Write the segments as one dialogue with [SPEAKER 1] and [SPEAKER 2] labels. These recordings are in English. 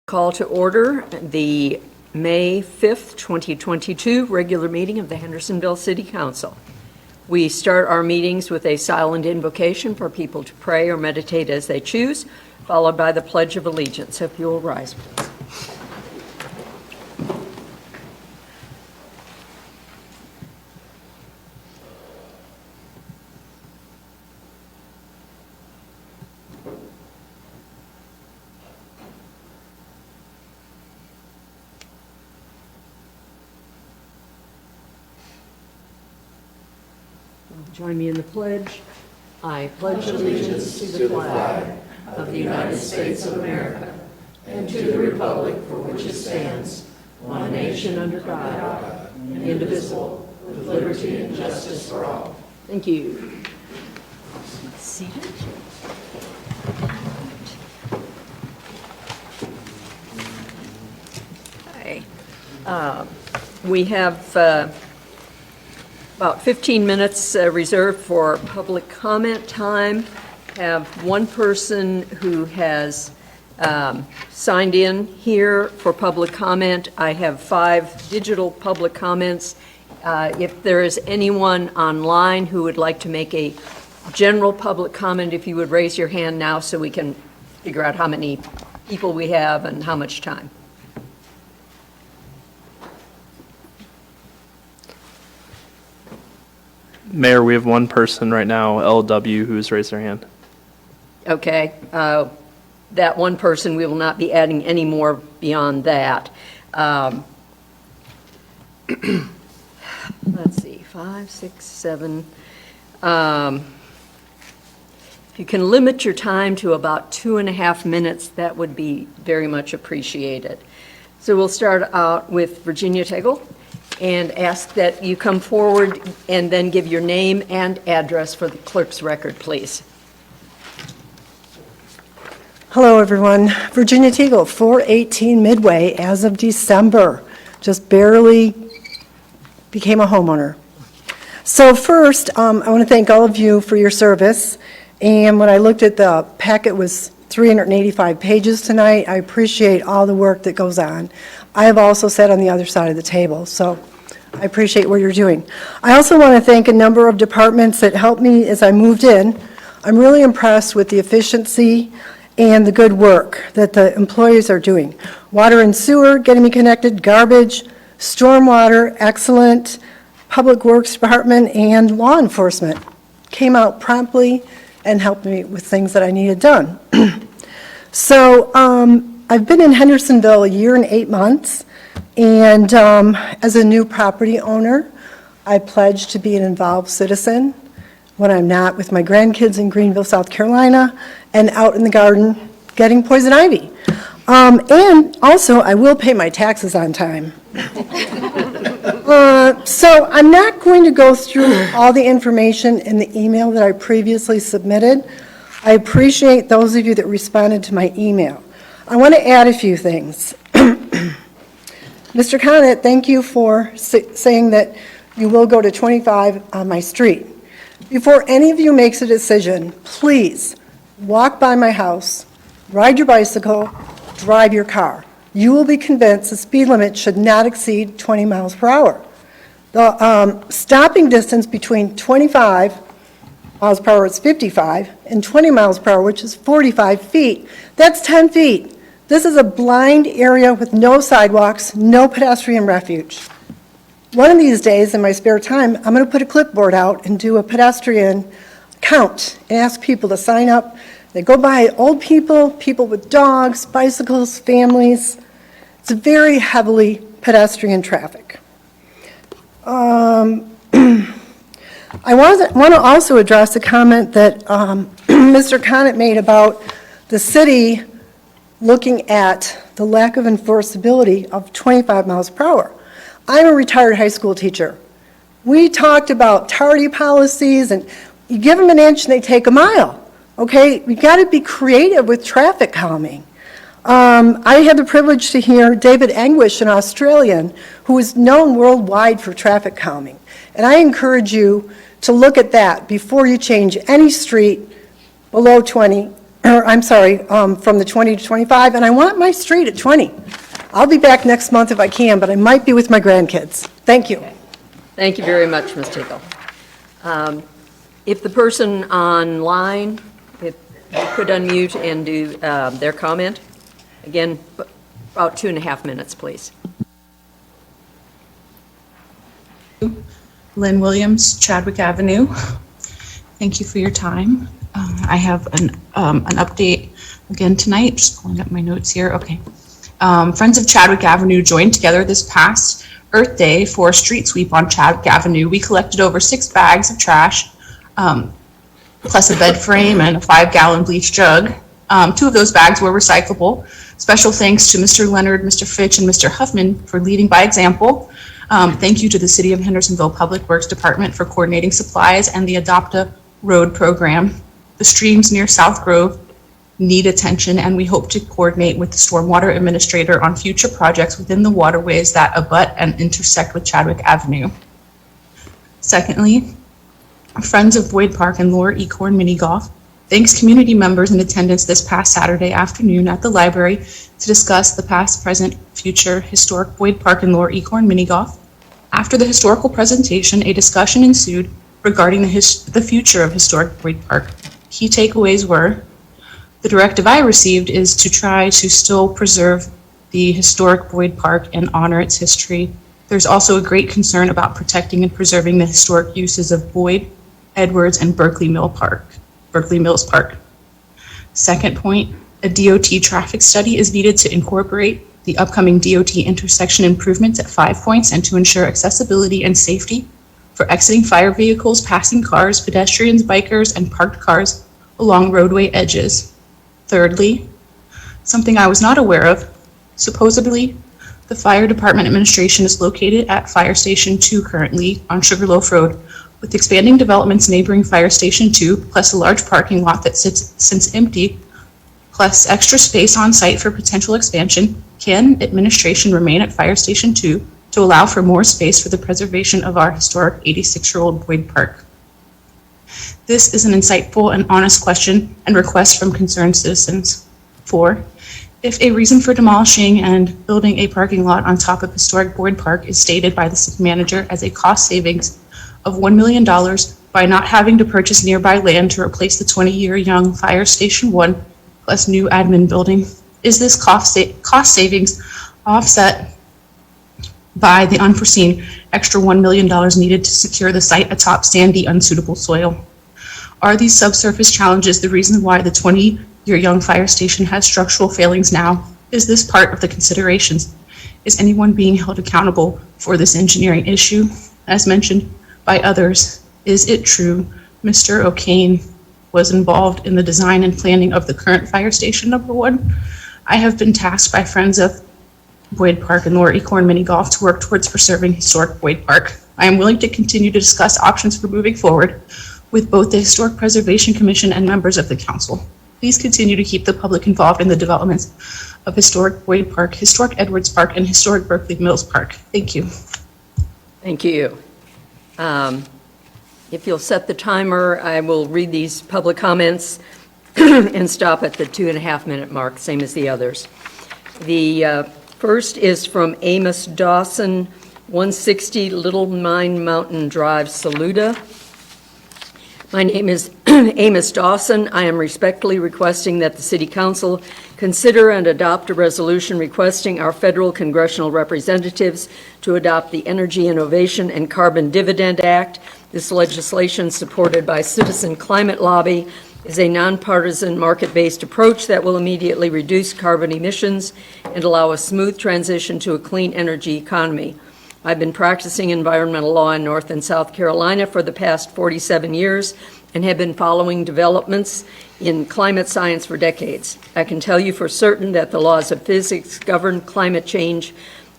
[SPEAKER 1] Call to order the May 5th, 2022 regular meeting of the Hendersonville City Council. We start our meetings with a silent invocation for people to pray or meditate as they choose, followed by the Pledge of Allegiance. If you will rise, please. Join me in the pledge. I pledge allegiance to the flag of the United States of America and to the republic for which it stands, one nation under God, indivisible, with liberty and justice for all. Thank you. Seated. Okay. We have about 15 minutes reserved for public comment time. Have one person who has signed in here for public comment. I have 5 digital public comments. If there is anyone online who would like to make a general public comment, if you would raise your hand now so we can figure out how many people we have and how much time.
[SPEAKER 2] Mayor, we have one person right now, LW, who's raised their hand.
[SPEAKER 1] Okay. That one person, we will not be adding any more beyond that. Let's see, 5, 6, 7. If you can limit your time to about 2.5 minutes, that would be very much appreciated. So we'll start out with Virginia Tegel and ask that you come forward and then give your name and address for the clerk's record, please.
[SPEAKER 3] Hello, everyone. Virginia Tegel, 418 Midway, as of December. Just barely became a homeowner. So first, I want to thank all of you for your service. And when I looked at the packet, was 385 pages tonight. I appreciate all the work that goes on. I have also sat on the other side of the table, so I appreciate what you're doing. I also want to thank a number of departments that helped me as I moved in. I'm really impressed with the efficiency and the good work that the employees are doing. Water and sewer, getting me connected, garbage, stormwater, excellent, public works department, and law enforcement came out promptly and helped me with things that I needed done. So I've been in Hendersonville a year and 8 months, and as a new property owner, I pledge to be an involved citizen when I'm not with my grandkids in Greenville, South Carolina, and out in the garden getting poison ivy. And also, I will pay my taxes on time. So I'm not going to go through all the information in the email that I previously submitted. I appreciate those of you that responded to my email. I want to add a few things. Mr. Conant, thank you for saying that you will go to 25 on my street. Before any of you makes a decision, please walk by my house, ride your bicycle, drive your car. You will be convinced the speed limit should not exceed 20 miles per hour. The stopping distance between 25 miles per hour is 55, and 20 miles per hour, which is 45 feet, that's 10 feet. This is a blind area with no sidewalks, no pedestrian refuge. One of these days, in my spare time, I'm going to put a clipboard out and do a pedestrian count and ask people to sign up. They go by old people, people with dogs, bicycles, families. It's a very heavily pedestrian traffic. I want to also address a comment that Mr. Conant made about the city looking at the lack of enforceability of 25 miles per hour. I'm a retired high school teacher. We talked about tardy policies, and you give them an inch and they take a mile. Okay, we got to be creative with traffic calming. I had the privilege to hear David Anguish, an Australian, who is known worldwide for traffic calming. And I encourage you to look at that before you change any street below 20 from the 20 to 25, and I want my street at 20. I'll be back next month if I can, but I might be with my grandkids. Thank you.
[SPEAKER 1] Thank you very much, Ms. Tickle. If the person online, if you could unmute and do their comment, again, about 2.5 minutes, please.
[SPEAKER 4] Lynn Williams, Chadwick Avenue. Thank you for your time. I have an update again tonight, just pulling up my notes here. Okay. Friends of Chadwick Avenue joined together this past Earth Day for a street sweep on Chadwick Avenue. We collected over 6 bags of trash, plus a bed frame and a 5-gallon bleach jug. 2 of those bags were recyclable. Special thanks to Mr. Leonard, Mr. Fitch, and Mr. Huffman for leading by example. Thank you to the City of Hendersonville Public Works Department for coordinating supplies and the Adopt a Road program. The streams near South Grove need attention, and we hope to coordinate with the Stormwater Administrator on future projects within the waterways that abut and intersect with Chadwick Avenue. Secondly, Friends of Boyd Park and Lower Ecorn Mini Golf thanks community members in attendance this past Saturday afternoon at the library to discuss the past, present, future historic Boyd Park and Lower Ecorn Mini Golf. After the historical presentation, a discussion ensued regarding the future of historic Boyd Park. Key takeaways were: the directive I received is to try to still preserve the historic Boyd Park and honor its history. There's also a great concern about protecting and preserving the historic uses of Boyd, Edwards, and Berkeley Mills Park. Second point, a DOT traffic study is needed to incorporate the upcoming DOT intersection improvements at 5 points and to ensure accessibility and safety for exiting fire vehicles, passing cars, pedestrians, bikers, and parked cars along roadway edges. Thirdly, something I was not aware of, supposedly the fire department administration is located at Fire Station 2 currently on Sugarloaf Road. With expanding developments neighboring Fire Station 2, plus a large parking lot that sits since empty, plus extra space on site for potential expansion, can administration remain at Fire Station 2 to allow for more space for the preservation of our historic 86-year-old Boyd Park? This is an insightful and honest question and request from concerned citizens. 4, if a reason for demolishing and building a parking lot on top of historic Boyd Park is stated by the city manager as a cost savings of $1 million by not having to purchase nearby land to replace the 20-year young Fire Station 1 plus new admin building, is this cost savings offset by the unforeseen extra $1 million needed to secure the site atop sandy, unsuitable soil? Are these subsurface challenges the reason why the 20-year young fire station has structural failings now? Is this part of the considerations? Is anyone being held accountable for this engineering issue? As mentioned by others, is it true Mr. O'Kane was involved in the design and planning of the current fire station number 1? I have been tasked by Friends of Boyd Park and Lower Ecorn Mini Golf to work towards preserving historic Boyd Park. I am willing to continue to discuss options for moving forward with both the Historic Preservation Commission and members of the council. Please continue to keep the public involved in the developments of historic Boyd Park, historic Edwards Park, and historic Berkeley Mills Park. Thank you.
[SPEAKER 1] Thank you. If you'll set the timer, I will read these public comments and stop at the 2.5-minute mark, same as the others. The first is from Amos Dawson, 160 Little Mine Mountain Drive, Saluda. My name is Amos Dawson. I am respectfully requesting that the City Council consider and adopt a resolution requesting our federal congressional representatives to adopt the Energy Innovation and Carbon Dividend Act. This legislation, supported by Citizen Climate Lobby, is a nonpartisan, market-based approach that will immediately reduce carbon emissions and allow a smooth transition to a clean energy economy. I've been practicing environmental law in North and South Carolina for the past 47 years and have been following developments in climate science for decades. I can tell you for certain that the laws of physics govern climate change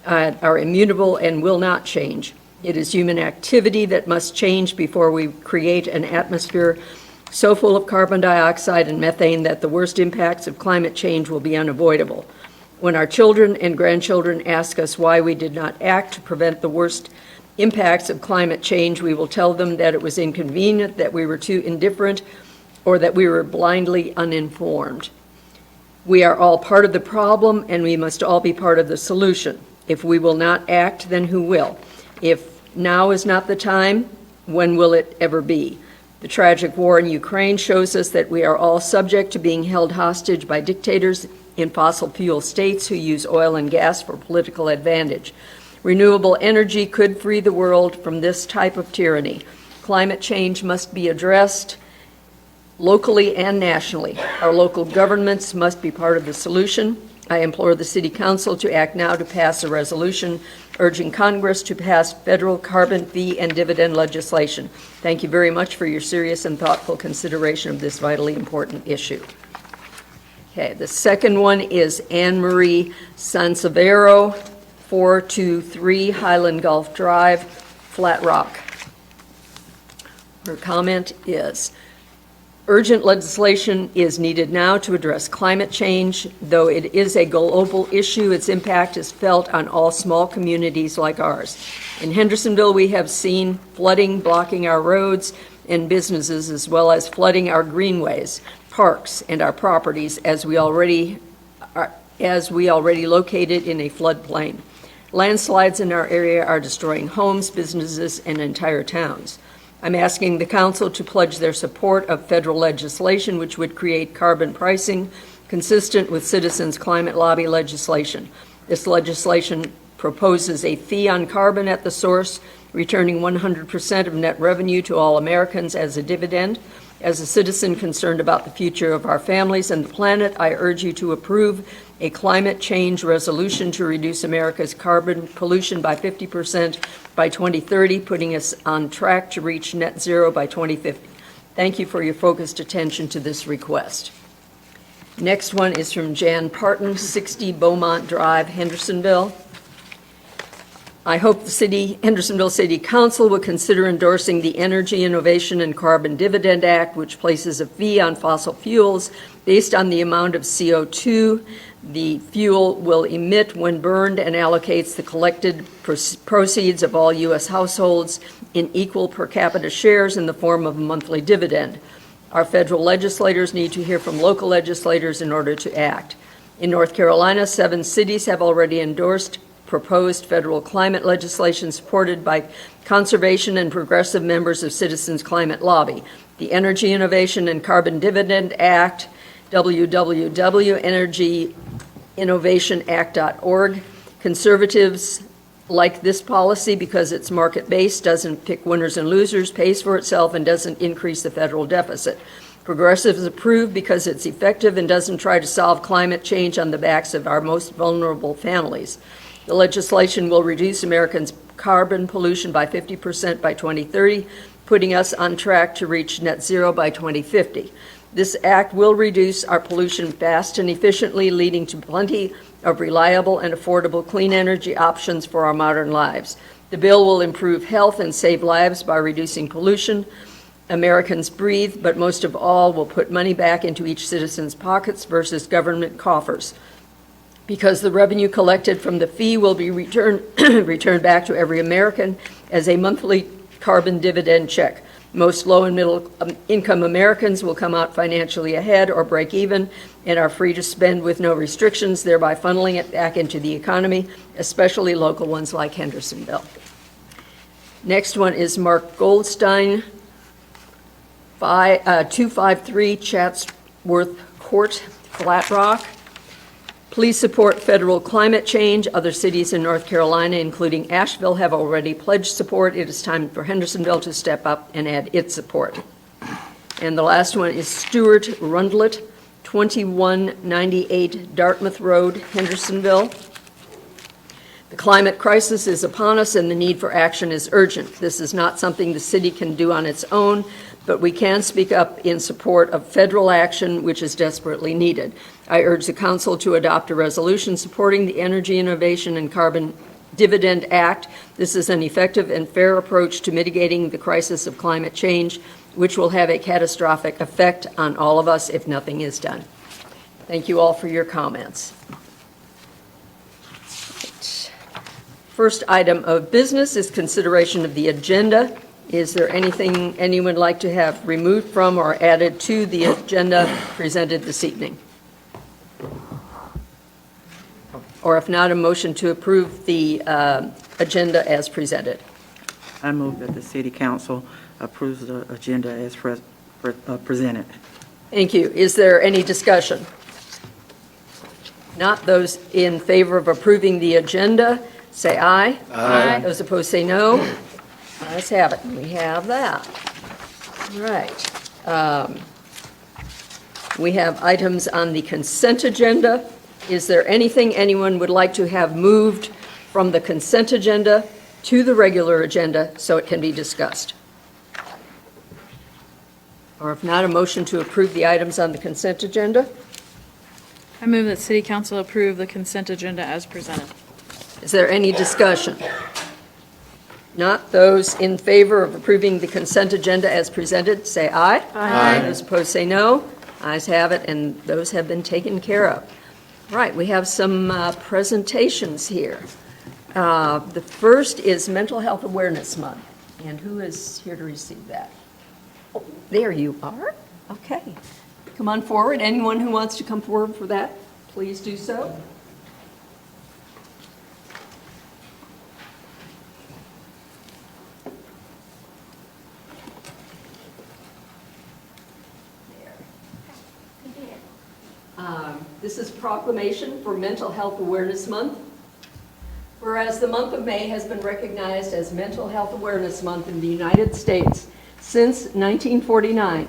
[SPEAKER 1] are immutable and will not change. It is human activity that must change before we create an atmosphere so full of carbon dioxide and methane that the worst impacts of climate change will be unavoidable. When our children and grandchildren ask us why we did not act to prevent the worst impacts of climate change, we will tell them that it was inconvenient, that we were too indifferent, or that we were blindly uninformed. We are all part of the problem, and we must all be part of the solution. If we will not act, then who will? If now is not the time, when will it ever be? The tragic war in Ukraine shows us that we are all subject to being held hostage by dictators in fossil fuel states who use oil and gas for political advantage. Renewable energy could free the world from this type of tyranny. Climate change must be addressed locally and nationally. Our local governments must be part of the solution. I implore the City Council to act now to pass a resolution urging Congress to pass federal carbon fee and dividend legislation. Thank you very much for your serious and thoughtful consideration of this vitally important issue. Okay, the second one is Anne Marie Sansevero, 423 Highland Gulf Drive, Flat Rock. Her comment is, urgent legislation is needed now to address climate change. Though it is a global issue, its impact is felt on all small communities like ours. In Hendersonville, we have seen flooding blocking our roads and businesses, as well as flooding our greenways, parks, and our properties as we already located in a floodplain. Landslides in our area are destroying homes, businesses, and entire towns. I'm asking the council to pledge their support of federal legislation which would create carbon pricing consistent with citizens' climate lobby legislation. This legislation proposes a fee on carbon at the source, returning 100% of net revenue to all Americans as a dividend. As a citizen concerned about the future of our families and the planet, I urge you to approve a climate change resolution to reduce America's carbon pollution by 50% by 2030, putting us on track to reach net zero by 2050. Thank you for your focused attention to this request. Next one is from Jan Parton, 60 Beaumont Drive, Hendersonville. I hope the Hendersonville City Council will consider endorsing the Energy Innovation and Carbon Dividend Act, which places a fee on fossil fuels based on the amount of CO2 the fuel will emit when burned, and allocates the collected proceeds of all U.S. households in equal per capita shares in the form of a monthly dividend. Our federal legislators need to hear from local legislators in order to act. In North Carolina, 7 cities have already endorsed proposed federal climate legislation supported by conservation and progressive members of Citizens Climate Lobby. The Energy Innovation and Carbon Dividend Act, www.energyinnovationact.org. Conservatives like this policy because it's market-based, doesn't pick winners and losers, pays for itself, and doesn't increase the federal deficit. Progressives approve because it's effective and doesn't try to solve climate change on the backs of our most vulnerable families. The legislation will reduce Americans' carbon pollution by 50% by 2030, putting us on track to reach net zero by 2050. This act will reduce our pollution fast and efficiently, leading to plenty of reliable and affordable clean energy options for our modern lives. The bill will improve health and save lives by reducing pollution Americans breathe, but most of all will put money back into each citizen's pockets versus government coffers, because the revenue collected from the fee will be returned back to every American as a monthly carbon dividend check. Most low and middle income Americans will come out financially ahead or break even and are free to spend with no restrictions, thereby funneling it back into the economy, especially local ones like Hendersonville. Next one is Mark Goldstein, 253 Chatsworth Court, Flat Rock. Please support federal climate change. Other cities in North Carolina, including Asheville, have already pledged support. It is time for Hendersonville to step up and add its support. And the last one is Stuart Rundlett, 2198 Dartmouth Road, Hendersonville. The climate crisis is upon us and the need for action is urgent. This is not something the city can do on its own, but we can speak up in support of federal action, which is desperately needed. I urge the council to adopt a resolution supporting the Energy Innovation and Carbon Dividend Act. This is an effective and fair approach to mitigating the crisis of climate change, which will have a catastrophic effect on all of us if nothing is done. Thank you all for your comments. First item of business is consideration of the agenda. Is there anything anyone would like to have removed from or added to the agenda presented this evening? Or if not, a motion to approve the agenda as presented.
[SPEAKER 5] I move that the city council approves the agenda as presented.
[SPEAKER 1] Thank you. Is there any discussion? Not. Those in favor of approving the agenda, say aye. Aye. Those opposed, say no. Ayes have it. We have that. All right. We have items on the consent agenda. Is there anything anyone would like to have moved from the consent agenda to the regular agenda so it can be discussed? Or if not, a motion to approve the items on the consent agenda?
[SPEAKER 6] I move that City Council approve the consent agenda as presented.
[SPEAKER 1] Is there any discussion? Not. Those in favor of approving the consent agenda as presented, say aye. Aye. Those opposed, say no. Ayes have it, and those have been taken care of. Right, we have some presentations here. The first is Mental Health Awareness Month, and who is here to receive that? Oh, there you are. Okay. Come on forward. Anyone who wants to come forward for that, please do so. This is proclamation for Mental Health Awareness Month. Whereas the month of May has been recognized as Mental Health Awareness Month in the United States since 1949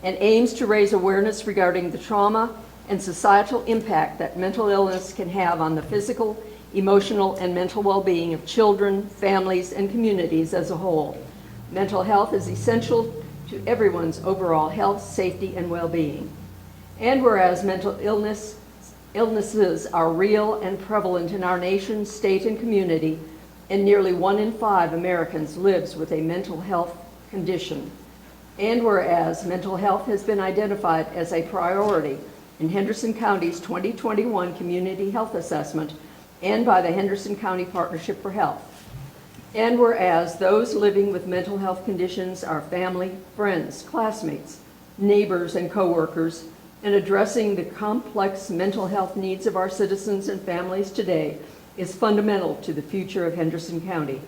[SPEAKER 1] and aims to raise awareness regarding the trauma and societal impact that mental illness can have on the physical, emotional, and mental well-being of children, families, and communities as a whole. Mental health is essential to everyone's overall health, safety, and well-being. And whereas mental illnesses are real and prevalent in our nation, state, and community, and nearly 1 in 5 Americans lives with a mental health condition. And whereas mental health has been identified as a priority in Henderson County's 2021 Community Health Assessment and by the Henderson County Partnership for Health. And whereas those living with mental health conditions are family, friends, classmates, neighbors, and coworkers, and addressing the complex mental health needs of our citizens and families today is fundamental to the future of Henderson County.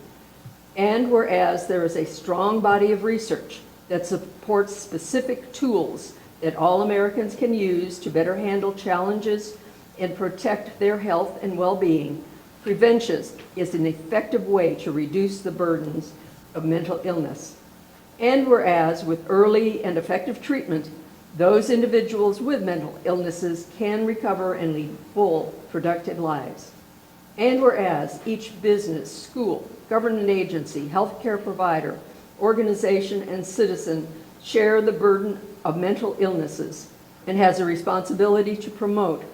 [SPEAKER 1] And whereas there is a strong body of research that supports specific tools that all Americans can use to better handle challenges and protect their health and well-being, prevention is an effective way to reduce the burdens of mental illness. And whereas with early and effective treatment, those individuals with mental illnesses can recover and lead full, productive lives. And whereas each business, school, government agency, healthcare provider, organization, and citizen share the burden of mental illnesses and has a responsibility to promote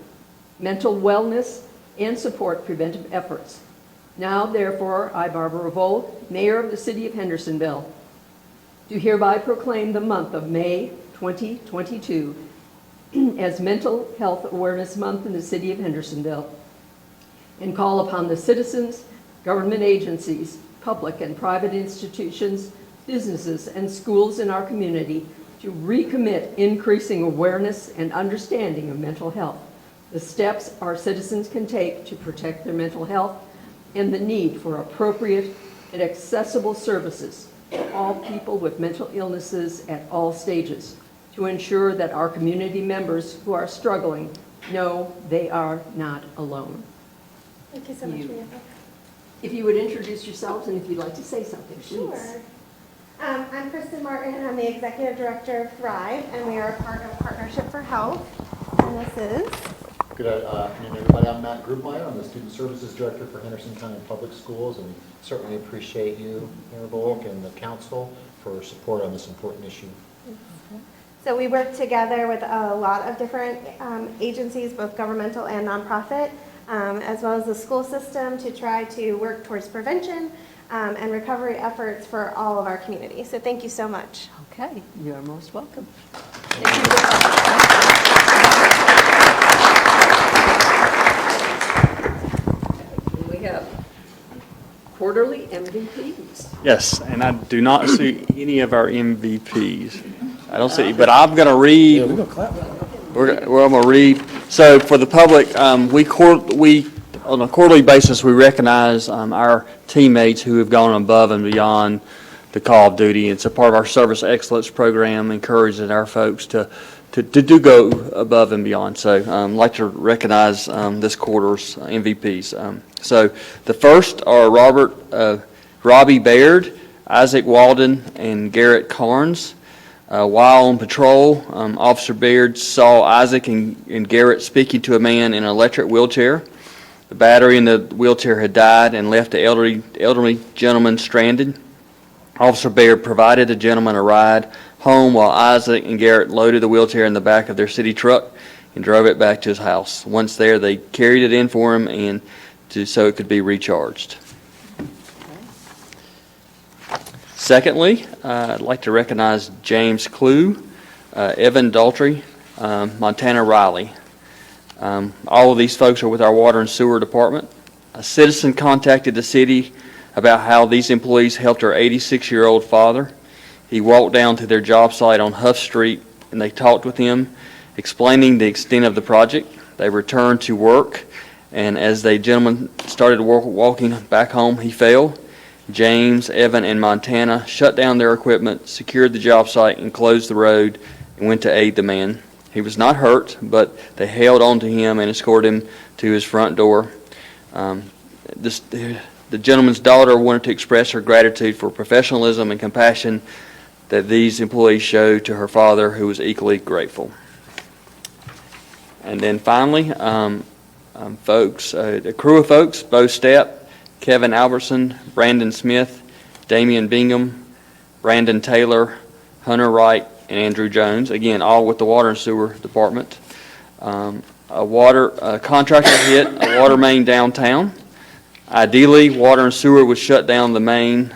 [SPEAKER 1] mental wellness and support preventive efforts. Now, therefore, I, Barbara Revolt, Mayor of the City of Hendersonville, do hereby proclaim the month of May 2022 as Mental Health Awareness Month in the City of Hendersonville, and call upon the citizens, government agencies, public and private institutions, businesses, and schools in our community to recommit increasing awareness and understanding of mental health, the steps our citizens can take to protect their mental health, and the need for appropriate and accessible services for all people with mental illnesses at all stages, to ensure that our community members who are struggling know they are not alone.
[SPEAKER 7] Thank you so much for your help.
[SPEAKER 1] If you would introduce yourselves and if you'd like to say something, please.
[SPEAKER 7] Sure. I'm Kristen Martin. I'm the Executive Director of Thrive, and we are a part of Partnership for Health. And this is...
[SPEAKER 8] Good afternoon, everybody. I'm Matt Grubmeyer. I'm the Student Services Director for Henderson County Public Schools, and we certainly appreciate you, Mayor Volk, and the council for support on this important issue.
[SPEAKER 7] So we work together with a lot of different agencies, both governmental and nonprofit, as well as the school system, to try to work towards prevention and recovery efforts for all of our community. So thank you so much.
[SPEAKER 1] Okay, you are most welcome. Thank you very much. We have quarterly MVPs.
[SPEAKER 9] Yes, and I do not see any of our MVPs. I don't see, but I'm going to read. I'm going to read. So for the public, we on a quarterly basis, we recognize our teammates who have gone above and beyond the call of duty. It's a part of our service excellence program, encouraging our folks to do go above and beyond. So I'd like to recognize this quarter's MVPs. So the first are Robbie Baird, Isaac Walden, and Garrett Carnes. While on patrol, Officer Baird saw Isaac and Garrett speaking to a man in an electric wheelchair. The battery in the wheelchair had died and left the elderly gentleman stranded. Officer Baird provided the gentleman a ride home while Isaac and Garrett loaded the wheelchair in the back of their city truck and drove it back to his house. Once there, they carried it in for him and so it could be recharged. Secondly, I'd like to recognize James Clue, Evan Daltrey, Montana Riley. All of these folks are with our water and sewer department. A citizen contacted the city about how these employees helped her 86-year-old father. He walked down to their job site on Huff Street and they talked with him, explaining the extent of the project. They returned to work, and as the gentleman started walking back home, he fell. James, Evan, and Montana shut down their equipment, secured the job site, and closed the road and went to aid the man. He was not hurt, but they held on to him and escorted him to his front door. The gentleman's daughter wanted to express her gratitude for professionalism and compassion that these employees showed to her father, who was equally grateful. And then finally, folks, a crew of folks, Bo Stepp, Kevin Albertson, Brandon Smith, Damian Bingham, Brandon Taylor, Hunter Wright, and Andrew Jones, again, all with the Water and Sewer Department. A contractor hit a water main downtown. Ideally, Water and Sewer would shut down the main,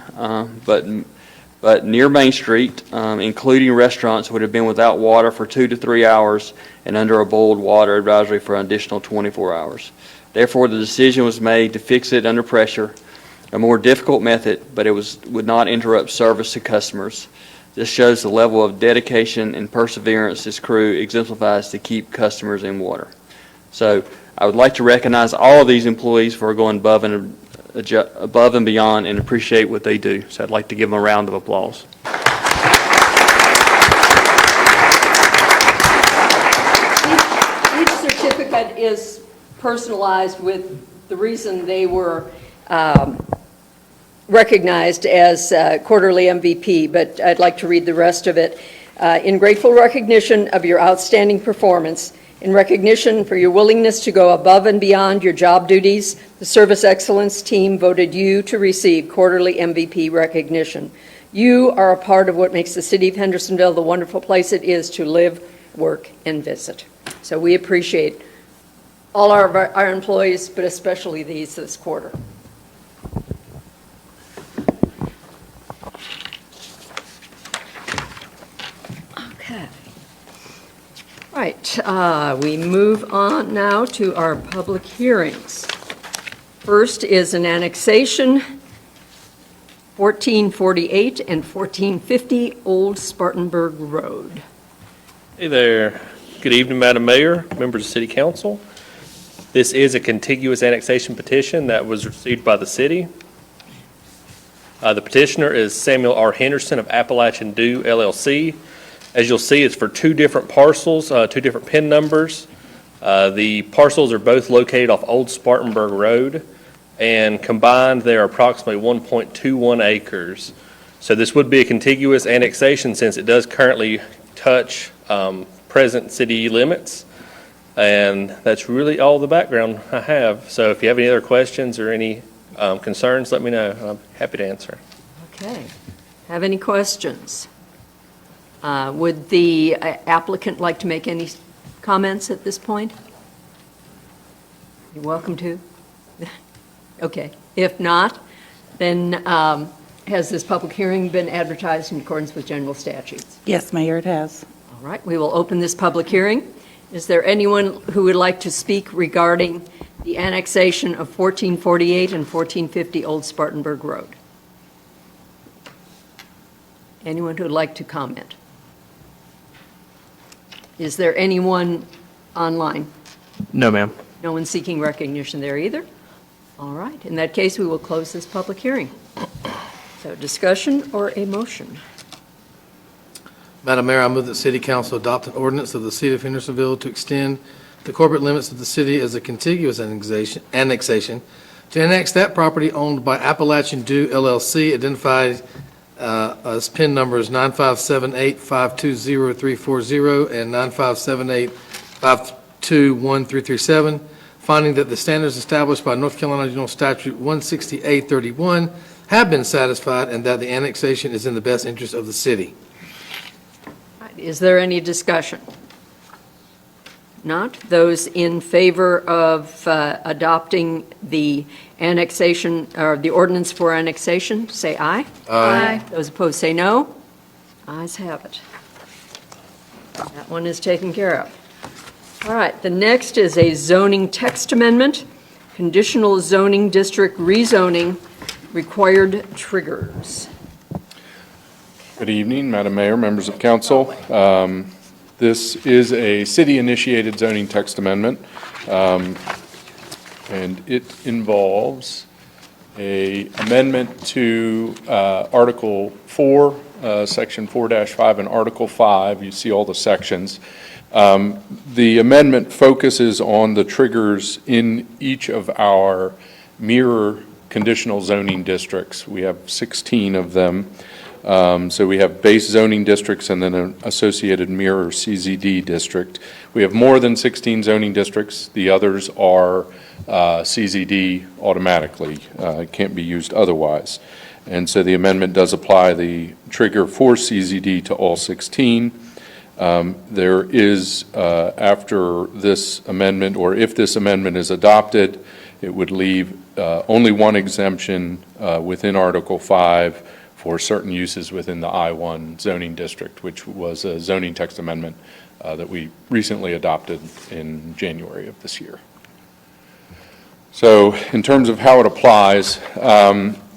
[SPEAKER 9] but near Main Street, including restaurants, would have been without water for 2 to 3 hours and under a boiled water advisory for an additional 24 hours. Therefore, the decision was made to fix it under pressure, a more difficult method, but it would not interrupt service to customers. This shows the level of dedication and perseverance this crew exemplifies to keep customers in water. So I would like to recognize all of these employees for going above and beyond and appreciate what they do. So I'd like to give them a round of applause.
[SPEAKER 1] Each certificate is personalized with the reason they were recognized as quarterly MVP, but I'd like to read the rest of it. In grateful recognition of your outstanding performance, in recognition for your willingness to go above and beyond your job duties, the Service Excellence team voted you to receive quarterly MVP recognition. You are a part of what makes the city of Hendersonville the wonderful place it is to live, work, and visit. So we appreciate all our employees, but especially these this quarter. Okay. Right, we move on now to our public hearings. First is an annexation, 1448 and 1450 Old Spartanburg Road.
[SPEAKER 10] Hey there. Good evening, Madam Mayor, members of City Council. This is a contiguous annexation petition that was received by the city. The petitioner is Samuel R. Henderson of Appalachian Dew, LLC. As you'll see, it's for 2 different parcels, 2 different PIN numbers. The parcels are both located off Old Spartanburg Road, and combined they're approximately 1.21 acres. So this would be a contiguous annexation since it does currently touch present city limits. And that's really all the background I have. So if you have any other questions or any concerns, let me know. I'm happy to answer.
[SPEAKER 1] Okay. Have any questions? Would the applicant like to make any comments at this point? You're welcome to. Okay. If not, then has this public hearing been advertised in accordance with general statutes?
[SPEAKER 11] Yes, Mayor, it has.
[SPEAKER 1] All right. We will open this public hearing. Is there anyone who would like to speak regarding the annexation of 1448 and 1450 Old Spartanburg Road. Anyone who'd like to comment? Is there anyone online?
[SPEAKER 2] No, ma'am.
[SPEAKER 1] No one seeking recognition there either? All right, in that case, we will close this public hearing. So discussion or a motion?
[SPEAKER 11] Madam Mayor, I move that City Council adopt an ordinance of the City of Hendersonville to extend the corporate limits of the city as a contiguous annexation to annex that property owned by Appalachian Dew LLC, identified as PIN numbers 95785203340 and 95785213337, finding that the standards established by North Carolina General Statute 160A31 have been satisfied and that the annexation is in the best interest of the city.
[SPEAKER 1] Is there any discussion? Not. Those in favor of adopting the annexation, or the ordinance for annexation, say aye.
[SPEAKER 6] Aye.
[SPEAKER 1] Those opposed say no. Ayes have it. That one is taken care of. All right, the next is a zoning text amendment, conditional zoning district rezoning, required triggers.
[SPEAKER 12] Good evening, Madam Mayor, members of council. This is a city-initiated zoning text amendment, and it involves an amendment to Article 4, Section 4-5, and Article 5. You see all the sections. The amendment focuses on the triggers in each of our mirror conditional zoning districts. We have 16 of them. So we have base zoning districts and then an associated mirror CZD district. We have more than 16 zoning districts. The others are CZD automatically. It can't be used otherwise. And so the amendment does apply the trigger for CZD to all 16. There is, after this amendment, or if this amendment is adopted, it would leave only one exemption within Article 5 for certain uses within the I-1 zoning district, which was a zoning text amendment that we recently adopted in January of this year. So in terms of how it applies,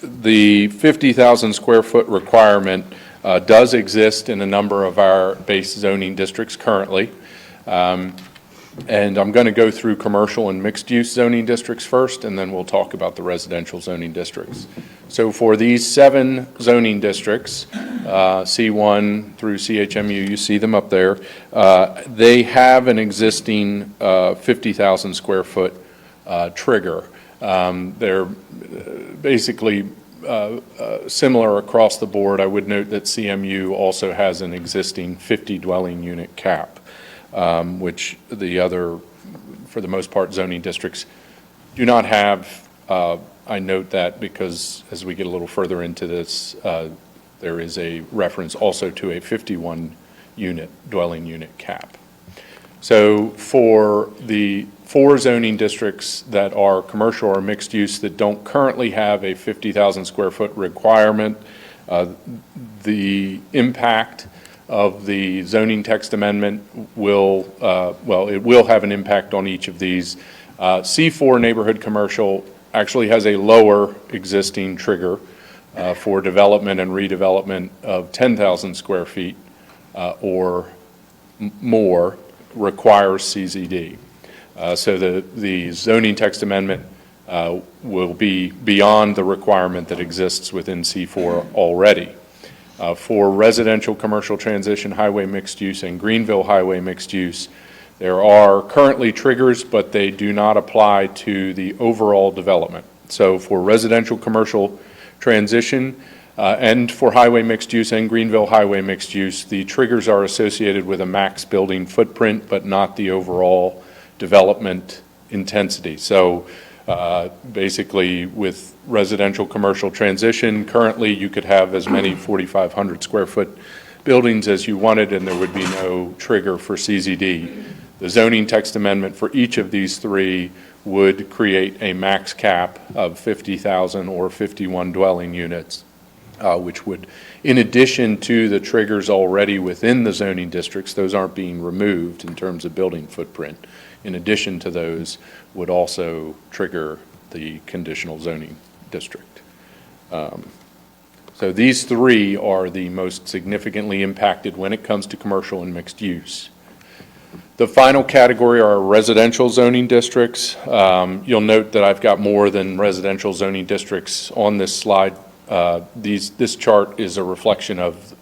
[SPEAKER 12] the 50,000 square foot requirement does exist in a number of our base zoning districts currently. And I'm going to go through commercial and mixed-use zoning districts first, and then we'll talk about the residential zoning districts. So for these 7 zoning districts, C1 through CHMU, you see them up there, they have an existing 50,000 square foot trigger. They're basically similar across the board. I would note that CMU also has an existing 50 dwelling unit cap. Which the other, for the most part, zoning districts do not have. I note that because as we get a little further into this, there is a reference also to a 51 unit dwelling unit cap. So for the 4 zoning districts that are commercial or mixed use that don't currently have a 50,000 square foot requirement, the impact of the zoning text amendment will, it will have an impact on each of these. C4 neighborhood commercial actually has a lower existing trigger for development and redevelopment of 10,000 square feet or more requires CZD. So the zoning text amendment will be beyond the requirement that exists within C4 already. For residential commercial transition, highway mixed use, and Greenville highway mixed use, there are currently triggers, but they do not apply to the overall development. So for residential commercial transition and for highway mixed use and Greenville highway mixed use, the triggers are associated with a max building footprint, but not the overall development intensity. So basically with residential commercial transition, currently you could have as many 4,500 square foot buildings as you wanted and there would be no trigger for CZD. The zoning text amendment for each of these 3 would create a max cap of 50,000 or 51 dwelling units, which would, in addition to the triggers already within the zoning districts, those aren't being removed in terms of building footprint. in addition to those would also trigger the conditional zoning district. So these three are the most significantly impacted when it comes to commercial and mixed use. The final category are residential zoning districts. You'll note that I've got more than residential zoning districts on this slide. This chart is a reflection of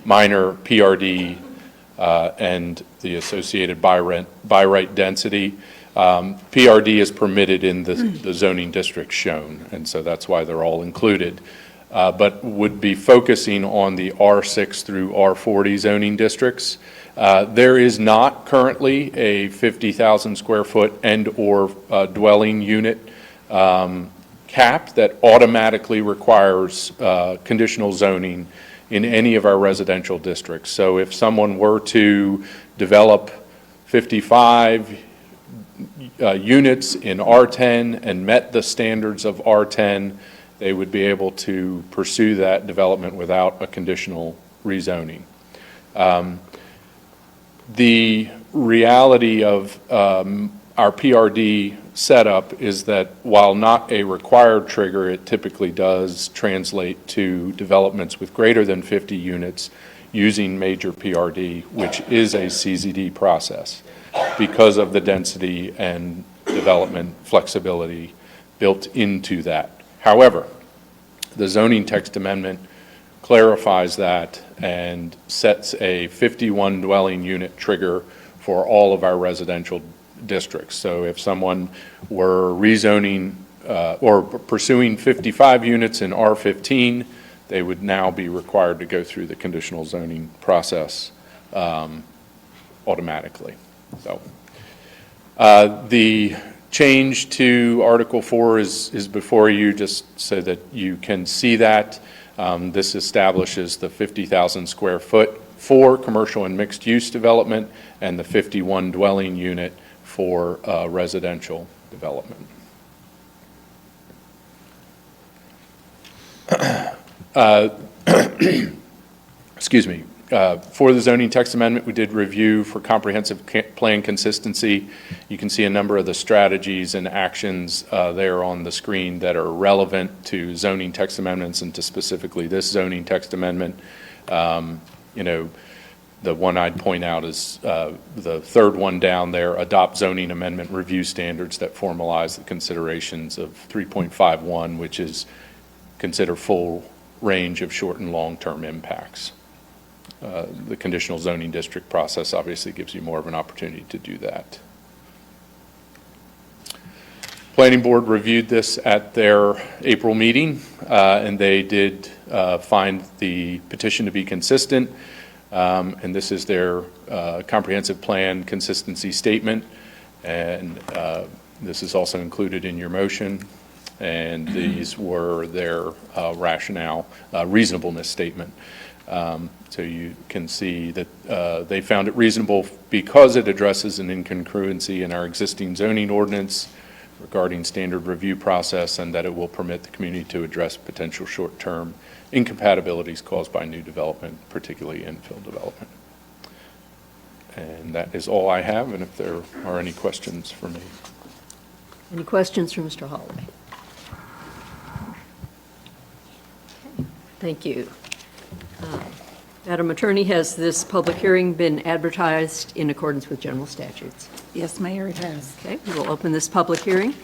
[SPEAKER 12] minor PRD and the associated by right density. PRD is permitted in the zoning districts shown, and so that's why they're all included. But would be focusing on the R6 through R40 zoning districts. There is not currently a 50,000 square foot and/or dwelling unit cap that automatically requires conditional zoning in any of our residential districts. So if someone were to develop 55 units in R10 and met the standards of R10, they would be able to pursue that development without a conditional rezoning. The reality of our PRD setup is that while not a required trigger, it typically does translate to developments with greater than 50 units using major PRD, which is a CZD process because of the density and development flexibility built into that. However, the zoning text amendment clarifies that and sets a 51 dwelling unit trigger for all of our residential districts. So if someone were rezoning or pursuing 55 units in R15, they would now be required to go through the conditional zoning process automatically. So the change to Article 4 is before you, just so that you can see that. This establishes the 50,000 square foot for commercial and mixed use development and the 51 dwelling unit for residential development. Excuse me. For the zoning text amendment, we did review for comprehensive plan consistency. You can see a number of the strategies and actions there on the screen that are relevant to zoning text amendments and to specifically this zoning text amendment. The one I'd point out is the third one down there, adopt zoning amendment review standards that formalize the considerations of 3.51, which is consider full range of short and long-term impacts. The conditional zoning district process obviously gives you more of an opportunity to do that. Planning Board reviewed this at their April meeting, and they did find the petition to be consistent, and this is their comprehensive plan consistency statement, and this is also included in your motion, and these were their rationale, reasonableness statement. So you can see that they found it reasonable because it addresses an incongruency in our existing zoning ordinance regarding standard review process, and that it will permit the community to address potential short-term incompatibilities caused by new development, particularly infill development. And that is all I have, and if there are any questions for me.
[SPEAKER 1] Any questions for Mr. Holloway? Okay, thank you. Madam Attorney, has this public hearing been advertised in accordance with general statutes?
[SPEAKER 5] Yes, Mayor, it has.
[SPEAKER 1] Okay, we will open this public hearing.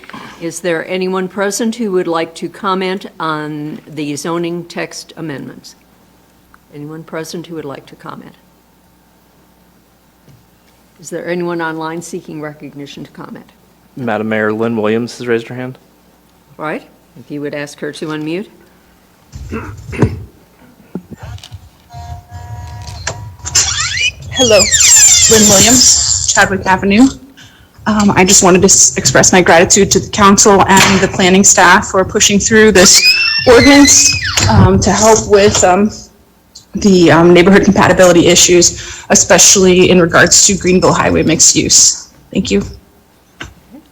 [SPEAKER 1] Is there anyone present who would like to comment on the zoning text amendments? Anyone present who would like to comment? Is there anyone online seeking recognition to comment?
[SPEAKER 2] Madam Mayor, Lynn Williams has raised her hand.
[SPEAKER 1] All right, if you would ask her to unmute.
[SPEAKER 4] Hello, Lynn Williams, Chadwick Avenue. I just wanted to express my gratitude to the council and the planning staff for pushing through this ordinance to help with the neighborhood compatibility issues, especially in regards to Greenville Highway mixed use. Thank you.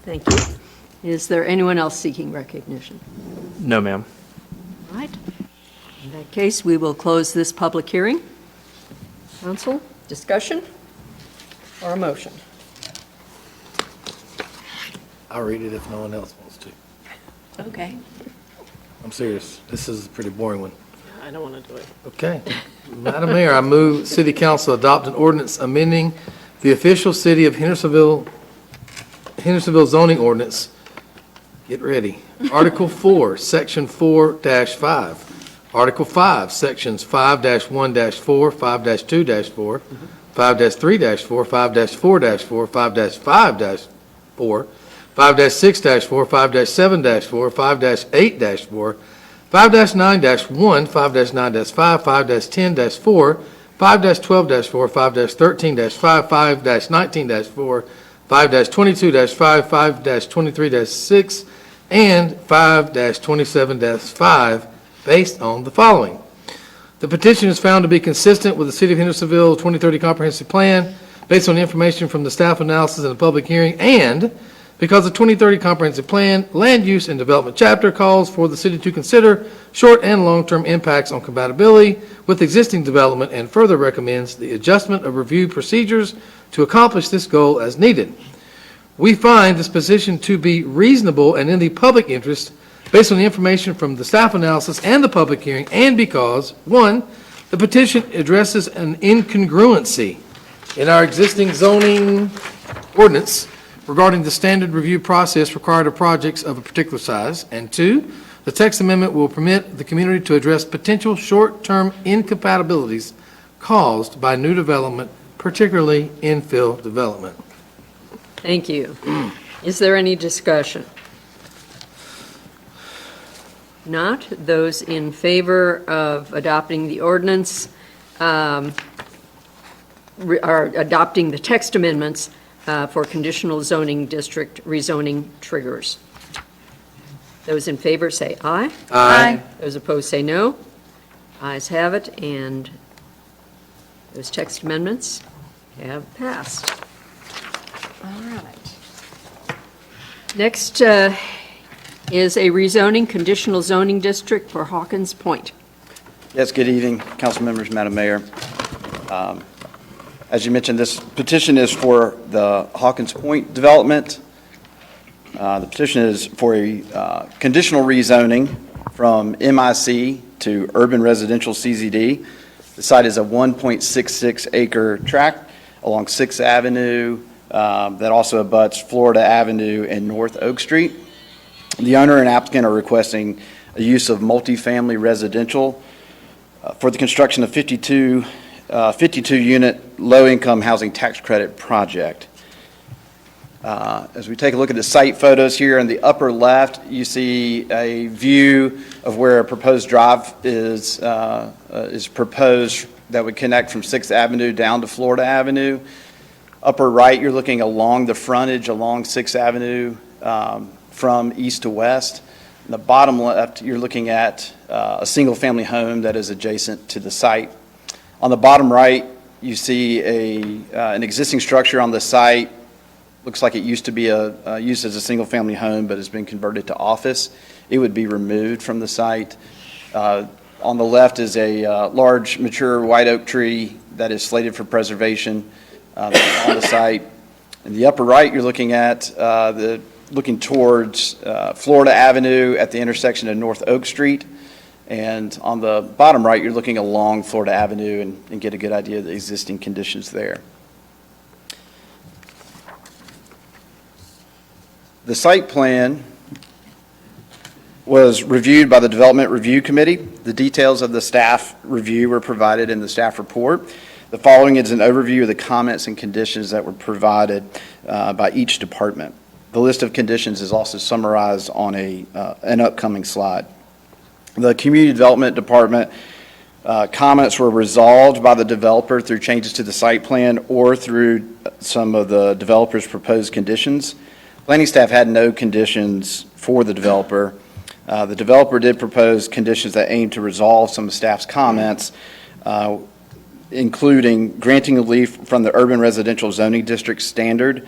[SPEAKER 1] Thank you. Is there anyone else seeking recognition?
[SPEAKER 2] No, ma'am.
[SPEAKER 1] All right. In that case, we will close this public hearing. Council, discussion or a motion?
[SPEAKER 11] I'll read it if no one else wants to.
[SPEAKER 6] Okay.
[SPEAKER 11] I'm serious. This is a pretty boring one.
[SPEAKER 6] I don't want to do it.
[SPEAKER 11] Okay. Madam Mayor, I move City Council adopt an ordinance amending the official City of Hendersonville zoning ordinance. Get ready. Article 4, Section 4-5. Article 5, Sections 5-1-4, 5-2-4, 5-3-4, 5-4-4, 5-5-4, 5-6-4, 5-7-4, 5-8-4, 5-9-1, 5-9-5, 5-10-4, 5-12-4, 5-13-5, 5-19-4, 5-22-5, 5-23-6, and 5-27-5, based on the following. The petition is found to be consistent with the City of Hendersonville 2030 Comprehensive Plan, based on information from the staff analysis and the public hearing, and because the 2030 Comprehensive Plan, Land Use and Development Chapter calls for the city to consider short and long-term impacts on compatibility with existing development and further recommends the adjustment of review procedures to accomplish this goal as needed. We find this position to be reasonable and in the public interest based on the information from the staff analysis and the public hearing, and because, one, the petition addresses an incongruency in our existing zoning ordinance regarding the standard review process required of projects of a particular size, and two, the text amendment will permit the community to address potential short-term incompatibilities caused by new development, particularly infill development.
[SPEAKER 1] Thank you. Is there any discussion? Not. Those in favor of adopting the ordinance, are adopting the text amendments for conditional zoning district rezoning triggers. Those in favor say aye.
[SPEAKER 11] Aye.
[SPEAKER 1] Those opposed say no. Ayes have it, and those text amendments have passed. All right. Next is a rezoning, conditional zoning district for Hawkins Point.
[SPEAKER 13] Yes, good evening, council members, Madam Mayor. As you mentioned, this petition is for the Hawkins Point development. The petition is for a conditional rezoning from MIC to urban residential CZD. The site is a 1.66 acre tract along 6th Avenue that also abuts Florida Avenue and North Oak Street. The owner and applicant are requesting a use of multifamily residential for the construction of 52-unit low-income housing tax credit project. As we take a look at the site photos here in the upper left, you see a view of where a proposed drive is proposed that would connect from 6th Avenue down to Florida Avenue. Upper right, you're looking along the frontage along 6th Avenue from east to west. In the bottom left, you're looking at a single-family home that is adjacent to the site. On the bottom right, you see an existing structure on the site. Looks like it used to be used as a single-family home, but has been converted to office. It would be removed from the site. On the left is a large, mature white oak tree that is slated for preservation on the site. In the upper right, you're looking at looking towards Florida Avenue at the intersection of North Oak Street. And on the bottom right, you're looking along Florida Avenue and get a good idea of the existing conditions there. The site plan was reviewed by the Development Review Committee. The details of the staff review were provided in the staff report. The following is an overview of the comments and conditions that were provided by each department. The list of conditions is also summarized on an upcoming slide. The Community Development Department comments were resolved by the developer through changes to the site plan or through some of the developer's proposed conditions. Planning staff had no conditions for the developer. The developer did propose conditions that aim to resolve some of staff's comments, including granting relief from the urban residential zoning district standard,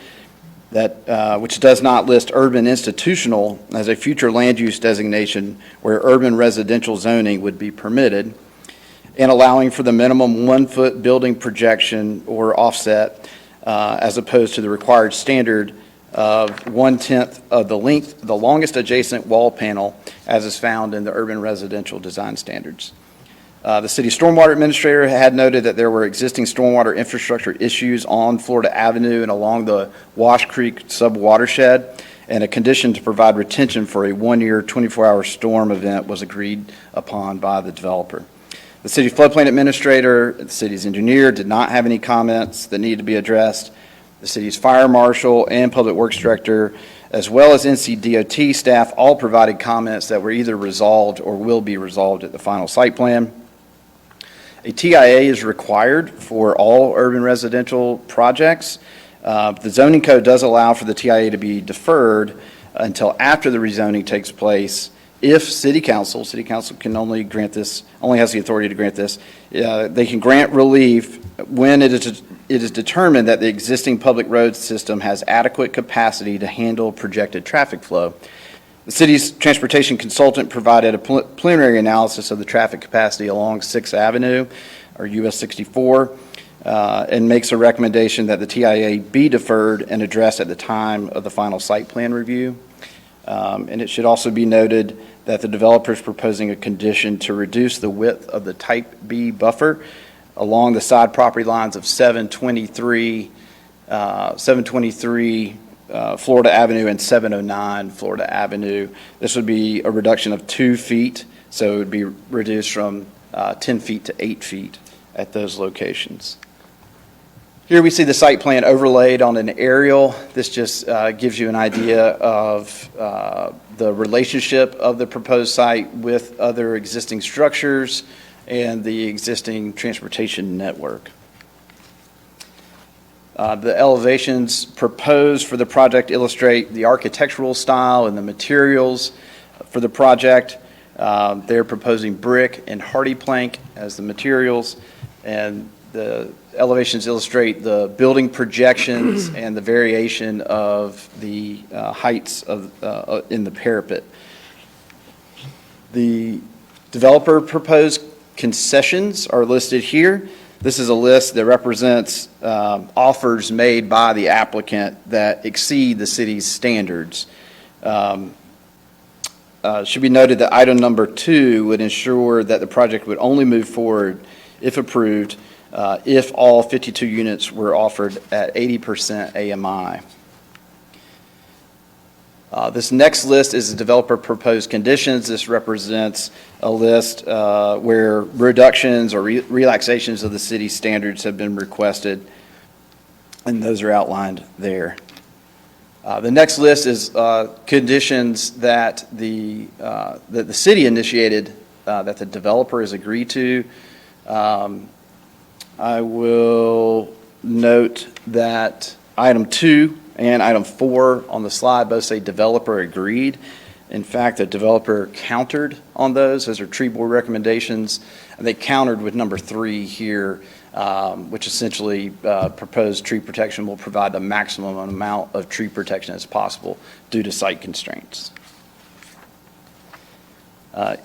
[SPEAKER 13] which does not list urban institutional as a future land use designation where urban residential zoning would be permitted, and allowing for the minimum 1-foot building projection or offset as opposed to the required standard of 1/10 of the length, the longest adjacent wall panel as is found in the urban residential design standards. The city stormwater administrator had noted that there were existing stormwater infrastructure issues on Florida Avenue and along the Wash Creek sub-watershed, and a condition to provide retention for a 1-year, 24-hour storm event was agreed upon by the developer. The city floodplain administrator, the city's engineer did not have any comments that needed to be addressed. The city's fire marshal and public works director, as well as NCDOT staff, all provided comments that were either resolved or will be resolved at the final site plan. A TIA is required for all urban residential projects. The zoning code does allow for the TIA to be deferred until after the rezoning takes place. If city council can only grant this, only has the authority to grant this, they can grant relief when it is determined that the existing public road system has adequate capacity to handle projected traffic flow. The city's transportation consultant provided a preliminary analysis of the traffic capacity along 6th Avenue, or US 64, and makes a recommendation that the TIA be deferred and addressed at the time of the final site plan review. And it should also be noted that the developer is proposing a condition to reduce the width of the Type B buffer along the side property lines of 723 Florida Avenue and 709 Florida Avenue. This would be a reduction of 2 feet, so it would be reduced from 10 feet to 8 feet at those locations. Here we see the site plan overlaid on an aerial. This just gives you an idea of the relationship of the proposed site with other existing structures and the existing transportation network. The elevations proposed for the project illustrate the architectural style and the materials for the project. They're proposing brick and hardy plank as the materials, and the elevations illustrate the building projections and the variation of the heights of in the parapet. The developer proposed concessions are listed here. This is a list that represents offers made by the applicant that exceed the city's standards. Should be noted that item number 2 would ensure that the project would only move forward if approved if all 52 units were offered at 80% AMI. This next list is the developer proposed conditions. This represents a list where reductions or relaxations of the city standards have been requested, and those are outlined there. The next list is conditions that the city initiated that the developer has agreed to. I will note that item 2 and item 4 on the slide both say developer agreed. In fact, the developer countered on those. Those are tree board recommendations. And they countered with number 3 here, which essentially proposed tree protection will provide the maximum amount of tree protection as possible due to site constraints.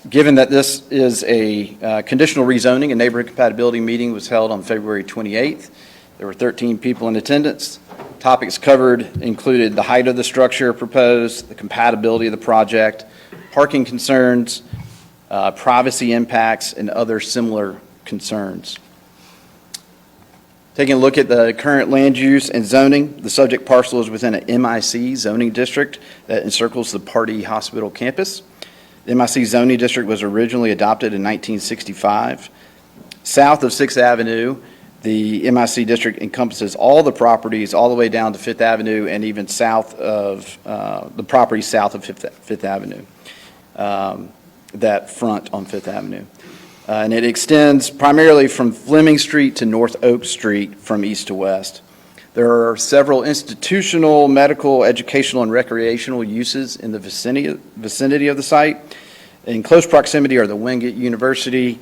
[SPEAKER 13] Given that this is a conditional rezoning, a neighborhood compatibility meeting was held on February 28th. There were 13 people in attendance. Topics covered included the height of the structure proposed, the compatibility of the project, parking concerns, privacy impacts, and other similar concerns. Taking a look at the current land use and zoning, the subject parcel is within an MIC zoning district that encircles the Pardee Hospital campus. The MIC zoning district was originally adopted in 1965. South of 6th Avenue, the MIC district encompasses all the properties all the way down to 5th Avenue and even south of the property south of 5th Avenue, that front on 5th Avenue. And it extends primarily from Fleming Street to North Oak Street from east to west. There are several institutional, medical, educational, and recreational uses in the vicinity of the site. In close proximity are the Wingate University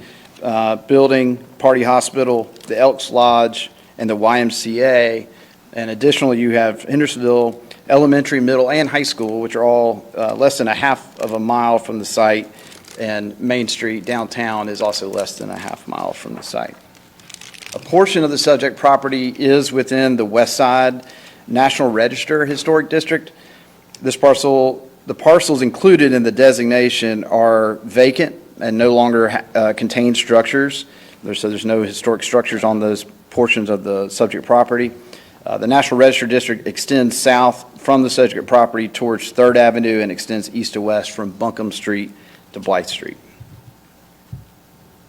[SPEAKER 13] building, Pardee Hospital, the Elks Lodge, and the YMCA. And additionally, you have Hendersonville Elementary, Middle, and High School, which are all less than a half of a mile from the site. And Main Street downtown is also less than a half mile from the site. A portion of the subject property is within the west side National Register Historic District. The parcels included in the designation are vacant and no longer contain structures. So there's no historic structures on those portions of the subject property. The National Register District extends south from the subject property towards 3rd Avenue and extends east to west from Buncombe Street to Blythe Street.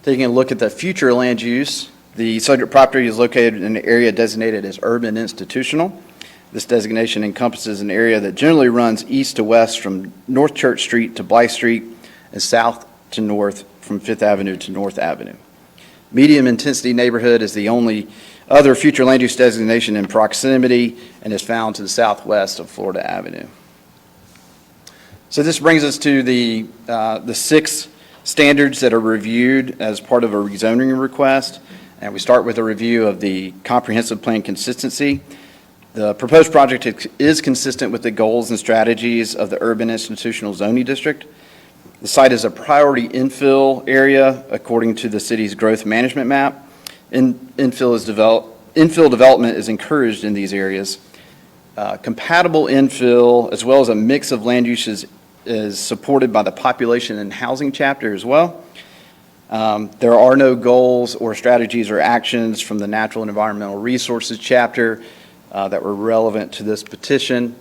[SPEAKER 13] Taking a look at the future land use, the subject property is located in an area designated as urban institutional. This designation encompasses an area that generally runs east to west from North Church Street to Blythe Street and south to north from 5th Avenue to North Avenue. Medium intensity neighborhood is the only other future land use designation in proximity and is found to the southwest of Florida Avenue. So this brings us to the 6 standards that are reviewed as part of a rezoning request. And we start with a review of the comprehensive plan consistency. The proposed project is consistent with the goals and strategies of the urban institutional zoning district. The site is a priority infill area according to the city's growth management map. Infill development is encouraged in these areas. Compatible infill, as well as a mix of land uses, is supported by the population and housing chapter as well. There are no goals or strategies or actions from the natural and environmental resources chapter that were relevant to this petition.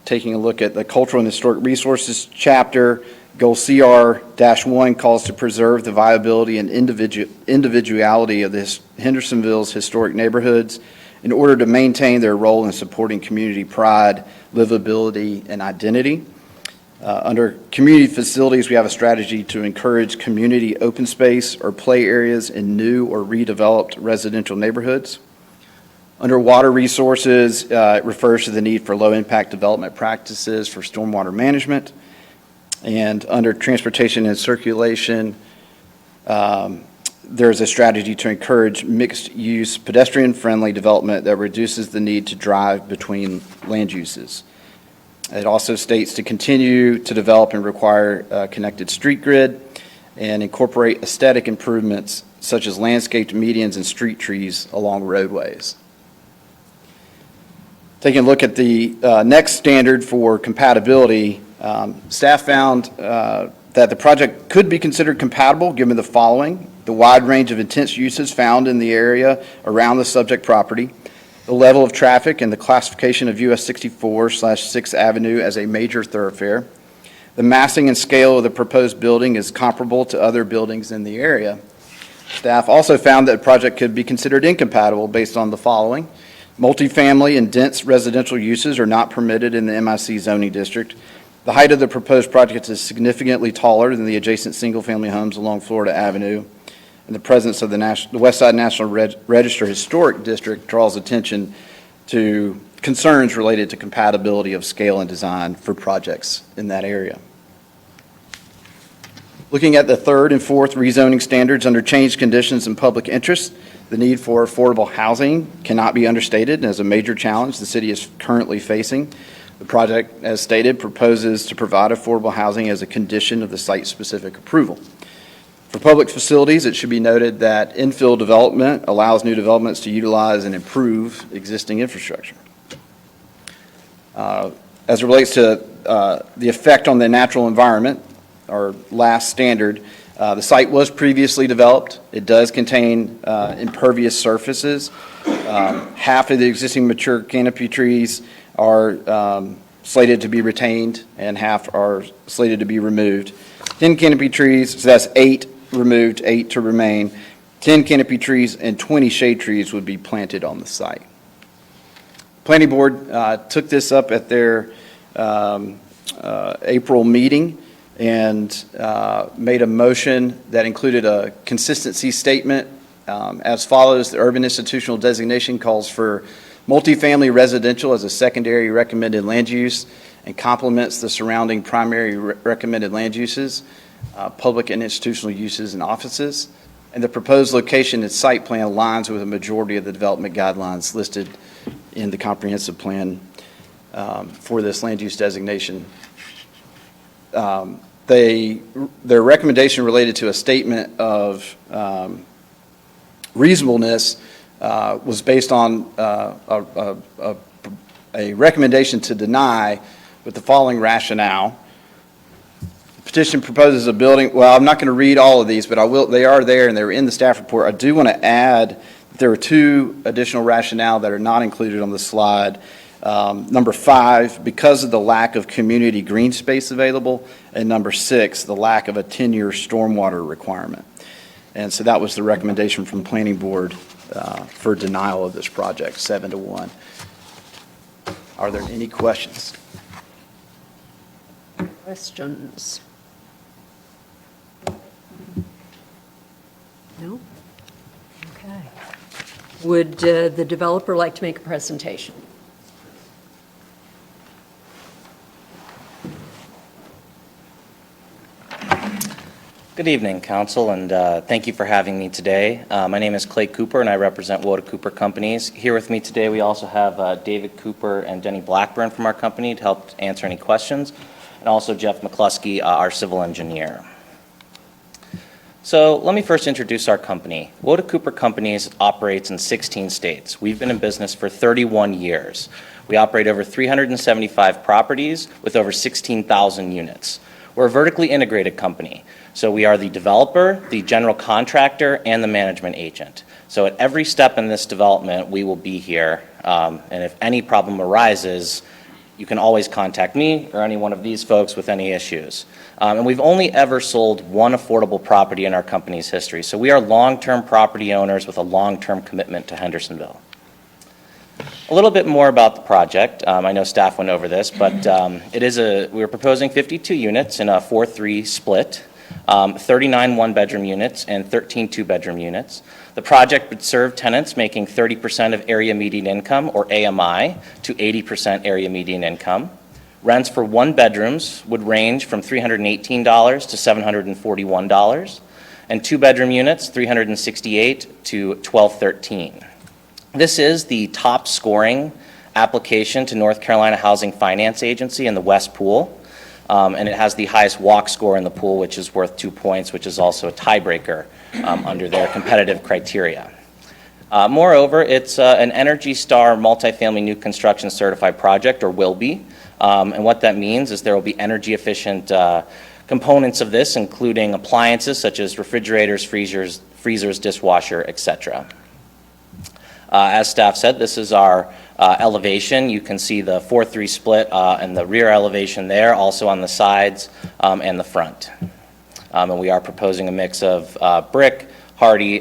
[SPEAKER 13] Taking a look at the cultural and historic resources chapter, goal CR-1 calls to preserve the viability and individuality of Hendersonville's historic neighborhoods in order to maintain their role in supporting community pride, livability, and identity. Under community facilities, we have a strategy to encourage community open space or play areas in new or redeveloped residential neighborhoods. Under water resources, it refers to the need for low-impact development practices for stormwater management. And under transportation and circulation, there's a strategy to encourage mixed-use, pedestrian-friendly development that reduces the need to drive between land uses. It also states to continue to develop and require a connected street grid and incorporate aesthetic improvements such as landscaped medians and street trees along roadways. Taking a look at the next standard for compatibility, staff found that the project could be considered compatible given the following: the wide range of intense uses found in the area around the subject property, the level of traffic and the classification of US 64/6th Avenue as a major thoroughfare. The massing and scale of the proposed building is comparable to other buildings in the area. Staff also found that the project could be considered incompatible based on the following: multifamily and dense residential uses are not permitted in the MIC zoning district. The height of the proposed project is significantly taller than the adjacent single-family homes along Florida Avenue. And the presence of the West Side National Register Historic District draws attention to concerns related to compatibility of scale and design for projects in that area. Looking at the 3rd and 4th rezoning standards under changed conditions and public interest, the need for affordable housing cannot be understated as a major challenge the city is currently facing. The project, as stated, proposes to provide affordable housing as a condition of the site-specific approval. For public facilities, it should be noted that infill development allows new developments to utilize and improve existing infrastructure. As it relates to the effect on the natural environment, our last standard, the site was previously developed. It does contain impervious surfaces. Half of the existing mature canopy trees are slated to be retained and half are slated to be removed. 10 canopy trees, so that's 8 removed, 8 to remain. 10 canopy trees and 20 shade trees would be planted on the site. Planning Board took this up at their April meeting and made a motion that included a consistency statement as follows. The urban institutional designation calls for multifamily residential as a secondary recommended land use and complements the surrounding primary recommended land uses, public and institutional uses and offices. And the proposed location and site plan aligns with a majority of the development guidelines listed in the comprehensive plan for this land use designation. Their recommendation related to a statement of reasonableness was based on a recommendation to deny with the following rationale. The petition proposes a building, well, I'm not going to read all of these, but I will. They are there and they're in the staff report. I do want to add that there are two additional rationale that are not included on the slide. Number 5, because of the lack of community green space available, and number 6, the lack of a 10-year stormwater requirement. And so that was the recommendation from the Planning Board for denial of this project, 7-1. Are there any questions?
[SPEAKER 1] Questions? No? Okay. Would the developer like to make a presentation?
[SPEAKER 14] Good evening, Council, and thank you for having me today. My name is Clay Cooper, and I represent Woda Cooper Companies. Here with me today, we also have David Cooper and Denny Blackburn from our company to help answer any questions, and also Jeff McCluskey, our civil engineer. So let me first introduce our company. Woda Cooper Companies operates in 16 states. We've been in business for 31 years. We operate over 375 properties with over 16,000 units. We're a vertically integrated company. So we are the developer, the general contractor, and the management agent. So at every step in this development, we will be here. And if any problem arises, you can always contact me or any one of these folks with any issues. And we've only ever sold one affordable property in our company's history. So we are long-term property owners with a long-term commitment to Hendersonville. A little bit more about the project. I know staff went over this, but we're proposing 52 units in a 4-3 split, 39 one-bedroom units and 13 two-bedroom units. The project would serve tenants making 30% of area median income, or AMI, to 80% area median income. Rents for one-bedrooms would range from $318 to $741, and two-bedroom units, $368 to $1,213. This is the top scoring application to North Carolina Housing Finance Agency in the West Pool. And it has the highest walk score in the pool, which is worth 2 points, which is also a tiebreaker under their competitive criteria. Moreover, it's an Energy Star multifamily new construction certified project, or will be. And what that means is there will be energy efficient components of this, including appliances such as refrigerators, freezers, dishwasher, etc. As staff said, this is our elevation. You can see the 4-3 split and the rear elevation there, also on the sides and the front. And we are proposing a mix of brick, hardy.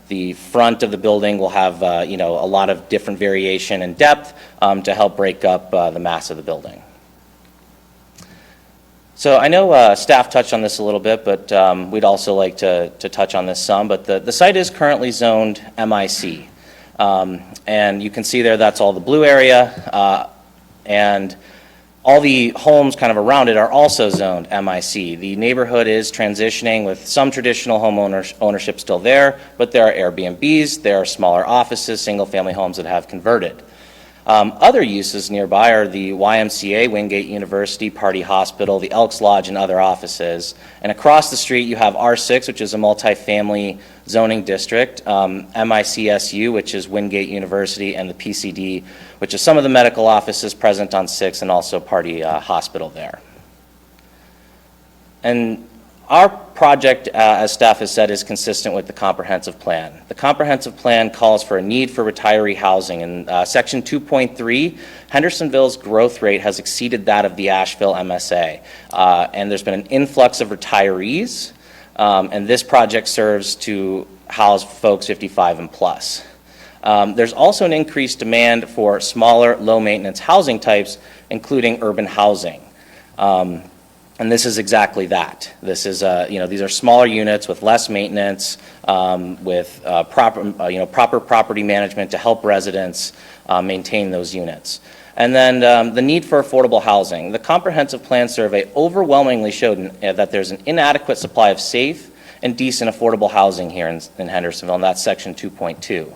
[SPEAKER 14] The front of the building will have a lot of different variation in depth to help break up the mass of the building. So I know staff touched on this a little bit, but we'd also like to touch on this some. But the site is currently zoned MIC. And you can see there that's all the blue area, and all the homes kind of around it are also zoned MIC. The neighborhood is transitioning with some traditional home ownership still there, but there are Airbnbs, there are smaller offices, single-family homes that have converted. Other uses nearby are the YMCA, Wingate University, Party Hospital, the Elks Lodge, and other offices. And across the street you have R6, which is a multifamily zoning district, MICSU, which is Wingate University, and the PCD, which is some of the medical offices present on 6, and also Party Hospital there. And our project, as staff has said, is consistent with the comprehensive plan. The comprehensive plan calls for a need for retiree housing. In section 2.3, Hendersonville's growth rate has exceeded that of the Asheville MSA. And there's been an influx of retirees, and this project serves to house folks 55 and plus. There's also an increased demand for smaller, low-maintenance housing types, including urban housing. And this is exactly that. This is, these are smaller units with less maintenance, with proper property management to help residents maintain those units. And then the need for affordable housing. The comprehensive plan survey overwhelmingly showed that there's an inadequate supply of safe and decent affordable housing here in Hendersonville, and that's section 2.2.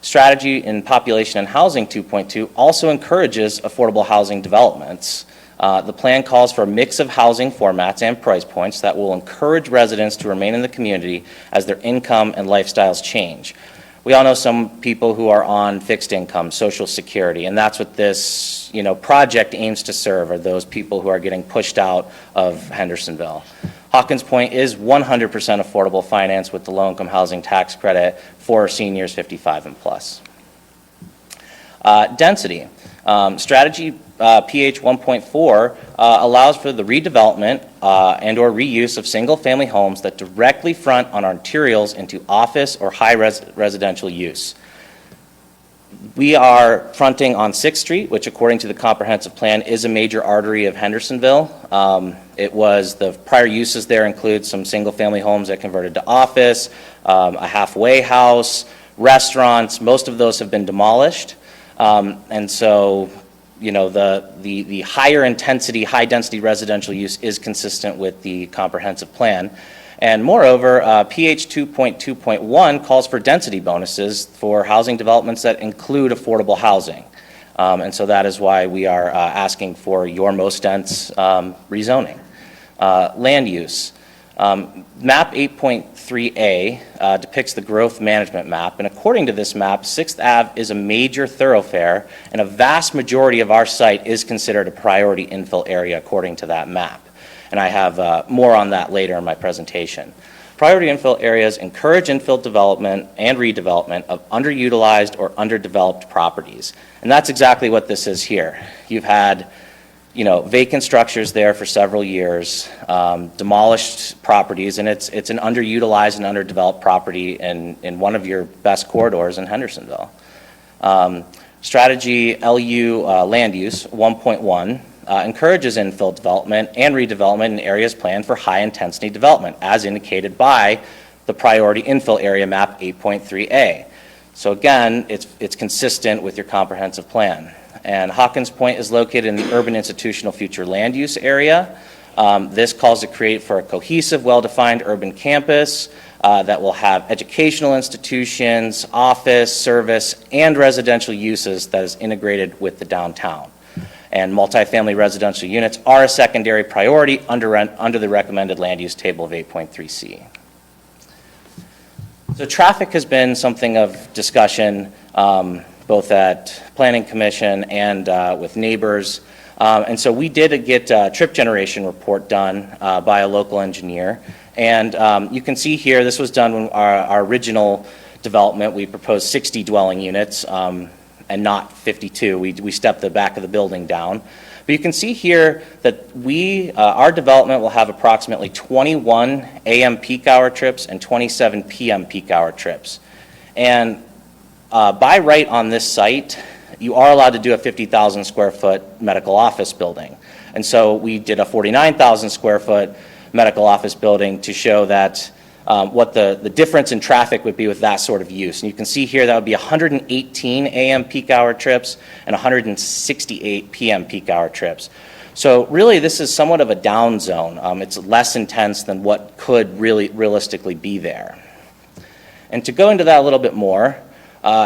[SPEAKER 14] Strategy in Population and Housing 2.2 also encourages affordable housing developments. The plan calls for a mix of housing formats and price points that will encourage residents to remain in the community as their income and lifestyles change. We all know some people who are on fixed income, Social Security, and that's what this, project aims to serve, are those people who are getting pushed out of Hendersonville. Hawkins Point is 100% affordable finance with the low-income housing tax credit for seniors 55 and plus. Density. Strategy PH 1.4 allows for the redevelopment and or reuse of single-family homes that directly front on arterials into office or high residential use. We are fronting on 6th Street, which according to the comprehensive plan is a major artery of Hendersonville. The prior uses there include some single-family homes that converted to office, a halfway house, restaurants. Most of those have been demolished. And so, the higher intensity, high density residential use is consistent with the comprehensive plan. And moreover, PH 2.2.1 calls for density bonuses for housing developments that include affordable housing. And so that is why we are asking for your most dense rezoning. Land use. Map 8.3A depicts the growth management map, and according to this map, 6th Ave is a major thoroughfare, and a vast majority of our site is considered a priority infill area according to that map. And I have more on that later in my presentation. Priority infill areas encourage infill development and redevelopment of underutilized or underdeveloped properties. And that's exactly what this is here. You've had vacant structures there for several years, demolished properties, and it's an underutilized and underdeveloped property in one of your best corridors in Hendersonville. Strategy LU Land Use 1.1 encourages infill development and redevelopment in areas planned for high-intensity development, as indicated by the priority infill area map 8.3A. So again, it's consistent with your comprehensive plan. And Hawkins Point is located in the urban institutional future land use area. This calls to create for a cohesive, well-defined urban campus that will have educational institutions, office, service, and residential uses that is integrated with the downtown. And multifamily residential units are a secondary priority under the recommended land use table of 8.3C. So traffic has been something of discussion both at Planning Commission and with neighbors. And so we did get a trip generation report done by a local engineer. And you can see here, this was done when our original development. We proposed 60 dwelling units and not 52. We stepped the back of the building down. But you can see here that our development will have approximately 21 AM peak hour trips and 27 PM peak hour trips. And by right on this site, you are allowed to do a 50,000 square foot medical office building. And so we did a 49,000 square foot medical office building to show that what the difference in traffic would be with that sort of use. And you can see here that would be 118 AM peak hour trips and 168 PM peak hour trips. So really this is somewhat of a down zone. It's less intense than what could really realistically be there. And to go into that a little bit more,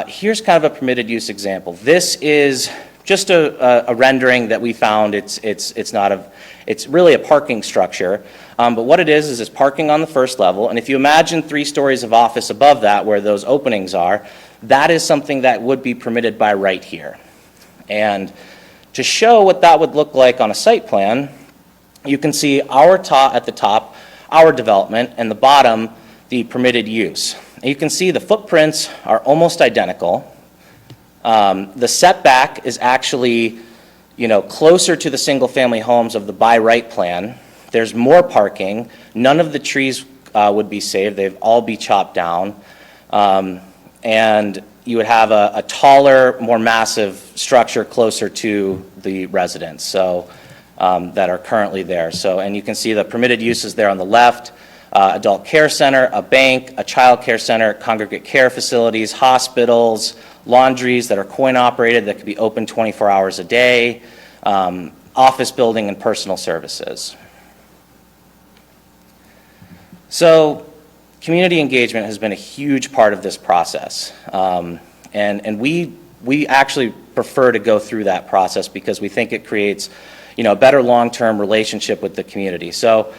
[SPEAKER 14] here's kind of a permitted use example. This is just a rendering that we found. It's really a parking structure, but what it is it's parking on the first level, and if you imagine 3 stories of office above that where those openings are, that is something that would be permitted by right here. And to show what that would look like on a site plan, you can see at the top, our development, and the bottom, the permitted use. And you can see the footprints are almost identical. The setback is actually closer to the single-family homes of the by right plan. There's more parking. None of the trees would be saved. They'd all be chopped down. And you would have a taller, more massive structure closer to the residents that are currently there. And you can see the permitted uses there on the left. Adult care center, a bank, a child care center, congregate care facilities, hospitals, laundries that are coin-operated that could be open 24 hours a day, office building, and personal services. So community engagement has been a huge part of this process. And we actually prefer to go through that process because we think it creates a better long-term relationship with the community. So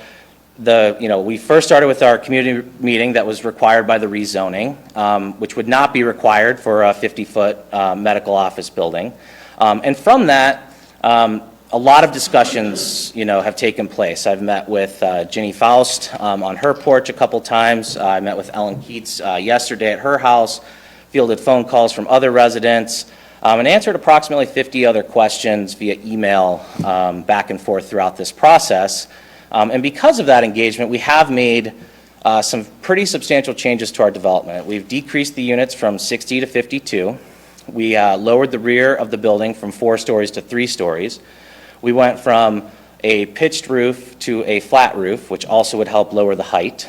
[SPEAKER 14] we first started with our community meeting that was required by the rezoning, which would not be required for a 50-foot medical office building. And from that, a lot of discussions, have taken place. I've met with Ginny Faust on her porch a couple times. I met with Ellen Keats yesterday at her house, fielded phone calls from other residents, and answered approximately 50 other questions via email back and forth throughout this process. And because of that engagement, we have made some pretty substantial changes to our development. We've decreased the units from 60 to 52. We lowered the rear of the building from 4 stories to 3 stories. We went from a pitched roof to a flat roof, which also would help lower the height.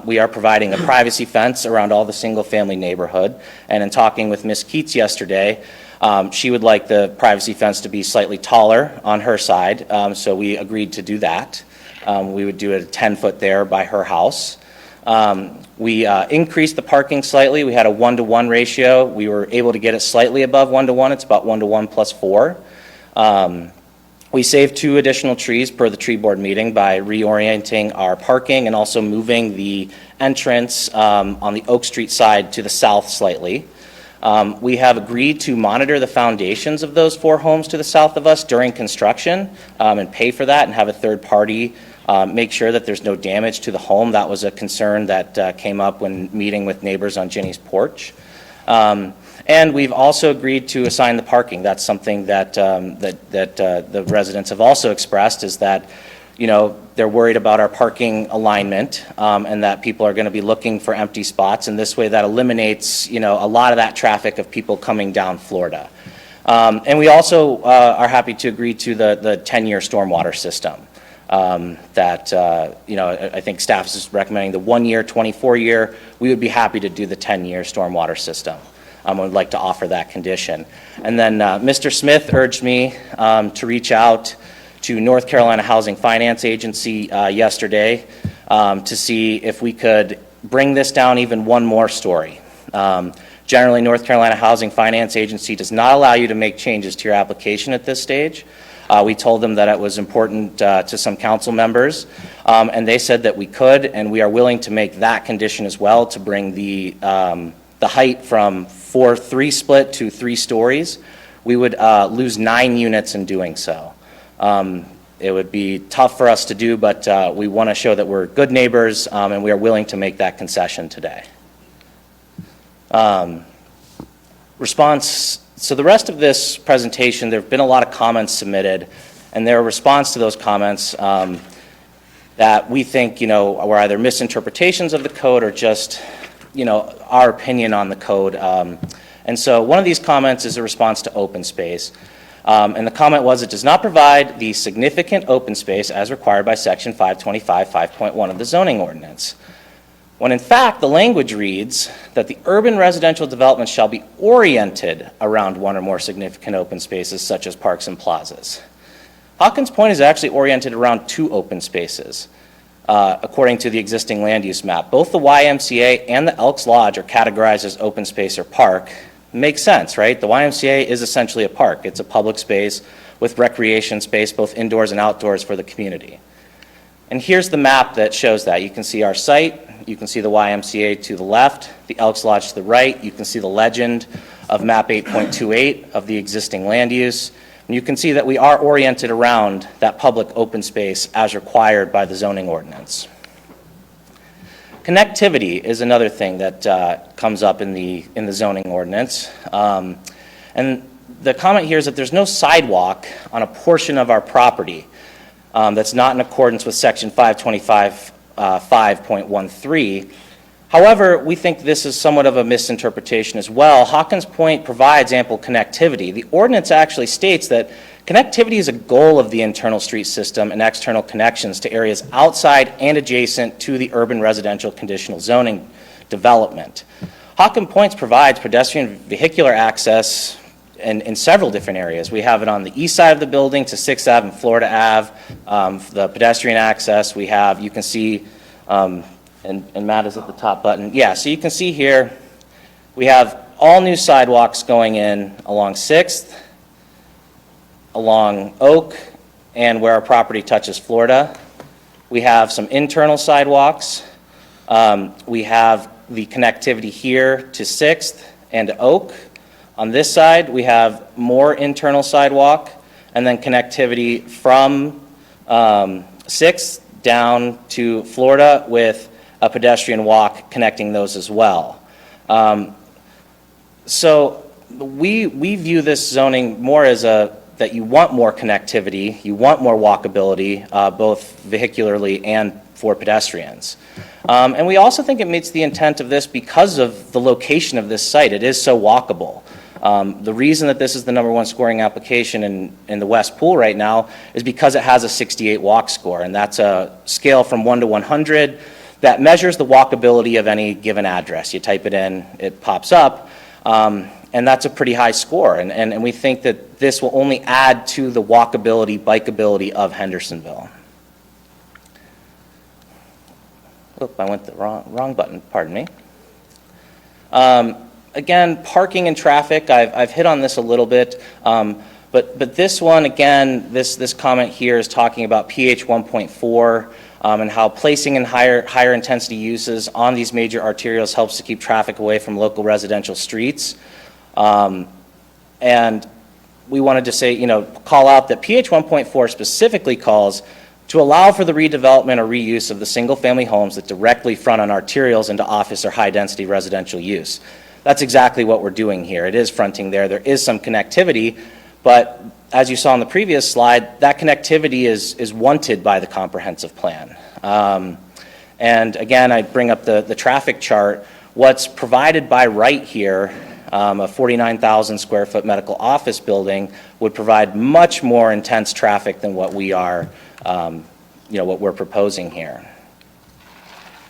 [SPEAKER 14] We are providing a privacy fence around all the single-family neighborhood. And in talking with Ms. Keats yesterday, she would like the privacy fence to be slightly taller on her side, so we agreed to do that. We would do it at 10-foot there by her house. We increased the parking slightly. We had a 1-to-1 ratio. We were able to get it slightly above 1-to-1. It's about 1-to-1 plus 4. We saved 2 additional trees per the tree board meeting by reorienting our parking and also moving the entrance on the Oak Street side to the south slightly. We have agreed to monitor the foundations of those 4 homes to the south of us during construction and pay for that and have a third party make sure that there's no damage to the home. That was a concern that came up when meeting with neighbors on Ginny's porch. And we've also agreed to assign the parking. That's something that the residents have also expressed, is that, they're worried about our parking alignment and that people are going to be looking for empty spots. And this way that eliminates, a lot of that traffic of people coming down Florida. And we also are happy to agree to the 10-year stormwater system. I think staff is recommending the 1-year, 24-year. We would be happy to do the 10-year stormwater system. Would like to offer that condition. And then Mr. Smith urged me to reach out to North Carolina Housing Finance Agency yesterday to see if we could bring this down even 1 more story. Generally, North Carolina Housing Finance Agency does not allow you to make changes to your application at this stage. We told them that it was important to some council members, and they said that we could, and we are willing to make that condition as well to bring the height from 4-3 split to 3 stories. We would lose 9 units in doing so. It would be tough for us to do, but we want to show that we're good neighbors, and we are willing to make that concession today. Response. So the rest of this presentation, there have been a lot of comments submitted, and their response to those comments that we think, were either misinterpretations of the code or just, our opinion on the code. And so one of these comments is a response to open space. And the comment was, it does not provide the significant open space as required by section 525, 5.1 of the zoning ordinance. When in fact, the language reads that the urban residential development shall be oriented around 1 or more significant open spaces such as parks and plazas. Hawkins Point is actually oriented around 2 open spaces. According to the existing land use map. Both the YMCA and the Elks Lodge are categorized as open space or park. Makes sense, right? The YMCA is essentially a park. It's a public space with recreation space, both indoors and outdoors for the community. And here's the map that shows that. You can see our site. You can see the YMCA to the left, the Elks Lodge to the right. You can see the legend of map 8.28 of the existing land use. And you can see that we are oriented around that public open space as required by the zoning ordinance. Connectivity is another thing that comes up in the zoning ordinance. And the comment here is that there's no sidewalk on a portion of our property that's not in accordance with section 525, 5.13. However, we think this is somewhat of a misinterpretation as well. Hawkins Point provides ample connectivity. The ordinance actually states that connectivity is a goal of the internal street system and external connections to areas outside and adjacent to the urban residential conditional zoning development. Hawkins Point provides pedestrian vehicular access in several different areas. We have it on the east side of the building to 6th Ave and Florida Ave, the pedestrian access. We have, you can see, and Matt is at the top button. Yeah, so you can see here, we have all new sidewalks going in along 6th, along Oak, and where our property touches Florida. We have some internal sidewalks. We have the connectivity here to 6th and Oak. On this side, we have more internal sidewalk, and then connectivity from 6th down to Florida with a pedestrian walk connecting those as well. So we view this zoning more as that you want more connectivity, you want more walkability, both vehicularly and for pedestrians. And we also think it meets the intent of this because of the location of this site. It is so walkable. The reason that this is the #1 scoring application in the West Pool right now is because it has a 68 walk score, and that's a scale from 1 to 100 that measures the walkability of any given address. You type it in, it pops up, and that's a pretty high score. And we think that this will only add to the walkability, bikeability of Hendersonville. Oop, I went the wrong button, pardon me. Again, parking and traffic, I've hit on this a little bit, but this one, again, this comment here is talking about PH 1.4 and how placing in higher intensity uses on these major arterials helps to keep traffic away from local residential streets. And we wanted to say, call out that PH 1.4 specifically calls to allow for the redevelopment or reuse of the single-family homes that directly front on arterials into office or high-density residential use. That's exactly what we're doing here. It is fronting there. There is some connectivity, but as you saw on the previous slide, that connectivity is wanted by the comprehensive plan. And again, I bring up the traffic chart. What's provided by right here, a 49,000 square foot medical office building, would provide much more intense traffic than what we are, what we're proposing here.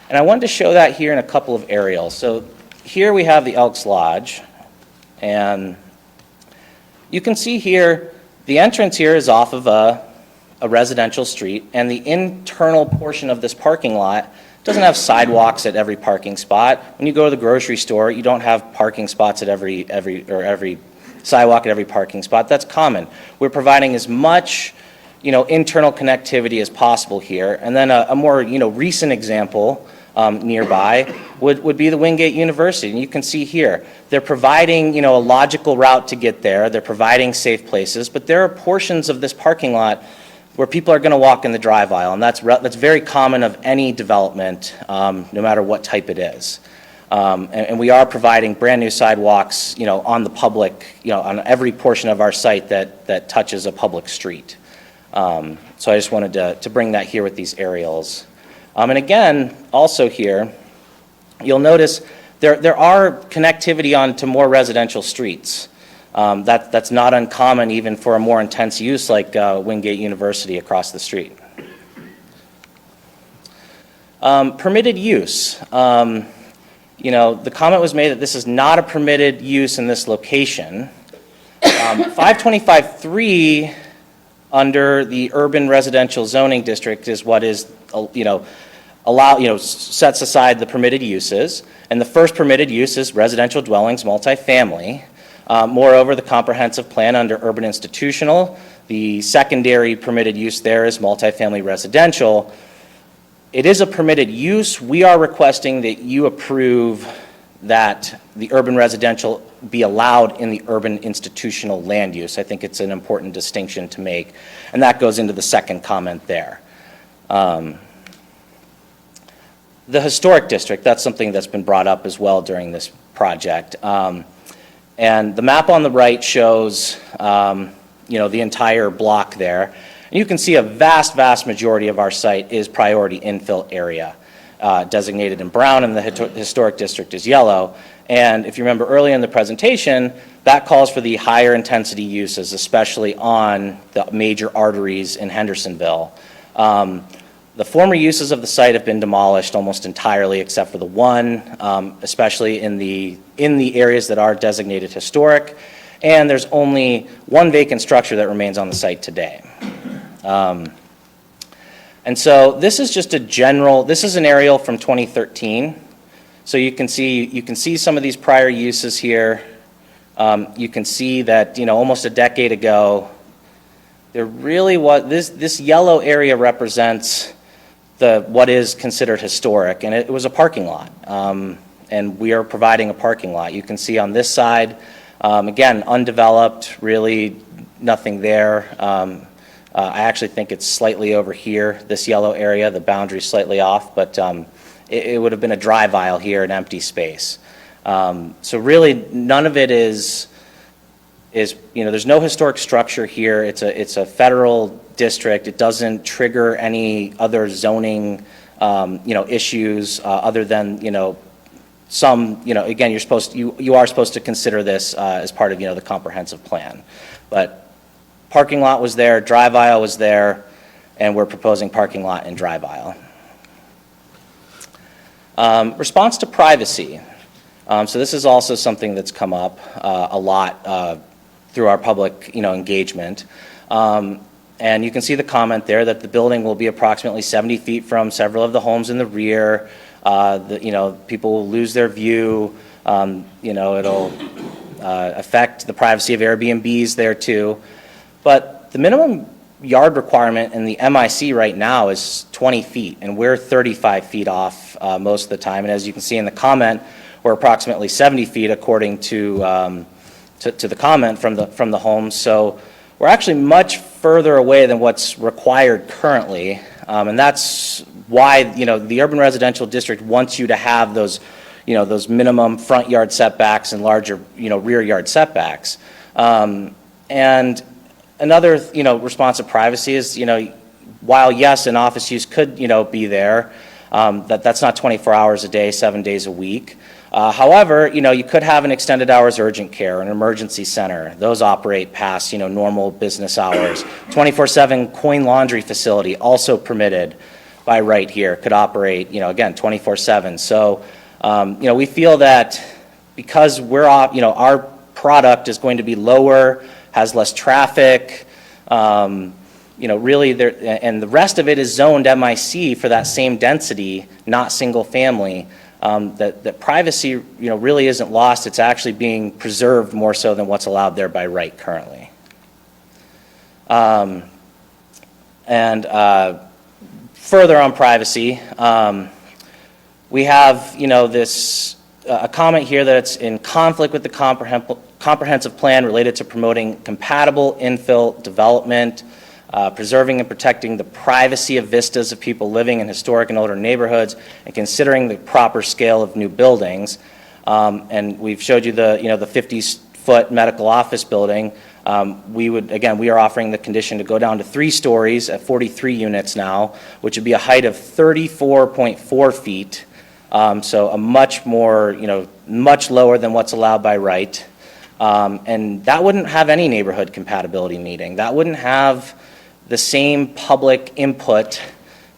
[SPEAKER 14] And I wanted to show that here in a couple of aerials. So here we have the Elks Lodge, and you can see here the entrance here is off of a residential street, and the internal portion of this parking lot doesn't have sidewalks at every parking spot. When you go to the grocery store, you don't have parking spots at every sidewalk at every parking spot. That's common. We're providing as much internal connectivity as possible here. And then a more recent example nearby would be the Wingate University. And you can see here, they're providing a logical route to get there. They're providing safe places, but there are portions of this parking lot where people are going to walk in the drive aisle, and that's very common of any development, no matter what type it is. And we are providing brand new sidewalks, on the public, on every portion of our site that touches a public street. So I just wanted to bring that here with these aerials. And again, also here, you'll notice there are connectivity onto more residential streets. That's not uncommon even for a more intense use like Wingate University across the street. Permitted use. The comment was made that this is not a permitted use in this location. 525.3 under the urban residential zoning district is what is, sets aside the permitted uses. And the first permitted use is residential dwellings, multifamily. Moreover, the comprehensive plan under urban institutional, the secondary permitted use there is multifamily residential. It is a permitted use. We are requesting that you approve that the urban residential be allowed in the urban institutional land use. I think it's an important distinction to make, and that goes into the second comment there. The historic district, that's something that's been brought up as well during this project. And the map on the right shows, the entire block there. And you can see a vast majority of our site is priority infill area, designated in brown, and the historic district is yellow. And if you remember earlier in the presentation, that calls for the higher intensity uses, especially on the major arteries in Hendersonville. The former uses of the site have been demolished almost entirely except for the one, especially in the areas that are designated historic. And there's only one vacant structure that remains on the site today. And so this is just this is an aerial from 2013. So you can see some of these prior uses here. You can see that, almost a decade ago, there really was, this yellow area represents what is considered historic, and it was a parking lot. And we are providing a parking lot. You can see on this side, again, undeveloped, really nothing there. I actually think it's slightly over here, this yellow area, the boundary's slightly off, but it would have been a drive aisle here, an empty space. So really, none of it is, there's no historic structure here. It's a federal district. It doesn't trigger any other zoning, issues other than, some, again, you are supposed to consider this as part of, the comprehensive plan. But parking lot was there, drive aisle was there, and we're proposing parking lot and drive aisle. Response to privacy. So this is also something that's come up a lot through our public, engagement. And you can see the comment there that the building will be approximately 70 feet from several of the homes in the rear. People will lose their view. It'll affect the privacy of Airbnbs there too. But the minimum yard requirement in the MIC right now is 20 feet, and we're 35 feet off most of the time. And as you can see in the comment, we're approximately 70 feet according to the comment from the homes. So we're actually much further away than what's required currently, and that's why the urban residential district wants you to have those minimum front yard setbacks and larger rear yard setbacks. And another response to privacy is while yes, an office use could be there, that's not 24 hours a day, 7 days a week. However, you could have an extended hours urgent care, an emergency center. Those operate past, normal business hours. 24/7 coin laundry facility, also permitted by right here, could operate, again, 24/7. So, we feel that because our product is going to be lower, has less traffic, really there, and the rest of it is zoned MIC for that same density, not single family. That privacy, really isn't lost. It's actually being preserved more so than what's allowed there by right currently. Further on privacy, we have, a comment here that it's in conflict with the comprehensive plan related to promoting compatible infill development, preserving and protecting the privacy of vistas of people living in historic and older neighborhoods, and considering the proper scale of new buildings. And we've showed you the 50-foot medical office building. We are offering the condition to go down to 3 stories at 43 units now, which would be a height of 34.4 feet. So a much more, much lower than what's allowed by right. And that wouldn't have any neighborhood compatibility meeting. That wouldn't have the same public input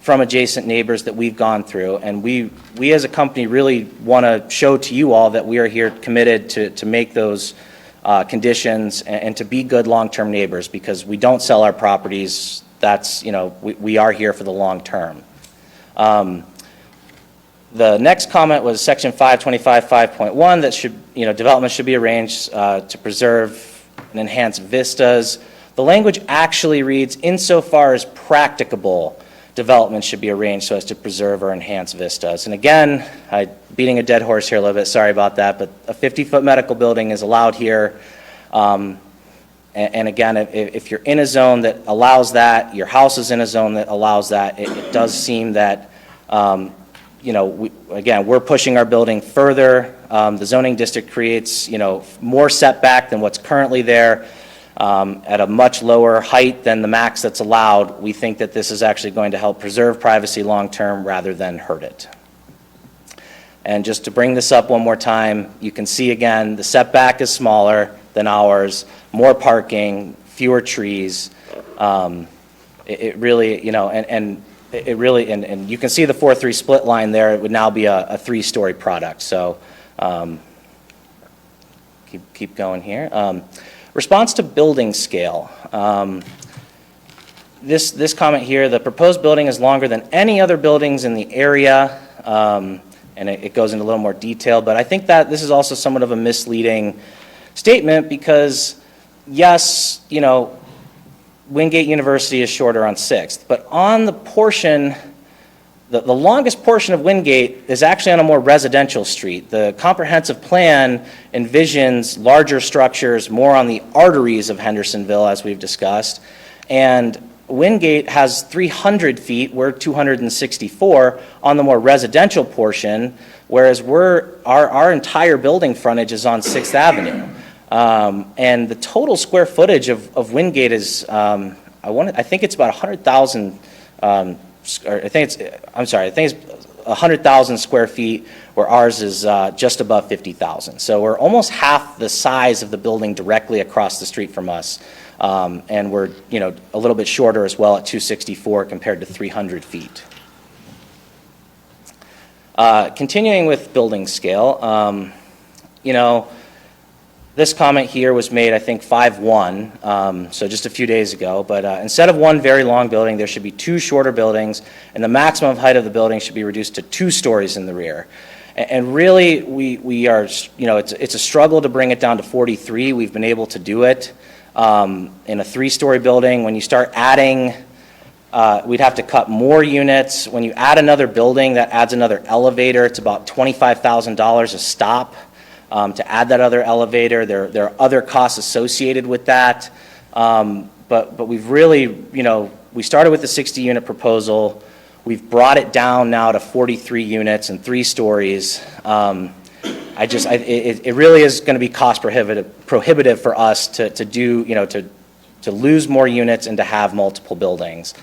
[SPEAKER 14] from adjacent neighbors that we've gone through. And we as a company really want to show to you all that we are here committed to make those conditions and to be good long-term neighbors, because we don't sell our properties. That's, we are here for the long term. The next comment was section 525.5.1 that should, development should be arranged to preserve and enhance vistas. The language actually reads, insofar as practicable, development should be arranged so as to preserve or enhance vistas. And again, beating a dead horse here a little bit, sorry about that, but a 50-foot medical building is allowed here. And again, if you're in a zone that allows that, your house is in a zone that allows that, it does seem that, we're pushing our building further. The zoning district creates, more setback than what's currently there. At a much lower height than the max that's allowed. We think that this is actually going to help preserve privacy long-term rather than hurt it. And just to bring this up one more time, you can see again, the setback is smaller than ours, more parking, fewer trees. It really, and you can see the 4-3 split line there. It would now be a 3-story product. So keep going here. Response to building scale. This comment here, the proposed building is longer than any other buildings in the area, and it goes into a little more detail, but I think that this is also somewhat of a misleading statement because, yes, Wingate University is shorter on 6th, but on the portion The longest portion of Wingate is actually on a more residential street. The comprehensive plan envisions larger structures more on the arteries of Hendersonville, as we've discussed. And Wingate has 300 feet, we're 264 on the more residential portion, whereas our entire building frontage is on 6th Avenue. And the total square footage of Wingate is, I think it's about 100,000, I think it's 100,000 square feet, where ours is just above 50,000. So we're almost half the size of the building directly across the street from us. And we're, a little bit shorter as well at 264 compared to 300 feet. Continuing with building scale, this comment here was made, I think, 5-1, so just a few days ago. But instead of one very long building, there should be 2 shorter buildings, and the maximum height of the building should be reduced to 2 stories in the rear. And really, we are, it's a struggle to bring it down to 43. We've been able to do it. In a 3-story building, when you start adding, we'd have to cut more units. When you add another building, that adds another elevator. It's about $25,000 a stop to add that other elevator. There are other costs associated with that. But we've really, we started with the 60-unit proposal. We've brought it down now to 43 units and 3 stories. It really is going to be cost prohibitive for us to do, to lose more units and to have multiple buildings.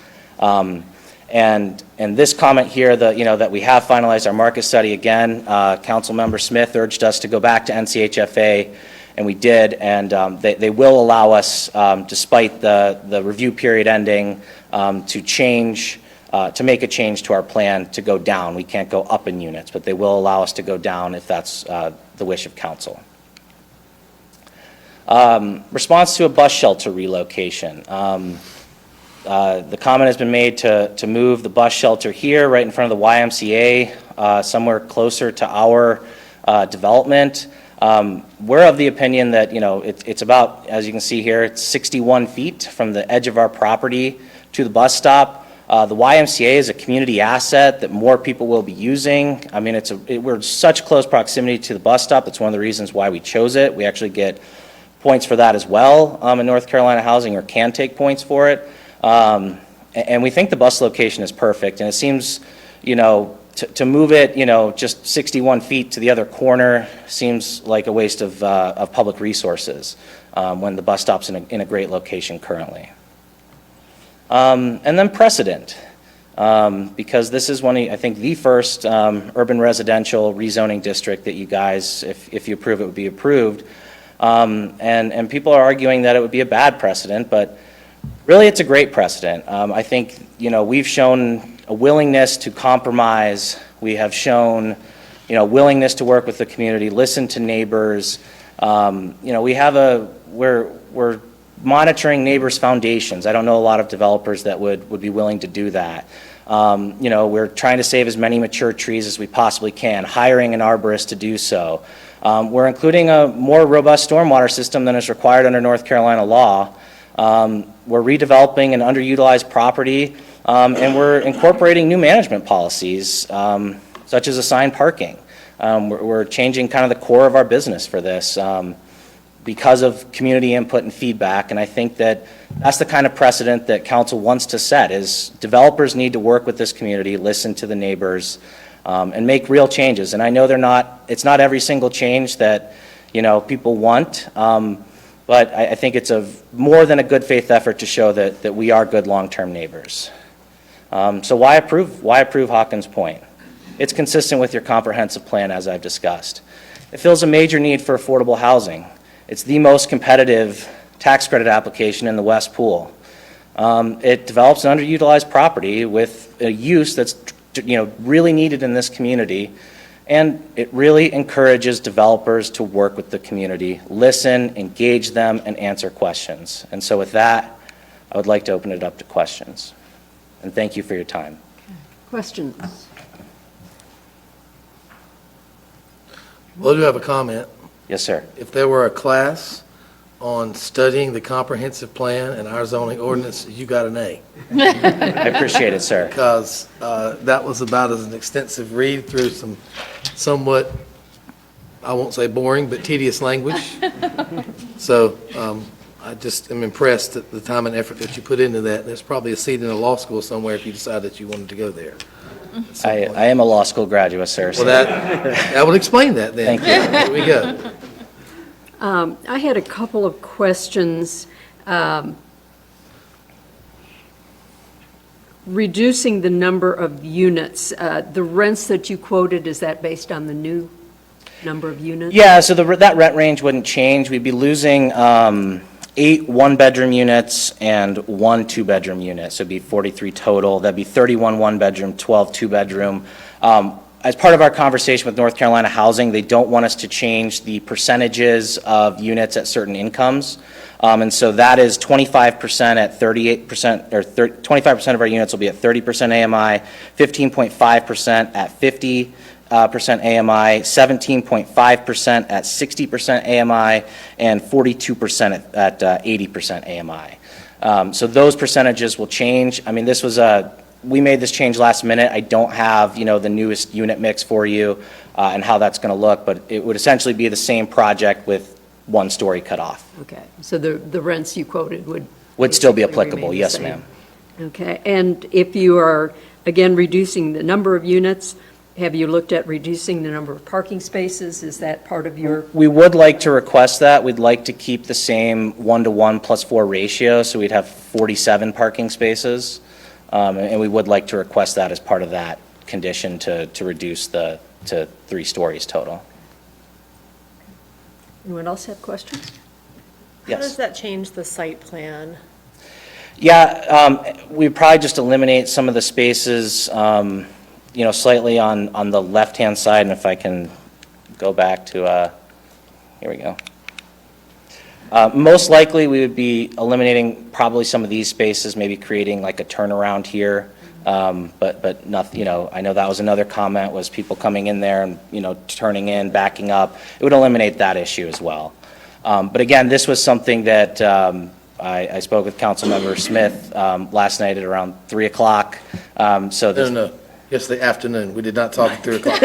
[SPEAKER 14] And this comment here, that we have finalized our market study again, Councilmember Smith urged us to go back to NCHFA, and we did, and they will allow us, despite the review period ending, to make a change to our plan to go down. We can't go up in units, but they will allow us to go down if that's the wish of council. Response to a bus shelter relocation. The comment has been made to move the bus shelter here right in front of the YMCA, somewhere closer to our development. We're of the opinion that, it's about, as you can see here, it's 61 feet from the edge of our property to the bus stop. The YMCA is a community asset that more people will be using. I mean, we're in such close proximity to the bus stop. That's one of the reasons why we chose it. We actually get points for that as well in North Carolina housing, or can take points for it. And we think the bus location is perfect. And it seems, to move it, just 61 feet to the other corner seems like a waste of public resources when the bus stop's in a great location currently. And then precedent, because this is I think the first urban residential rezoning district that you guys, if you approve it, would be approved. And people are arguing that it would be a bad precedent, but really it's a great precedent. I think, we've shown a willingness to compromise. We have shown, willingness to work with the community, listen to neighbors. We're monitoring neighbors' foundations. I don't know a lot of developers that would be willing to do that. We're trying to save as many mature trees as we possibly can, hiring an arborist to do so. We're including a more robust stormwater system than is required under North Carolina law. We're redeveloping an underutilized property, and we're incorporating new management policies, such as assigned parking. We're changing kind of the core of our business for this. Because of community input and feedback, and I think that's the kind of precedent that council wants to set, is developers need to work with this community, listen to the neighbors, and make real changes. And I know it's not every single change that, people want, but I think it's more than a good faith effort to show that we are good long-term neighbors. So why approve Hawkins Point? It's consistent with your comprehensive plan, as I've discussed. It fills a major need for affordable housing. It's the most competitive tax credit application in the West Pool. It develops an underutilized property with a use that's really needed in this community, and it really encourages developers to work with the community, listen, engage them, and answer questions. And so with that, I would like to open it up to questions. And thank you for your time.
[SPEAKER 1] Questions?
[SPEAKER 11] Well, I do have a comment.
[SPEAKER 14] Yes, sir.
[SPEAKER 11] If there were a class on studying the comprehensive plan and our zoning ordinance, you got an A.
[SPEAKER 14] I appreciate it, sir.
[SPEAKER 11] Because that was about as an extensive read through some somewhat, I won't say boring, but tedious language. So I just am impressed at the time and effort that you put into that. There's probably a seat in a law school somewhere if you decide that you wanted to go there.
[SPEAKER 14] I am a law school graduate, sir.
[SPEAKER 11] Well, that would explain that then.
[SPEAKER 14] Thank you.
[SPEAKER 11] There we go.
[SPEAKER 1] I had a couple of questions. Reducing the number of units, the rents that you quoted, is that based on the new number of units?
[SPEAKER 14] Yeah, so that rent range wouldn't change. We'd be losing 8 one-bedroom units and 1 two-bedroom unit, so it'd be 43 total. That'd be 31 one-bedroom, 12 two-bedroom. As part of our conversation with North Carolina Housing, they don't want us to change the percentages of units at certain incomes. And so that is 25% at 38%, or 25% of our units will be at 30% AMI, 15.5% at 50% AMI, 17.5% at 60% AMI, and 42% at 80% AMI. So those percentages will change. I mean, this was we made this change last minute. I don't have, the newest unit mix for you and how that's going to look, but it would essentially be the same project with one story cut off.
[SPEAKER 1] Okay, so the rents you quoted
[SPEAKER 14] Would still be
[SPEAKER 1] basically
[SPEAKER 14] applicable,
[SPEAKER 1] remain the
[SPEAKER 14] yes,
[SPEAKER 1] same.
[SPEAKER 14] ma'am.
[SPEAKER 1] Okay, and if you are, again, reducing the number of units, have you looked at reducing the number of parking spaces? Is that part of your?
[SPEAKER 14] We would like to request that. We'd like to keep the same 1-to-1 +4 ratio, so we'd have 47 parking spaces. And we would like to request that as part of that condition to reduce to 3 stories total.
[SPEAKER 1] Anyone else have questions?
[SPEAKER 6] How
[SPEAKER 14] Yes.
[SPEAKER 6] does that change the site plan?
[SPEAKER 14] Yeah, we'd probably just eliminate some of the spaces, slightly on the left-hand side, and if I can go back to, here we go. Most likely, we would be eliminating probably some of these spaces, maybe creating like a turnaround here. But nothing, I know that was another comment, was people coming in there and, turning in, backing up. It would eliminate that issue as well. But again, this was something that I spoke with Councilmember Smith last night at around 3 o'clock.
[SPEAKER 11] No. Yesterday afternoon. We did not talk at 3 o'clock.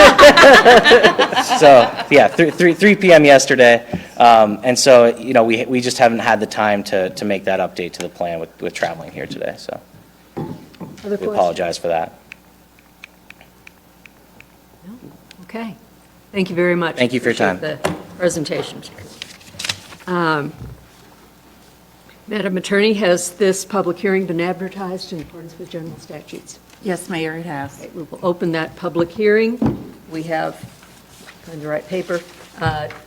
[SPEAKER 14] So, yeah, 3 p.m. yesterday. And so, we just haven't had the time to make that update to the plan with traveling here today, so.
[SPEAKER 1] Other
[SPEAKER 14] We apologize for that.
[SPEAKER 1] Okay, thank you very much.
[SPEAKER 14] Thank you for your time.
[SPEAKER 1] Appreciate the presentations. Madam Attorney, has this public hearing been advertised in accordance with general statutes?
[SPEAKER 5] Yes, Mayor, it has.
[SPEAKER 1] Okay, we will open that public hearing. We have, on the right paper,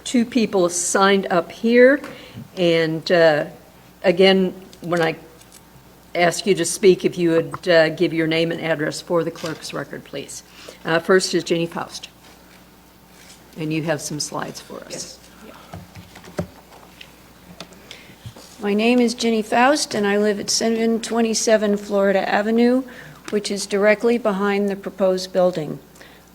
[SPEAKER 1] 2 people signed up here. And again, when I ask you to speak, if you would give your name and address for the clerk's record, please. First is Jenny Faust. And you have some slides for us.
[SPEAKER 15] Yes. My name is Jenny Faust, and I live at 727 Florida Avenue, which is directly behind the proposed building.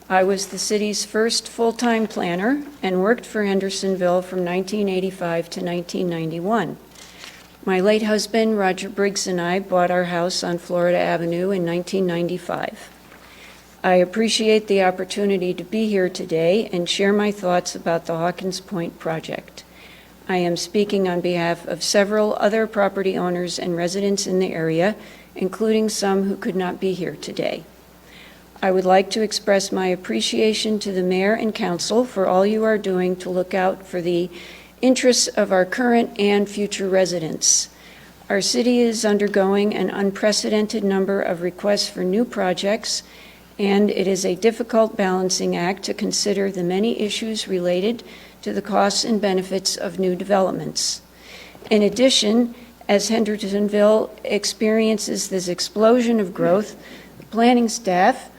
[SPEAKER 15] I was the city's first full-time planner and worked for Hendersonville from 1985 to 1991. My late husband, Roger Briggs, and I bought our house on Florida Avenue in 1995. I appreciate the opportunity to be here today and share my thoughts about the Hawkins Point project. I am speaking on behalf of several other property owners and residents in the area, including some who could not be here today. I would like to express my appreciation to the mayor and council for all you are doing to look out for the interests of our current and future residents. Our city is undergoing an unprecedented number of requests for new projects, and it is a difficult balancing act to consider the many issues related to the costs and benefits of new developments. In addition, as Hendersonville experiences this explosion of growth, the planning staff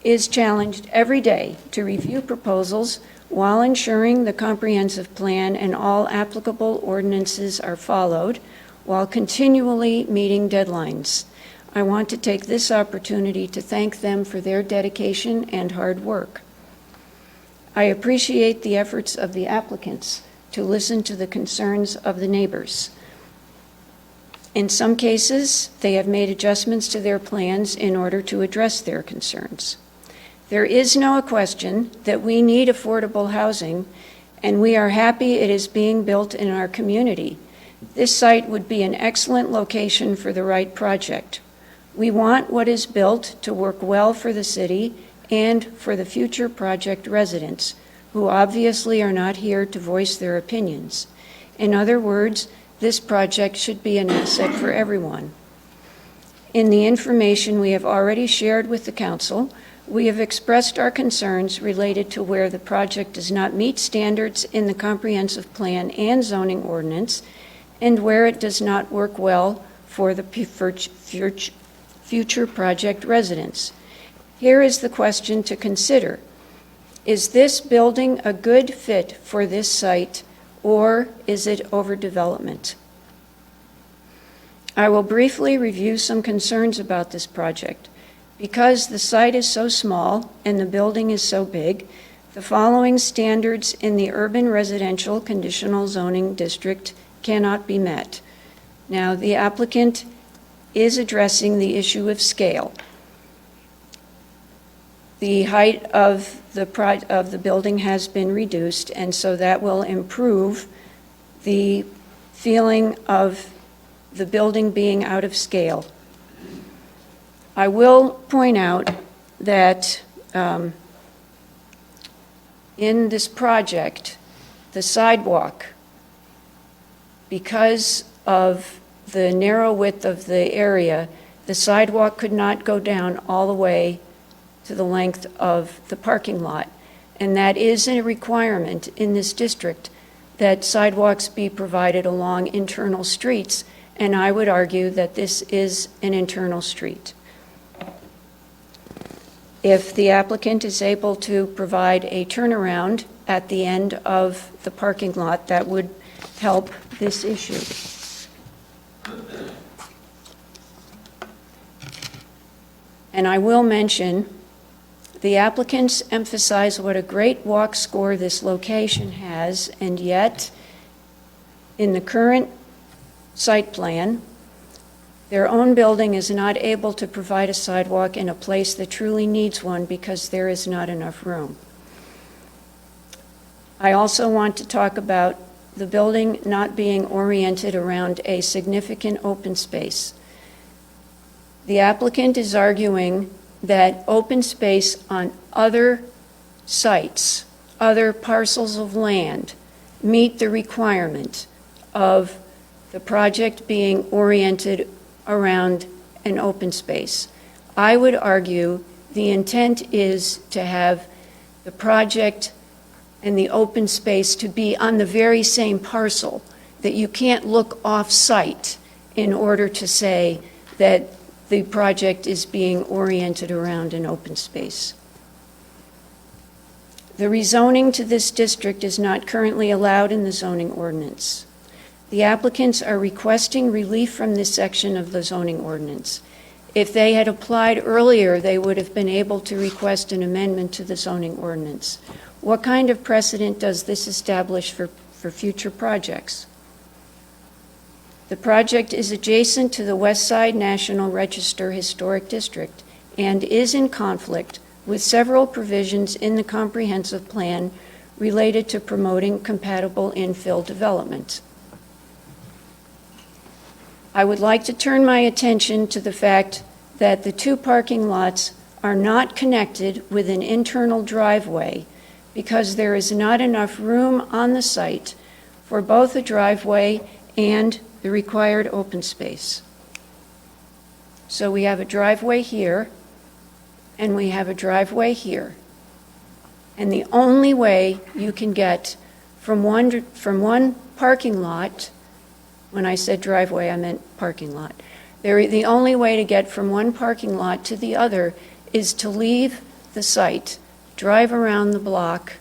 [SPEAKER 15] is challenged every day to review proposals while ensuring the comprehensive plan and all applicable ordinances are followed, while continually meeting deadlines. I want to take this opportunity to thank them for their dedication and hard work. I appreciate the efforts of the applicants to to listen to the concerns of the neighbors. In some cases, they have made adjustments to their plans in order to address their concerns. There is no question that we need affordable housing, and we are happy it is being built in our community. This site would be an excellent location for the right project. We want what is built to work well for the city and for the future project residents, who obviously are not here to voice their opinions. In other words, this project should be an asset for everyone. In the information we have already shared with the council, we have expressed our concerns related to where the project does not meet standards in the comprehensive plan and zoning ordinance, and where it does not work well for the future project residents. Here is the question to consider. Is this building a good fit for this site, or is it overdevelopment? I will briefly review some concerns about this project. Because the site is so small and the building is so big, the following standards in the urban residential conditional zoning district cannot be met. Now, the applicant is addressing the issue of scale. The height of the building has been reduced, and so that will improve the feeling of the building being out of scale. I will point out that in this project, the sidewalk, because of the narrow width of the area, the sidewalk could not go down all the way to the length of the parking lot. And that is a requirement in this district, that sidewalks be provided along internal streets, and I would argue that this is an internal street. If the applicant is able to provide a turnaround at the end of the parking lot, that would help this issue. And I will mention, the applicants emphasize what a great walk score this location has, and yet, in the current site plan, their own building is not able to provide a sidewalk in a place that truly needs one because there is not enough room. I also want to talk about the building not being oriented around a significant open space. The applicant is arguing that open space on other sites, other parcels of land, meet the requirement of the project being oriented around an open space. I would argue the intent is to have the project and the open space to be on the very same parcel, that you can't look off-site in order to say that the project is being oriented around an open space. The rezoning to this district is not currently allowed in the zoning ordinance. The applicants are requesting relief from this section of the zoning ordinance. If they had applied earlier, they would have been able to request an amendment to the zoning ordinance. What kind of precedent does this establish for future projects? The project is adjacent to the West Side National Register Historic District and is in conflict with several provisions in the comprehensive plan related to promoting compatible infill development. I would like to turn my attention to the fact that the two parking lots are not connected with an internal driveway because there is not enough room on the site for both a driveway and the required open space. So we have a driveway here, and we have a driveway here. And the only way you can get from one parking lot, when I said driveway, I meant parking lot. The only way to get from one parking lot to the other is to leave the site, drive around the block,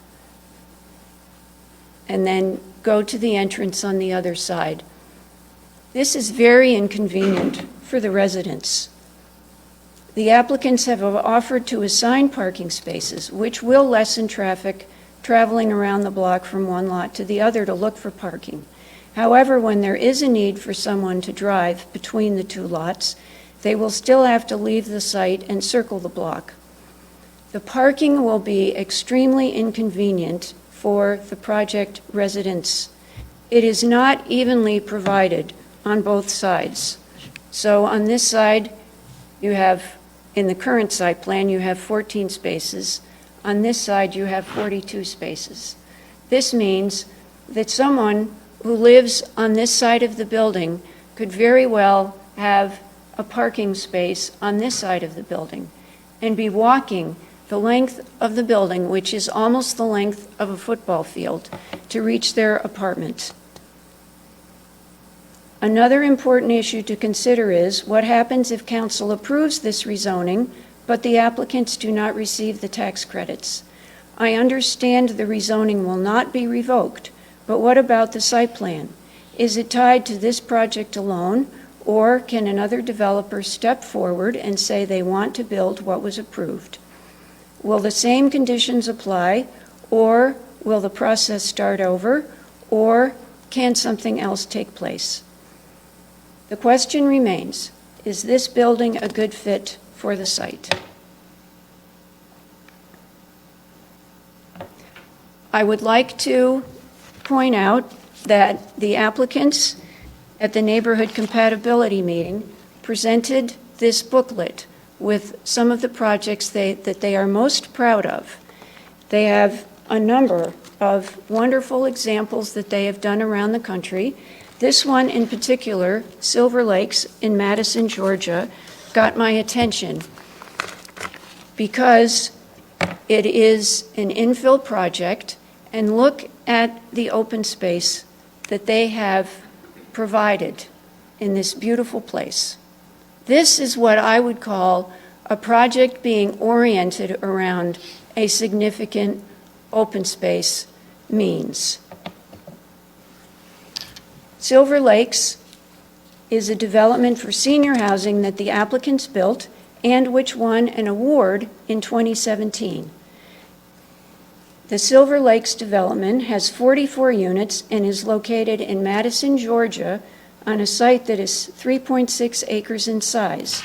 [SPEAKER 15] and then go to the entrance on the other side. This is very inconvenient for the residents. The applicants have offered to assign parking spaces, which will lessen traffic traveling around the block from one lot to the other to look for parking. However, when there is a need for someone to drive between the two lots, they will still have to leave the site and circle the block. The parking will be extremely inconvenient for the project residents. It is not evenly provided on both sides. So on this side, you have, in the current site plan, you have 14 spaces. On this side, you have 42 spaces. This means that someone who lives on this side of the building could very well have a parking space on this side of the building and be walking the length of the building, which is almost the length of a football field, to reach their apartment. Another important issue to consider is what happens if council approves this rezoning, but the applicants do not receive the tax credits. I understand the rezoning will not be revoked, but what about the site plan? Is it tied to this project alone, or can another developer step forward and say they want to build what was approved? Will the same conditions apply, or will the process start over, or can something else take place? The question remains, is this building a good fit for the site? I would like to point out that the applicants at the neighborhood compatibility meeting presented this booklet with some of the projects that they are most proud of. They have a number of wonderful examples that they have done around the country. This one in particular, Silver Lakes in Madison, Georgia, got my attention because it is an infill project, and look at the open space that they have provided in this beautiful place. This is what I would call a project being oriented around a significant open space means. Silver Lakes is a development for senior housing that the applicants built and which won an award in 2017. The Silver Lakes development has 44 units and is located in Madison, Georgia, on a site that is 3.6 acres in size.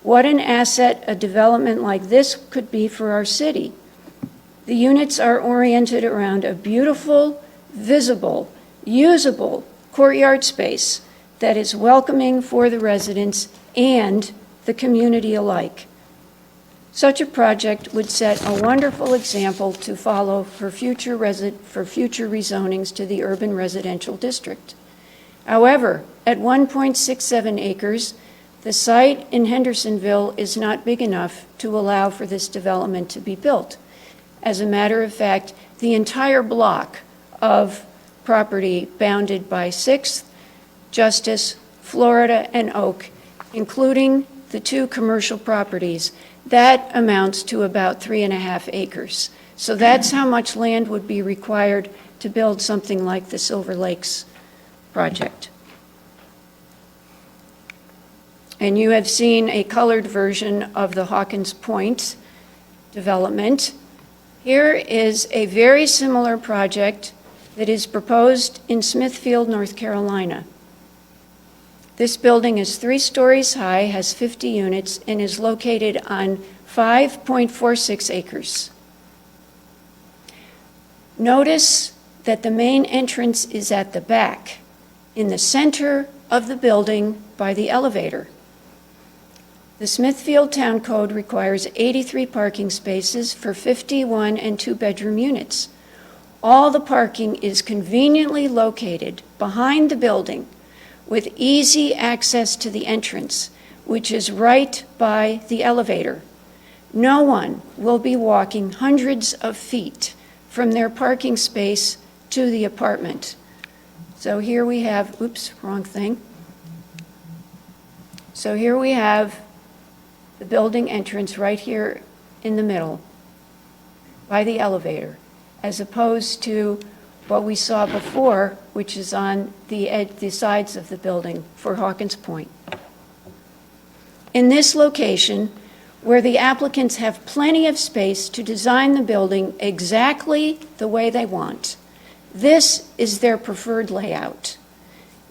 [SPEAKER 15] What an asset a development like this could be for our city. The units are oriented around a beautiful, visible, usable courtyard space that is welcoming for the residents and the community alike. Such a project would set a wonderful example to follow for future rezonings to the urban residential district. However, at 1.67 acres, the site in Hendersonville is not big enough to allow for this development to be built. As a matter of fact, the entire block of property bounded by 6th, Justice, Florida, and Oak, including the 2 commercial properties, that amounts to about 3.5 acres. So that's how much land would be required to build something like the Silver Lakes project. And you have seen a colored version of the Hawkins Point development. Here is a very similar project that is proposed in Smithfield, North Carolina. This building is 3 stories high, has 50 units, and is located on 5.46 acres. Notice that the main entrance is at the back, in the center of the building by the elevator. The Smithfield Town Code requires 83 parking spaces for 51 and 2-bedroom units. All the parking is conveniently located behind the building with easy access to the entrance, which is right by the elevator. No one will be walking hundreds of feet from their parking space to the apartment. So here we have, oops, wrong thing. So here we have the building entrance right here in the middle by the elevator, as opposed to what we saw before, which is on the sides of the building for Hawkins Point. In this location, where the applicants have plenty of space to design the building exactly the way they want. This is their preferred layout.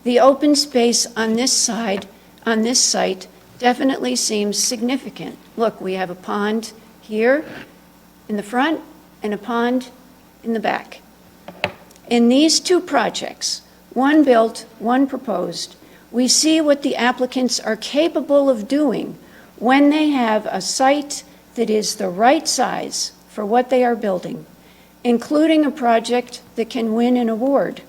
[SPEAKER 15] The open space on this site definitely seems significant. Look, we have a pond here in the front and a pond in the back. In these two projects, one built, one proposed, we see what the applicants are capable of doing when they have a site that is the right size for what they are building, including a project that can win an award.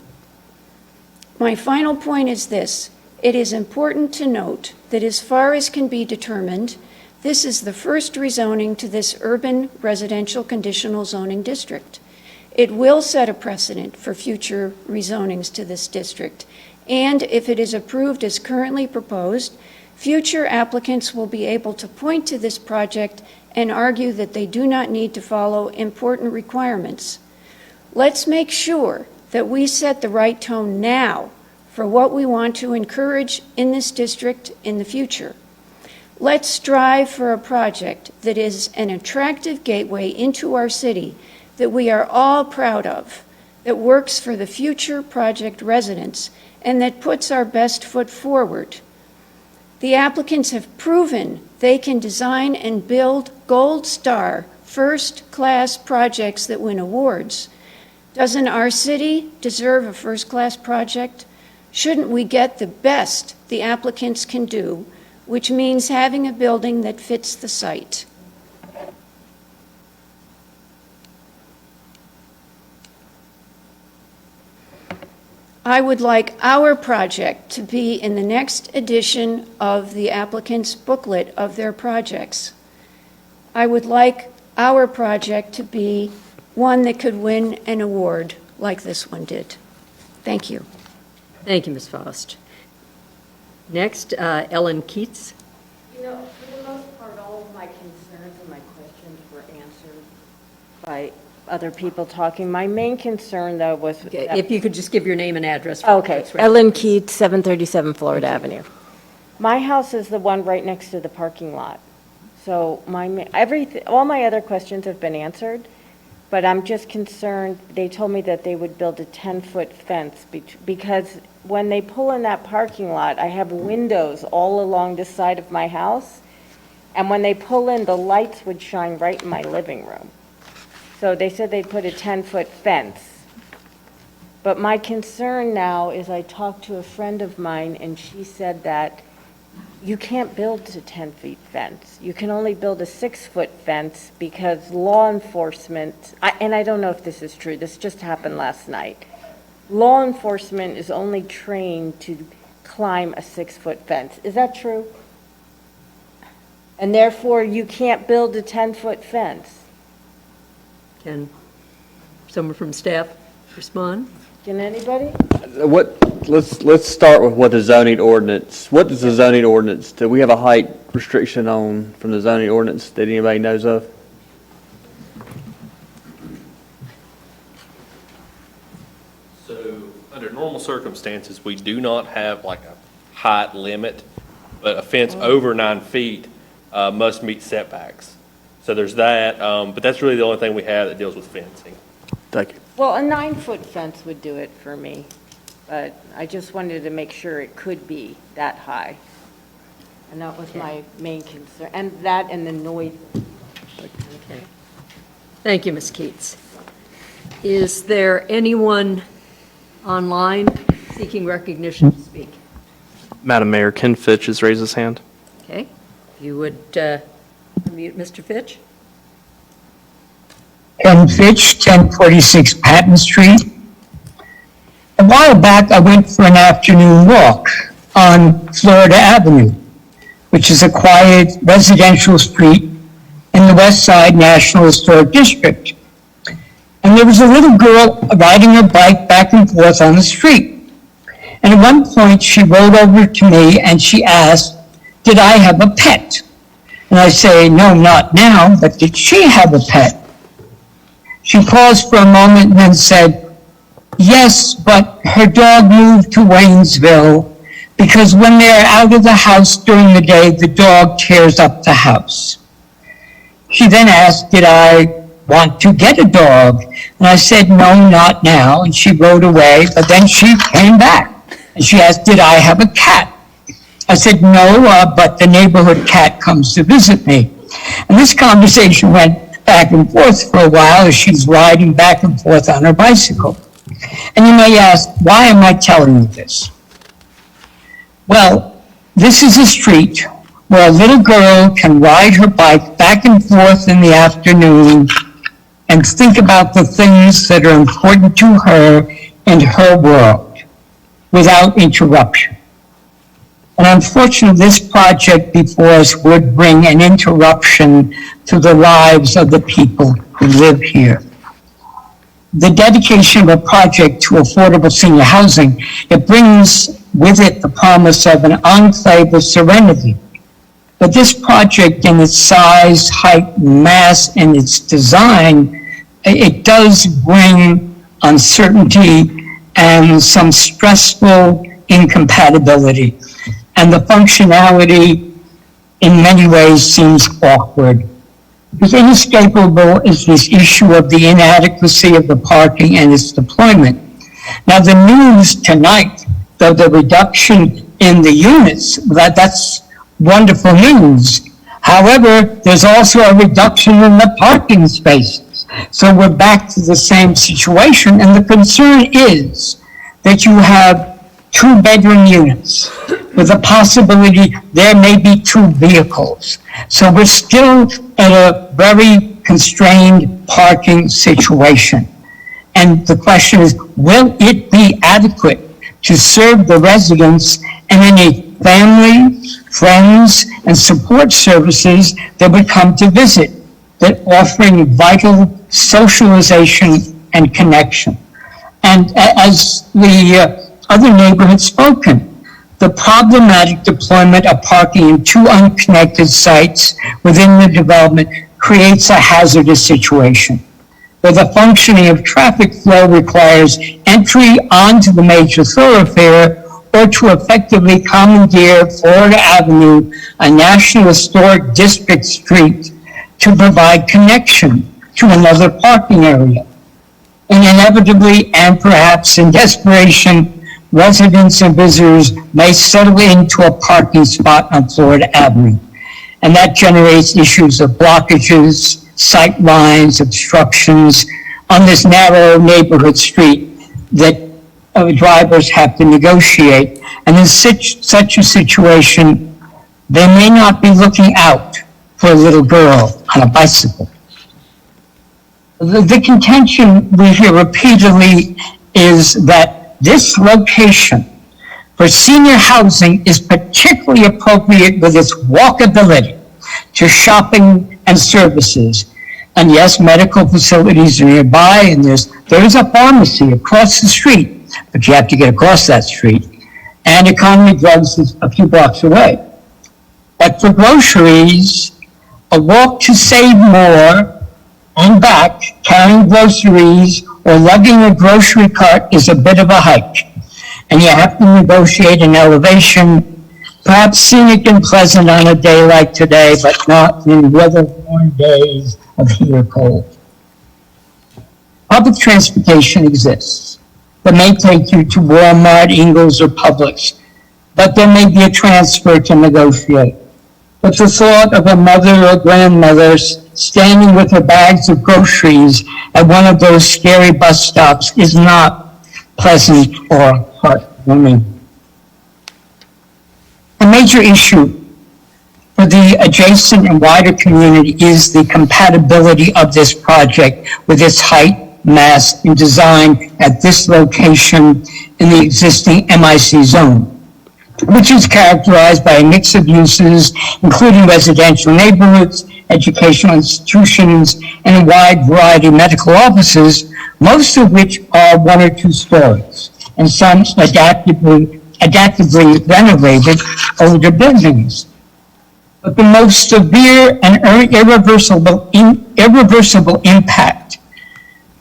[SPEAKER 15] My final point is this. It is important to note that as far as can be determined, this is the first rezoning to this urban residential conditional zoning district. It will set a precedent for future rezonings to this district, and if it is approved as currently proposed, future applicants will be able to point to this project and argue that they do not need to follow important requirements. Let's make sure that we set the right tone now for what we want to encourage in this district in the future. Let's strive for a project that is an attractive gateway into our city that we are all proud of, that works for the future project residents, and that puts our best foot forward. The applicants have proven they can design and build gold star, first-class projects that win awards. Doesn't our city deserve a first-class project? Shouldn't we get the best the applicants can do, which means having a building that fits the site? I would like our project to be in the next edition of the applicant's booklet of their projects. I would like our project to be one that could win an award like this one did. Thank you.
[SPEAKER 1] Thank you, Ms. Faust. Next, Ellen Keats.
[SPEAKER 16] You know, for the most part, all of my concerns and my questions were answered by other people talking. My main concern, though, was...
[SPEAKER 1] Okay, if you could just give your name and address.
[SPEAKER 16] Okay, Ellen Keats, 737 Florida Avenue. My house is the one right next to the parking lot. So all my other questions have been answered, but I'm just concerned. They told me that they would build a 10-foot fence because when they pull in that parking lot, I have windows all along the side of my house, and when they pull in, the lights would shine right in my living room. So they said they'd put a 10-foot fence. But my concern now is I talked to a friend of mine, and she said that you can't build a 10-foot fence. You can only build a 6-foot fence because law enforcement, and I don't know if this is true, this just happened last night. Law enforcement is only trained to climb a 6-foot fence. Is that true? And therefore, you can't build a 10-foot fence.
[SPEAKER 1] Can someone from staff respond?
[SPEAKER 16] Can anybody?
[SPEAKER 9] Let's start with what the zoning ordinance, what does the zoning ordinance, do we have a height restriction on, from the zoning ordinance that anybody knows of?
[SPEAKER 10] So, under normal circumstances, we do not have like a height limit, but a fence over 9 feet must meet setbacks. So there's that, but that's really the only thing we have that deals with fencing.
[SPEAKER 9] Thank you.
[SPEAKER 16] Well, a 9-foot fence would do it for me, but I just wanted to make sure it could be that high. And that was my main concern, and that and the noise.
[SPEAKER 1] Okay. Thank you, Ms. Keats. Is there anyone online seeking recognition to speak?
[SPEAKER 2] Madam Mayor, Ken Fitch has raised his hand.
[SPEAKER 1] Okay. If you would unmute Mr. Fitch.
[SPEAKER 17] Ken Fitch, 1046 Patton Street. A while back, I went for an afternoon walk on Florida Avenue, which is a quiet residential street in the West Side National Historic District. And there was a little girl riding her bike back and forth on the street. And at one point, she rolled over to me and she asked, "Did I have a pet?" And I say, "No, not now, but did she have a pet?" She paused for a moment and then said, "Yes, but her dog moved to Waynesville because when they're out of the house during the day, the dog tears up the house." She then asked, did I want to get a dog? And I said, no, not now. And she rode away, but then she came back. And she asked, did I have a cat? I said, no, but the neighborhood cat comes to visit me. And this conversation went back and forth for a while as she's riding back and forth on her bicycle. And you may ask, why am I telling you this? Well, this is a street where a little girl can ride her bike back and forth in the afternoon and think about the things that are important to her and her world without interruption. And unfortunately, this project before us would bring an interruption to the lives of the people who live here. The dedication of a project to affordable senior housing, it brings with it the promise of an enclave of serenity. But this project in its size, height, mass, and its design, it does bring uncertainty and some stressful incompatibility. And the functionality in many ways seems awkward. Because inescapable is this issue of the inadequacy of the parking and its deployment. Now the news tonight, though the reduction in the units, that's wonderful news. However, there's also a reduction in the parking spaces. So we're back to the same situation, and the concern is that you have 2-bedroom units with the possibility there may be 2 vehicles. So we're still at a very constrained parking situation. And the question is, will it be adequate to serve the residents and any families, friends, and support services that would come to visit, that offering vital socialization and connection? And as the other neighbor had spoken, the problematic deployment of parking in 2 unconnected sites within the development creates a hazardous situation, where the functioning of traffic flow requires entry onto the major thoroughfare or to effectively commandeer Florida Avenue, a National Historic District street, to provide connection to another parking area. And inevitably, and perhaps in desperation, residents and visitors may settle into a parking spot on Florida Avenue. And that generates issues of blockages, sight lines, obstructions on this narrow neighborhood street that drivers have to negotiate. And in such a situation, they may not be looking out for a little girl on a bicycle. The contention we hear repeatedly is that this location for senior housing is particularly appropriate with its walkability to shopping and services. And yes, medical facilities are nearby, and there is a pharmacy across the street, but you have to get across that street. And Economy Drugs is a few blocks away. But for groceries, a walk to save more and back, carrying groceries or lugging a grocery cart is a bit of a hike. And you have to negotiate an elevation, perhaps scenic and pleasant on a day like today, but not in weather-worn days of heat or cold. Public transportation exists that may take you to Walmart, Ingles, or Publix, but there may be a transfer to negotiate. But the thought of a mother or grandmother standing with her bags of groceries at one of those scary bus stops is not pleasant or heartwarming. A major issue for the adjacent and wider community is the compatibility of this project with its height, mass, and design at this location in the existing MIC zone, which is characterized by a mix of uses, including residential neighborhoods, educational institutions, and a wide variety of medical offices, most of which are 1 or 2 stories, and some adaptively renovated older buildings. But the most severe and irreversible impact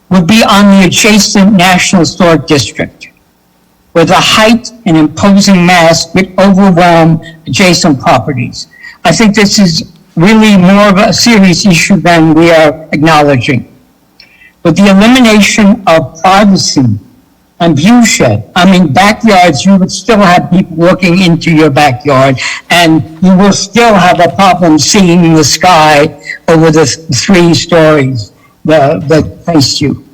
[SPEAKER 17] would be on the adjacent National Historic District, where the height and imposing mass would overwhelm adjacent properties. I think this is really more of a serious issue than we are acknowledging. With the elimination of privacy and view shed, I mean, backyards, you would still have people looking into your backyard, and you will still have a problem seeing the sky over the 3 stories that face you.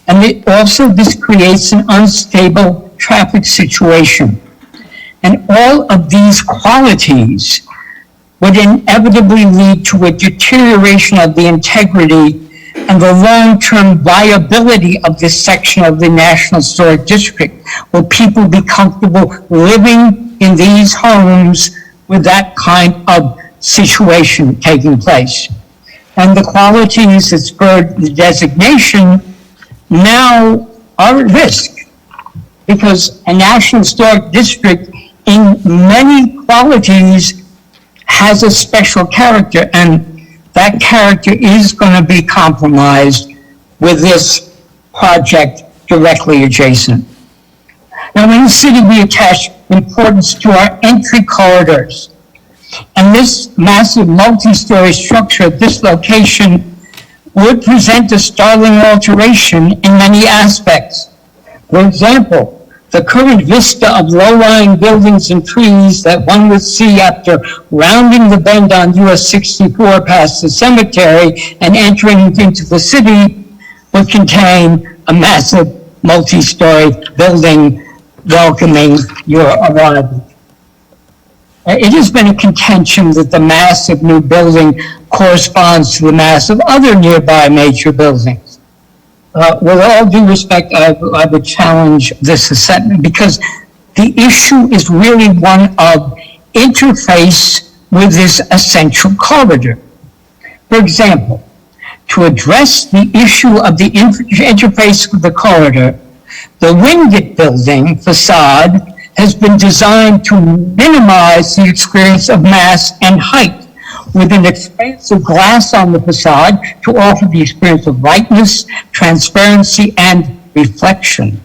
[SPEAKER 17] And this creates an unstable traffic situation. And all of these qualities would inevitably lead to a deterioration of the integrity and the long-term viability of this section of the National Historic District. Will people be comfortable living in these homes with that kind of situation taking place? And the qualities that spurred the designation now are at risk, because a National Historic District in many qualities has a special character, and that character is going to be compromised with this project directly adjacent. Now, in the city, we attach importance to our entry corridors. And this massive multi-story structure at this location would present a startling alteration in many aspects. For example, the current vista of low-lying buildings and trees that one would see after rounding the bend on US 64 past the cemetery and entering into the city would contain a massive multi-story building welcoming your arrival. It has been a contention that the massive new building corresponds to the mass of other nearby major buildings. With all due respect, I would challenge this assessment, because the issue is really one of interface with this essential corridor. For example, to address the issue of the interface with the corridor, the Wingate building facade has been designed to minimize the experience of mass and height, with an expansive glass on the facade to offer the experience of brightness, transparency, and reflection.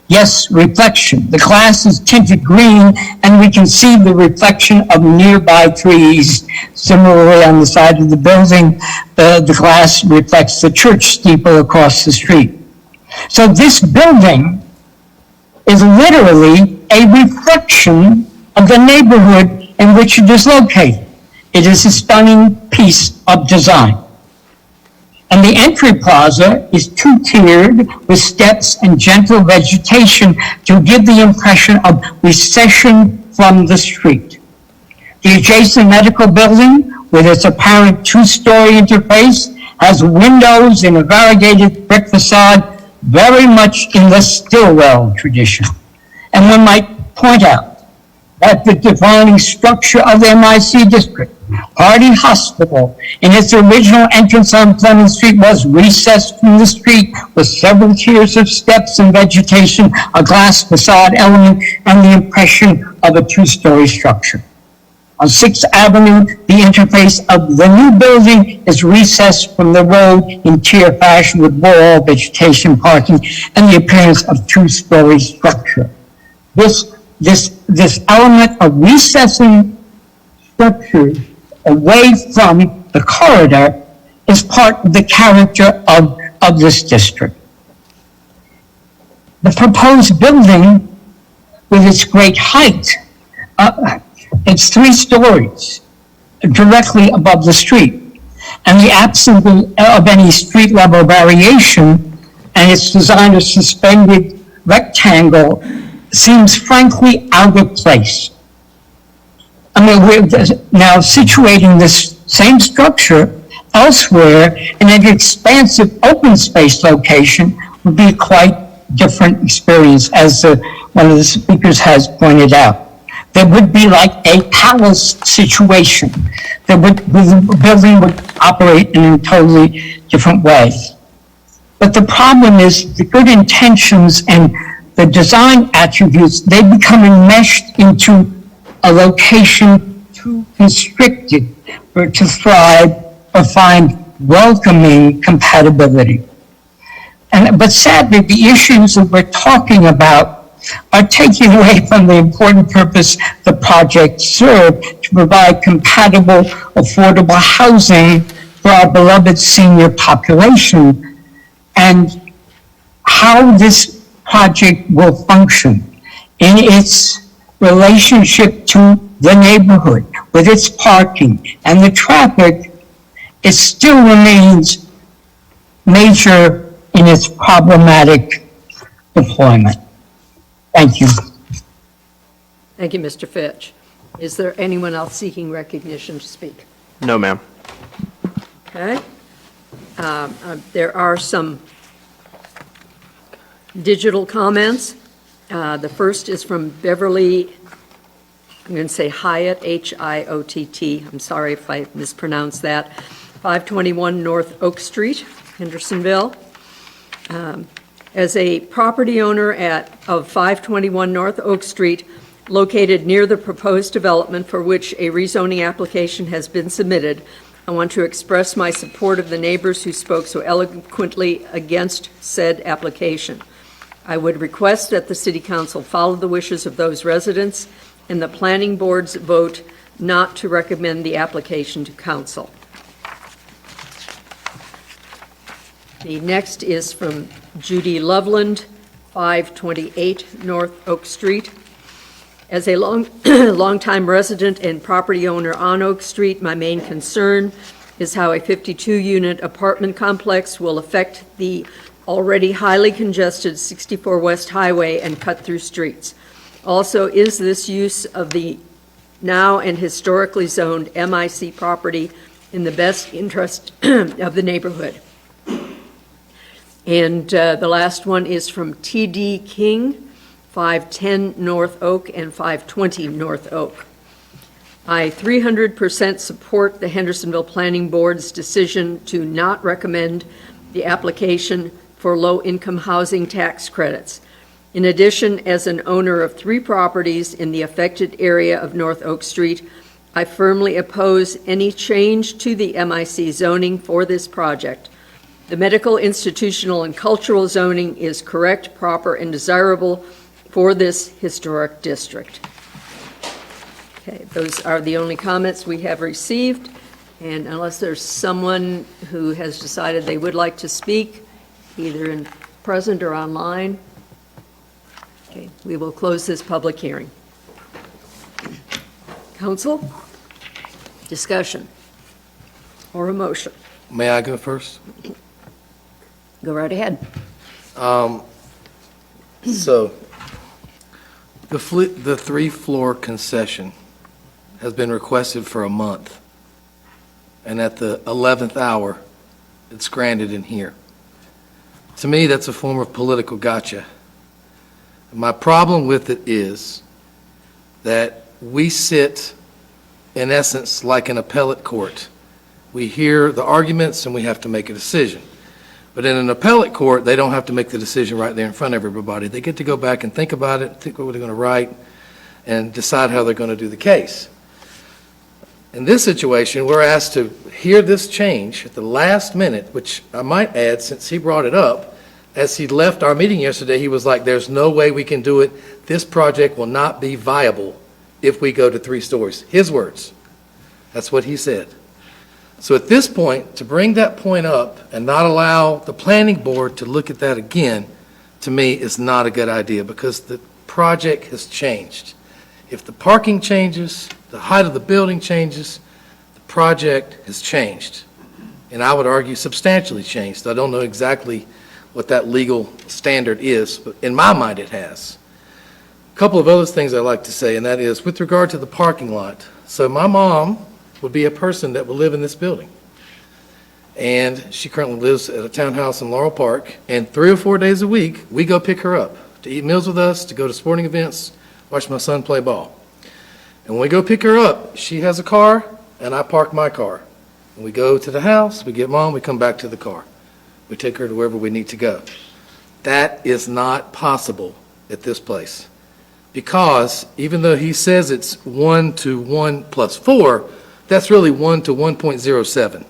[SPEAKER 17] Yes, reflection. The glass is tinted green, and we can see the reflection of nearby trees. Similarly, on the side of the building, the glass reflects the church steeple across the street. So this building is literally a reflection of the neighborhood in which it is located. It is a stunning piece of design. And the entry plaza is two-tiered with steps and gentle vegetation to give the impression of recession from the street. The adjacent medical building, with its apparent two-story interface, has windows in a variegated brick facade, very much in the Stillwell tradition. And one might point out that the defining structure of the MIC district, Hardy Hospital, in its original entrance on Clement Street, was recessed from the street with several tiers of steps and vegetation, a glass facade element, and the impression of a two-story structure. On 6th Avenue, the interface of the new building is recessed from the road in tier fashion with wall, vegetation, parking, and the appearance of two-story structure. This element of recessing structures away from the corridor is part of the character of this district. The proposed building, with its great height, it's 3 stories directly above the street, and the absence of any street level variation and its design of suspended rectangle seems frankly out of place. I mean, we're now situating this same structure elsewhere in an expansive open space location would be a quite different experience, as one of the speakers has pointed out. There would be like a palace situation. The building would operate in a totally different way. But the problem is the good intentions and the design attributes, they become enmeshed into a location too constricted for it to thrive or find welcoming compatibility. But sadly, the issues that we're talking about are taking away from the important purpose the project served to provide compatible, affordable housing for our beloved senior population, and how this project will function in its relationship to the neighborhood with its parking and the traffic, it still remains major in its problematic deployment. Thank you.
[SPEAKER 1] Thank you, Mr. Fitch. Is there anyone else seeking recognition to speak?
[SPEAKER 2] No, ma'am.
[SPEAKER 1] Okay. There are some digital comments. The first is from Beverly, I'm going to say Hyatt, H-I-O-T-T. I'm sorry if I mispronounced that. 521 North Oak Street, Hendersonville. As a property owner of 521 North Oak Street, located near the proposed development for which a rezoning application has been submitted, I want to express my support of the neighbors who spoke so eloquently against said application. I would request that the City Council follow the wishes of those residents and the Planning Board's vote not to recommend the application to Council. The next is from Judy Loveland, 528 North Oak Street. As a longtime resident and property owner on Oak Street, my main concern is how a 52-unit apartment complex will affect the already highly congested 64 West Highway and cut-through streets. Also, is this use of the now and historically zoned MIC property in the best interest of the neighborhood? And the last one is from T.D. King, 510 North Oak and 520 North Oak. I 300% support the Hendersonville Planning Board's decision to not recommend the application for low-income housing tax credits. In addition, as an owner of 3 properties in the affected area of North Oak Street, I firmly oppose any change to the MIC zoning for this project. The medical, institutional, and cultural zoning is correct, proper, and desirable for this historic district. Okay, those are the only comments we have received, and unless there's someone who has decided they would like to speak, either in present or online, okay, we will close this public hearing. Council, discussion, or a motion?
[SPEAKER 11] May I go first?
[SPEAKER 1] Go right ahead.
[SPEAKER 11] So, the 3-floor concession has been requested for a month, and at the 11th hour, it's granted in here. To me, that's a form of political gotcha. My problem with it is that we sit, in essence, like an appellate court. We hear the arguments and we have to make a decision. But in an appellate court, they don't have to make the decision right there in front of everybody. They get to go back and think about it, think what they're going to write, and decide how they're going to do the case. In this situation, we're asked to hear this change at the last minute, which I might add, since he brought it up, as he left our meeting yesterday, he was like, there's no way we can do it. This project will not be viable if we go to 3 stories. His words. That's what he said. So at this point, to bring that point up and not allow the planning board to look at that again, to me, is not a good idea because the project has changed. If the parking changes, the height of the building changes, the project has changed. And I would argue substantially changed. I don't know exactly what that legal standard is, but in my mind it has. A couple of other things I'd like to say, and that is with regard to the parking lot. So my mom would be a person that will live in this building. And she currently lives at a townhouse in Laurel Park, and 3 or 4 days a week, we go pick her up to eat meals with us, to go to sporting events, watch my son play ball. And when we go pick her up, she has a car, and I park my car. And we go to the house, we get mom, we come back to the car. We take her to wherever we need to go. That is not possible at this place. Because even though he says it's 1 to 1 plus 4, that's really 1 to 1.07.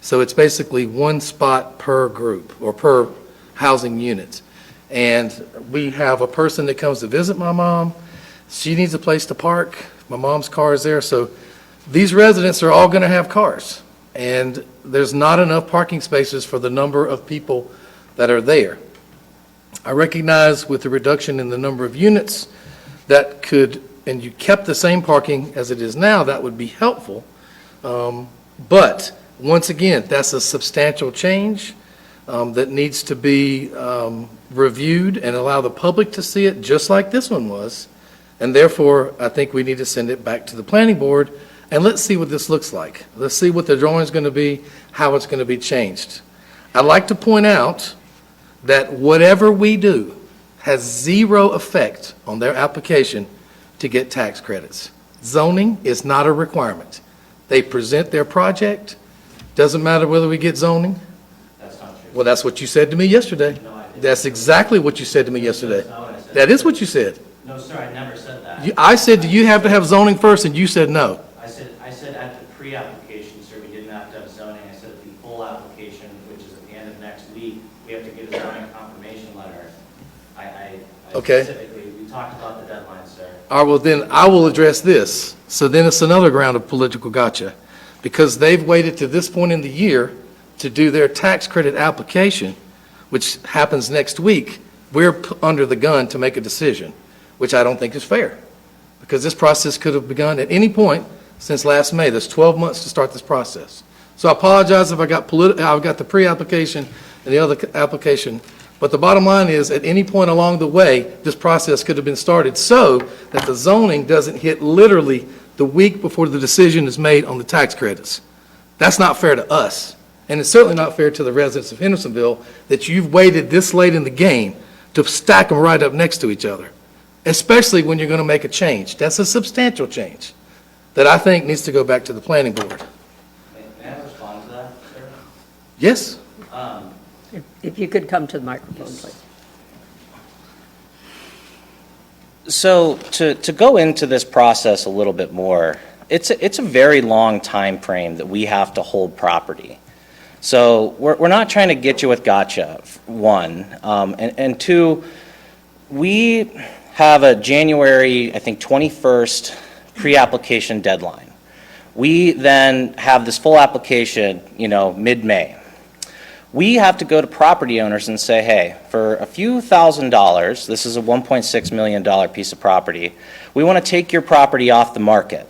[SPEAKER 11] So it's basically 1 spot per group or per housing unit. And we have a person that comes to visit my mom. She needs a place to park. My mom's car is there. So these residents are all going to have cars. And there's not enough parking spaces for the number of people that are there. I recognize with the reduction in the number of units that could, and you kept the same parking as it is now, that would be helpful. But once again, that's a substantial change that needs to be reviewed and allow the public to see it just like this one was. And therefore, I think we need to send it back to the planning board and let's see what this looks like. Let's see what the drawing is going to be, how it's going to be changed. I'd like to point out that whatever we do has zero effect on their application to get tax credits. Zoning is not a requirement. They present their project. Doesn't matter whether we get zoning.
[SPEAKER 14] That's not true.
[SPEAKER 11] Well, that's what you said to me yesterday.
[SPEAKER 14] No, I didn't.
[SPEAKER 11] That's exactly what you said to me yesterday.
[SPEAKER 14] That's not what I said.
[SPEAKER 11] That is what you said.
[SPEAKER 14] No, sir, I never said that.
[SPEAKER 11] I said, do you have to have zoning first? And you said no.
[SPEAKER 14] I said at the pre-application, sir, we didn't have to have zoning. I said at the full application, which is at the end of next week, we have to get a zoning confirmation letter. I
[SPEAKER 11] Okay.
[SPEAKER 14] specifically, we talked about the deadline, sir.
[SPEAKER 11] All right, well, then I will address this. So then it's another ground of political gotcha. Because they've waited to this point in the year to do their tax credit application, which happens next week, we're under the gun to make a decision, which I don't think is fair. Because this process could have begun at any point since last May. There's 12 months to start this process. So I apologize if I got I've got the pre-application and the other application. But the bottom line is, at any point along the way, this process could have been started so that the zoning doesn't hit literally the week before the decision is made on the tax credits. That's not fair to us. And it's certainly not fair to the residents of Hendersonville that you've waited this late in the game to stack them right up next to each other, especially when you're going to make a change. That's a substantial change that I think needs to go back to the planning board.
[SPEAKER 14] May I respond to that, sir?
[SPEAKER 11] Yes?
[SPEAKER 1] If you could come to the microphone, please.
[SPEAKER 14] So to go into this process a little bit more, it's a very long time frame that we have to hold property. So we're not trying to get you with gotcha, one. And two, we have a January, I think, 21st pre-application deadline. We then have this full application, mid-May. We have to go to property owners and say, hey, for a few $1,000s, this is a $1.6 million piece of property, we want to take your property off the market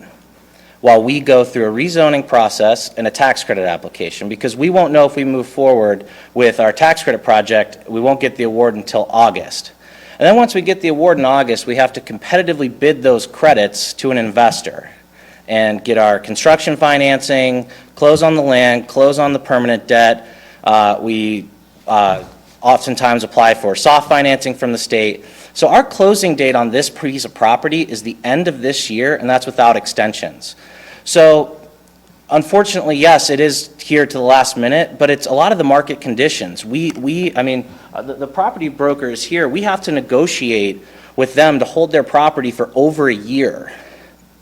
[SPEAKER 14] while we go through a rezoning process and a tax credit application, because we won't know if we move forward with our tax credit project, we won't get the award until August. And then once we get the award in August, we have to competitively bid those credits to an investor and get our construction financing, close on the land, close on the permanent debt. We oftentimes apply for soft financing from the state. So our closing date on this piece of property is the end of this year, and that's without extensions. So unfortunately, yes, it is here to the last minute, but it's a lot of the market conditions. The property broker is here. We have to negotiate with them to hold their property for over a year,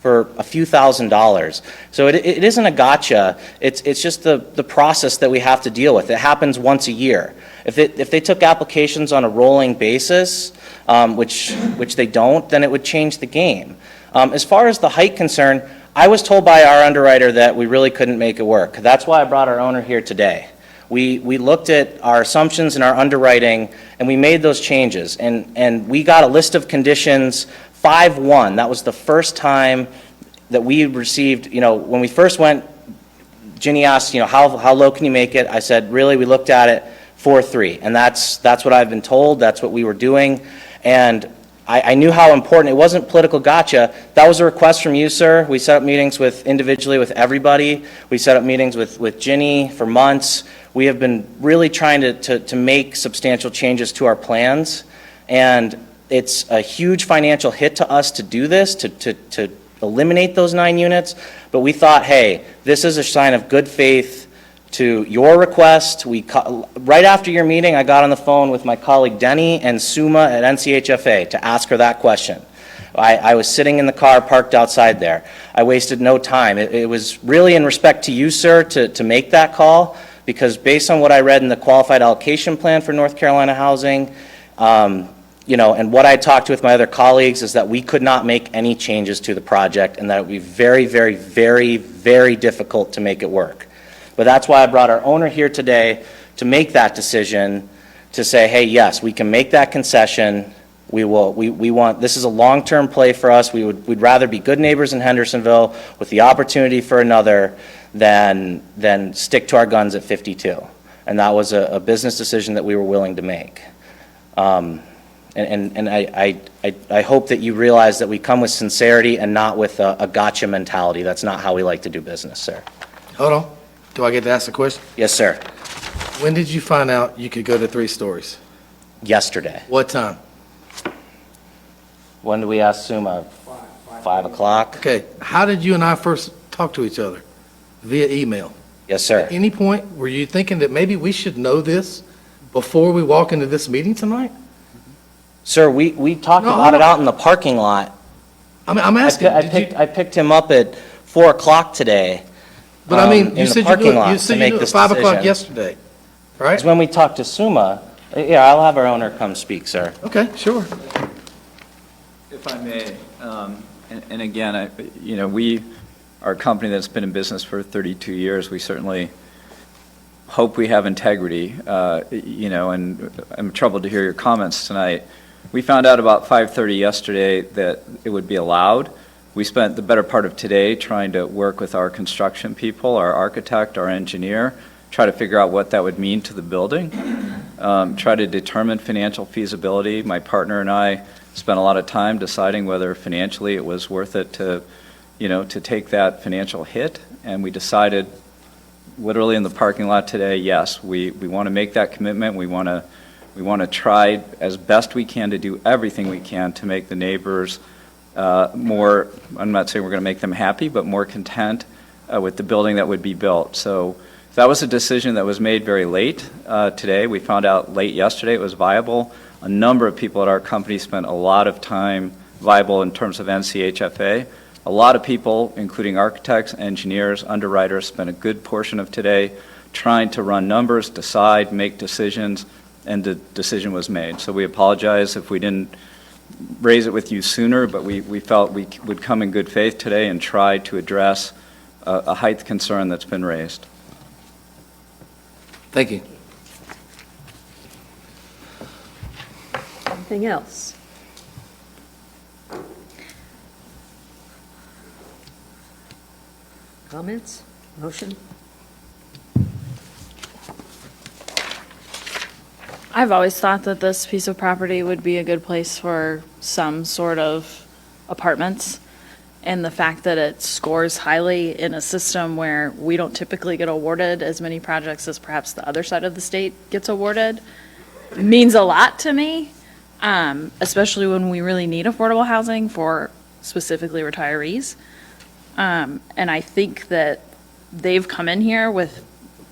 [SPEAKER 14] for a few $1,000s. So it isn't a gotcha. It's just the process that we have to deal with. It happens once a year. If they took applications on a rolling basis, which they don't, then it would change the game. As far as the height concern, I was told by our underwriter that we really couldn't make it work. That's why I brought our owner here today. We looked at our assumptions and our underwriting, and we made those changes. And we got a list of conditions 5-1. That was the first time that we received, when we first went, Ginny asked, how low can you make it? I said, really, we looked at it 4-3. And that's what I've been told. That's what we were doing. And I knew how important. It wasn't political gotcha. That was a request from you, sir. We set up meetings individually with everybody. We set up meetings with Ginny for months. We have been really trying to make substantial changes to our plans. And it's a huge financial hit to us to do this, to eliminate those 9 units. But we thought, hey, this is a sign of good faith to your request. Right after your meeting, I got on the phone with my colleague Denny and Suma at NCHFA to ask her that question. I was sitting in the car parked outside there. I wasted no time. It was really in respect to you, sir, to make that call, because based on what I read in the qualified allocation plan for North Carolina housing, You know, and what I talked with my other colleagues is that we could not make any changes to the project and that it would be very, very, very, very difficult to make it work. But that's why I brought our owner here today to make that decision, to say, hey, yes, we can make that concession. We want, this is a long-term play for us. We'd rather be good neighbors in Hendersonville with the opportunity for another than stick to our guns at 52. And that was a business decision that we were willing to make. And I hope that you realize that we come with sincerity and not with a gotcha mentality. That's not how we like to do business, sir.
[SPEAKER 11] Hold on. Do I get to ask a question?
[SPEAKER 14] Yes, sir.
[SPEAKER 11] When did you find out you could go to 3 stories?
[SPEAKER 14] Yesterday.
[SPEAKER 11] What time?
[SPEAKER 14] When did we ask Suma? 5 o'clock?
[SPEAKER 11] Okay. How did you and I first talk to each other? Via email.
[SPEAKER 14] Yes, sir.
[SPEAKER 11] At any point, were you thinking that maybe we should know this before we walk into this meeting tonight?
[SPEAKER 14] Sir, we talked about it out in the parking lot.
[SPEAKER 11] I'm asking.
[SPEAKER 14] I picked him up at 4 o'clock today.
[SPEAKER 11] But I mean, you said you knew
[SPEAKER 14] at
[SPEAKER 11] at 5 o'clock yesterday, right?
[SPEAKER 14] It's when we talked to Suma. Yeah, I'll have our owner come speak, sir.
[SPEAKER 11] Okay, sure.
[SPEAKER 18] If I may, and again, you know, we are a company that's been in business for 32 years. We certainly hope we have integrity, you know, and I'm troubled to hear your comments tonight. We found out about 5:30 yesterday that it would be allowed. We spent the better part of today trying to work with our construction people, our architect, our engineer, try to figure out what that would mean to the building, try to determine financial feasibility. My partner and I spent a lot of time deciding whether financially it was worth it to, you know, to take that financial hit, and we decided literally in the parking lot today, yes, we want to make that commitment. We want to try as best we can to do everything we can to make the neighbors more, I'm not saying we're going to make them happy, but more content with the building that would be built. So that was a decision that was made very late today. We found out late yesterday it was viable. A number of people at our company spent a lot of time viable in terms of NCHFA. A lot of people, including architects, engineers, underwriters, spent a good portion of today trying to run numbers, decide, make decisions, and the decision was made. So we apologize if we didn't raise it with you sooner, but we felt we would come in good faith today and try to address a height concern that's been raised.
[SPEAKER 11] Thank you.
[SPEAKER 1] Anything else? Comments? Motion?
[SPEAKER 6] I've always thought that this piece of property would be a good place for some sort of apartments. And the fact that it scores highly in a system where we don't typically get awarded as many projects as perhaps the other side of the state gets awarded means a lot to me, especially when we really need affordable housing for specifically retirees. And I think that they've come in here with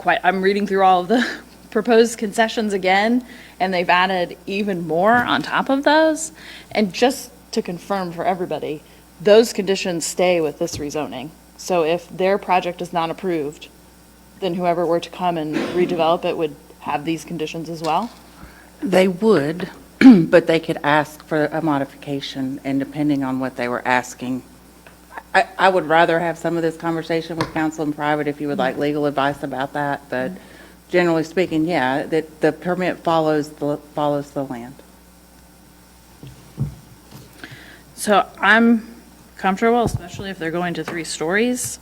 [SPEAKER 6] I'm reading through all of the proposed concessions again, and they've added even more on top of those. And just to confirm for everybody, those conditions stay with this rezoning. So if their project is not approved, then whoever were to come and redevelop it would have these conditions as well?
[SPEAKER 19] They would, but they could ask for a modification, and depending on what they were asking. I would rather have some of this conversation with counsel in private if you would like legal advice about that, but generally speaking, yeah, that the permit follows the land.
[SPEAKER 6] So I'm comfortable, especially if they're going to 3 stories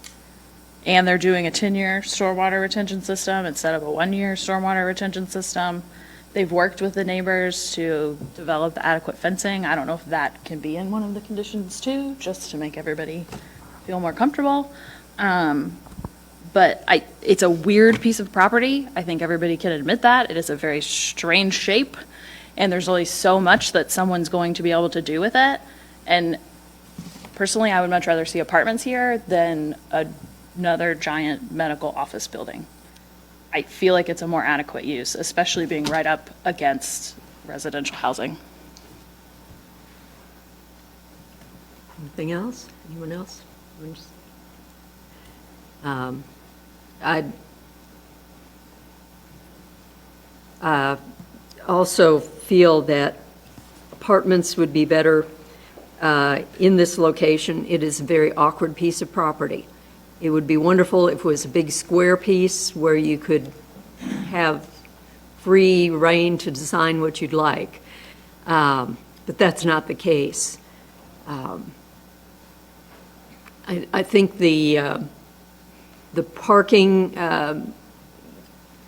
[SPEAKER 6] and they're doing a 10-year stormwater retention system instead of a 1-year stormwater retention system. They've worked with the neighbors to develop the adequate fencing. I don't know if that can be in one of the conditions too, just to make everybody feel more comfortable. But it's a weird piece of property. I think everybody can admit that. It is a very strange shape, and there's only so much that someone's going to be able to do with it. And personally, I would much rather see apartments here than another giant medical office building. I feel like it's a more adequate use, especially being right up against residential housing.
[SPEAKER 1] Anything else? Anyone else? I'd also feel that apartments would be better in this location. It is a very awkward piece of property. It would be wonderful if it was a big square piece where you could have free reign to design what you'd like. But that's not the case. I think the parking,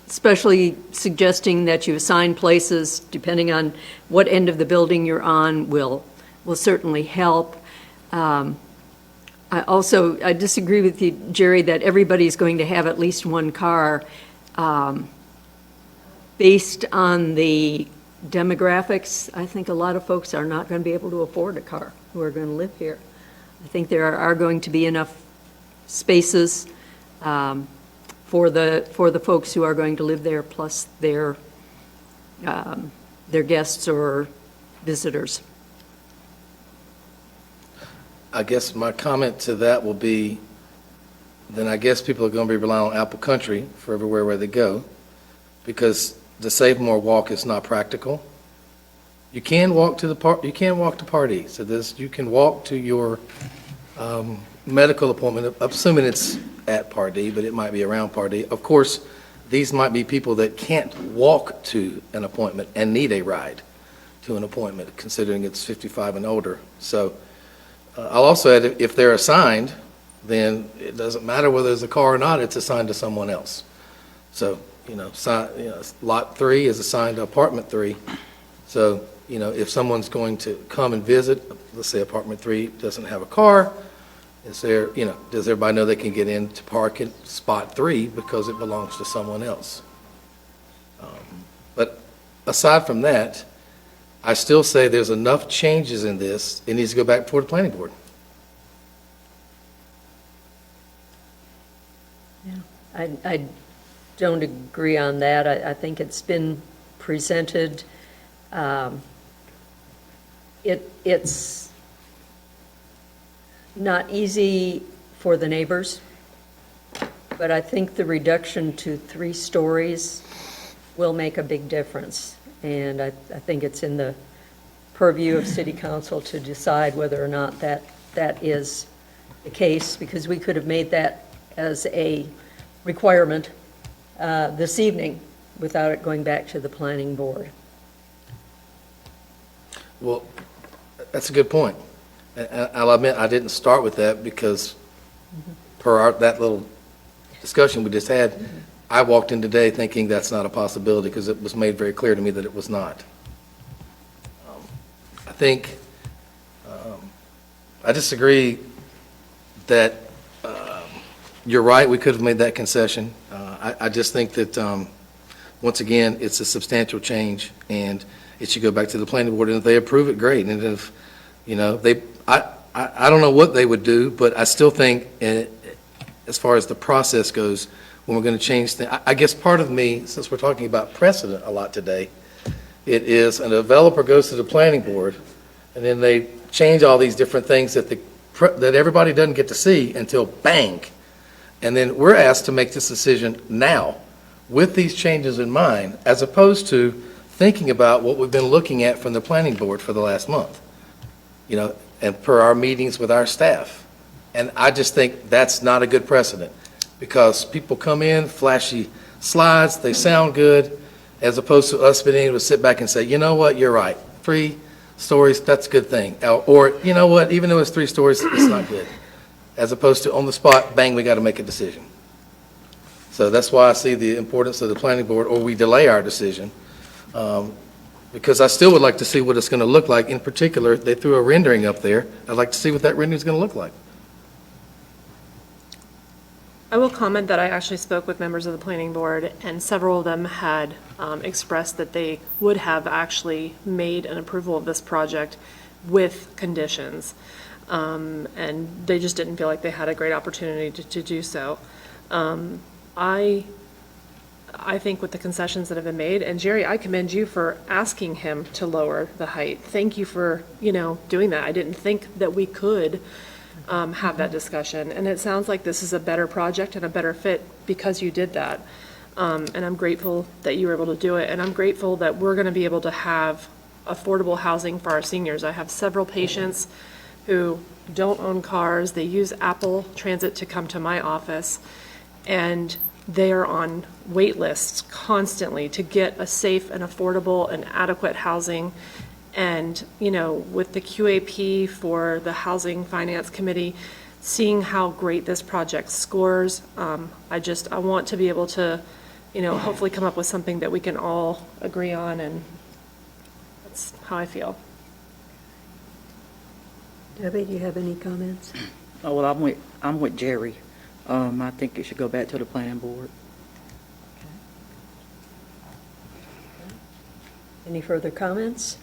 [SPEAKER 1] especially suggesting that you assign places depending on what end of the building you're on, will certainly help. I disagree with you, Jerry, that everybody's going to have at least one car. Based on the demographics, I think a lot of folks are not going to be able to afford a car who are going to live here. I think there are going to be enough spaces for the folks who are going to live there, plus their guests or visitors.
[SPEAKER 11] I guess my comment to that will be, then I guess people are going to be relying on Apple Country for everywhere where they go, because the Save More Walk is not practical. You can walk to the park. You can walk to Pardee. So you can walk to your medical appointment, assuming it's at Pardee, but it might be around Pardee. Of course, these might be people that can't walk to an appointment and need a ride to an appointment, considering it's 55 and older. So I'll also add, if they're assigned, then it doesn't matter whether there's a car or not, it's assigned to someone else. So, lot 3 is assigned to apartment 3. So, if someone's going to come and visit, let's say apartment 3 doesn't have a car, does everybody know they can get in to park at spot 3 because it belongs to someone else? But aside from that, I still say there's enough changes in this, it needs to go back before the planning board.
[SPEAKER 1] I don't agree on that. I think it's been presented. It's not easy for the neighbors, but I think the reduction to 3 stories will make a big difference. And I think it's in the purview of City Council to decide whether or not that is the case, because we could have made that as a requirement this evening without it going back to the planning board.
[SPEAKER 11] Well, that's a good point. I'll admit I didn't start with that because per that little discussion we just had, I walked in today thinking that's not a possibility because it was made very clear to me that it was not. I think I disagree that you're right, we could have made that concession. I just think that, once again, it's a substantial change, and it should go back to the planning board, and if they approve it, great. And if, I don't know what they would do, but I still think, as far as the process goes, when we're going to change things, I guess part of me, since we're talking about precedent a lot today, it is a developer goes to the planning board, and then they change all these different things that everybody doesn't get to see until bang. And then we're asked to make this decision now with these changes in mind, as opposed to thinking about what we've been looking at from the planning board for the last month, and per our meetings with our staff. And I just think that's not a good precedent, because people come in, flashy slides, they sound good, as opposed to us being able to sit back and say, you know what, you're right, 3 stories, that's a good thing. Or, you know what, even though it's 3 stories, it's not good. As opposed to on the spot, bang, we got to make a decision. So that's why I see the importance of the planning board, or we delay our decision, because I still would like to see what it's going to look like. In particular, they threw a rendering up there. I'd like to see what that rendering is going to look like.
[SPEAKER 20] I will comment that I actually spoke with members of the planning board, and several of them had expressed that they would have actually made an approval of this project with conditions. And they just didn't feel like they had a great opportunity to do so. I think with the concessions that have been made, and Jerry, I commend you for asking him to lower the height. Thank you for, doing that. I didn't think that we could have that discussion. And it sounds like this is a better project and a better fit because you did that. And I'm grateful that you were able to do it, and I'm grateful that we're going to be able to have affordable housing for our seniors. I have several patients who don't own cars. They use Apple Transit to come to my office, and they are on wait lists constantly to get a safe and affordable and adequate housing. And, you know, with the QAP for the Housing Finance Committee, seeing how great this project scores, I want to be able to, you know, hopefully come up with something that we can all agree on, and that's how I feel.
[SPEAKER 1] Debbie, do you have any comments?
[SPEAKER 5] Oh, well, I'm with Jerry. I think it should go back to the planning board.
[SPEAKER 1] Any further comments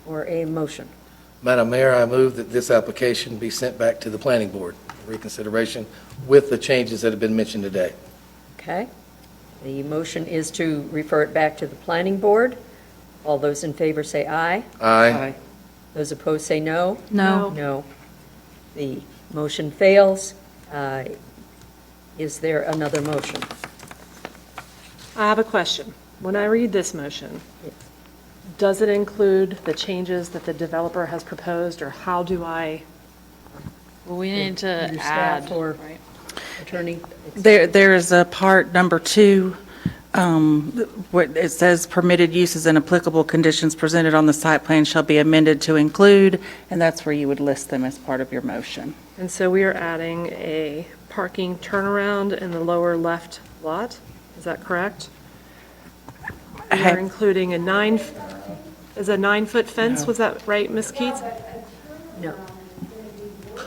[SPEAKER 1] or a motion?
[SPEAKER 11] Madam Mayor, I move that this application be sent back to the planning board for reconsideration with the changes that have been mentioned today.
[SPEAKER 1] Okay. The motion is to refer it back to the planning board. All those in favor say aye.
[SPEAKER 11] Aye.
[SPEAKER 1] Those opposed say no.
[SPEAKER 6] No.
[SPEAKER 1] No. The motion fails. Is there another motion?
[SPEAKER 20] I have a question. When I read this motion, does it include the changes that the developer has proposed, or how do I?
[SPEAKER 6] Well, we need to
[SPEAKER 1] Your staff
[SPEAKER 6] add,
[SPEAKER 1] or
[SPEAKER 6] right?
[SPEAKER 1] attorney?
[SPEAKER 19] There is a part number 2, where it says permitted uses and applicable conditions presented on the site plan shall be amended to include, and that's where you would list them as part of your motion.
[SPEAKER 20] And so we are adding a parking turnaround in the lower left lot. Is that correct? We are including a 9-foot fence.
[SPEAKER 19] No.
[SPEAKER 20] Was that right, Ms. Keats?
[SPEAKER 1] No.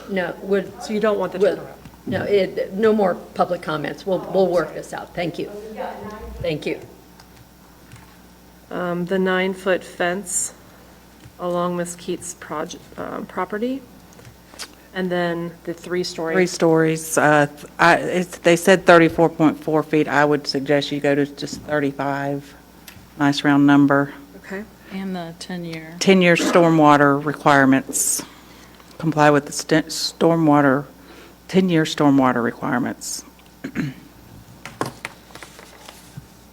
[SPEAKER 1] No, would.
[SPEAKER 20] So you don't want the turnaround?
[SPEAKER 1] No, no more public comments. We'll work this out. Thank you. Thank you.
[SPEAKER 20] The 9-foot fence along Ms. Keats' property, and then the 3-story.
[SPEAKER 19] 3 stories. They said 34.4 feet. I would suggest you go to just 35. Nice round number.
[SPEAKER 20] Okay.
[SPEAKER 6] And the 10-year.
[SPEAKER 19] 10-year stormwater requirements. Comply with the 10-year stormwater requirements.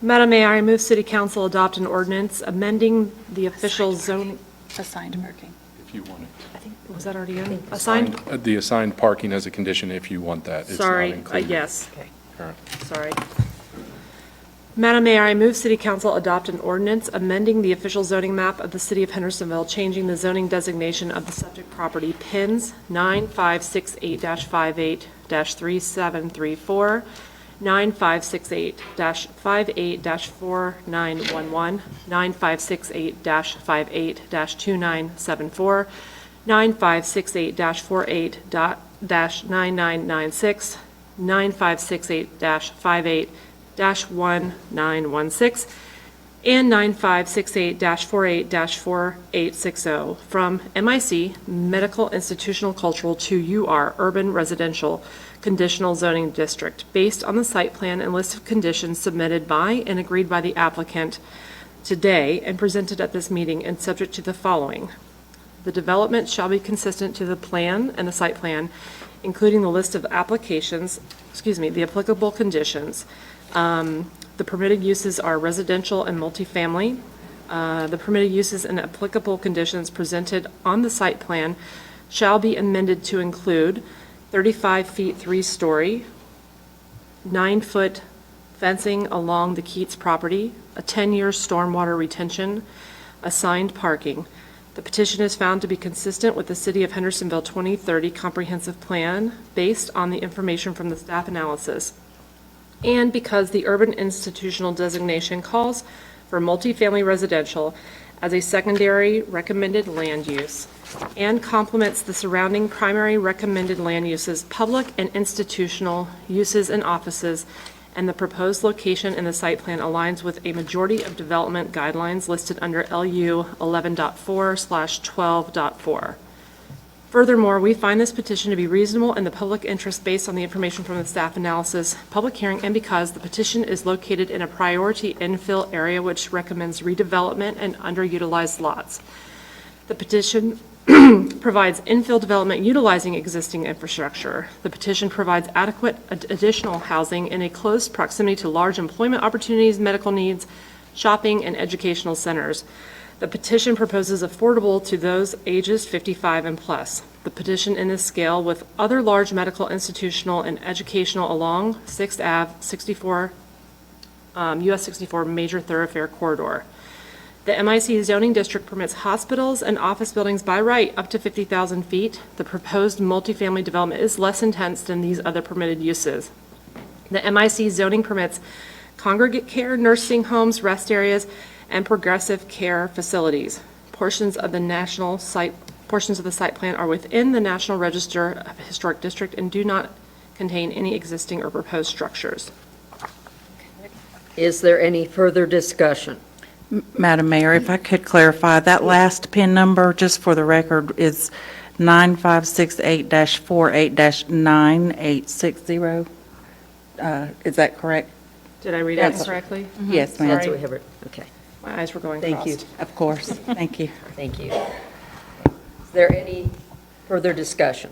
[SPEAKER 20] Madam Mayor, I move City Council adopt an ordinance amending the official zoning.
[SPEAKER 6] Assigned parking.
[SPEAKER 12] If you want it.
[SPEAKER 20] Was that already in? Assigned?
[SPEAKER 12] The assigned parking as a condition, if you want that. It's not
[SPEAKER 20] Sorry,
[SPEAKER 12] included.
[SPEAKER 20] yes. Sorry. Madam Mayor, I move City Council adopt an ordinance amending the official zoning map of the City of Hendersonville, changing the zoning designation of the subject property pins 9568-58-3734, 9568-58-4911, 9568-58-2974, 9568-48-9996, 9568-58-1916, and 9568-48-4860 from MIC, Medical Institutional Cultural, to UR, Urban Residential Conditional Zoning District, based on the site plan and list of conditions submitted by and agreed by the applicant today and presented at this meeting, and subject to the following. The development shall be consistent to the plan and the site plan, including the list of applications, the applicable conditions. The permitted uses are residential and multifamily. The permitted uses and applicable conditions presented on the site plan shall be amended to include 35 feet 3-story, 9-foot fencing along the Keats property, a 10-year stormwater retention, assigned parking. The petition is found to be consistent with the City of Hendersonville 2030 Comprehensive Plan based on the information from the staff analysis. And because the urban institutional designation calls for multifamily residential as a secondary recommended land use and complements the surrounding primary recommended land uses, public and institutional uses and offices, and the proposed location in the site plan aligns with a majority of development guidelines listed under LU 11.4/12.4. Furthermore, we find this petition to be reasonable in the public interest based on the information from the staff analysis, public hearing, and because the petition is located in a priority infill area which recommends redevelopment and underutilized lots. The petition provides infill development utilizing existing infrastructure. The petition provides adequate additional housing in a close proximity to large employment opportunities, medical needs, shopping, and educational centers. The petition proposes affordable to those ages 55 and plus. The petition in this scale with other large medical, institutional, and educational along 6th Ave, 64, US 64 major thoroughfare corridor. The MIC zoning district permits hospitals and office buildings by right up to 50,000 feet. The proposed multifamily development is less intense than these other permitted uses. The MIC zoning permits congregate care, nursing homes, rest areas, and progressive care facilities. Portions of the site plan are within the National Register of Historic District and do not contain any existing or proposed structures.
[SPEAKER 1] Is there any further discussion?
[SPEAKER 19] Madam Mayor, if I could clarify, that last PIN number, just for the record, is 9568-48-9860. Is that correct?
[SPEAKER 20] Did I read it correctly?
[SPEAKER 19] Yes, ma'am.
[SPEAKER 1] That's what we have it. Okay.
[SPEAKER 20] My eyes were going
[SPEAKER 1] Thank you.
[SPEAKER 20] crossed.
[SPEAKER 19] Of course. Thank you.
[SPEAKER 1] Thank you. Is there any further discussion?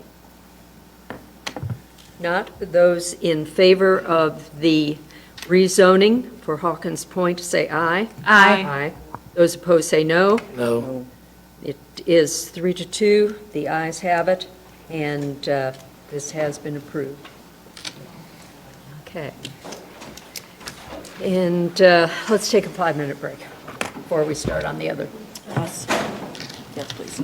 [SPEAKER 1] Not. Those in favor of the rezoning for Hawkins Point, say aye.
[SPEAKER 20] Aye.
[SPEAKER 1] Aye. Those opposed, say no.
[SPEAKER 11] No.
[SPEAKER 1] It is 3-2. The ayes have it, and this has been approved. Okay. And let's take a 5-minute break before we start on the other.
[SPEAKER 19] Yes, please.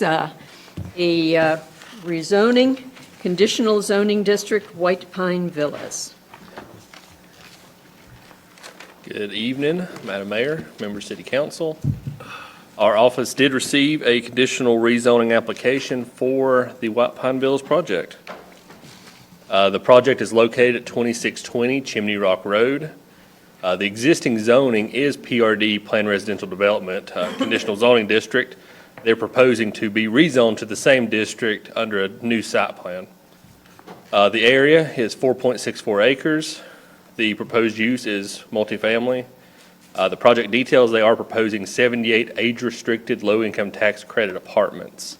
[SPEAKER 1] a rezoning, conditional zoning district, White Pine Villas.
[SPEAKER 10] Good evening, Madam Mayor, members of City Council. Our office did receive a conditional rezoning application for the White Pine Villas project. The project is located at 2620 Chimney Rock Road. The existing zoning is PRD, Planned Residential Development, Conditional Zoning District. They're proposing to be rezoned to the same district under a new site plan. The area is 4.64 acres. The proposed use is multifamily. The project details, they are proposing 78 age-restricted, low-income tax credit apartments.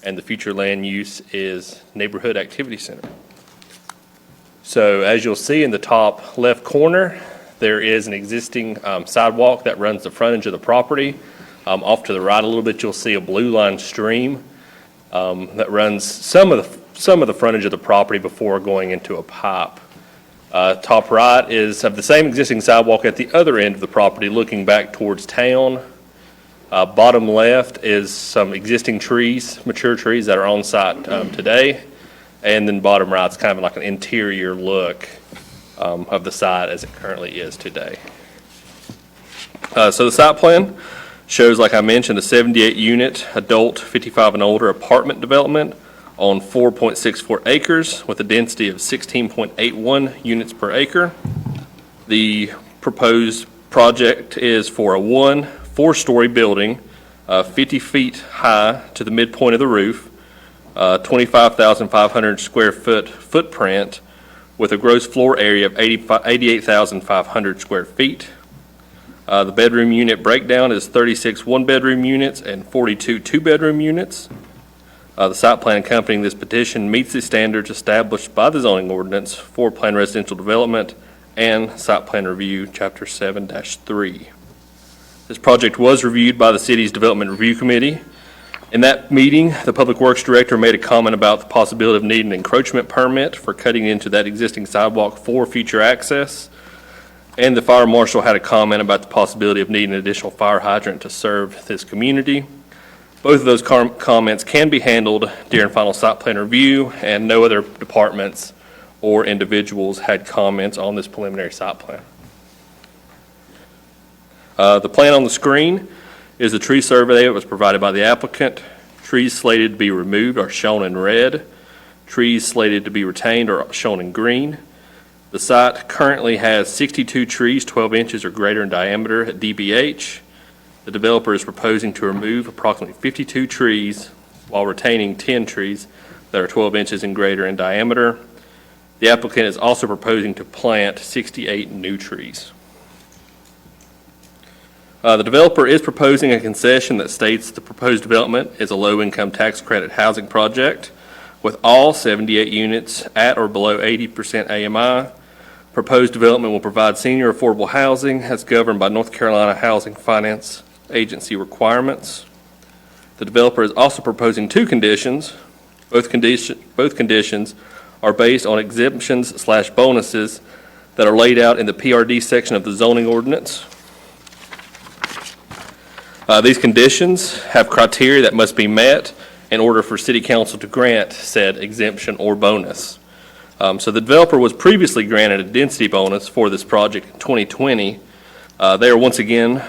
[SPEAKER 10] And the future land use is Neighborhood Activity Center. So as you'll see in the top left corner, there is an existing sidewalk that runs the frontage of the property. Off to the right a little bit, you'll see a blue line stream that runs some of the frontage of the property before going into a pipe. Top right is of the same existing sidewalk at the other end of the property looking back towards town. Bottom left is some existing trees, mature trees that are on site today. And then bottom right is kind of like an interior look of the site as it currently is today. So the site plan shows, like I mentioned, a 78-unit adult 55 and older apartment development on 4.64 acres with a density of 16.81 units per acre. The proposed project is for a 4-story building, 50 feet high to the midpoint of the roof, 25,500 square foot footprint with a gross floor area of 88,500 square feet. The bedroom unit breakdown is 36 one-bedroom units and 42 two-bedroom units. The site plan accompanying this petition meets the standards established by the zoning ordinance for planned residential development and site plan review, Chapter 7-3. This project was reviewed by the city's Development Review Committee. In that meeting, the Public Works Director made a comment about the possibility of needing an encroachment permit for cutting into that existing sidewalk for future access. And the Fire Marshal had a comment about the possibility of needing an additional fire hydrant to serve this community. Both of those comments can be handled during final site plan review, and no other departments or individuals had comments on this preliminary site plan. The plan on the screen is the tree survey that was provided by the applicant. Trees slated to be removed are shown in red. Trees slated to be retained are shown in green. The site currently has 62 trees 12 inches or greater in diameter at DBH. The developer is proposing to remove approximately 52 trees while retaining 10 trees that are 12 inches and greater in diameter. The applicant is also proposing to plant 68 new trees. The developer is proposing a concession that states the proposed development is a low-income tax credit housing project with all 78 units at or below 80% AMI. Proposed development will provide senior affordable housing as governed by North Carolina Housing Finance Agency requirements. The developer is also proposing 2 conditions. Both conditions are based on exemptions/bonuses that are laid out in the PRD section of the zoning ordinance. These conditions have criteria that must be met in order for City Council to grant said exemption or bonus. So the developer was previously granted a density bonus for this project in 2020. They are once again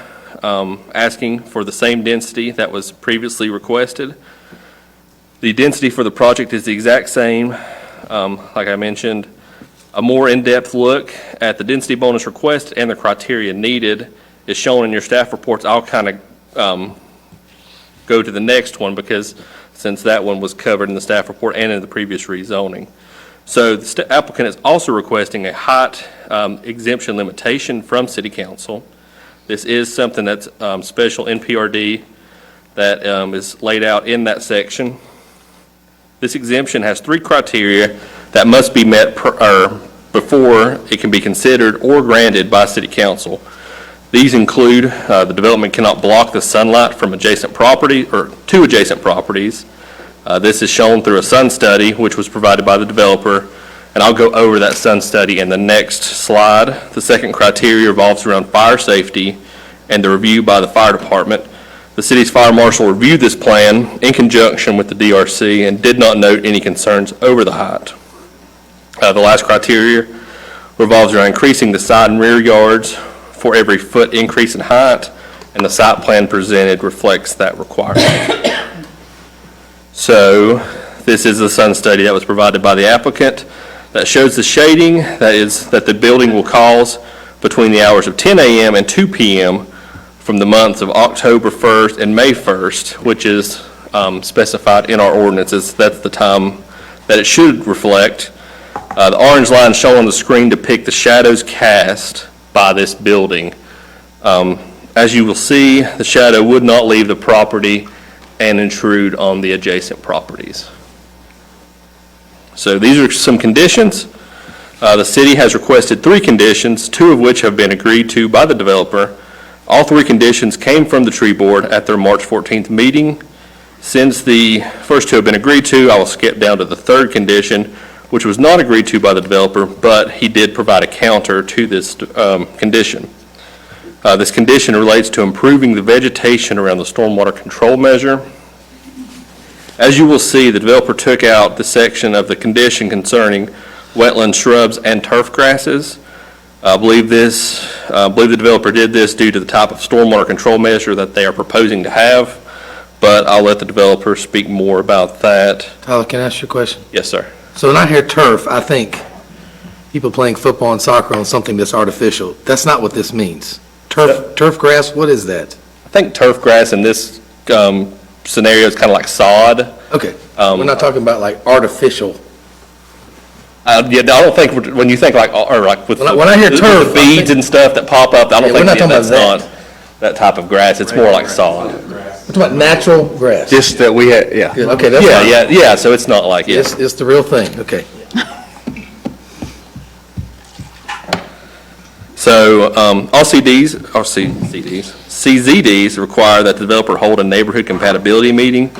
[SPEAKER 10] asking for the same density that was previously requested. The density for the project is the exact same. Like I mentioned, a more in-depth look at the density bonus request and the criteria needed is shown in your staff reports. I'll kind of go to the next one because since that one was covered in the staff report and in the previous rezoning. So the applicant is also requesting a height exemption limitation from City Council. This is something that's special in PRD that is laid out in that section. This exemption has 3 criteria that must be met before it can be considered or granted by City Council. These include the development cannot block the sunlight from adjacent property or to adjacent properties. This is shown through a sun study which was provided by the developer, and I'll go over that sun study in the next slide. The second criteria revolves around fire safety and the review by the fire department The city's fire marshal reviewed this plan in conjunction with the DRC and did not note any concerns over the height. The last criteria revolves around increasing the side and rear yards for every foot increase in height, and the site plan presented reflects that requirement. So this is the sun study that was provided by the applicant that shows the shading that the building will cause between the hours of 10 a.m. and 2 p.m. from the months of October 1st and May 1st, which is specified in our ordinances. That's the time that it should reflect. The orange line shown on the screen depict the shadows cast by this building. As you will see, the shadow would not leave the property and intrude on the adjacent properties. So these are some conditions. The city has requested 3 conditions, 2 of which have been agreed to by the developer. All 3 conditions came from the tree board at their March 14th meeting. Since the first 2 have been agreed to, I will skip down to the 3rd condition, which was not agreed to by the developer, but he did provide a counter to this condition. This condition relates to improving the vegetation around the stormwater control measure. As you will see, the developer took out the section of the condition concerning wetland shrubs and turf grasses. I believe the developer did this due to the type of stormwater control measure that they are proposing to have, but I'll let the developer speak more about that.
[SPEAKER 11] Tyler, can I ask you a question?
[SPEAKER 10] Yes, sir.
[SPEAKER 11] So when I hear turf, I think people playing football and soccer on something that's artificial. That's not what this means. Turf grass, what is that?
[SPEAKER 10] I think turf grass in this scenario is kind of like sod.
[SPEAKER 11] Okay, we're not talking about like artificial.
[SPEAKER 10] Yeah, I don't think, when you think like, or like with
[SPEAKER 11] when I hear turf,
[SPEAKER 10] the beads and stuff that pop up, I don't think that's
[SPEAKER 11] about
[SPEAKER 10] not that type of grass. It's more like sod.
[SPEAKER 11] We're talking about natural grass.
[SPEAKER 9] Just that we had, yeah.
[SPEAKER 11] Okay, that's fine.
[SPEAKER 10] Yeah, so it's not like,
[SPEAKER 11] It's the real thing, okay.
[SPEAKER 10] So all CZDs require that the developer hold a neighborhood compatibility meeting.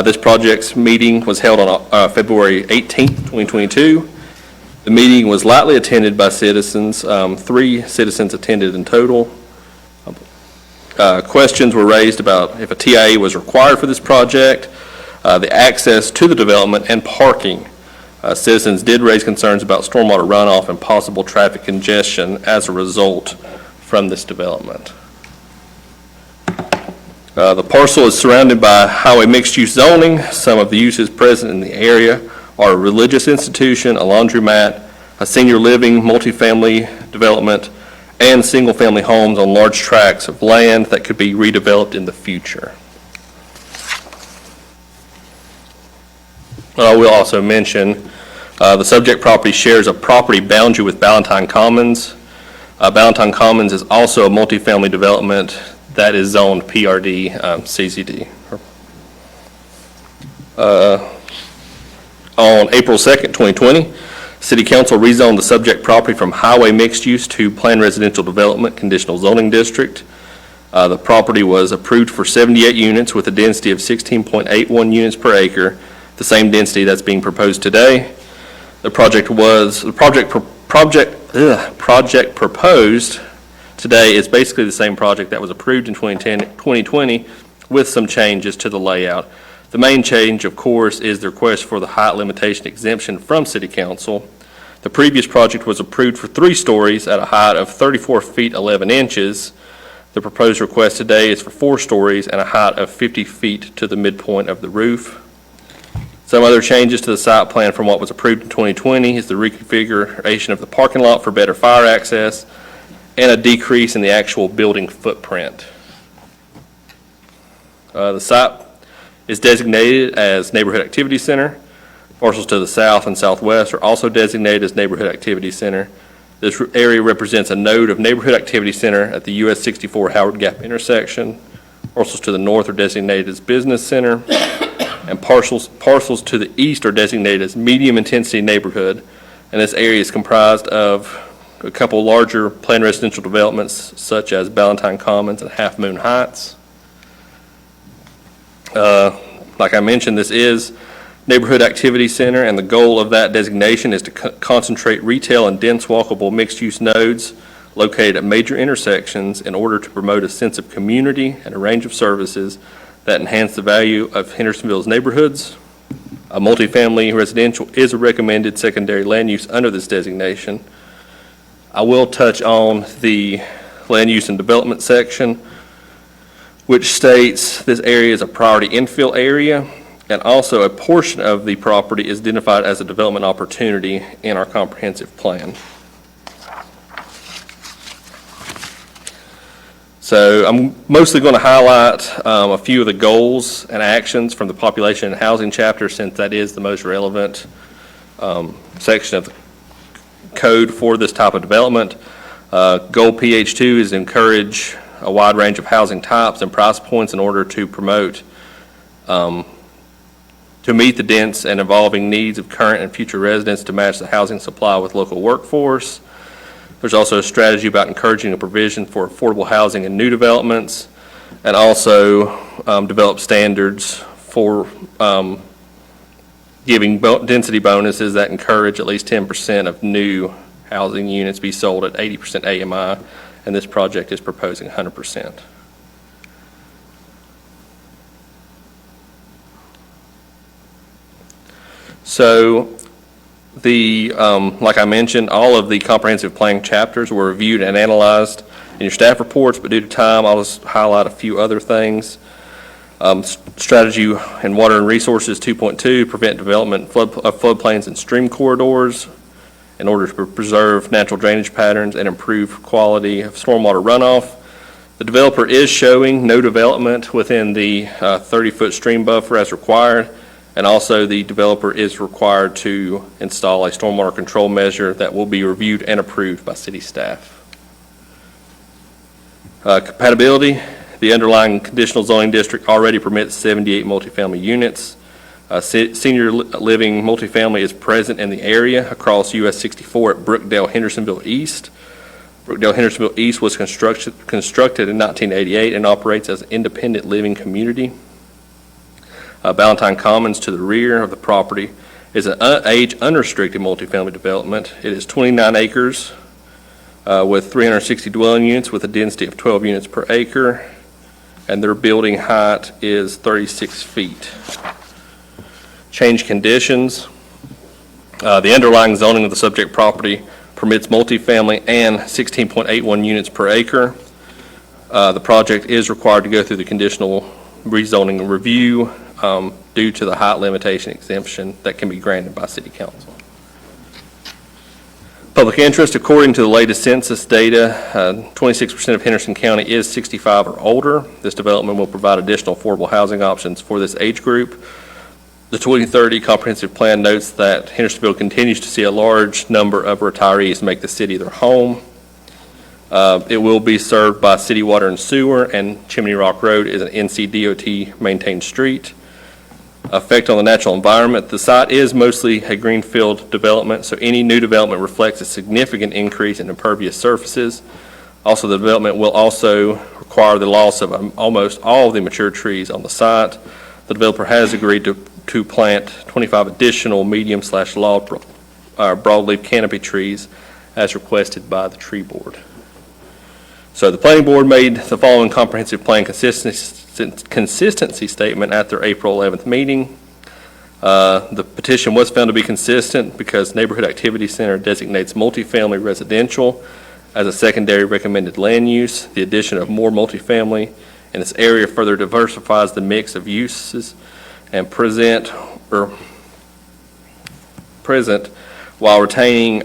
[SPEAKER 10] This project's meeting was held on February 18th, 2022. The meeting was lightly attended by citizens. 3 citizens attended in total. Questions were raised about if a TIA was required for this project, the access to the development, and parking. Citizens did raise concerns about stormwater runoff and possible traffic congestion as a result from this development. The parcel is surrounded by highway mixed-use zoning. Some of the uses present in the area are a religious institution, a laundromat, a senior living, multifamily development, and single-family homes on large tracts of land that could be redeveloped in the future. I will also mention the subject property shares a property boundary with Ballantyne Commons. Ballantyne Commons is also a multifamily development that is zoned PRD CZD. On April 2nd, 2020, City Council rezoned the subject property from highway mixed use to planned residential development conditional zoning district. The property was approved for 78 units with a density of 16.81 units per acre, the same density that's being proposed today. The project proposed today is basically the same project that was approved in 2020 with some changes to the layout. The main change, of course, is the request for the height limitation exemption from City Council. The previous project was approved for 3 stories at a height of 34 feet 11 inches. The proposed request today is for 4 stories and a height of 50 feet to the midpoint of the roof. Some other changes to the site plan from what was approved in 2020 is the reconfiguration of the parking lot for better fire access and a decrease in the actual building footprint. The site is designated as Neighborhood Activity Center. Parcels to the south and southwest are also designated as Neighborhood Activity Center. This area represents a node of Neighborhood Activity Center at the US 64 Howard Gap intersection. Parcels to the north are designated as Business Center, and parcels to the east are designated as Medium Intensity Neighborhood. And this area is comprised of a couple larger planned residential developments such as Ballantyne Commons and Half Moon Heights. Like I mentioned, this is Neighborhood Activity Center, and the goal of that designation is to concentrate retail and dense walkable mixed-use nodes located at major intersections in order to promote a sense of community and a range of services that enhance the value of Hendersonville's neighborhoods. A multifamily residential is a recommended secondary land use under this designation. I will touch on the land use and development section, which states this area is a priority infill area, and also a portion of the property is identified as a development opportunity in our comprehensive plan. So I'm mostly going to highlight a few of the goals and actions from the population and housing chapter, since that is the most relevant section of the code for this type of development. Goal PH2 is encourage a wide range of housing types and price points in order to promote, to meet the dense and evolving needs of current and future residents to match the housing supply with local workforce. There's also a strategy about encouraging a provision for affordable housing in new developments, and also develop standards for giving density bonuses that encourage at least 10% of new housing units be sold at 80% AMI, and this project is proposing 100%. So like I mentioned, all of the comprehensive plan chapters were reviewed and analyzed in your staff reports, but due to time, I'll just highlight a few other things. Strategy and Water and Resources 2.2, prevent development of floodplains and stream corridors in order to preserve natural drainage patterns and improve quality of stormwater runoff. The developer is showing no development within the 30-foot stream buffer as required, and also the developer is required to install a stormwater control measure that will be reviewed and approved by city staff. Compatibility, the underlying conditional zoning district already permits 78 multifamily units. Senior living multifamily is present in the area across US 64 at Brookdale Hendersonville East. Brookdale Hendersonville East was constructed in 1988 and operates as an independent living community. Ballantine Commons to the rear of the property is an age unrestricted multifamily development. It is 29 acres with 360 dwelling units with a density of 12 units per acre, and their building height is 36 feet. Change conditions. The underlying zoning of the subject property permits multifamily and 16.81 units per acre. The project is required to go through the conditional rezoning review due to the height limitation exemption that can be granted by City Council. Public interest, according to the latest census data, 26% of Henderson County is 65 or older. This development will provide additional affordable housing options for this age group. The 2030 comprehensive plan notes that Hendersonville continues to see a large number of retirees make the city their home. It will be served by city water and sewer, and Chimney Rock Road is an NCDOT maintained street. Effect on the natural environment. The site is mostly a greenfield development, so any new development reflects a significant increase in impervious surfaces. Also, the development will also require the loss of almost all of the mature trees on the site. The developer has agreed to plant 25 additional medium/broadleaf canopy trees as requested by the tree board. So the planning board made the following comprehensive plan consistency statement at their April 11th meeting. The petition was found to be consistent because Neighborhood Activity Center designates multifamily residential as a secondary recommended land use. The addition of more multifamily in this area further diversifies the mix of uses and present while retaining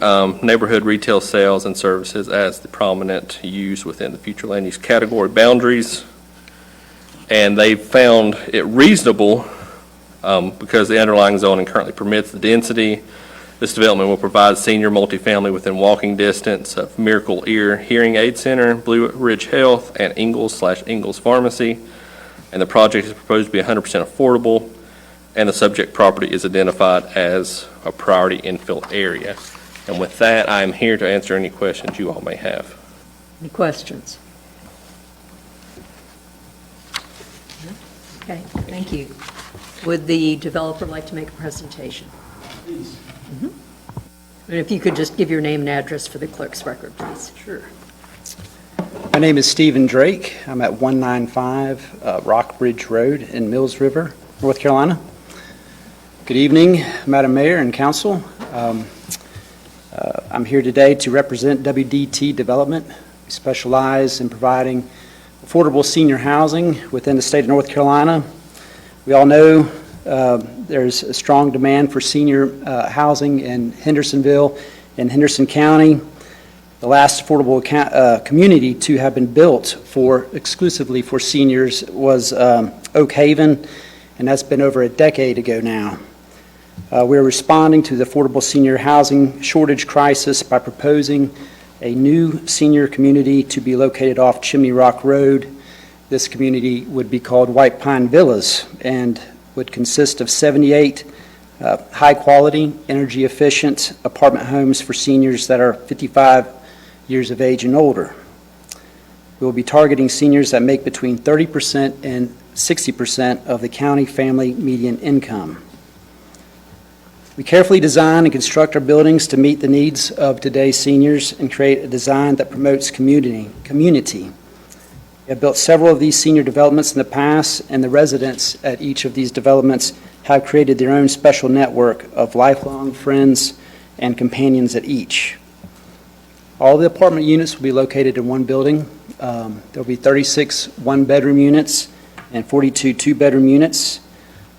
[SPEAKER 10] neighborhood retail sales and services as the prominent use within the future land use category boundaries. And they found it reasonable because the underlying zoning currently permits the density. This development will provide senior multifamily within walking distance of Miracle Ear Hearing Aid Center, Blue Ridge Health, and Ingalls Pharmacy. And the project is proposed to be 100% affordable, and the subject property is identified as a priority infill area. And with that, I am here to answer any questions you all may have.
[SPEAKER 1] Any questions? Okay, thank you. Would the developer like to make a presentation? Please. And if you could just give your name and address for the clerk's record, please.
[SPEAKER 10] Sure.
[SPEAKER 21] My name is Stephen Drake. I'm at 195 Rockbridge Road in Mills River, North Carolina. Good evening, Madam Mayor and Council. I'm here today to represent WDT Development. We specialize in providing affordable senior housing within the state of North Carolina. We all know there's a strong demand for senior housing in Hendersonville and Henderson County. The last affordable community to have been built exclusively for seniors was Oak Haven, and that's been over a decade ago now. We're responding to the affordable senior housing shortage crisis by proposing a new senior community to be located off Chimney Rock Road. This community would be called White Pine Villas and would consist of 78 high-quality, energy-efficient apartment homes for seniors that are 55 years of age and older. We will be targeting seniors that make between 30% and 60% of the county family median income. We carefully design and construct our buildings to meet the needs of today's seniors and create a design that promotes community. We have built several of these senior developments in the past, and the residents at each of these developments have created their own special network of lifelong friends and companions at each. All the apartment units will be located in one building. There will be 36 one-bedroom units and 42 two-bedroom units.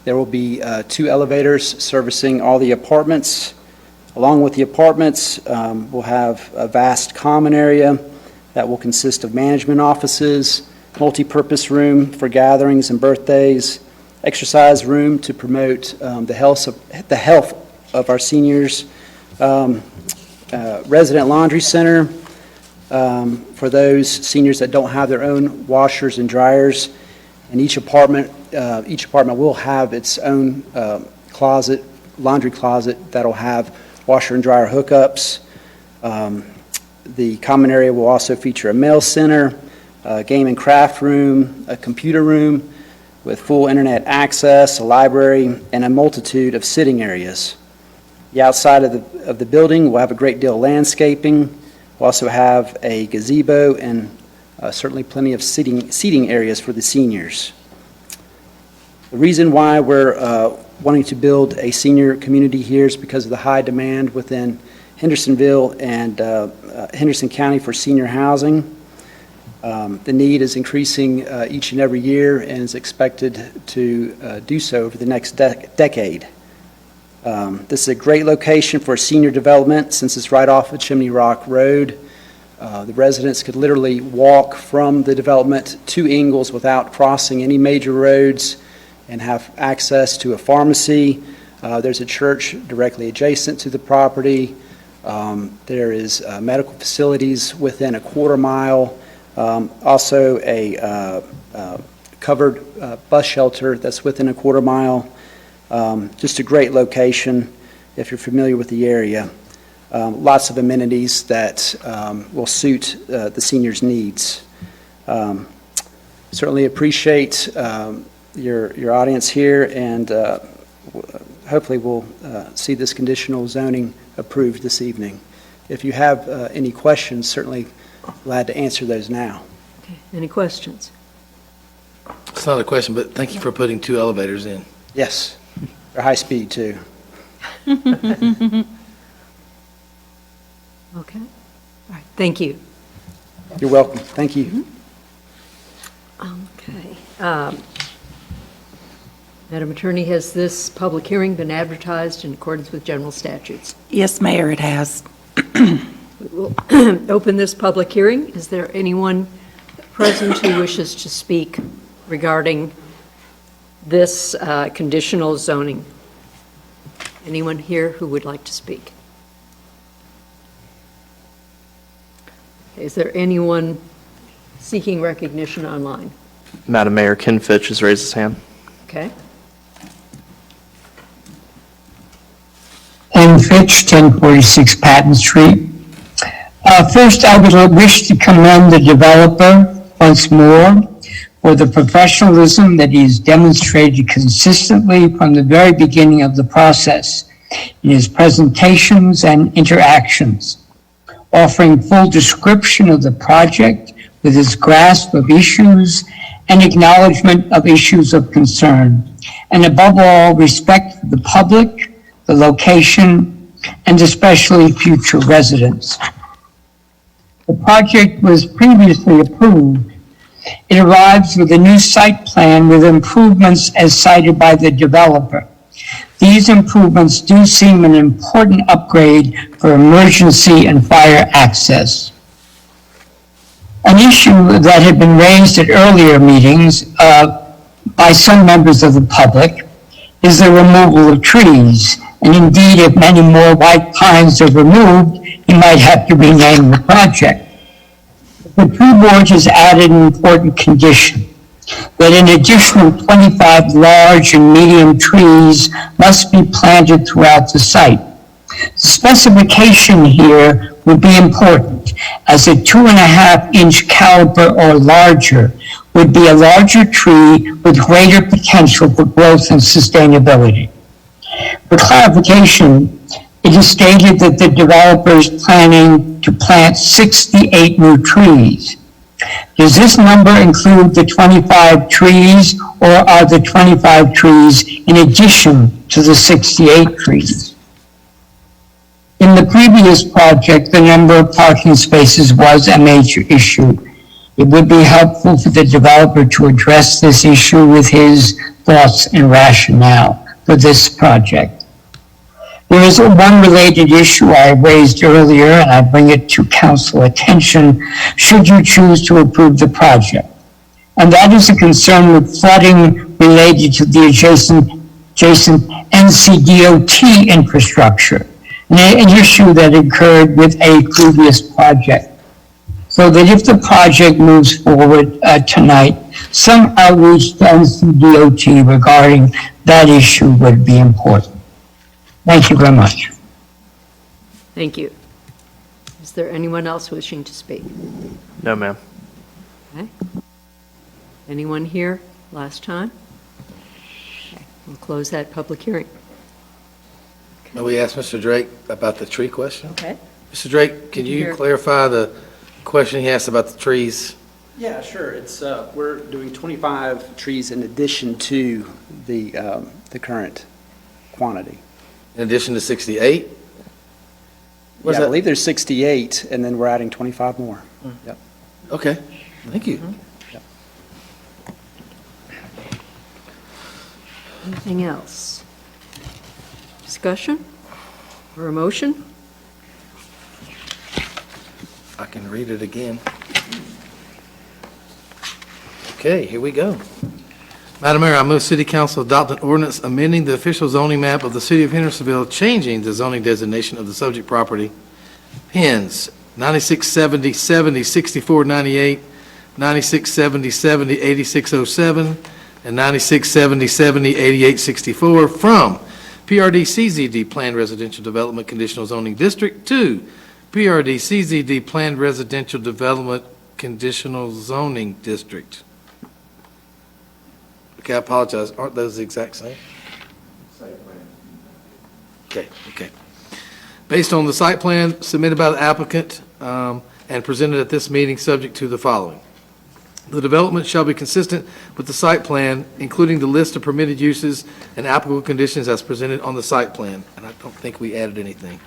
[SPEAKER 21] There will be 2 elevators servicing all the apartments. Along with the apartments, we'll have a vast common area that will consist of management offices, multi-purpose room for gatherings and birthdays, exercise room to promote the health of our seniors, resident laundry center for those seniors that don't have their own washers and dryers. And each apartment will have its own laundry closet that'll have washer and dryer hookups. The common area will also feature a mail center, a game and craft room, a computer room with full internet access, a library, and a multitude of sitting areas. The outside of the building will have a great deal of landscaping. We'll also have a gazebo and certainly plenty of seating areas for the seniors. The reason why we're wanting to build a senior community here is because of the high demand within Hendersonville and Henderson County for senior housing. The need is increasing each and every year and is expected to do so over the next decade. This is a great location for senior development since it's right off of Chimney Rock Road. The residents could literally walk from the development to Ingalls without crossing any major roads and have access to a pharmacy. There's a church directly adjacent to the property. There is medical facilities within a quarter mile. Also a covered bus shelter that's within a quarter mile. Just a great location if you're familiar with the area. Lots of amenities that will suit the seniors' needs. Certainly appreciate your audience here, and hopefully we'll see this conditional zoning approved this evening. If you have any questions, certainly glad to answer those now.
[SPEAKER 1] Okay. Any questions?
[SPEAKER 11] It's not a question, but thank you for putting 2 elevators in.
[SPEAKER 21] Yes, they're high speed too.
[SPEAKER 1] Okay. All right. Thank you.
[SPEAKER 21] You're welcome. Thank you.
[SPEAKER 1] Okay. Madam Attorney, has this public hearing been advertised in accordance with general statutes?
[SPEAKER 19] Yes, Mayor, it has.
[SPEAKER 1] We will open this public hearing. Is there anyone present who wishes to speak regarding this conditional zoning? Anyone here who would like to speak? Is there anyone seeking recognition online?
[SPEAKER 2] Madam Mayor, Ken Fitch has raised his hand.
[SPEAKER 1] Okay.
[SPEAKER 17] Ken Fitch, 1046 Patton Street. First, I would wish to commend the developer once more for the professionalism that he has demonstrated consistently from the very beginning of the process in his presentations and interactions, offering full description of the project with his grasp of issues and acknowledgement of issues of concern, and above all, respect for the public, the location, and especially future residents. The project was previously approved. It arrives with a new site plan with improvements as cited by the developer. These improvements do seem an important upgrade for emergency and fire access. An issue that had been raised at earlier meetings by some members of the public is the removal of trees. And indeed, if many more white pines are removed, you might have to rename the project. The tree board has added an important condition, that an additional 25 large and medium trees must be planted throughout the site. The specification here would be important, as a 2.5-inch caliber or larger would be a larger tree with greater potential for growth and sustainability. For clarification, it is stated that the developer is planning to plant 68 new trees. Does this number include the 25 trees, or are the 25 trees in addition to the 68 trees? In the previous project, the number of parking spaces was a major issue. It would be helpful for the developer to address this issue with his thoughts and rationale for this project. There is one related issue I raised earlier, and I bring it to council attention should you choose to approve the project. And that is a concern with flooding related to the adjacent NCDOT infrastructure, an issue that occurred with a previous project. So that if the project moves forward tonight, some outreach to NCDOT regarding that issue would be important. Thank you very much.
[SPEAKER 1] Thank you. Is there anyone else wishing to speak?
[SPEAKER 2] No, ma'am.
[SPEAKER 1] Okay. Anyone here last time? Okay. We'll close that public hearing.
[SPEAKER 11] We asked Mr. Drake about the tree question.
[SPEAKER 1] Okay.
[SPEAKER 11] Mr. Drake, can you clarify the question he asked about the trees?
[SPEAKER 21] Yeah, sure. It's, we're doing 25 trees in addition to the current quantity.
[SPEAKER 11] In addition to 68?
[SPEAKER 21] Yeah, I believe there's 68, and then we're adding 25 more. Yep.
[SPEAKER 11] Okay, thank you.
[SPEAKER 21] Yep.
[SPEAKER 1] Anything else? Discussion or a motion?
[SPEAKER 11] I can read it again. Okay, here we go. Madam Mayor, I move City Council adopt an ordinance amending the official zoning map of the City of Hendersonville, changing the zoning designation of the subject property, pins 9670 70 6498, 9670 70 8607, and 9670 70 8864 from PRD CZD Planned Residential Development Conditional Zoning District to PRD CZD Planned Residential Development Conditional Zoning District. Okay, I apologize. Aren't those the exact same? Okay. Based on the site plan submitted by the applicant and presented at this meeting, subject to the following. The development shall be consistent with the site plan, including the list of permitted uses and applicable conditions as presented on the site plan. And I don't think we added anything.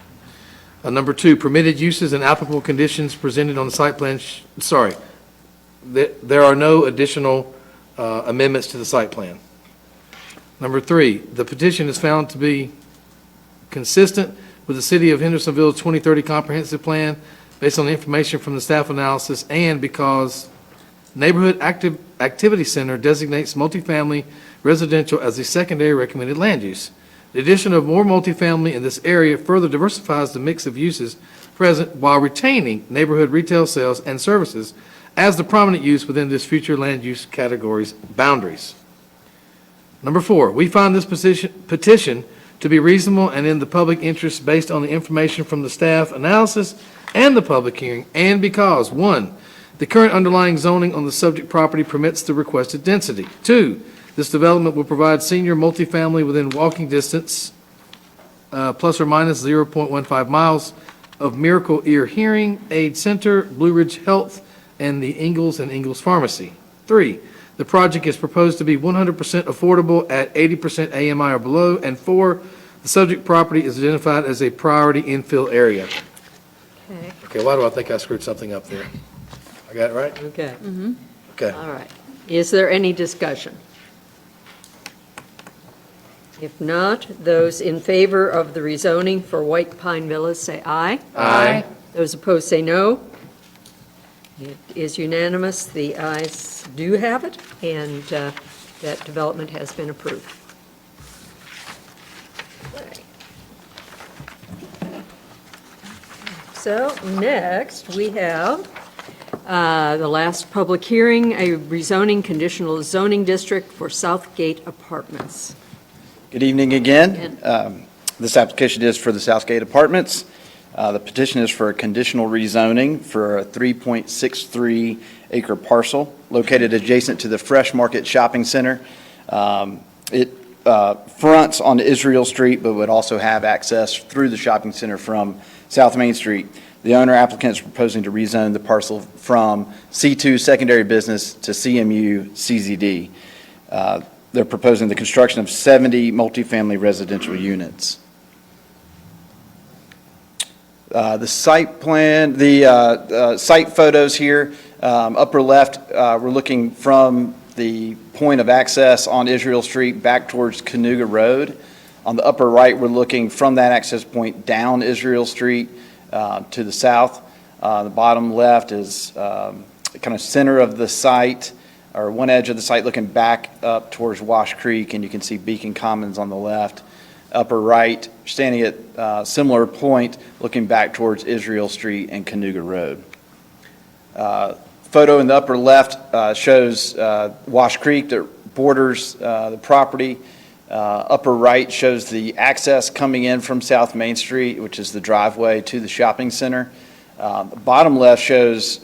[SPEAKER 11] Number 2, permitted uses and applicable conditions presented on the site plan. There are no additional amendments to the site plan. Number 3, the petition is found to be consistent with the City of Hendersonville's 2030 Comprehensive Plan based on the information from the staff analysis and because Neighborhood Activity Center designates multifamily residential as a secondary recommended land use. The addition of more multifamily in this area further diversifies the mix of uses present while retaining neighborhood retail sales and services as the prominent use within this future land use category's boundaries. Number 4, we find this petition to be reasonable and in the public interest based on the information from the staff analysis and the public hearing, and because 1, the current underlying zoning on the subject property permits the requested density. 2, this development will provide senior multifamily within walking distance, plus or minus 0.15 miles of Miracle Ear Hearing Aid Center, Blue Ridge Health, and the Ingalls and Ingalls Pharmacy. 3, the project is proposed to be 100% affordable at 80% AMI or below. And 4, the subject property is identified as a priority infill area.
[SPEAKER 1] Okay.
[SPEAKER 11] Okay, why do I think I screwed something up there? I got it right?
[SPEAKER 1] Okay.
[SPEAKER 11] Okay.
[SPEAKER 1] All right. Is there any discussion? If not, those in favor of the rezoning for White Pine Villas, say aye.
[SPEAKER 11] Aye.
[SPEAKER 1] Those opposed, say no. It is unanimous. The ayes do have it, and that development has been approved. So next, we have the last public hearing, a rezoning conditional zoning district for Southgate Apartments.
[SPEAKER 13] Good evening again. This application is for the Southgate Apartments. The petition is for a conditional rezoning for a 3.63 acre parcel located adjacent to the Fresh Market Shopping Center. It fronts on Israel Street, but would also have access through the shopping center from South Main Street. The owner applicant is proposing to rezone the parcel from C2 secondary business to CMU CZD. They're proposing the construction of 70 multifamily residential units. The site plan, the site photos here, upper left, we're looking from the point of access on Israel Street back towards Canoga Road. On the upper right, we're looking from that access point down Israel Street to the south. The bottom left is kind of center of the site, or one edge of the site looking back up towards Wash Creek, and you can see Beacon Commons on the left. Upper right, standing at a similar point, looking back towards Israel Street and Canoga Road. Photo in the upper left shows Wash Creek that borders the property. Upper right shows the access coming in from South Main Street, which is the driveway to the shopping center. Bottom left shows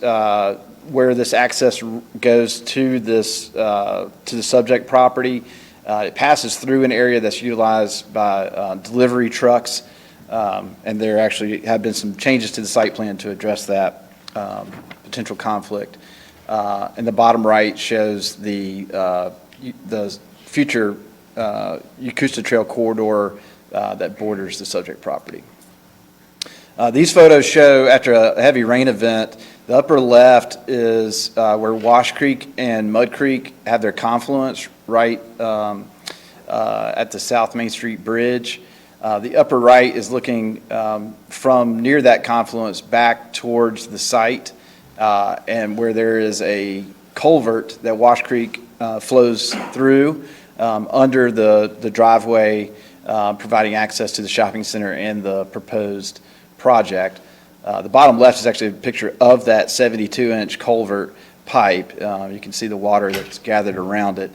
[SPEAKER 13] where this access goes to this to the subject property. It passes through an area that's utilized by delivery trucks, and there actually have been some changes to the site plan to address that potential conflict. And the bottom right shows the future Yakusta Trail corridor that borders the subject property. These photos show after a heavy rain event. The upper left is where Wash Creek and Mud Creek have their confluence right at the South Main Street Bridge. The upper right is looking from near that confluence back towards the site, and where there is a culvert that Wash Creek flows through under the driveway, providing access to the shopping center and the proposed project. The bottom left is actually a picture of that 72-inch culvert pipe. You can see the water that's gathered around it.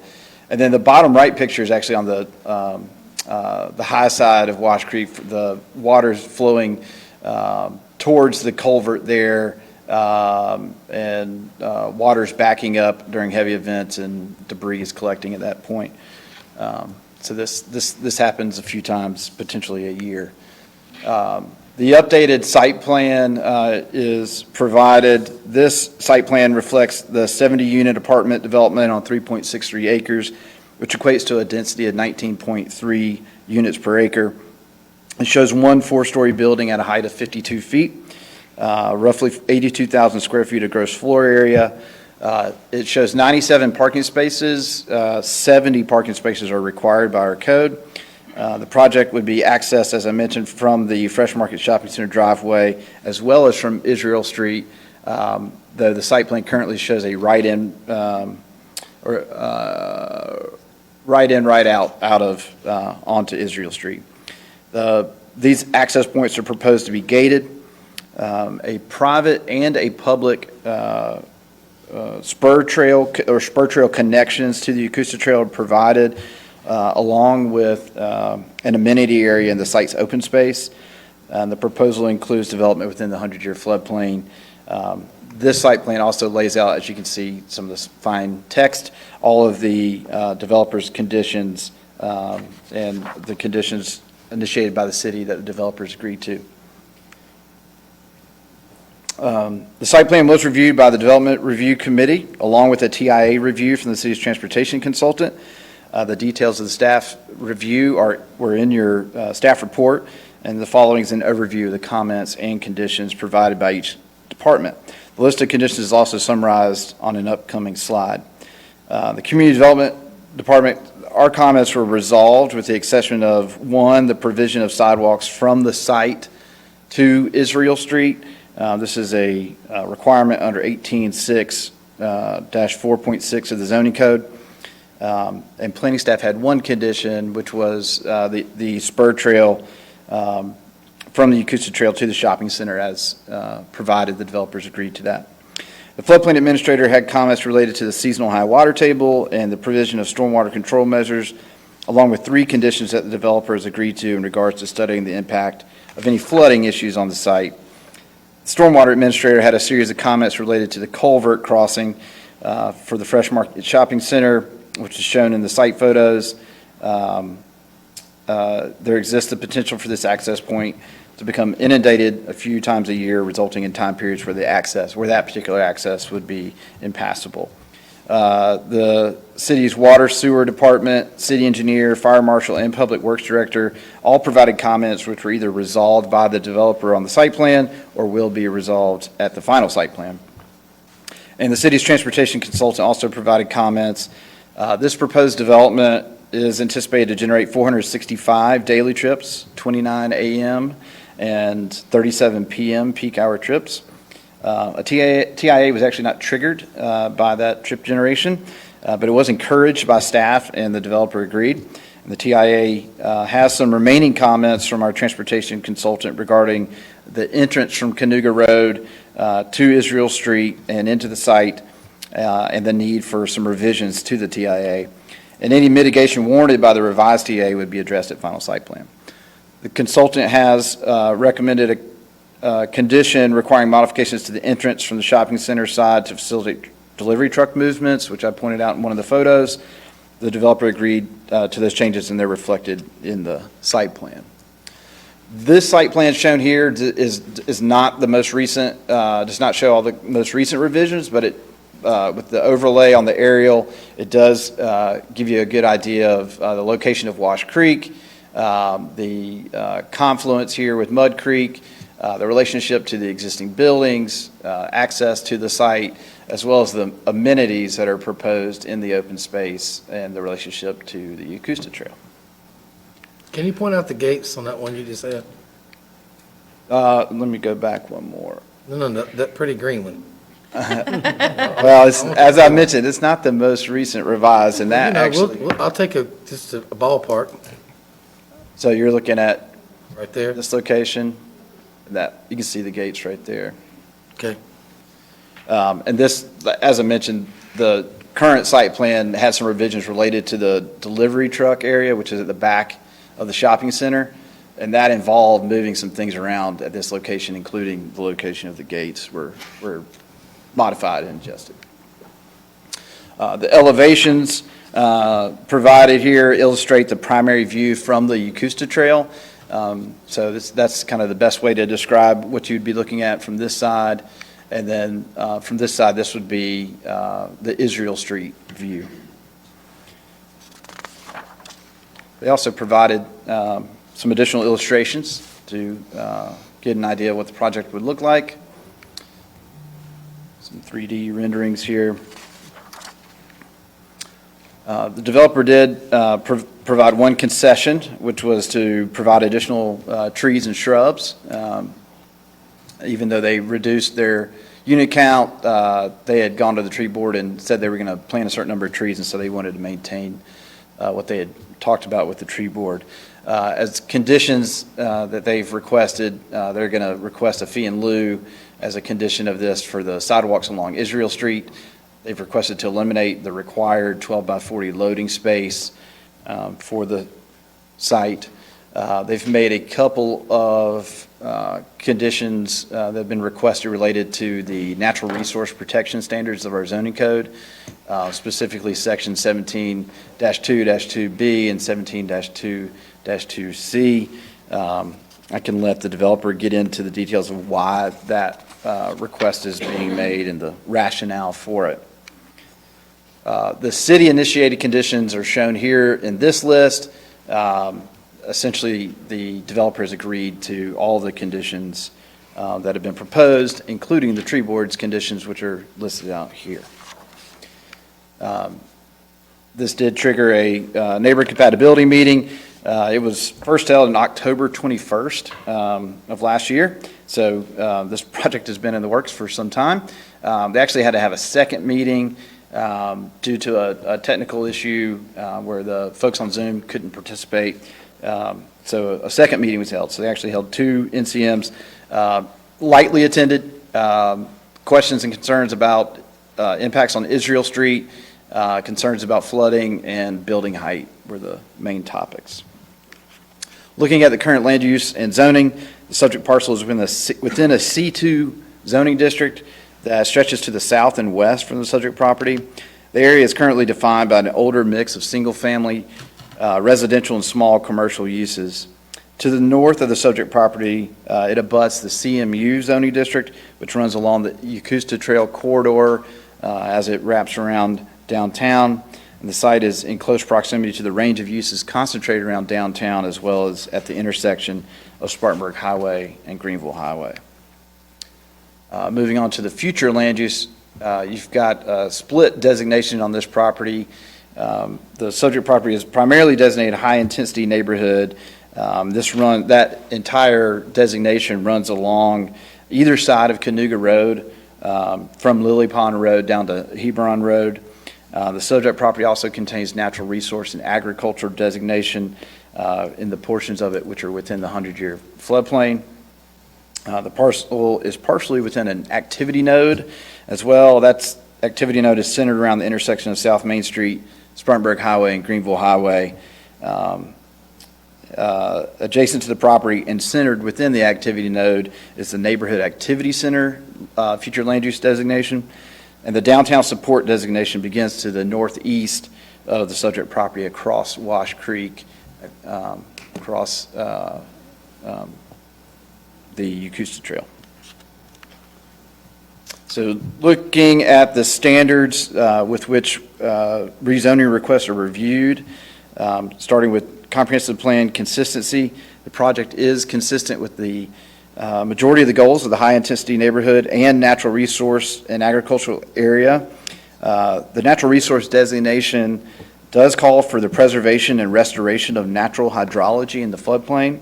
[SPEAKER 13] And then the bottom right picture is actually on the high side of Wash Creek. The water's flowing towards the culvert there, and water's backing up during heavy events, and debris is collecting at that point. So this happens a few times, potentially a year. The updated site plan is provided. This site plan reflects the 70-unit apartment development on 3.63 acres, which equates to a density of 19.3 units per acre. It shows one 4-story building at a height of 52 feet, roughly 82,000 square feet of gross floor area. It shows 97 parking spaces. 70 parking spaces are required by our code. The project would be accessed, as I mentioned, from the Fresh Market Shopping Center driveway, as well as from Israel Street, though the site plan currently shows a right-in, right-out of onto Israel Street. These access points are proposed to be gated. A private and a public spur trail connections to the Yakusta Trail are provided, along with an amenity area in the site's open space. The proposal includes development within the 100-year floodplain. This site plan also lays out, as you can see, some of this fine text, all of the developer's conditions and the conditions initiated by the city that the developers agreed to. The site plan was reviewed by the Development Review Committee, along with a TIA review from the city's transportation consultant. The details of the staff review were in your staff report, and the following is an overview of the comments and conditions provided by each department. The list of conditions is also summarized on an upcoming slide. The Community Development Department, our comments were resolved with the exception of, one, the provision of sidewalks from the site to Israel Street. This is a requirement under 18.6-4.6 of the zoning code. And planning staff had one condition, which was the spur trail from the Yakuza Trail to the shopping center, as provided the developers agreed to that. The floodplain administrator had comments related to the seasonal high water table and the provision of stormwater control measures, along with 3 conditions that the developers agreed to in regards to studying the impact of any flooding issues on the site. The stormwater administrator had a series of comments related to the culvert crossing for the Fresh Market Shopping Center, which is shown in the site photos. There exists the potential for this access point to become inundated a few times a year, resulting in time periods where that particular access would be impassable. The city's water sewer department, city engineer, fire marshal, and public works director all provided comments which were either resolved by the developer on the site plan or will be resolved at the final site plan. And the city's transportation consultant also provided comments. This proposed development is anticipated to generate 465 daily trips, 29 a.m. and 37 p.m. peak hour trips. A TIA was actually not triggered by that trip generation, but it was encouraged by staff, and the developer agreed. And the TIA has some remaining comments from our transportation consultant regarding the entrance from Canoga Road to Israel Street and into the site, and the need for some revisions to the TIA. And any mitigation warranted by the revised TIA would be addressed at final site plan. The consultant has recommended a condition requiring modifications to the entrance from the shopping center side to facilitate delivery truck movements, which I pointed out in one of the photos. The developer agreed to those changes, and they're reflected in the site plan. This site plan shown here is not the most recent, does not show all the most recent revisions, but it with the overlay on the aerial, it does give you a good idea of the location of Wash Creek, the confluence here with Mud Creek, the relationship to the existing buildings, access to the site, as well as the amenities that are proposed in the open space and the relationship to the Yakuza Trail.
[SPEAKER 11] Can you point out the gates on that one you just had?
[SPEAKER 13] Let me go back one more.
[SPEAKER 11] No, that pretty green one.
[SPEAKER 13] Well, as I mentioned, it's not the most recent revised, and that
[SPEAKER 11] I'll take just a ballpark.
[SPEAKER 13] So you're looking at
[SPEAKER 11] right there,
[SPEAKER 13] this location. That you can see the gates right there.
[SPEAKER 11] Okay.
[SPEAKER 13] And this, as I mentioned, the current site plan has some revisions related to the delivery truck area, which is at the back of the shopping center. And that involved moving some things around at this location, including the location of the gates were modified and adjusted. The elevations provided here illustrate the primary view from the Yakuza Trail. So that's kind of the best way to describe what you'd be looking at from this side. And then from this side, this would be the Israel Street view. They also provided some additional illustrations to get an idea of what the project would look like. Some 3D renderings here. The developer did provide one concession, which was to provide additional trees and shrubs. Even though they reduced their unit count, they had gone to the tree board and said they were going to plant a certain number of trees, and so they wanted to maintain what they had talked about with the tree board. As conditions that they've requested, they're going to request a fee in lieu as a condition of this for the sidewalks along Israel Street. They've requested to eliminate the required 12 by 40 loading space for the site. They've made a couple of conditions that have been requested related to the natural resource protection standards of our zoning code, specifically section 17-2-2B and 17-2-2C. I can let the developer get into the details of why that request is being made and the rationale for it. The city-initiated conditions are shown here in this list. Essentially, the developer has agreed to all the conditions that have been proposed, including the tree board's conditions, which are listed out here. This did trigger a neighbor compatibility meeting. It was first held on October 21st of last year. So this project has been in the works for some time. They actually had to have a second meeting due to a technical issue where the folks on Zoom couldn't participate. So a second meeting was held. So they actually held 2 NCMs, lightly attended, questions and concerns about impacts on Israel Street, concerns about flooding and building height were the main topics. Looking at the current land use and zoning, the subject parcel is within a C2 zoning district that stretches to the south and west from the subject property. The area is currently defined by an older mix of single-family, residential, and small commercial uses. To the north of the subject property, it abuts the CMU zoning district, which runs along the Yakusta Trail corridor as it wraps around downtown. And the site is in close proximity to the range of uses concentrated around downtown, as well as at the intersection of Spartanburg Highway and Greenville Highway. Moving on to the future land use, you've got a split designation on this property. The subject property is primarily designated high-intensity neighborhood. That entire designation runs along either side of Canoga Road, from Lily Pond Road down to Hebron Road. The subject property also contains natural resource and agriculture designation in the portions of it which are within the 100-year floodplain. The parcel is partially within an activity node as well. That activity node is centered around the intersection of South Main Street, Spartanburg Highway, and Greenville Highway. Adjacent to the property and centered within the activity node is the Neighborhood Activity Center future land use designation. And the downtown support designation begins to the northeast of the subject property across Wash Creek, across the Yakusta Trail. So looking at the standards with which rezoning requests are reviewed, starting with comprehensive plan consistency, the project is consistent with the majority of the goals of the high-intensity neighborhood and natural resource and agricultural area. The natural resource designation does call for the preservation and restoration of natural hydrology in the floodplain.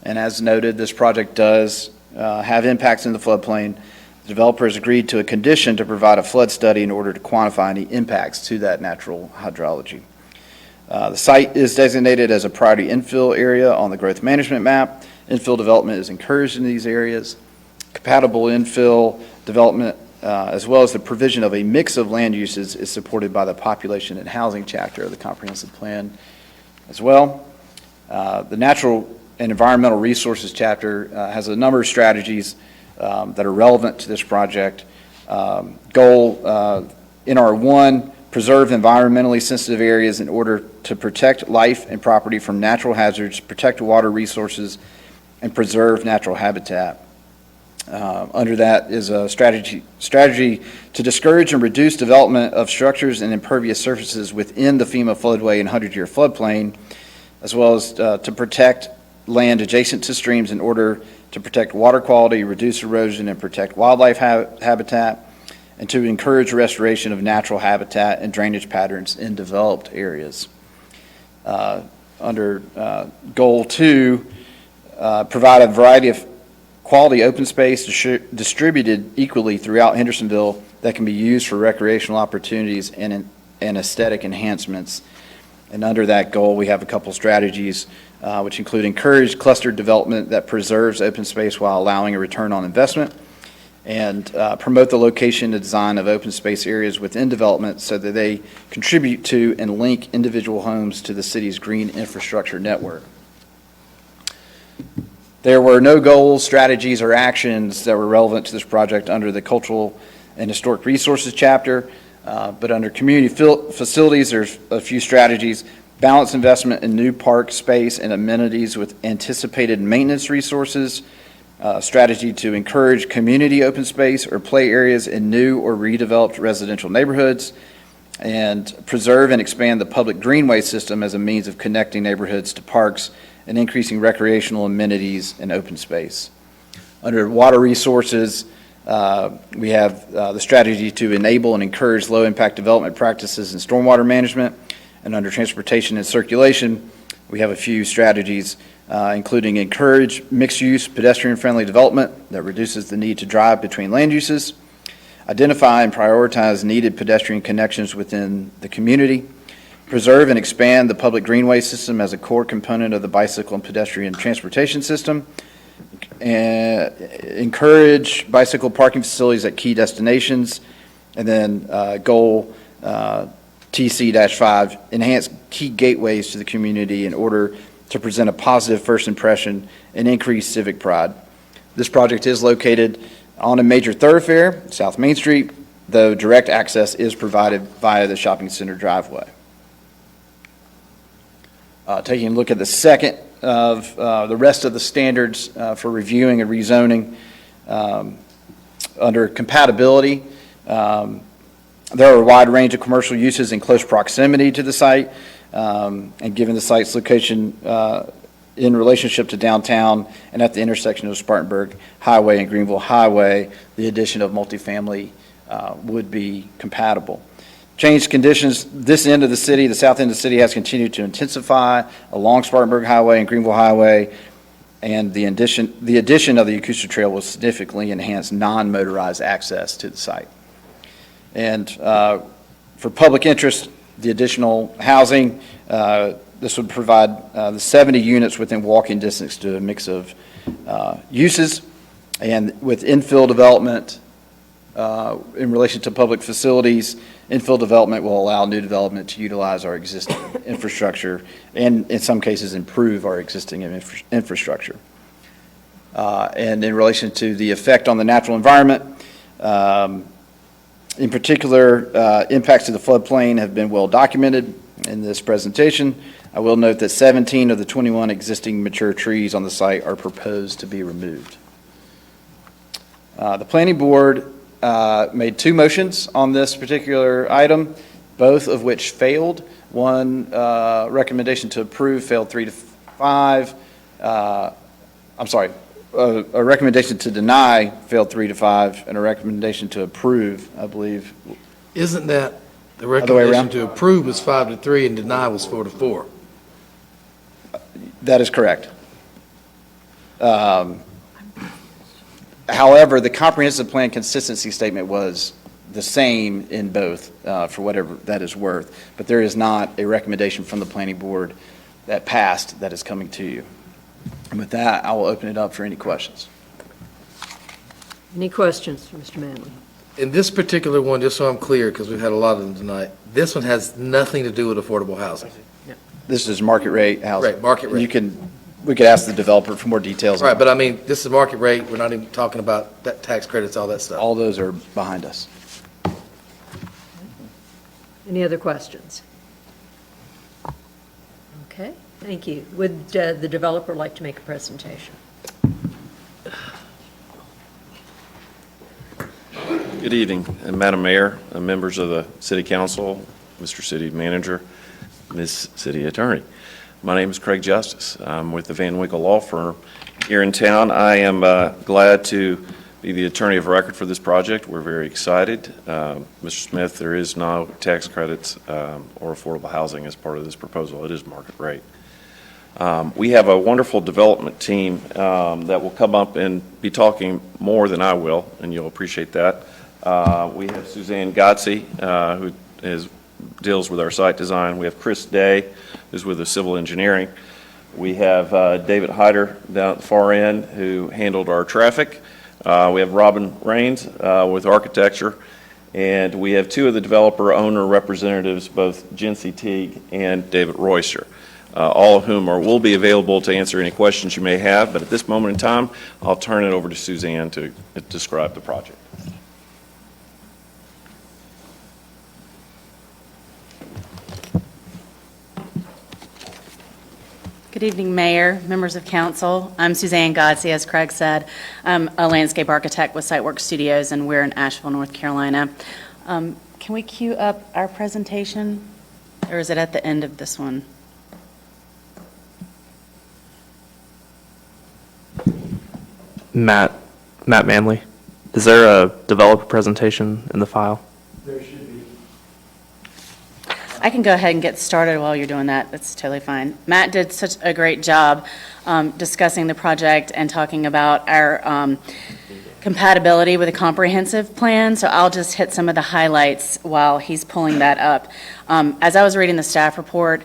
[SPEAKER 13] And as noted, this project does have impacts in the floodplain. The developer has agreed to a condition to provide a flood study in order to quantify any impacts to that natural hydrology. The site is designated as a priority infill area on the growth management map. Infill development is encouraged in these areas. Compatible infill development, as well as the provision of a mix of land uses, is supported by the population and housing chapter of the comprehensive plan as well. The natural and environmental resources chapter has a number of strategies that are relevant to this project. Goal NR1, preserve environmentally sensitive areas in order to protect life and property from natural hazards, protect water resources, and preserve natural habitat. Under that is a strategy to discourage and reduce development of structures and impervious surfaces within the FEMA floodway and 100-year floodplain, as well as to protect land adjacent to streams in order to protect water quality, reduce erosion, and protect wildlife habitat, and to encourage restoration of natural habitat and drainage patterns in developed areas. Under Goal 2, provide a variety of quality open space distributed equally throughout Hendersonville that can be used for recreational opportunities and aesthetic enhancements. And under that goal, we have a couple strategies which include encourage clustered development that preserves open space while allowing a return on investment, and promote the location and design of open space areas within development so that they contribute to and link individual homes to the city's green infrastructure network. There were no goals, strategies, or actions that were relevant to this project under the Cultural and Historic Resources chapter, but under community facilities, there's a few strategies. Balance investment in new park space and amenities with anticipated maintenance resources, strategy to encourage community open space or play areas in new or redeveloped residential neighborhoods, and preserve and expand the public greenway system as a means of connecting neighborhoods to parks and increasing recreational amenities and open space. Under water resources, we have the strategy to enable and encourage low-impact development practices in stormwater management. And under transportation and circulation, we have a few strategies, including encourage mixed-use, pedestrian-friendly development that reduces the need to drive between land uses, identify and prioritize needed pedestrian connections within the community, preserve and expand the public greenway system as a core component of the bicycle and pedestrian transportation system, and encourage bicycle parking facilities at key destinations, and then goal TC-5, enhance key gateways to the community in order to present a positive first impression and increase civic pride. This project is located on a major thoroughfare, South Main Street, though direct access is provided via the shopping center driveway. Taking a look at the second of the rest of the standards for reviewing and rezoning, under compatibility, there are a wide range of commercial uses in close proximity to the site, and given the site's location in relationship to downtown and at the intersection of Spartanburg Highway and Greenville Highway, the addition of multifamily would be compatible. Changed conditions, this end of the city, the south end of the city has continued to intensify along Spartanburg Highway and Greenville Highway, and the addition of the Yakuza Trail will significantly enhance non-motorized access to the site. And for public interest, the additional housing, this would provide the 70 units within walking distance to a mix of uses, and with infill development in relation to public facilities, infill development will allow new development to utilize our existing infrastructure and in some cases improve our existing infrastructure. And in relation to the effect on the natural environment, in particular, impacts to the floodplain have been well documented in this presentation. I will note that 17 of the 21 existing mature trees on the site are proposed to be removed. The planning board made two motions on this particular item, both of which failed. One recommendation to approve failed 3-5. I'm sorry, a recommendation to deny failed 3-5, and a recommendation to approve, I believe.
[SPEAKER 11] Isn't that the recommendation to approve was 5-3 and deny was 4-4?
[SPEAKER 13] That is correct. However, the comprehensive plan consistency statement was the same in both, for whatever that is worth. But there is not a recommendation from the planning board that passed that is coming to you. And with that, I will open it up for any questions.
[SPEAKER 1] Any questions for Mr. Manley?
[SPEAKER 11] In this particular one, just so I'm clear, because we've had a lot of them tonight, this one has nothing to do with affordable housing.
[SPEAKER 13] This is market rate housing.
[SPEAKER 11] Right, market rate.
[SPEAKER 13] We could ask the developer for more details.
[SPEAKER 11] Right, but I mean, this is market rate. We're not even talking about that tax credits, all that stuff.
[SPEAKER 13] All those are behind us.
[SPEAKER 1] Any other questions? Okay, thank you. Would the developer like to make a presentation?
[SPEAKER 3] Good evening, Madam Mayor, members of the City Council, Mr. City Manager, Ms. City Attorney. My name is Craig Justice. I'm with the Van Winkle Law Firm here in town. I am glad to be the attorney of record for this project. We're very excited. Mr. Smith, there is no tax credits or affordable housing as part of this proposal. It is market rate. We have a wonderful development team that will come up and be talking more than I will, and you'll appreciate that. We have Suzanne Gotze, who deals with our site design. We have Chris Day, who's with the civil engineering. We have David Hyder down at the far end, who handled our traffic. We have Robin Rains with architecture. And we have two of the developer owner representatives, both Jency Teague and David Royster, all of whom will be available to answer any questions you may have. But at this moment in time, I'll turn it over to Suzanne to describe the project.
[SPEAKER 8] Good evening, Mayor, members of council. I'm Suzanne Godsey, as Craig said. I'm a landscape architect with Sitework Studios, and we're in Asheville, North Carolina. Can we cue up our presentation, or is it at the end of this one?
[SPEAKER 2] Matt Manley. Is there a developer presentation in the file?
[SPEAKER 21] There should be.
[SPEAKER 8] I can go ahead and get started while you're doing that. That's totally fine. Matt did such a great job discussing the project and talking about our compatibility with a comprehensive plan, so I'll just hit some of the highlights while he's pulling that up. As I was reading the staff report,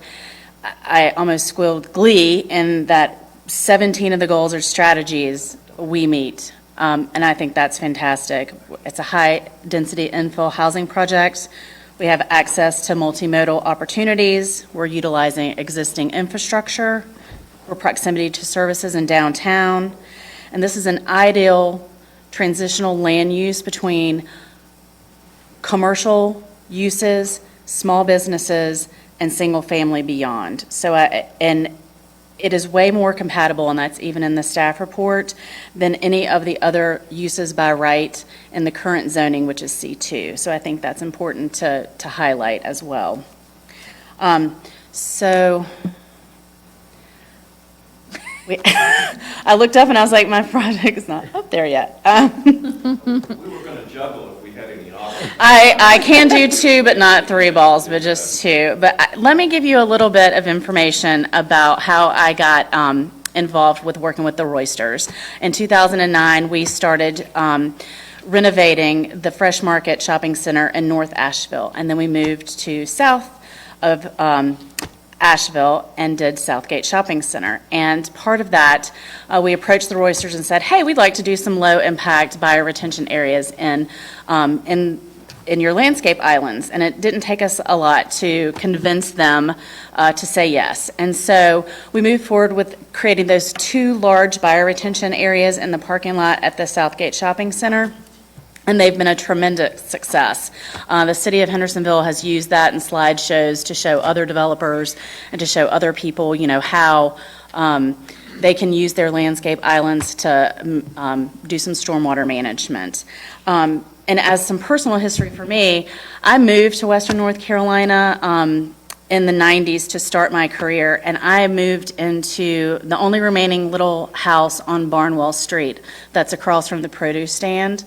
[SPEAKER 8] I almost squealed glee in that 17 of the goals or strategies we meet, and I think that's fantastic. It's a high-density infill housing project. We have access to multimodal opportunities. We're utilizing existing infrastructure. We're proximity to services in downtown. And this is an ideal transitional land use between commercial uses, small businesses, and single-family beyond. So, and it is way more compatible, and that's even in the staff report, than any of the other uses by right in the current zoning, which is C2. So I think that's important to highlight as well. I looked up and I was like, my project is not up there yet.
[SPEAKER 3] We were going to juggle if we had any options.
[SPEAKER 8] I can do 2, but not 3 balls, but just 2. But let me give you a little bit of information about how I got involved with working with the Roysters. In 2009, we started renovating the Fresh Market Shopping Center in North Asheville, and then we moved to south of Asheville and did Southgate Shopping Center. And part of that, we approached the Roysters and said, hey, we'd like to do some low-impact bioretention areas in your landscape islands. And it didn't take us a lot to convince them to say yes. And so we moved forward with creating those 2 large bioretention areas in the parking lot at the Southgate Shopping Center. And they've been a tremendous success. The city of Hendersonville has used that in slideshows to show other developers and to show other people, you know, how they can use their landscape islands to do some stormwater management. And as some personal history for me, I moved to Western North Carolina in the 90s to start my career, and I moved into the only remaining little house on Barnwell Street that's across from the produce stand.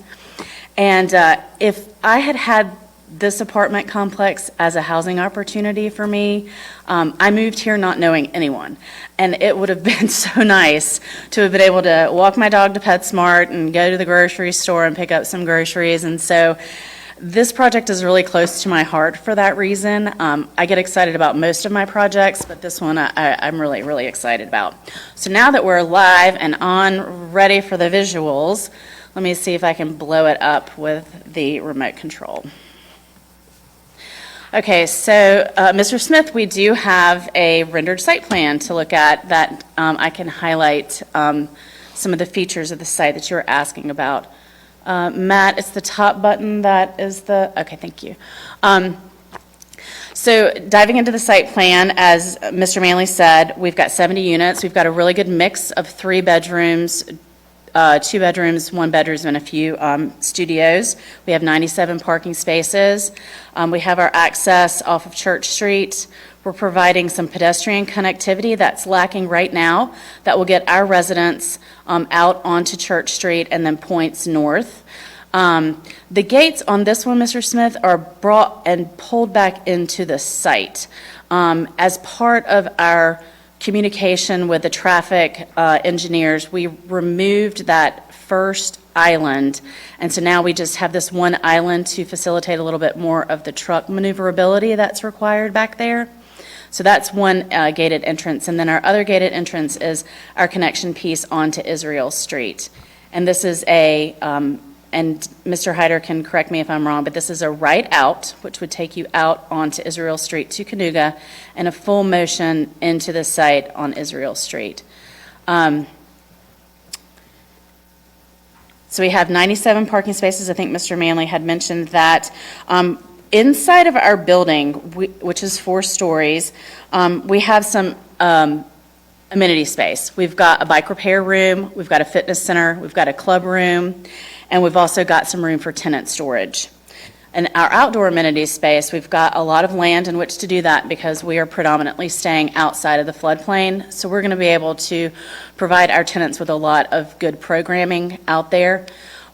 [SPEAKER 8] And if I had had this apartment complex as a housing opportunity for me, I moved here not knowing anyone. And it would have been so nice to have been able to walk my dog to PetSmart and go to the grocery store and pick up some groceries. And so this project is really close to my heart for that reason. I get excited about most of my projects, but this one I'm really, really excited about. So now that we're live and on, ready for the visuals, let me see if I can blow it up with the remote control. Okay, so Mr. Smith, we do have a rendered site plan to look at that I can highlight some of the features of the site that you were asking about. Matt, it's the top button that is the, okay, thank you. So diving into the site plan, as Mr. Manley said, we've got 70 units. We've got a really good mix of 3 bedrooms, 2 bedrooms, 1 bedroom, and a few studios. We have 97 parking spaces. We have our access off of Church Street. We're providing some pedestrian connectivity that's lacking right now that will get our residents out onto Church Street and then points north. The gates on this one, Mr. Smith, are brought and pulled back into the site. As part of our communication with the traffic engineers, we removed that first island, and so now we just have this one island to facilitate a little bit more of the truck maneuverability that's required back there. So that's one gated entrance, and then our other gated entrance is our connection piece onto Israel Street. And this is a, and Mr. Hyder can correct me if I'm wrong, but this is a right out, which would take you out onto Israel Street to Canoga, and a full motion into the site on Israel Street. So we have 97 parking spaces. I think Mr. Manley had mentioned that. Inside of our building, which is 4 stories, we have some amenity space. We've got a bike repair room, we've got a fitness center, we've got a club room, and we've also got some room for tenant storage. In our outdoor amenity space, we've got a lot of land in which to do that because we are predominantly staying outside of the floodplain. So we're going to be able to provide our tenants with a lot of good programming out there.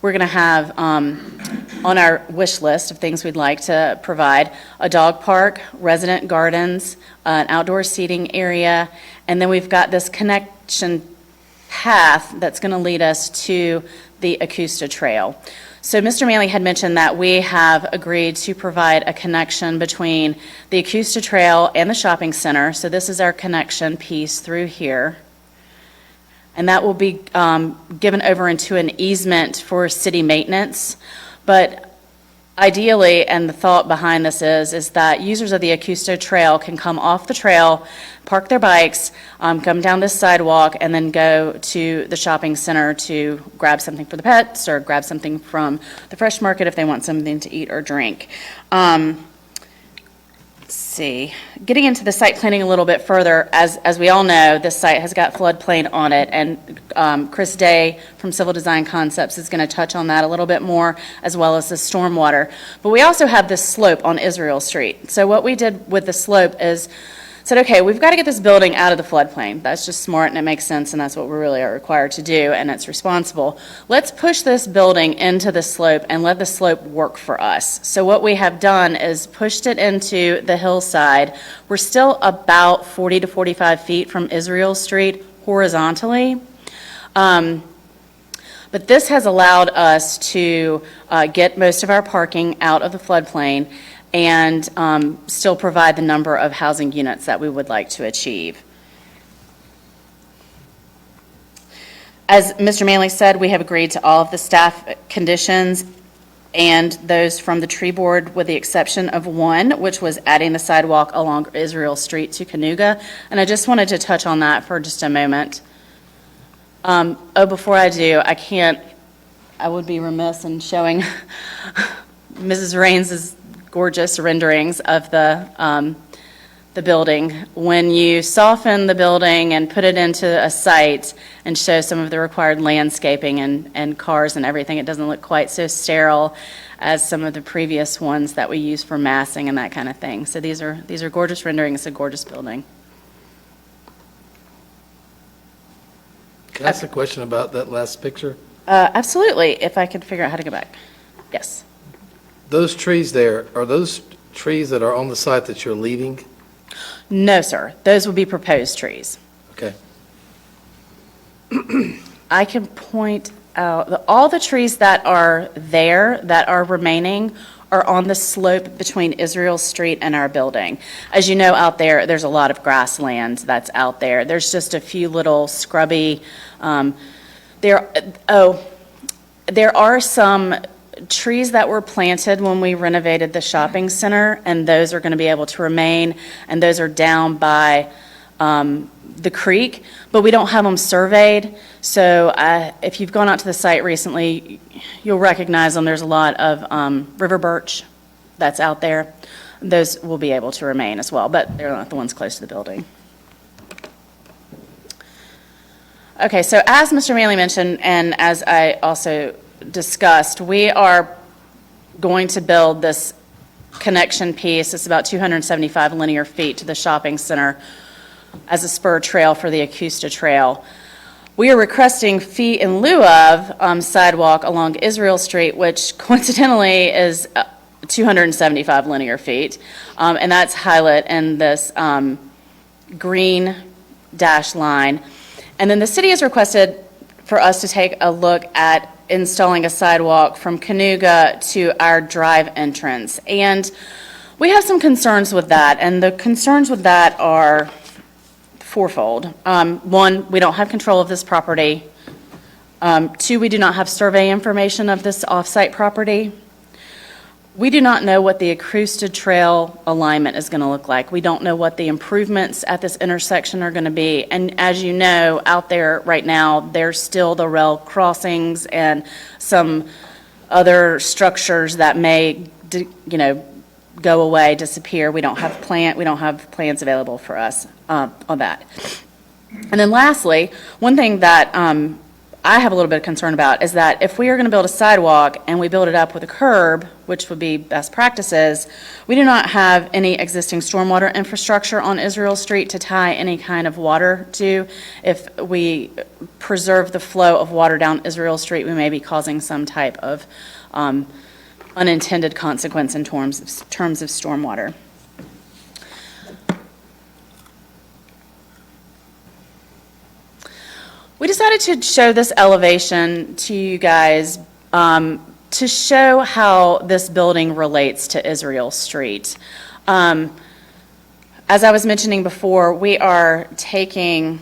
[SPEAKER 8] We're going to have on our wish list of things we'd like to provide a dog park, resident gardens, an outdoor seating area, and then we've got this connection path that's going to lead us to the Acosta Trail. So Mr. Manley had mentioned that we have agreed to provide a connection between the Acosta Trail and the shopping center. So this is our connection piece through here. And that will be given over into an easement for city maintenance. But ideally, and the thought behind this is that users of the Acosta Trail can come off the trail, park their bikes, come down this sidewalk, and then go to the shopping center to grab something for the pets or grab something from the fresh market if they want something to eat or drink. Let's see. Getting into the site planning a little bit further, as we all know, this site has got floodplain on it, and Chris Day from Civil Design Concepts is going to touch on that a little bit more, as well as the stormwater. But we also have this slope on Israel Street. So what we did with the slope is said, okay, we've got to get this building out of the floodplain. That's just smart and it makes sense, and that's what we really are required to do, and it's responsible. Let's push this building into the slope and let the slope work for us. So what we have done is pushed it into the hillside. We're still about 40 to 45 feet from Israel Street horizontally. But this has allowed us to get most of our parking out of the floodplain and still provide the number of housing units that we would like to achieve. As Mr. Manley said, we have agreed to all of the staff conditions and those from the tree board, with the exception of one, which was adding the sidewalk along Israel Street to Cayuga. And I just wanted to touch on that for just a moment. Before I do, I would be remiss in showing Mrs. Raines' gorgeous renderings of the building. When you soften the building and put it into a site and show some of the required landscaping and cars and everything, it doesn't look quite so sterile as some of the previous ones that we use for massing and that kind of thing. So these are gorgeous renderings. It's a gorgeous building.
[SPEAKER 11] Can I ask a question about that last picture?
[SPEAKER 8] Absolutely, if I could figure out how to go back. Yes.
[SPEAKER 11] Those trees there, are those trees that are on the site that you're leaving?
[SPEAKER 8] No, sir. Those will be proposed trees.
[SPEAKER 11] Okay.
[SPEAKER 8] I can point out all the trees that are there that are remaining are on the slope between Israel Street and our building. As you know, out there's a lot of grassland that's out there. There's just a few little scrubby, there are some trees that were planted when we renovated the shopping center, and those are going to be able to remain, and those are down by the creek, but we don't have them surveyed. So if you've gone out to the site recently, you'll recognize them. There's a lot of river birch that's out there. Those will be able to remain as well, but they're not the ones close to the building. Okay, so as Mr. Manley mentioned, and as I also discussed, we are going to build this connection piece. It's about 275 linear feet to the shopping center as a spur trail for the Acosta Trail. We are requesting fee in lieu of sidewalk along Israel Street, which coincidentally is 275 linear feet, and that's highlighted in this green dash line. And then the city has requested for us to take a look at installing a sidewalk from Cayuga to our drive entrance. And we have some concerns with that, and the concerns with that are fourfold. One, we don't have control of this property. Two, we do not have survey information of this off-site property. We do not know what the Acosta Trail alignment is going to look like. We don't know what the improvements at this intersection are going to be. And as you know, out there right now, there's still the rail crossings and some other structures that may, go away, disappear. We don't have plans available for us on that. And then lastly, one thing that I have a little bit of concern about is that if we are going to build a sidewalk and we build it up with a curb, which would be best practices, we do not have any existing stormwater infrastructure on Israel Street to tie any kind of water to. If we preserve the flow of water down Israel Street, we may be causing some type of unintended consequence in terms of stormwater. We decided to show this elevation to you guys to show how this building relates to Israel Street. As I was mentioning before, we are taking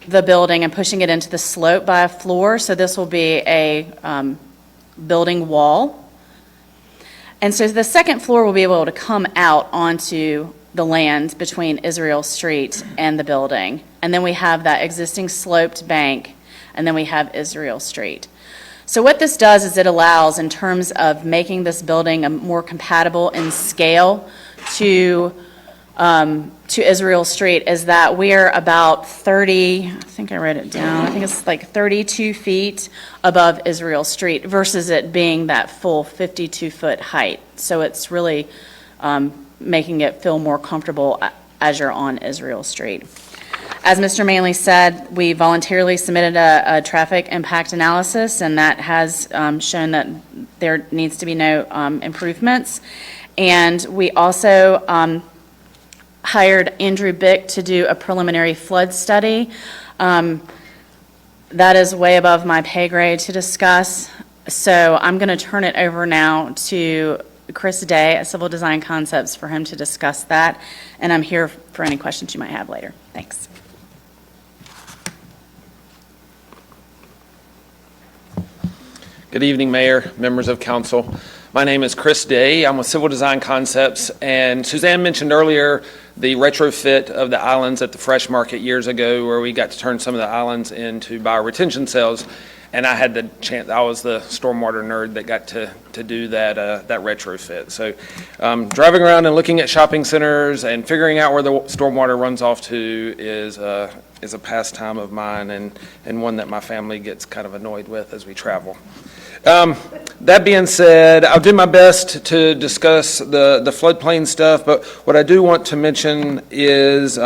[SPEAKER 8] the building and pushing it into the slope by a floor, so this will be a building wall. And so the second floor will be able to come out onto the land between Israel Street and the building. And then we have that existing sloped bank, and then we have Israel Street. So what this does is it allows, in terms of making this building more compatible in scale to Israel Street, is that we're about 30, I think I wrote it down, I think it's like 32 feet above Israel Street versus it being that full 52-foot height. So it's really making it feel more comfortable as you're on Israel Street. As Mr. Manley said, we voluntarily submitted a traffic impact analysis, and that has shown that there needs to be no improvements. And we also hired Andrew Bick to do a preliminary flood study. That is way above my pay grade to discuss. So I'm going to turn it over now to Chris Day at Civil Design Concepts for him to discuss that. And I'm here for any questions you might have later. Thanks.
[SPEAKER 3] Good evening, Mayor, members of council. My name is Chris Day. I'm with Civil Design Concepts, and Suzanne mentioned earlier the retrofit of the islands at the Fresh Market years ago, where we got to turn some of the islands into bioretention cells, and I had the chance, I was the stormwater nerd that got to do that retrofit. So driving around and looking at shopping centers and figuring out where the stormwater runs off to is a pastime of mine, and one that my family gets kind of annoyed with as we travel. That being said, I'll do my best to discuss the floodplain stuff, but what I do want to mention is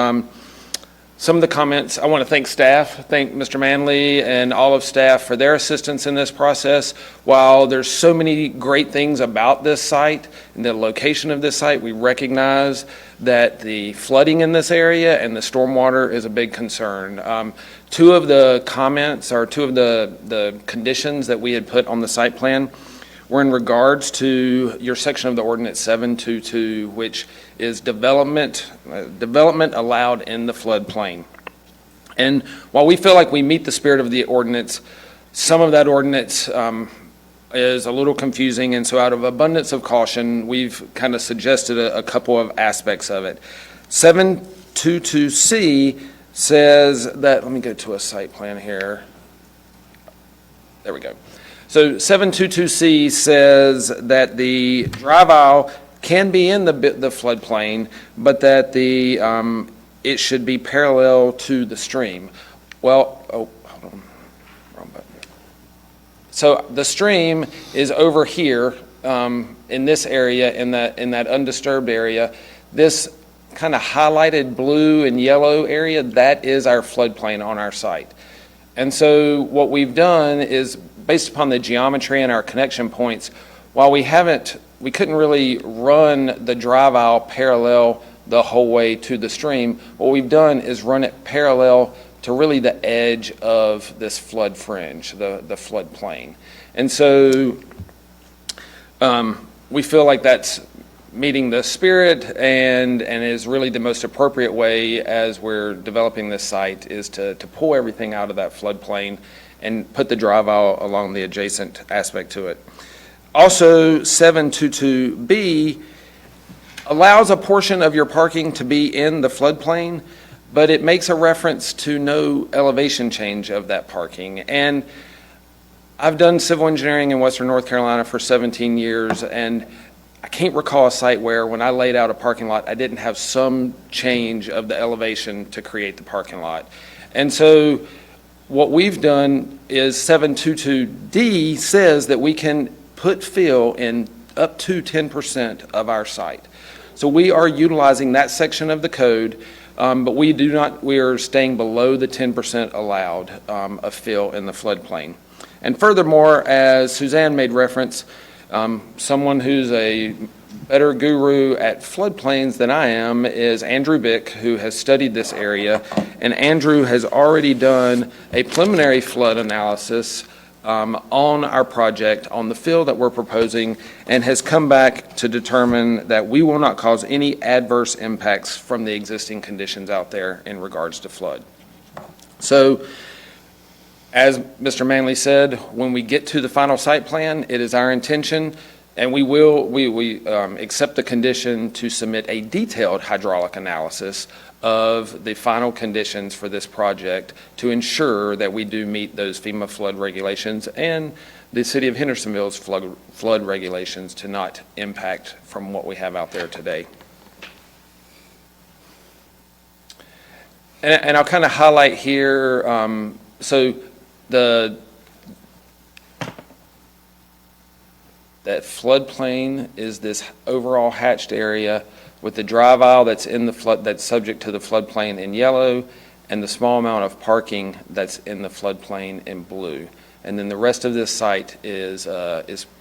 [SPEAKER 3] some of the comments. I want to thank staff, thank Mr. Manley and all of staff for their assistance in this process. While there's so many great things about this site and the location of this site, we recognize that the flooding in this area and the stormwater is a big concern. Two of the comments, or two of the conditions that we had put on the site plan were in regards to your section of the ordinance 722, which is development allowed in the floodplain. And while we feel like we meet the spirit of the ordinance, some of that ordinance is a little confusing, and so out of abundance of caution, we've kind of suggested a couple of aspects of it. 722C says that, let me go to a site plan here. There we go. So 722C says that the drive aisle can be in the floodplain, but that it should be parallel to the stream. Well, oh, hold on, wrong button. So the stream is over here in this area, in that undisturbed area. This kind of highlighted blue and yellow area, that is our floodplain on our site. And so what we've done is, based upon the geometry and our connection points, while we couldn't really run the drive aisle parallel the whole way to the stream, what we've done is run it parallel to really the edge of this flood fringe, the floodplain. And so we feel like that's meeting the spirit and is really the most appropriate way as we're developing this site, is to pull everything out of that floodplain and put the drive aisle along the adjacent aspect to it. Also, 722B allows a portion of your parking to be in the floodplain, but it makes a reference to no elevation change of that parking. And I've done civil engineering in Western North Carolina for 17 years, and
[SPEAKER 7] I can't recall a site where, when I laid out a parking lot, I didn't have some change of the elevation to create the parking lot. And so what we've done is 722D says that we can put fill in up to 10% of our site. So we are utilizing that section of the code, but we are staying below the 10% allowed of fill in the floodplain. And furthermore, as Suzanne made reference, someone who's a better guru at floodplains than I am is Andrew Bick, who has studied this area. And Andrew has already done a preliminary flood analysis on our project, on the fill that we're proposing, and has come back to determine that we will not cause any adverse impacts from the existing conditions out there in regards to flood. So, as Mr. Manley said, when we get to the final site plan, it is our intention, and we accept the condition to submit a detailed hydraulic analysis of the final conditions for this project to ensure that we do meet those FEMA flood regulations and the City of Hendersonville's flood regulations to not impact from what we have out there today. And I'll kind of highlight here, so that floodplain is this overall hatched area with the drive aisle that's in the flood, that's subject to the floodplain in yellow, and the small amount of parking that's in the floodplain in blue. And then the rest of this site is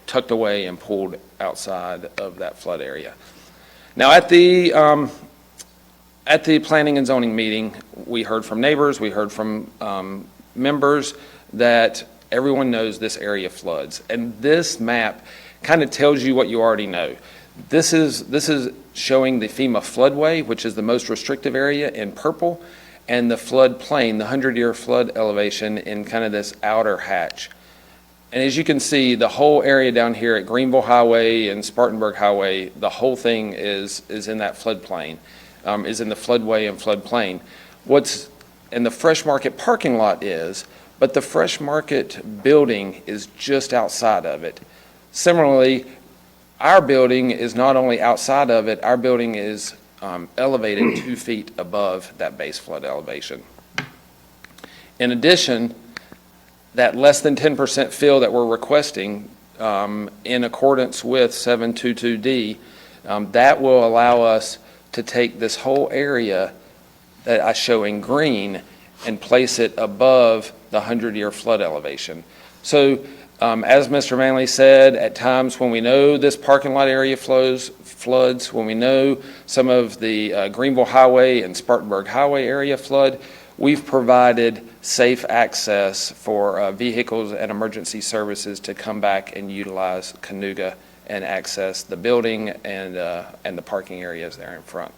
[SPEAKER 7] tucked away and pulled outside of that flood area. Now at the planning and zoning meeting, we heard from neighbors, we heard from members that everyone knows this area floods. And this map kind of tells you what you already know. This is showing the FEMA floodway, which is the most restrictive area, in purple, and the flood plain, the 100-year flood elevation, in kind of this outer hatch. And as you can see, the whole area down here at Greenville Highway and Spartanburg Highway, the whole thing is in that floodplain, is in the floodway and floodplain. What's in the Fresh Market parking lot is, but the Fresh Market building is just outside of it. Similarly, our building is not only outside of it, our building is elevated 2 feet above that base flood elevation. In addition, that less than 10% fill that we're requesting in accordance with 722D, that will allow us to take this whole area that I show in green and place it above the 100-year flood elevation. So as Mr. Manley said, at times when we know this parking lot area floods, when we know some of the Greenville Highway and Spartanburg Highway area flood, we've provided safe access for vehicles and emergency services to come back and utilize Cayuga and access the building and the parking areas there in front.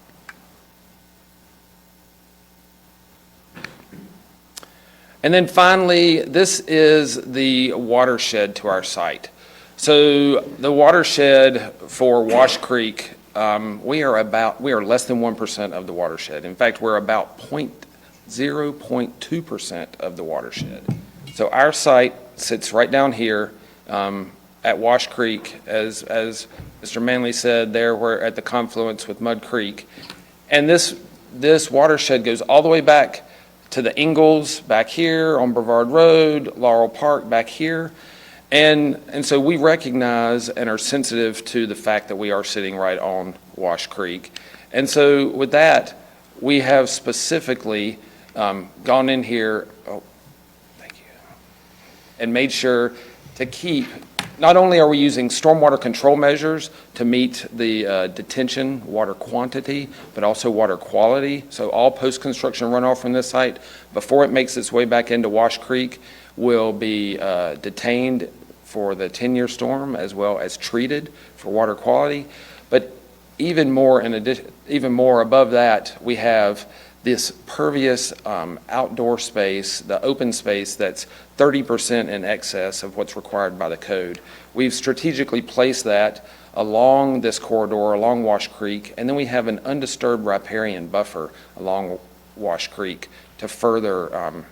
[SPEAKER 7] And then finally, this is the watershed to our site. So the watershed for Wash Creek, we are less than 1% of the watershed. In fact, we're about 0.2% of the watershed. So our site sits right down here at Wash Creek, as Mr. Manley said, there we're at the confluence with Mud Creek. And this watershed goes all the way back to the Ingalls back here on Brevard Road, Laurel Park back here. And so we recognize and are sensitive to the fact that we are sitting right on Wash Creek. And so with that, we have specifically gone in here, and made sure to keep, not only are we using stormwater control measures to meet the detention water quantity, but also water quality. So all post-construction runoff from this site, before it makes its way back into Wash Creek, will be detained for the 10-year storm, as well as treated for water quality. But even more above that, we have this pervious outdoor space, the open space that's 30% in excess of what's required by the code. We've strategically placed that along this corridor, along Wash Creek, and then we have an undisturbed riparian buffer along Wash Creek to further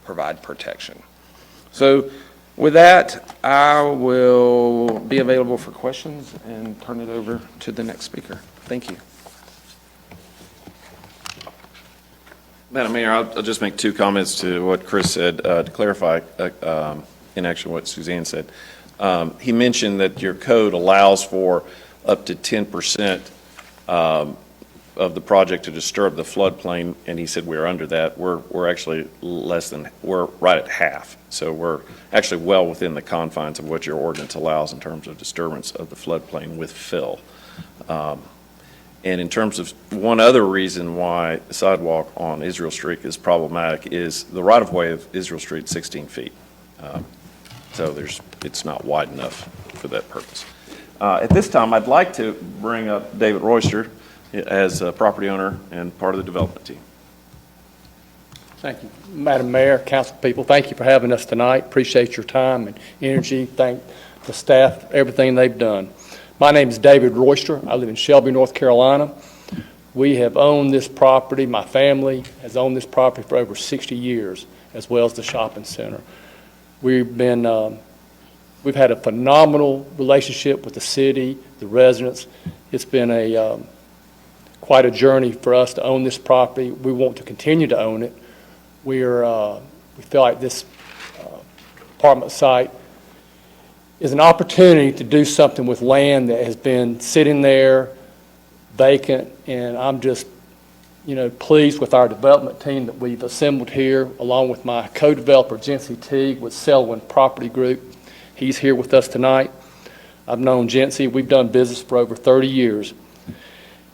[SPEAKER 7] provide protection. So with that, I will be available for questions and turn it over to the next speaker. Thank you.
[SPEAKER 3] Madam Mayor, I'll just make two comments to what Chris said to clarify, in actually what Suzanne said. He mentioned that your code allows for up to 10% of the project to disturb the floodplain, and he said we're under that. We're actually we're right at half. So we're actually well within the confines of what your ordinance allows in terms of disturbance of the floodplain with fill. And in terms of one other reason why the sidewalk on Israel Street is problematic is the right-of-way of Israel Street 16 feet. So it's not wide enough for that purpose. At this time, I'd like to bring up David Royster as a property owner and part of the development team.
[SPEAKER 4] Thank you. Madam Mayor, council people, thank you for having us tonight. Appreciate your time and energy. Thank the staff for everything they've done. My name is David Royster. I live in Shelby, North Carolina. We have owned this property. My family has owned this property for over 60 years, as well as the shopping center. We've had a phenomenal relationship with the city, the residents. It's been quite a journey for us to own this property. We want to continue to own it. We feel like this apartment site is an opportunity to do something with land that has been sitting there vacant, and I'm just, pleased with our development team that we've assembled here, along with my co-developer, Jency Teague, with Selwyn Property Group. He's here with us tonight. I've known Jency. We've done business for over 30 years.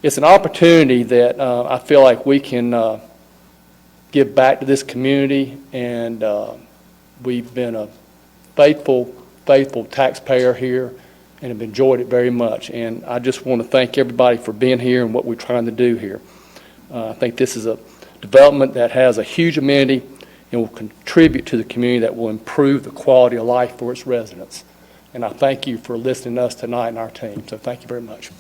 [SPEAKER 4] It's an opportunity that I feel like we can give back to this community, and we've been a faithful taxpayer here and have enjoyed it very much. And I just want to thank everybody for being here and what we're trying to do here. I think this is a development that has a huge amenity and will contribute to the community that will improve the quality of life for its residents. And I thank you for listening to us tonight and our team. So thank you very much.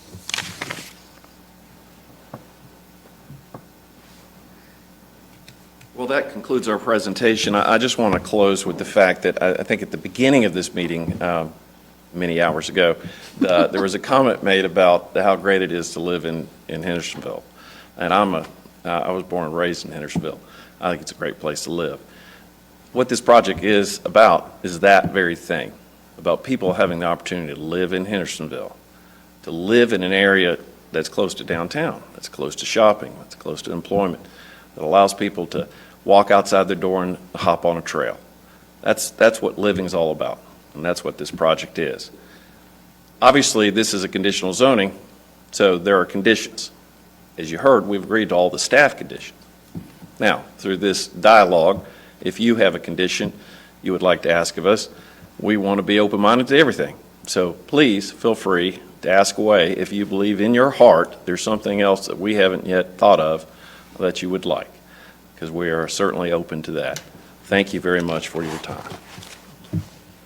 [SPEAKER 3] Well, that concludes our presentation. I just want to close with the fact that I think at the beginning of this meeting, many hours ago, there was a comment made about how great it is to live in Hendersonville. And I was born and raised in Hendersonville. I think it's a great place to live. What this project is about is that very thing, about people having the opportunity to live in Hendersonville, to live in an area that's close to downtown, that's close to shopping, that's close to employment, that allows people to walk outside their door and hop on a trail. That's what living is all about, and that's what this project is. Obviously, this is a conditional zoning, so there are conditions. As you heard, we've agreed to all the staff conditions. Now, through this dialogue, if you have a condition you would like to ask of us, we want to be open-minded to everything. So please feel free to ask away if you believe in your heart there's something else that we haven't yet thought of that you would like, because we are certainly open to that. Thank you very much for your time.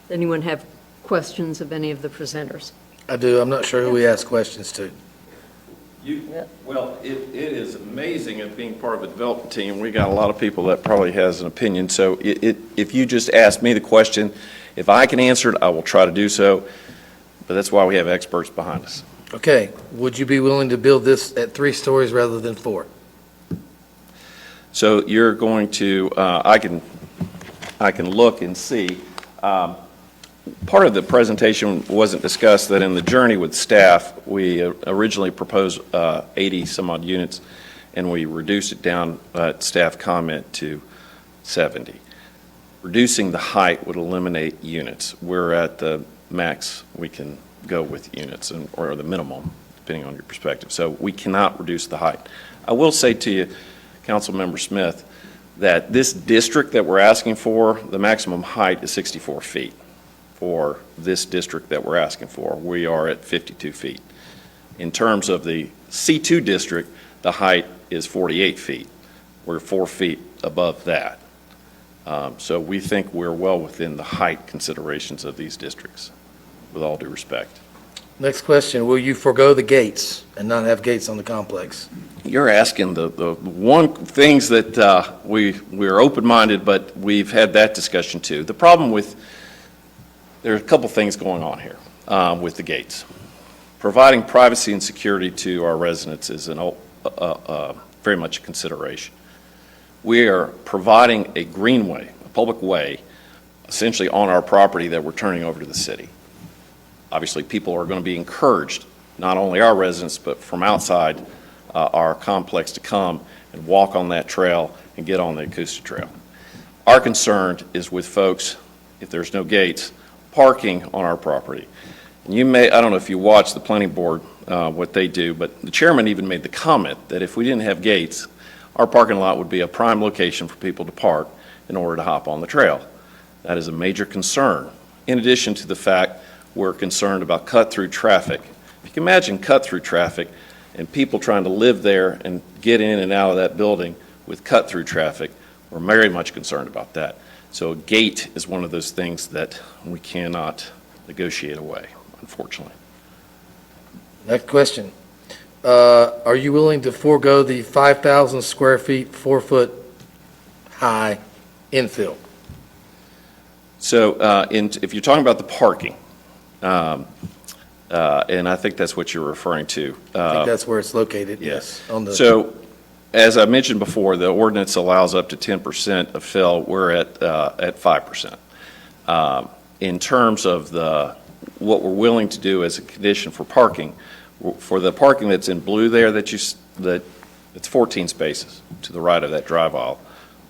[SPEAKER 1] Anyone have questions of any of the presenters?
[SPEAKER 11] I do. I'm not sure who we ask questions to.
[SPEAKER 3] Well, it is amazing at being part of the development team. We got a lot of people that probably has an opinion. So if you just ask me the question, if I can answer it, I will try to do so. But that's why we have experts behind us.
[SPEAKER 11] Okay. Would you be willing to build this at 3 stories rather than 4?
[SPEAKER 3] So you're going to, I can look and see. Part of the presentation wasn't discussed that in the journey with staff, we originally proposed 80 some odd units, and we reduced it down at staff comment to 70. Reducing the height would eliminate units. We're at the max we can go with units, or the minimum, depending on your perspective. So we cannot reduce the height. I will say to you, Councilmember Smith, that this district that we're asking for, the maximum height is 64 feet. For this district that we're asking for, we are at 52 feet. In terms of the C2 district, the height is 48 feet. We're 4 feet above that. So we think we're well within the height considerations of these districts, with all due respect.
[SPEAKER 11] Next question, will you forego the gates and not have gates on the complex?
[SPEAKER 3] You're asking the one things that we're open-minded, but we've had that discussion too. The problem with There are a couple things going on here with the gates. Providing privacy and security to our residents is very much a consideration. We are providing a greenway, a public way, essentially on our property that we're turning over to the city. Obviously, people are going to be encouraged, not only our residents, but from outside our complex, to come and walk on that trail and get on the acoustic trail. Our concern is with folks, if there's no gates, parking on our property. And I don't know if you watch the planning board, what they do, but the chairman even made the comment that if we didn't have gates, our parking lot would be a prime location for people to park in order to hop on the trail. That is a major concern. In addition to the fact we're concerned about cut-through traffic. If you can imagine cut-through traffic and people trying to live there and get in and out of that building with cut-through traffic, we're very much concerned about that. So a gate is one of those things that we cannot negotiate away, unfortunately.
[SPEAKER 11] Next question. Are you willing to forego the 5,000 square feet, 4-foot high infill?
[SPEAKER 3] So if you're talking about the parking, and I think that's what you're referring to.
[SPEAKER 11] I think that's where it's located.
[SPEAKER 3] Yes.
[SPEAKER 11] So,
[SPEAKER 3] as I mentioned before, the ordinance allows up to 10% of fill. We're at 5%. In terms of what we're willing to do as a condition for parking, for the parking that's in blue there, it's 14 spaces to the right of that drive aisle.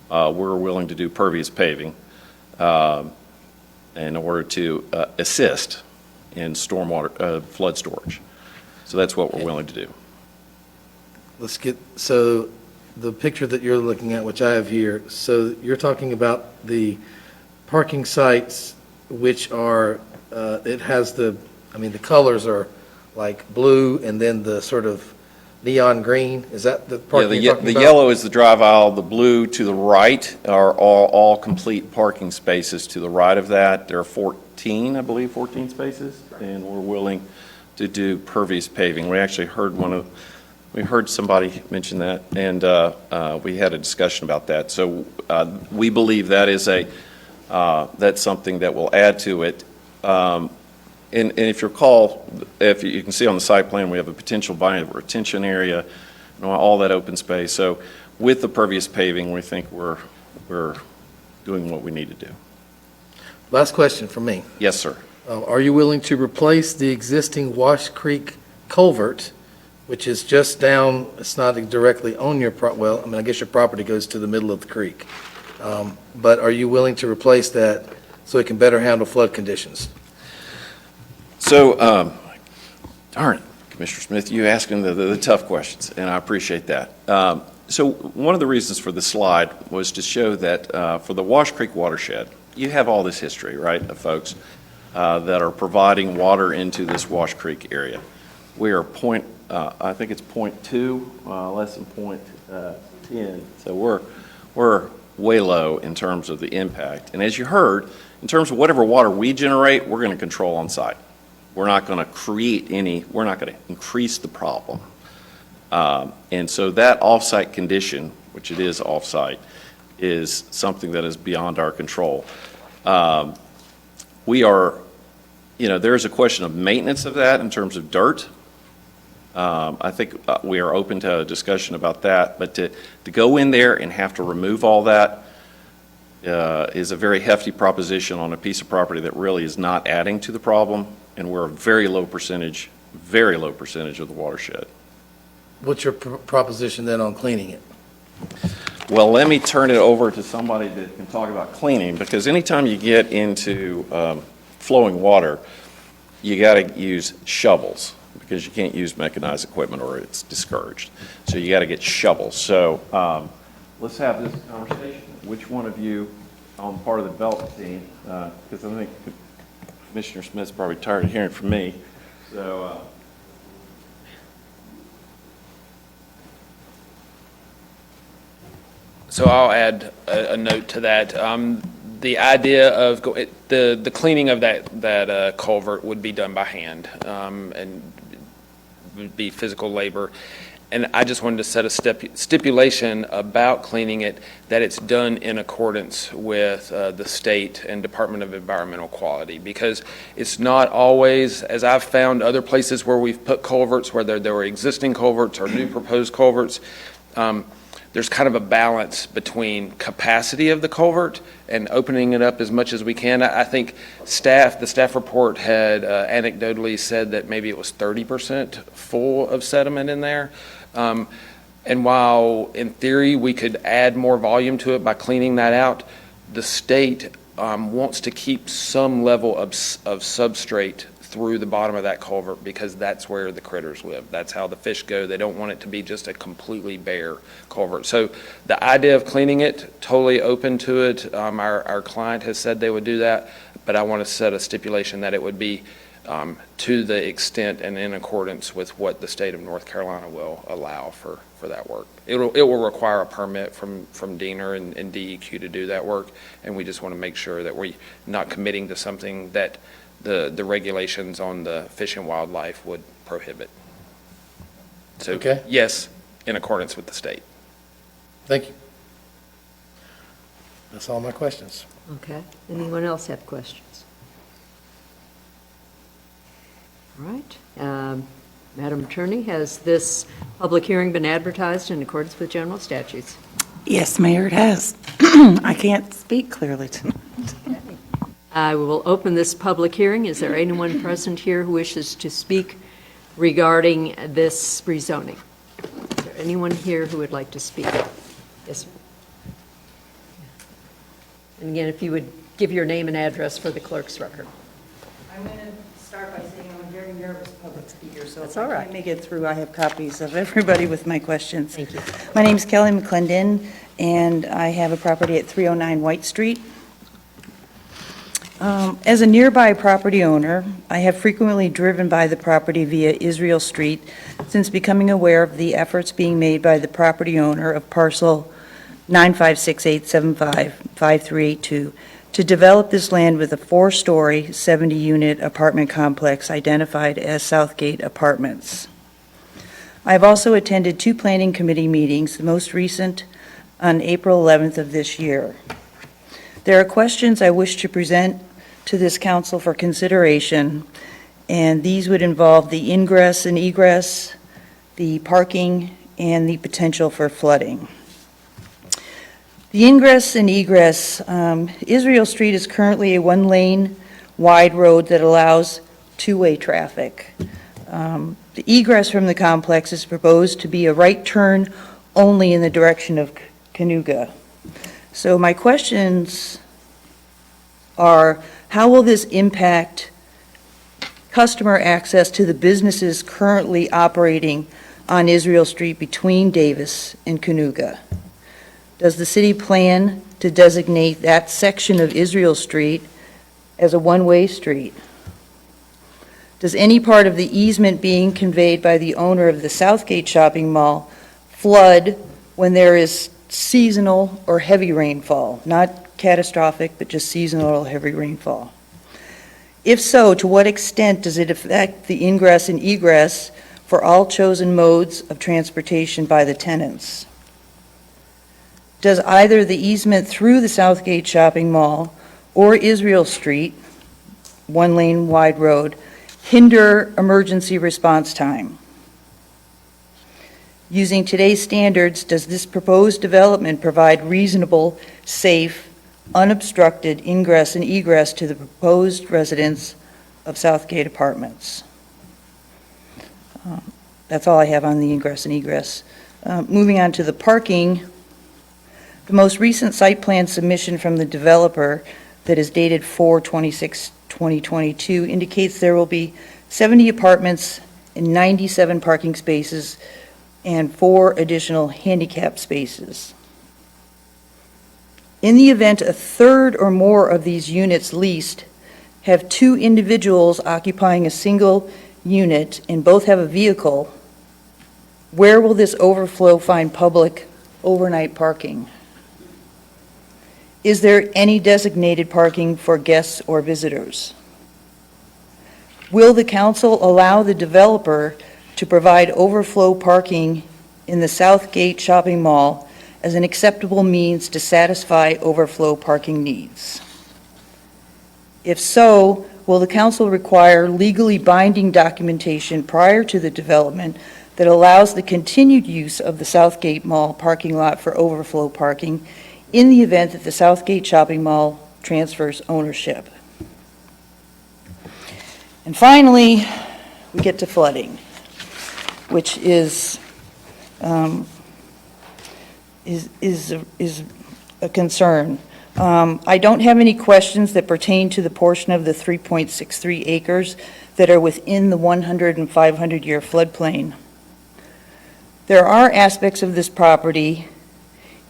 [SPEAKER 3] We're willing to do pervious paving in order to assist in stormwater flood storage. So that's what we're willing to do.
[SPEAKER 11] so the picture that you're looking at, which I have here, so you're talking about the parking sites, which are, it has the colors are like blue and then the sort of neon green. Is that the parking you're talking
[SPEAKER 3] the
[SPEAKER 11] about?
[SPEAKER 3] yellow is the drive aisle. The blue to the right are all complete parking spaces to the right of that. There are 14 spaces, and we're willing to do pervious paving. We actually heard somebody mention that, and we had a discussion about that. So we believe that is that's something that will add to it. And if you recall, if you can see on the site plan, we have a potential retention area, all that open space. So with the pervious paving, we think we're doing what we need to do.
[SPEAKER 11] Last question from me.
[SPEAKER 3] Yes, sir.
[SPEAKER 11] Are you willing to replace the existing Wash Creek culvert, which is just down, it's not directly on your, I guess your property goes to the middle of the creek. But are you willing to replace that so it can better handle flood conditions?
[SPEAKER 3] So, darn it, Commissioner Smith, you asking the tough questions, and I appreciate that. So one of the reasons for the slide was to show that for the Wash Creek watershed, you have all this history, right, of folks that are providing water into this Wash Creek area. We are I think it's 0.2, less than 0.10. So we're way low in terms of the impact. And as you heard, in terms of whatever water we generate, we're going to control on site. We're not going to we're not going to increase the problem. And so that off-site condition, which it is off-site, is something that is beyond our control. There is a question of maintenance of that in terms of dirt. I think we are open to a discussion about that, but to go in there and have to remove all that is a very hefty proposition on a piece of property that really is not adding to the problem, and we're a very low percentage of the watershed.
[SPEAKER 11] What's your proposition then on cleaning it?
[SPEAKER 3] Well, let me turn it over to somebody that can talk about cleaning, because anytime you get into flowing water, you got to use shovels, because you can't use mechanized equipment or it's discouraged. So you got to get shovels. So let's have this conversation. Which one of you on part of the development team, because I think Commissioner Smith's probably tired of hearing from me.
[SPEAKER 7] So I'll add a note to that. The idea of the cleaning of that culvert would be done by hand, and would be physical labor. And I just wanted to set a stipulation about cleaning it, that it's done in accordance with the state and Department of Environmental Quality, because it's not always, as I've found other places where we've put culverts, whether there were existing culverts or new proposed culverts, there's kind of a balance between capacity of the culvert and opening it up as much as we can. I think the staff report had anecdotally said that maybe it was 30% full of sediment in there. And while in theory we could add more volume to it by cleaning that out, the state wants to keep some level of substrate through the bottom of that culvert, because that's where the critters live. That's how the fish go. They don't want it to be just a completely bare culvert. So the idea of cleaning it, totally open to it. Our client has said they would do that, but I want to set a stipulation that it would be to the extent and in accordance with what the state of North Carolina will allow for that work. It will require a permit from Diener and DEQ to do that work, and we just want to make sure that we're not committing to something that the regulations on the Fish and Wildlife would prohibit. So,
[SPEAKER 11] Okay.
[SPEAKER 7] yes, in accordance with the state.
[SPEAKER 11] Thank you. That's all my questions.
[SPEAKER 1] Okay. Anyone else have questions? All right. Madam Attorney, has this public hearing been advertised in accordance with general statutes?
[SPEAKER 19] Yes, Mayor, it has. I can't speak clearly tonight.
[SPEAKER 1] I will open this public hearing. Is there anyone present here who wishes to speak regarding this rezoning? Is there anyone here who would like to speak? Yes. And again, if you would give your name and address for the clerk's record.
[SPEAKER 19] I'm going to start by saying I'm a very nervous public speaker, so
[SPEAKER 1] That's
[SPEAKER 19] if
[SPEAKER 1] all
[SPEAKER 19] I
[SPEAKER 1] right.
[SPEAKER 19] can't make it through, I have copies of everybody with my questions.
[SPEAKER 1] Thank you.
[SPEAKER 19] My name's Kelly McClendon, and I have a property at 309 White Street. As a nearby property owner, I have frequently driven by the property via Israel Street since becoming aware of the efforts being made by the property owner of parcel 956875532 to develop this land with a 4-story, 70-unit apartment complex identified as Southgate Apartments. I have also attended 2 planning committee meetings, the most recent on April 11th of this year. There are questions I wish to present to this council for consideration, and these would involve the ingress and egress, the parking, and the potential for flooding. The ingress and egress, Israel Street is currently a 1-lane wide road that allows 2-way traffic. The egress from the complex is proposed to be a right turn only in the direction of Canoga. So my questions are, how will this impact customer access to the businesses currently operating on Israel Street between Davis and Canoga? Does the city plan to designate that section of Israel Street as a 1-way street? Does any part of the easement being conveyed by the owner of the Southgate shopping mall flood when there is seasonal or heavy rainfall? Not catastrophic, but just seasonal or heavy rainfall. If so, to what extent does it affect the ingress and egress for all chosen modes of transportation by the tenants? Does either the easement through the Southgate shopping mall or Israel Street, 1-lane wide road, hinder emergency response time? Using today's standards, does this proposed development provide reasonable, safe, unobstructed ingress and egress to the proposed residents of Southgate Apartments? That's all I have on the ingress and egress. Moving on to the parking, the most recent site plan submission from the developer that is dated 4/26/2022 indicates there will be 70 apartments and 97 parking spaces and 4 additional handicap spaces. In the event a third or more of these units leased have 2 individuals occupying a single unit and both have a vehicle, where will this overflow find public overnight parking? Is there any designated parking for guests or visitors? Will the council allow the developer to provide overflow parking
[SPEAKER 15] in the Southgate Shopping Mall as an acceptable means to satisfy overflow parking needs? If so, will the council require legally binding documentation prior to the development that allows the continued use of the Southgate Mall parking lot for overflow parking in the event that the Southgate Shopping Mall transfers ownership? And finally, we get to flooding, which is a concern. I don't have any questions that pertain to the portion of the 3.63 acres that are within the 100 and 500-year floodplain. There are aspects of this property,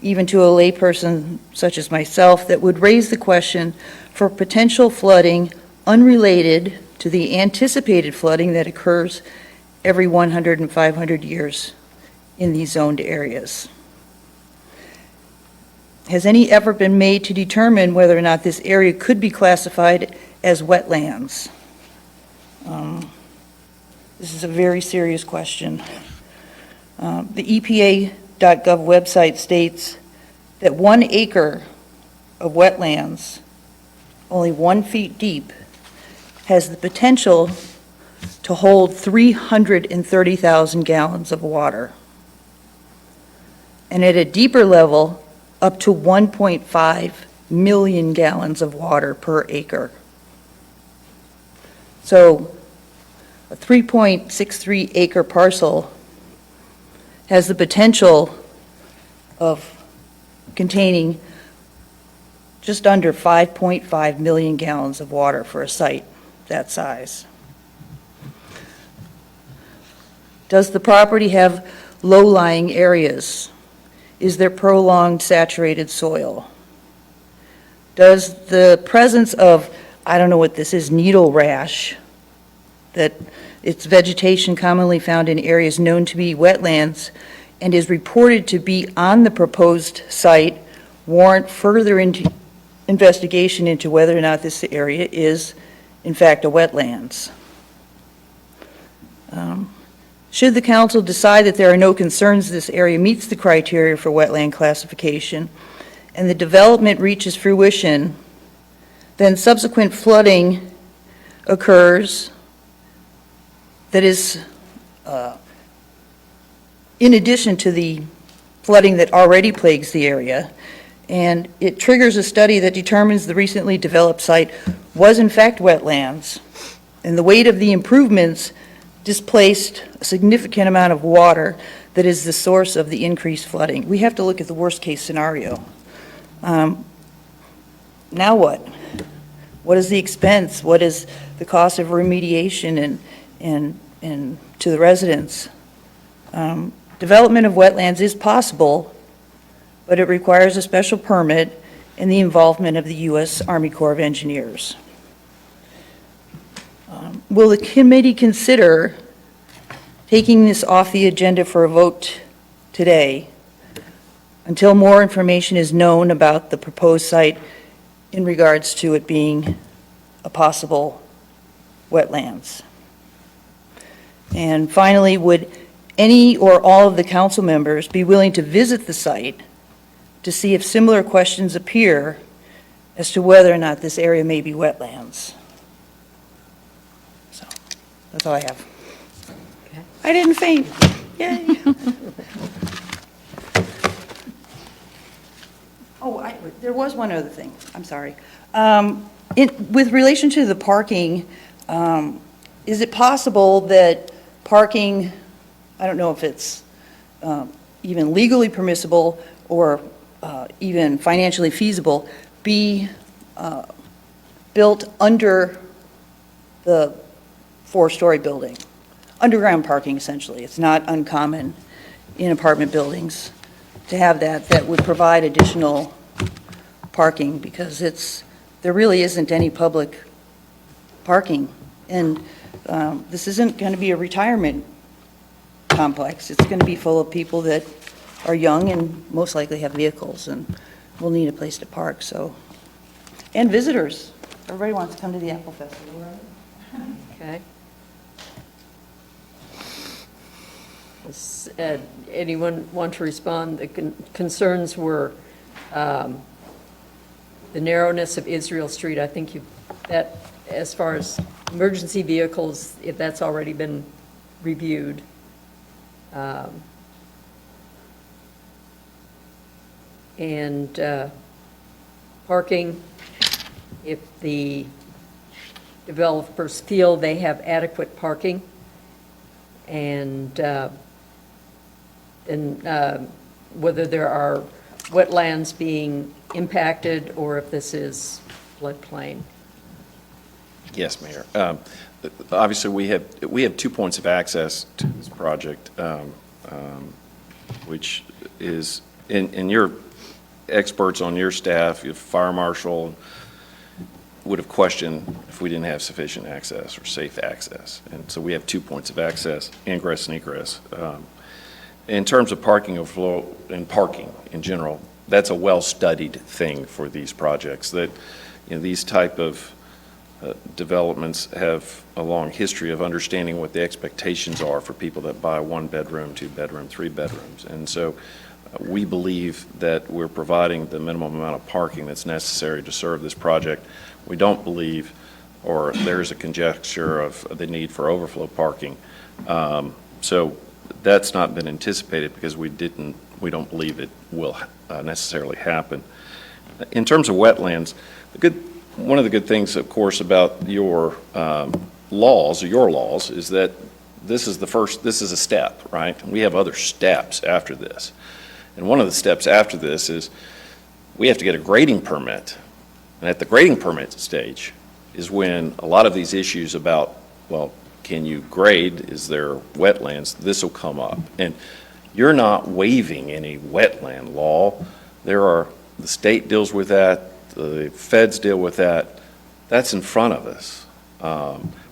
[SPEAKER 15] even to a layperson such as myself, that would raise the question for potential flooding unrelated to the anticipated flooding that occurs every 100 and 500 years in these zoned areas. Has any effort been made to determine whether or not this area could be classified as wetlands? This is a very serious question. The EPA.gov website states that 1 acre of wetlands, only 1 feet deep, has the potential to hold 330,000 gallons of water. And at a deeper level, up to 1.5 million gallons of water per acre. So a 3.63 acre parcel has the potential of containing just under 5.5 million gallons of water for a site that size. Does the property have low-lying areas? Is there prolonged saturated soil? Does the presence of, I don't know what this is, needle rash, that it's vegetation commonly found in areas known to be wetlands and is reported to be on the proposed site, warrant further investigation into whether or not this area is, in fact, a wetlands? Should the council decide that there are no concerns this area meets the criteria for wetland classification and the development reaches fruition, then subsequent flooding occurs that is in addition to the flooding that already plagues the area, and it triggers a study that determines the recently developed site was in fact wetlands, and the weight of the improvements displaced a significant amount of water that is the source of the increased flooding. We have to look at the worst case scenario. Now what? What is the expense? What is the cost of remediation and to the residents? Development of wetlands is possible, but it requires a special permit and the involvement of the U.S. Army Corps of Engineers. Will the committee consider taking this off the agenda for a vote today until more information is known about the proposed site in regards to it being a possible wetlands? And finally, would any or all of the council members be willing to visit the site to see if similar questions appear as to whether or not this area may be wetlands? So, that's all I have. Okay. I didn't faint. Yay. There was one other thing. I'm sorry. With relation to the parking, is it possible that parking, I don't know if it's even legally permissible or even financially feasible, be built under the 4-story building? Underground parking, essentially. It's not uncommon in apartment buildings to have that would provide additional parking, because there really isn't any public parking. And this isn't going to be a retirement complex. It's going to be full of people that are young and most likely have vehicles and will need a place to park. So, and visitors. Everybody wants to come to the Apple Festival, right? Okay.
[SPEAKER 1] Anyone want to respond? The concerns were the narrowness of Israel Street. I think that as far as emergency vehicles, if that's already been reviewed. And parking, if the developers feel they have adequate parking, and whether there are wetlands being impacted or if this is floodplain.
[SPEAKER 3] Yes, Mayor. Obviously, we have 2 points of access to this project, which is, in your experts on your staff, your fire marshal, would have questioned if we didn't have sufficient access or safe access. And so we have 2 points of access, ingress and egress. In terms of parking overflow and parking in general, that's a well-studied thing for these projects, that these type of developments have a long history of understanding what the expectations are for people that buy 1-bedroom, 2-bedroom, 3-bedrooms. And so we believe that we're providing the minimum amount of parking that's necessary to serve this project. We don't believe, or there's a conjecture of the need for overflow parking. So that's not been anticipated because we don't believe it will necessarily happen. In terms of wetlands, one of the good things, of course, about your laws is that this is a step, right? We have other steps after this. And one of the steps after this is we have to get a grading permit. And at the grading permit stage is when a lot of these issues about, well, can you grade? Is there wetlands? This will come up. And you're not waiving any wetland law. The state deals with that. The feds deal with that. That's in front of us.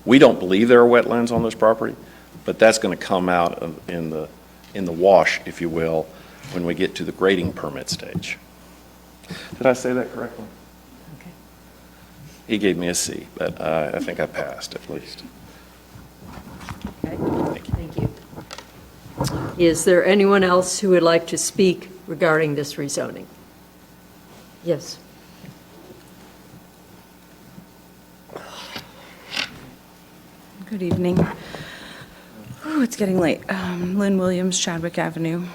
[SPEAKER 3] We don't believe there are wetlands on this property, but that's going to come out in the wash, if you will, when we get to the grading permit stage. Did I say that correctly?
[SPEAKER 1] Okay.
[SPEAKER 3] He gave me a C, but I think I passed at least.
[SPEAKER 1] Okay. Thank you. Is there anyone else who would like to speak regarding this rezoning? Yes.
[SPEAKER 16] Good evening. Oh, it's getting late. Lynn Williams, Chadwick Avenue.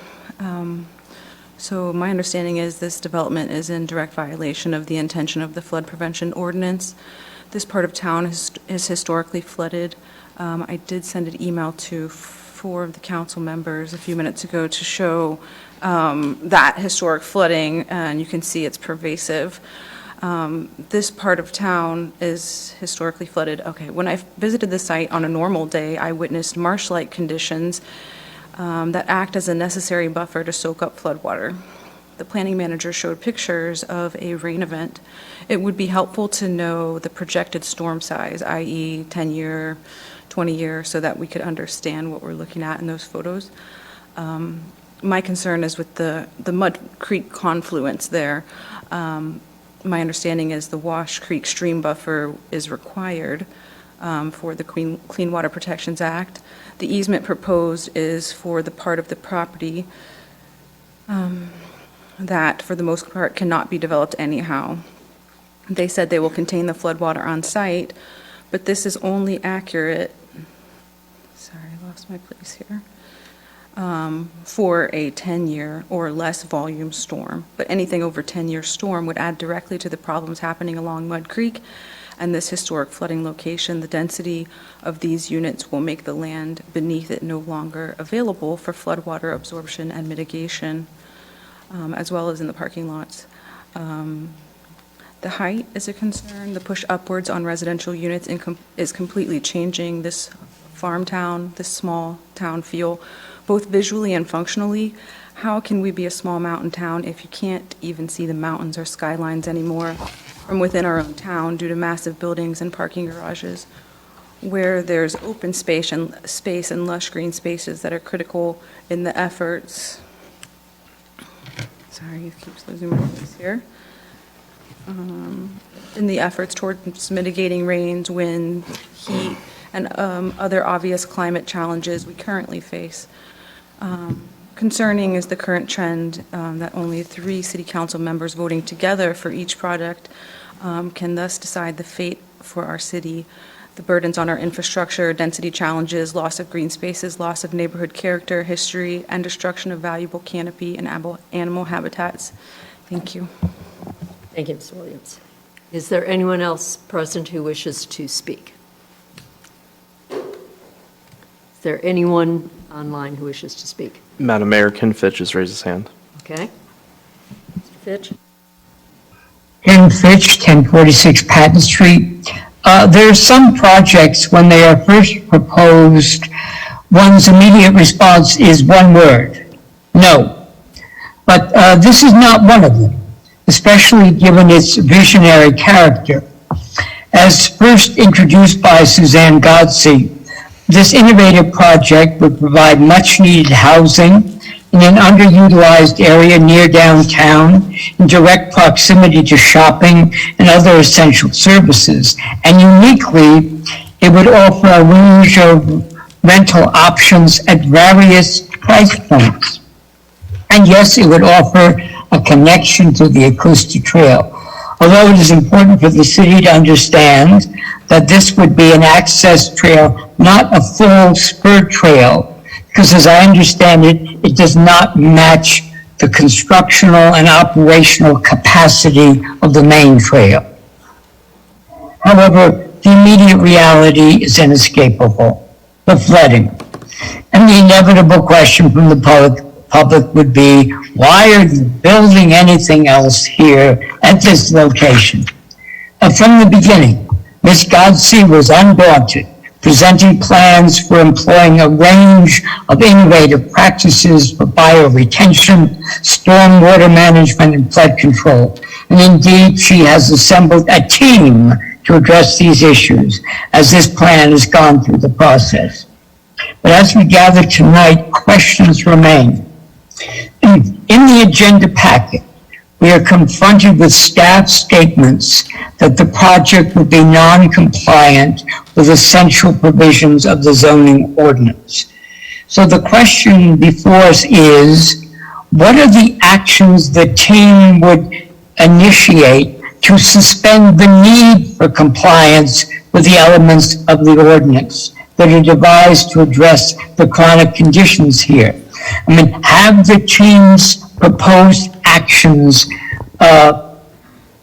[SPEAKER 16] So my understanding is this development is in direct violation of the intention of the flood prevention ordinance. This part of town is historically flooded. I did send an email to 4 of the council members a few minutes ago to show that historic flooding, and you can see it's pervasive. This part of town is historically flooded. Okay, when I visited the site on a normal day, I witnessed marsh-like conditions that act as a necessary buffer to soak up floodwater. The planning manager showed pictures of a rain event. It would be helpful to know the projected storm size, i.e. 10-year, 20-year, so that we could understand what we're looking at in those photos. My concern is with the Mud Creek confluence there. My understanding is the Wash Creek stream buffer is required for the Clean Water Protections Act. The easement proposed is for the part of the property that, for the most part, cannot be developed anyhow. They said they will contain the floodwater on site, but this is only accurate, sorry, I lost my place here, for a 10-year or less volume storm. But anything over 10-year storm would add directly to the problems happening along Mud Creek and this historic flooding location. The density of these units will make the land beneath it no longer available for floodwater absorption and mitigation, as well as in the parking lots. The height is a concern. The push upwards on residential units is completely changing this farm town, this small town feel, both visually and functionally. How can we be a small mountain town if you can't even see the mountains or skylines anymore from within our own town due to massive buildings and parking garages, where there's open space and lush green spaces that are critical in the efforts. Sorry, it keeps losing my voice here. In the efforts towards mitigating rains, wind, heat, and other obvious climate challenges we currently face. Concerning is the current trend that only 3 city council members voting together for each project can thus decide the fate for our city. The burdens on our infrastructure, density challenges, loss of green spaces, loss of neighborhood character, history, and destruction of valuable canopy and animal habitats. Thank you.
[SPEAKER 1] Thank you, Ms. Williams. Is there anyone else present who wishes to speak? Is there anyone online who wishes to speak?
[SPEAKER 2] Madam Mayor, Ken Fitch has raised his hand.
[SPEAKER 1] Okay. Mr. Fitch?
[SPEAKER 17] Ken Fitch, 1046 Patton Street. There are some projects, when they are first proposed, one's immediate response is one word, no. But this is not one of them, especially given its visionary character. As first introduced by Suzanne Godsey, this innovative project would provide much-needed housing in an underutilized area near downtown, in direct proximity to shopping and other essential services. And uniquely, it would offer a range of rental options at various price points. And yes, it would offer a connection to the acoustic trail. Although it is important for the city to understand that this would be an access trail, not a full spur trail, because as I understand it, it does not match the constructional and operational capacity of the main trail. However, the immediate reality is inescapable, the flooding. And the inevitable question from the public would be, why are you building anything else here at this location? From the beginning, Ms. Godsey was undaunted, presenting plans for employing a range of innovative practices for bioretention, stormwater management, and flood control. And indeed, she has assembled a team to address these issues as this plan has gone through the process. But as we gather tonight, questions remain. In the agenda packet, we are confronted with staff statements that the project would be non-compliant with essential provisions of the zoning ordinance. So the question before us is, what are the actions the team would initiate to suspend the need for compliance with the elements of the ordinance that are devised to address the chronic conditions here? I mean, have the team's proposed actions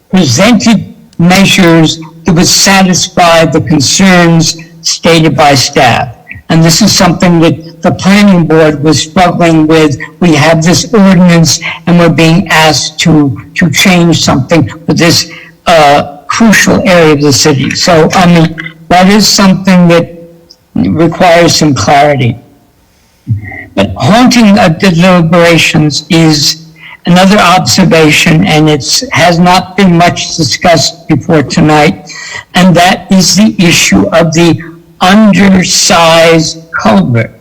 [SPEAKER 17] presented measures that would satisfy the concerns stated by staff? And this is something that the planning board was struggling with. We have this ordinance and we're being asked to change something for this crucial area of the city. So, I mean, that is something that requires some clarity. But haunting of the deliberations is another observation, and it has not been much discussed before tonight, and that is the issue of the undersized culvert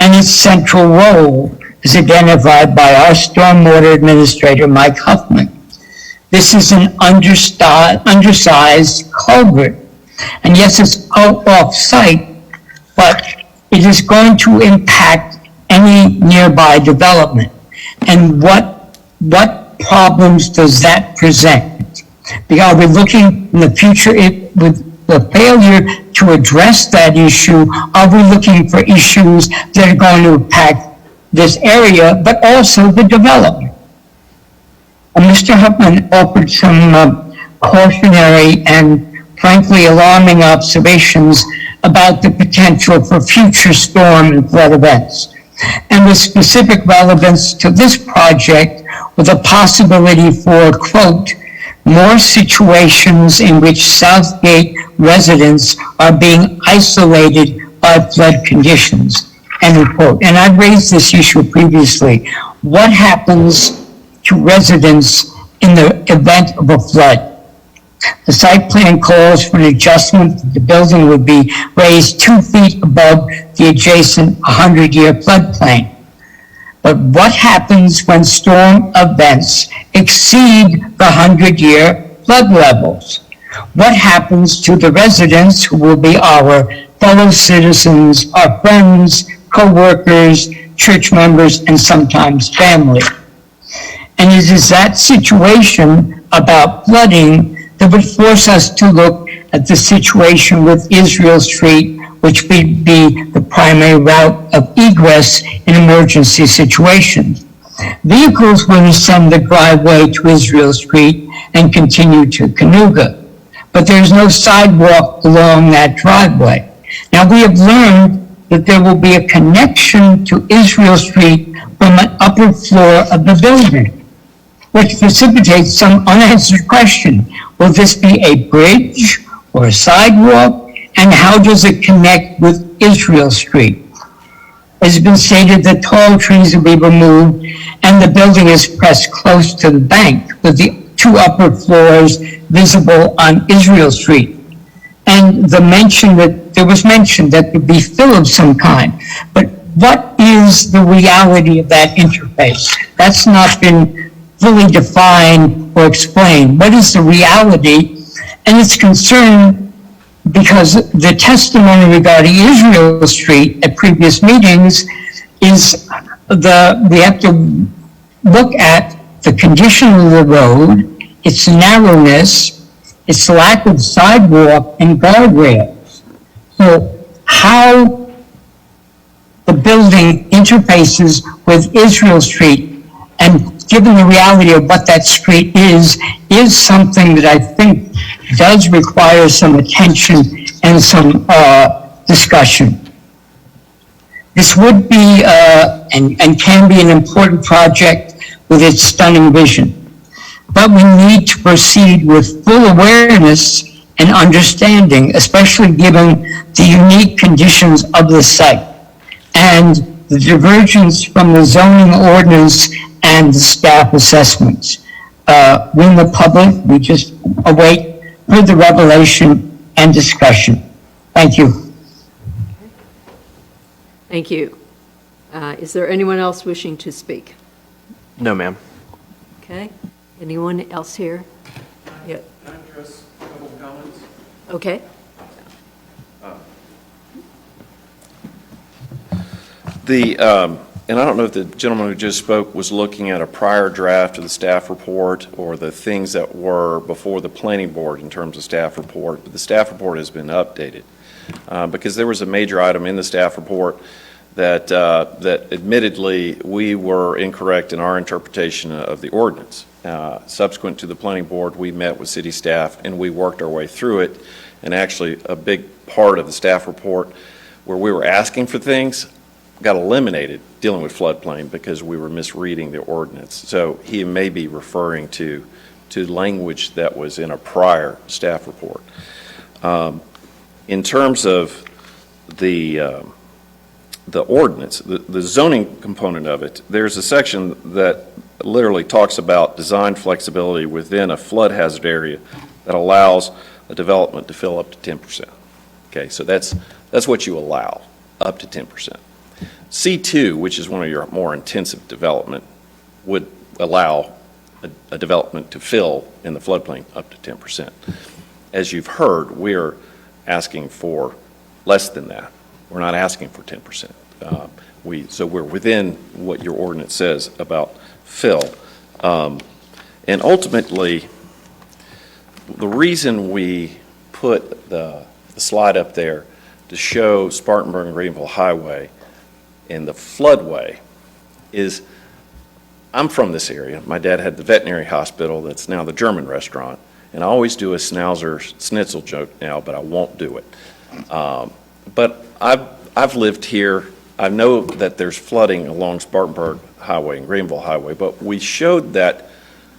[SPEAKER 17] and its central role as identified by our stormwater administrator, Mike Huffman. This is an undersized culvert, and yes, it's off-site, but it is going to impact any nearby development. And what problems does that present? Because we're looking in the future with the failure to address that issue, are we looking for issues that are going to impact this area, but also the development? Mr. Huffman offered some cautionary and frankly alarming observations about the potential for future storm and flood events, and with specific relevance to this project with a possibility for, quote, more situations in which Southgate residents are being isolated by flood conditions, end quote. And I've raised this issue previously. What happens to residents in the event of a flood? The site plan calls for an adjustment that the building would be raised 2 feet above the adjacent 100-year floodplain. But what happens when storm events exceed the 100-year flood levels? What happens to the residents who will be our fellow citizens, our friends, co-workers, church members, and sometimes family. And it is that situation about flooding that would force us to look at the situation with Israel Street, which would be the primary route of egress in emergency situations. Vehicles would ascend the driveway to Israel Street and continue to Cayuga, but there's no sidewalk along that driveway. Now, we have learned that there will be a connection to Israel Street from an upper floor of the building, which precipitates some unanswered question. Will this be a bridge or a sidewalk? And how does it connect with Israel Street? It has been stated that tall trees will be removed and the building is pressed close to the bank with the two upper floors visible on Israel Street. And there was mention that there would be fill of some kind. But what is the reality of that interface? That's not been fully defined or explained. What is the reality? And it's concerned because the testimony regarding Israel Street at previous meetings is we have to look at the condition of the road, its narrowness, its lack of sidewalk and guardrails. So how the building interfaces with Israel Street, and given the reality of what that street is something that I think does require some attention and some discussion. This would be and can be an important project with its stunning vision. But we need to proceed with full awareness and understanding, especially given the unique conditions of the site and the divergence from the zoning ordinance and the staff assessments. We in the public, we just await further revelation and discussion. Thank you.
[SPEAKER 1] Thank you. Is there anyone else wishing to speak?
[SPEAKER 2] No, ma'am.
[SPEAKER 1] Okay. Anyone else here? Yeah.
[SPEAKER 3] Can I address a couple of comments?
[SPEAKER 1] Okay.
[SPEAKER 3] And I don't know if the gentleman who just spoke was looking at a prior draft of the staff report or the things that were before the planning board in terms of staff report, but the staff report has been updated because there was a major item in the staff report that admittedly we were incorrect in our interpretation of the ordinance. Subsequent to the planning board, we met with city staff and we worked our way through it, and actually a big part of the staff report where we were asking for things got eliminated dealing with floodplain because we were misreading the ordinance. So he may be referring to language that was in a prior staff report. In terms of the ordinance, the zoning component of it, there's a section that literally talks about design flexibility within a flood hazard area that allows a development to fill up to 10%. Okay, so that's what you allow, up to 10%. C2, which is one of your more intensive development, would allow a development to fill in the floodplain up to 10%. As you've heard, we're asking for less than that. We're not asking for 10%. So we're within what your ordinance says about fill. And ultimately, the reason we put the slide up there to show Spartanburg and Greenville Highway in the floodway is, I'm from this area. My dad had the veterinary hospital that's now the German restaurant, and I always do a Schnauzer Schnitzel joke now, but I won't do it. But I've lived here. I know that there's flooding along Spartanburg Highway and Greenville Highway, but we showed that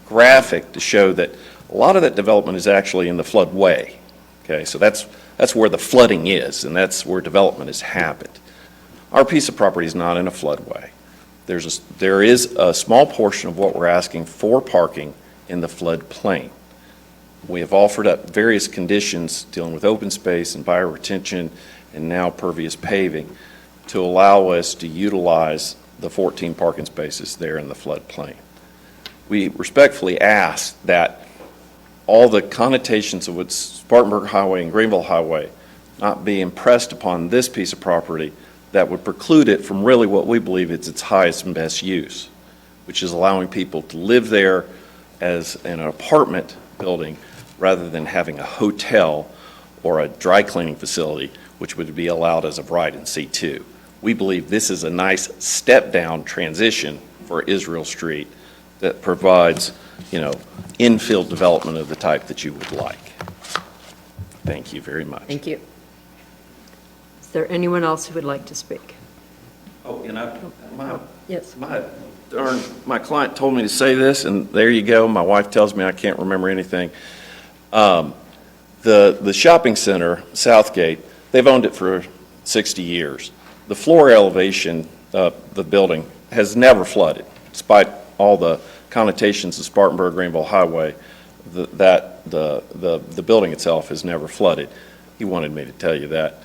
[SPEAKER 3] graphic to show that a lot of that development is actually in the floodway. Okay, so that's where the flooding is, and that's where development has happened. Our piece of property is not in a floodway. There is a small portion of what we're asking for parking in the floodplain. We have offered up various conditions dealing with open space and bioretention and now pervious paving to allow us to utilize the 14 parking spaces there in the floodplain. We respectfully ask that all the connotations of what's Spartanburg Highway and Greenville Highway not be impressed upon this piece of property that would preclude it from really what we believe is its highest and best use, which is allowing people to live there as an apartment building rather than having a hotel or a dry cleaning facility, which would be allowed as of right in C2. We believe this is a nice step-down transition for Israel Street that provides, infill development of the type that you would like. Thank you very much.
[SPEAKER 1] Thank you. Is there anyone else who would like to speak?
[SPEAKER 3] Oh,
[SPEAKER 1] Yes.
[SPEAKER 3] My client told me to say this, and there you go. My wife tells me I can't remember anything. The shopping center, Southgate, they've owned it for 60 years. The floor elevation of the building has never flooded, despite all the connotations of Spartanburg-Greenville Highway. The building itself has never flooded. He wanted me to tell you that.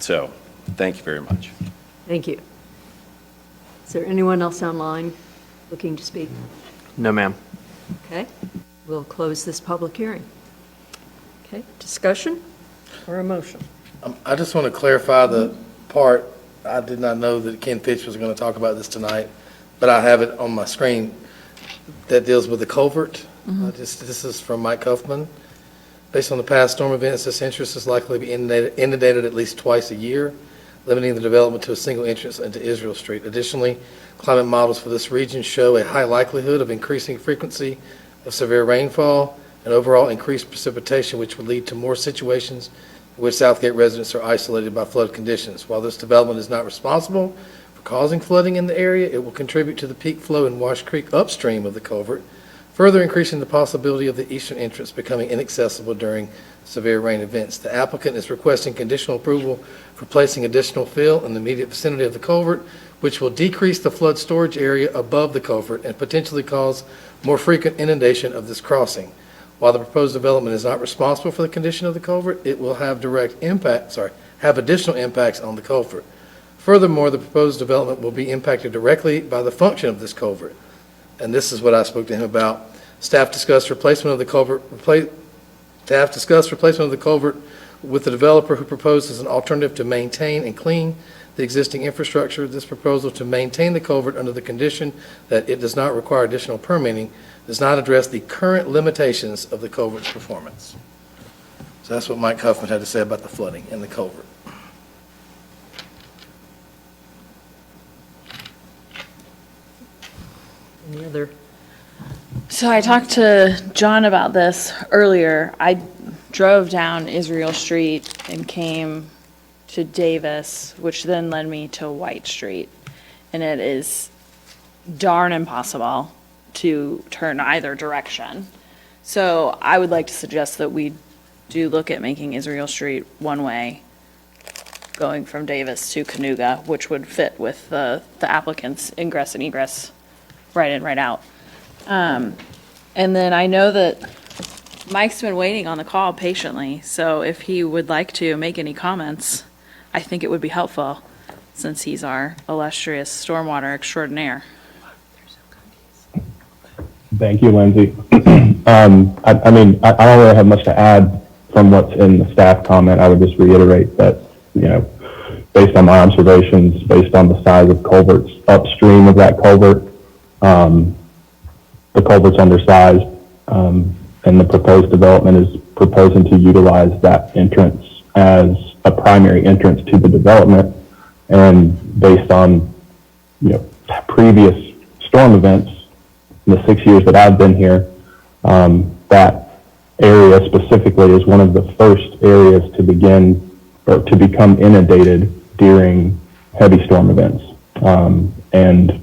[SPEAKER 3] So, thank you very much.
[SPEAKER 1] Thank you. Is there anyone else online looking to speak?
[SPEAKER 2] No, ma'am.
[SPEAKER 1] Okay, we'll close this public hearing. Okay, discussion or a motion?
[SPEAKER 11] I just want to clarify the part, I did not know that Ken Fitch was going to talk about this tonight, but I have it on my screen that deals with the culvert. This is from Mike Huffman. Based on the past storm events, this entrance is likely to be inundated at least twice a year, limiting the development to a single entrance into Israel Street. Additionally, climate models for this region show a high likelihood of increasing frequency of severe rainfall and overall increased precipitation, which would lead to more situations in which Southgate residents are isolated by flood conditions. While this development is not responsible for causing flooding in the area, it will contribute to the peak flow in Wash Creek upstream of the culvert, further increasing the possibility of the eastern entrance becoming inaccessible during severe rain events. The applicant is requesting conditional approval for placing additional fill in the immediate vicinity of the culvert, which will decrease the flood storage area above the culvert and potentially cause more frequent inundation of this crossing. While the proposed development is not responsible for the condition of the culvert, it will have have additional impacts on the culvert. Furthermore, the proposed development will be impacted directly by the function of this culvert. And this is what I spoke to him about. Staff discussed replacement of the culvert with the developer, who proposes an alternative to maintain and clean the existing infrastructure. This proposal to maintain the culvert under the condition that it does not require additional permitting does not address the current limitations of the culvert's performance. So that's what Mike Huffman had to say about the flooding in the culvert.
[SPEAKER 1] Any other?
[SPEAKER 6] So I talked to John about this earlier. I drove down Israel Street and came to Davis, which then led me to White Street. And it is darn impossible to turn either direction. So I would like to suggest that we do look at making Israel Street one way, going from Davis to Cayuga, which would fit with the applicant's ingress and egress, right in, right out. And then I know that Mike's been waiting on the call patiently, so if he would like to make any comments, I think it would be helpful, since he's our illustrious stormwater extraordinaire.
[SPEAKER 14] Thank you, Lindsay. I don't really have much to add from what's in the staff comment. I would just reiterate that, based on my observations, based on the size of culverts upstream of that culvert, the culvert's undersized, and the proposed development is proposing to utilize that entrance as a primary entrance to the development. And based on, previous storm events, in the 6 years that I've been here, that area specifically is one of the first areas to begin or to become inundated during heavy storm events. And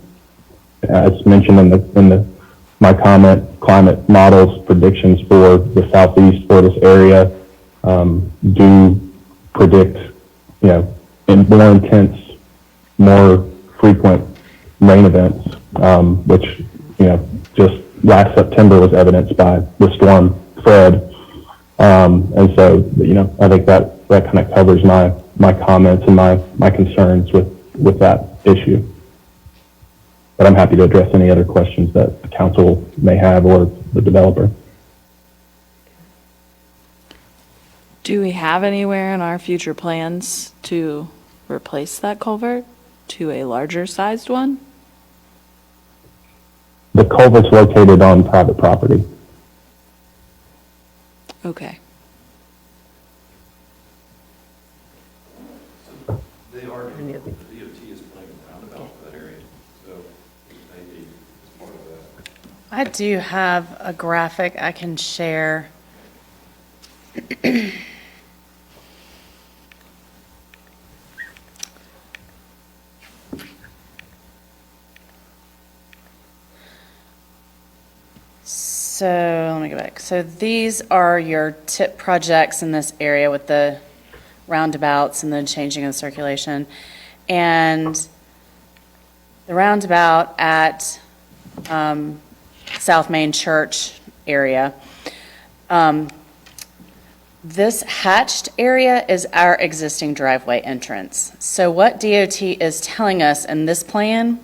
[SPEAKER 14] as mentioned in my comment, climate models predictions for the southeast for this area do predict, in more intense, more frequent rain events, which, just last September was evidenced by the storm Fred. And so, I think that kind of covers my comments and my concerns with that issue. But I'm happy to address any other questions that the council may have or the developer.
[SPEAKER 6] Do we have anywhere in our future plans to replace that culvert to a larger sized one?
[SPEAKER 14] The culvert's located on private property.
[SPEAKER 6] Okay.
[SPEAKER 3] They are, the DOT is planning a roundabout for that area, so it may be as part of that.
[SPEAKER 8] I do have a graphic I can share. So let me go back. So these are your tip projects in this area with the roundabouts and the changing of the circulation. And the roundabout at South Main Church area. This hatched area is our existing driveway entrance. So what DOT is telling us in this plan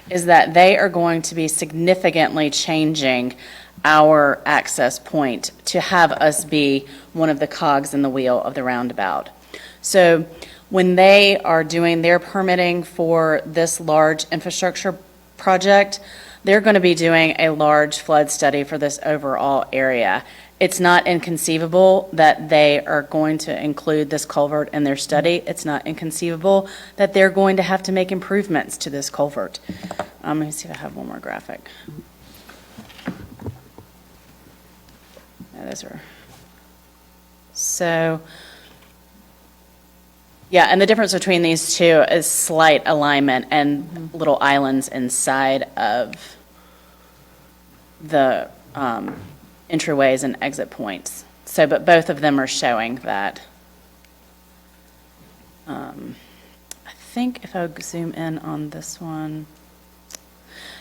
[SPEAKER 8] is that they are going to be significantly changing our access point to have us be one of the cogs in the wheel of the roundabout. So when they are doing their permitting for this large infrastructure project, they're going to be doing a large flood study for this overall area. It's not inconceivable that they are going to include this culvert in their study. It's not inconceivable that they're going to have to make improvements to this culvert. Let me see if I have one more graphic. Those are, so, yeah, and the difference between these two is slight alignment and little islands inside of the entryways and exit points. So, but both of them are showing that. I think if I zoom in on this one.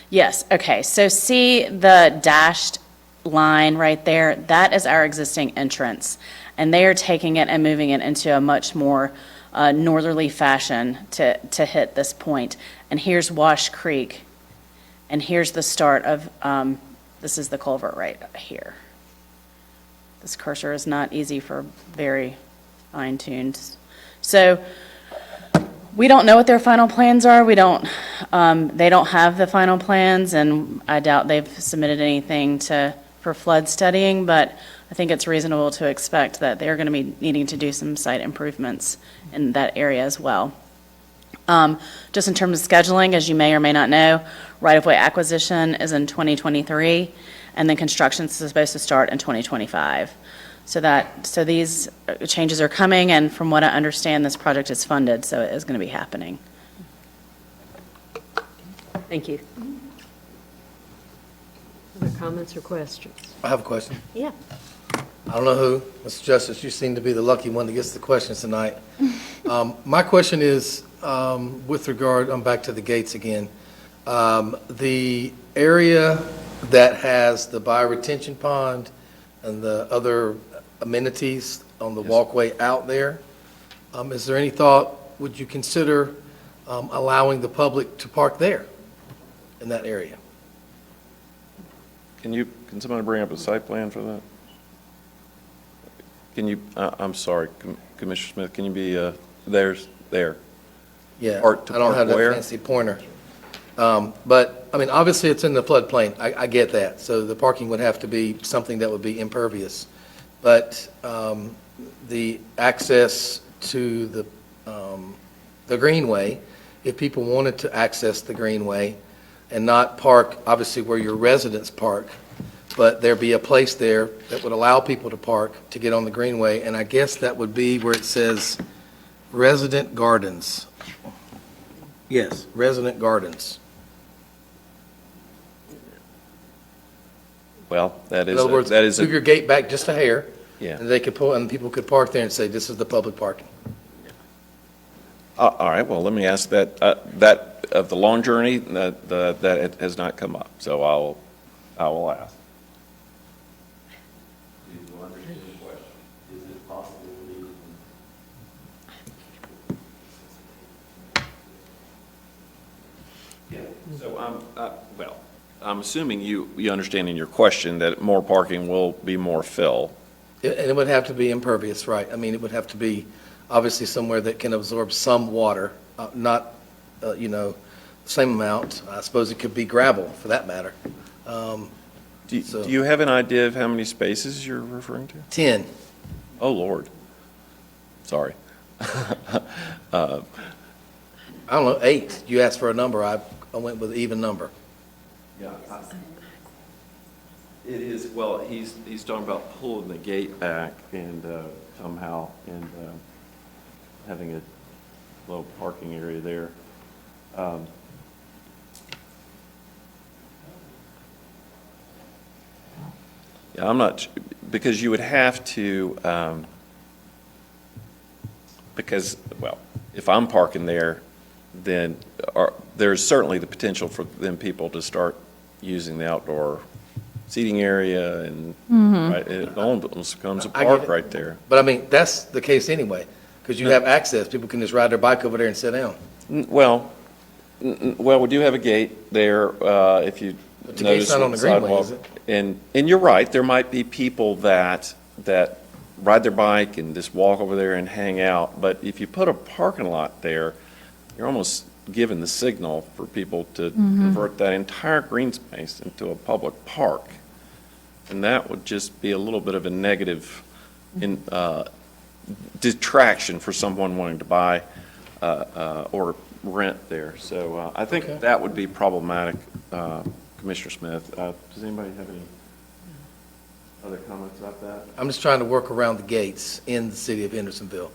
[SPEAKER 8] Yes, okay, so see the dashed line right there, that is our existing entrance, and they are taking it and moving it into a much more northerly fashion to hit this point. And here's Wash Creek, and here's the start of this is the culvert right here. This cursor is not easy for very fine-tuned. So we don't know what their final plans are. We don't. They don't have the final plans, and I doubt they've submitted anything for flood studying, but I think it's reasonable to expect that they're going to be needing to do some site improvements in that area as well. Just in terms of scheduling, as you may or may not know, right-of-way acquisition is in 2023, and then construction is supposed to start in 2025. So these changes are coming, and from what I understand, this project is funded, so it is going to be happening.
[SPEAKER 1] Thank you. Other comments or questions?
[SPEAKER 11] I have a question.
[SPEAKER 1] Yeah.
[SPEAKER 11] I don't know who, Mr. Justice, you seem to be the lucky one that gets the questions tonight. My question is, with regard, I'm back to the gates again. The area that has the bioretention pond and the other amenities on the walkway out there, is there any thought, would you consider allowing the public to park there in that area?
[SPEAKER 3] Can somebody bring up a site plan for that? Can you, I'm sorry, Commissioner Smith, can you be, there?
[SPEAKER 11] Yeah,
[SPEAKER 3] Park to
[SPEAKER 11] I don't
[SPEAKER 3] park
[SPEAKER 11] have that
[SPEAKER 3] where?
[SPEAKER 11] fancy pointer. But, I mean, obviously, it's in the floodplain. I get that. So the parking would have to be something that would be impervious. But the access to the greenway, if people wanted to access the greenway and not park, obviously, where your residents park, but there be a place there that would allow people to park to get on the greenway, and I guess that would be where it says resident gardens. Yes, resident gardens.
[SPEAKER 3] Well, that
[SPEAKER 11] In
[SPEAKER 3] is,
[SPEAKER 11] other words,
[SPEAKER 3] that is,
[SPEAKER 11] move your gate back just a hair.
[SPEAKER 3] Yeah.
[SPEAKER 11] And they could pull, and people could park there and say, this is the public parking.
[SPEAKER 3] all right, well, let me ask that, that of the long journey, that has not come up, so I will ask. Do you understand the question? Is it possible to leave? Yeah, so I'm assuming you understand in your question that more parking will be more fill.
[SPEAKER 11] And it would have to be impervious, right? I mean, it would have to be obviously somewhere that can absorb some water, not, the same amount. I suppose it could be gravel, for that matter.
[SPEAKER 3] Do you have an idea of how many spaces you're referring to?
[SPEAKER 11] 10.
[SPEAKER 3] Oh, Lord. Sorry.
[SPEAKER 11] I don't know, 8. You asked for a number, I went with an even number.
[SPEAKER 3] Yeah. It is, well, he's talking about pulling the gate back and somehow, and having a low parking area there. Yeah, I'm not, because you would have to, because, well, if I'm parking there, then there's certainly the potential for them people to start using the outdoor seating area, and right, it almost becomes a
[SPEAKER 11] I get
[SPEAKER 3] park
[SPEAKER 11] it.
[SPEAKER 3] right there.
[SPEAKER 11] But I mean, that's the case anyway, because you have access. People can just ride their bike over there and sit down.
[SPEAKER 3] Well, we do have a gate there, if you
[SPEAKER 11] But the
[SPEAKER 3] notice
[SPEAKER 11] gate's not on
[SPEAKER 3] the
[SPEAKER 11] the greenway,
[SPEAKER 3] sidewalk.
[SPEAKER 11] is it?
[SPEAKER 3] And you're right, there might be people that ride their bike and just walk over there and hang out. But if you put a parking lot there, you're almost giving the signal for people to convert that entire green space into a public park. And that would just be a little bit of a negative detraction for someone wanting to buy or rent there. So I think that would be problematic, Commissioner Smith. Does anybody have any other comments about that?
[SPEAKER 11] I'm just trying to work around the gates in the city of Hendersonville.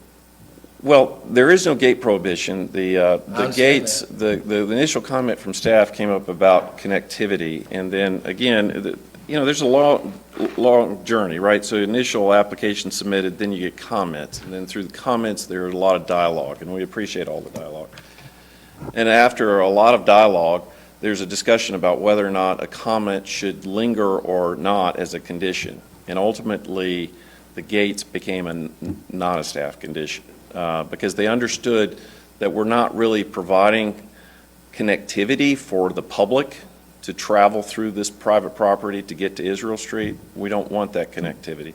[SPEAKER 3] Well, there is no gate prohibition. The
[SPEAKER 11] understand
[SPEAKER 3] gates, the initial comment from staff came up about connectivity, and then again, there's a long journey, right? So initial application submitted, then you get comments, and then through the comments, there's a lot of dialogue, and we appreciate all the dialogue. And after a lot of dialogue, there's a discussion about whether or not a comment should linger or not as a condition. And ultimately, the gates became not a staff condition because they understood that we're not really providing connectivity for the public to travel through this private property to get to Israel Street. We don't want that connectivity.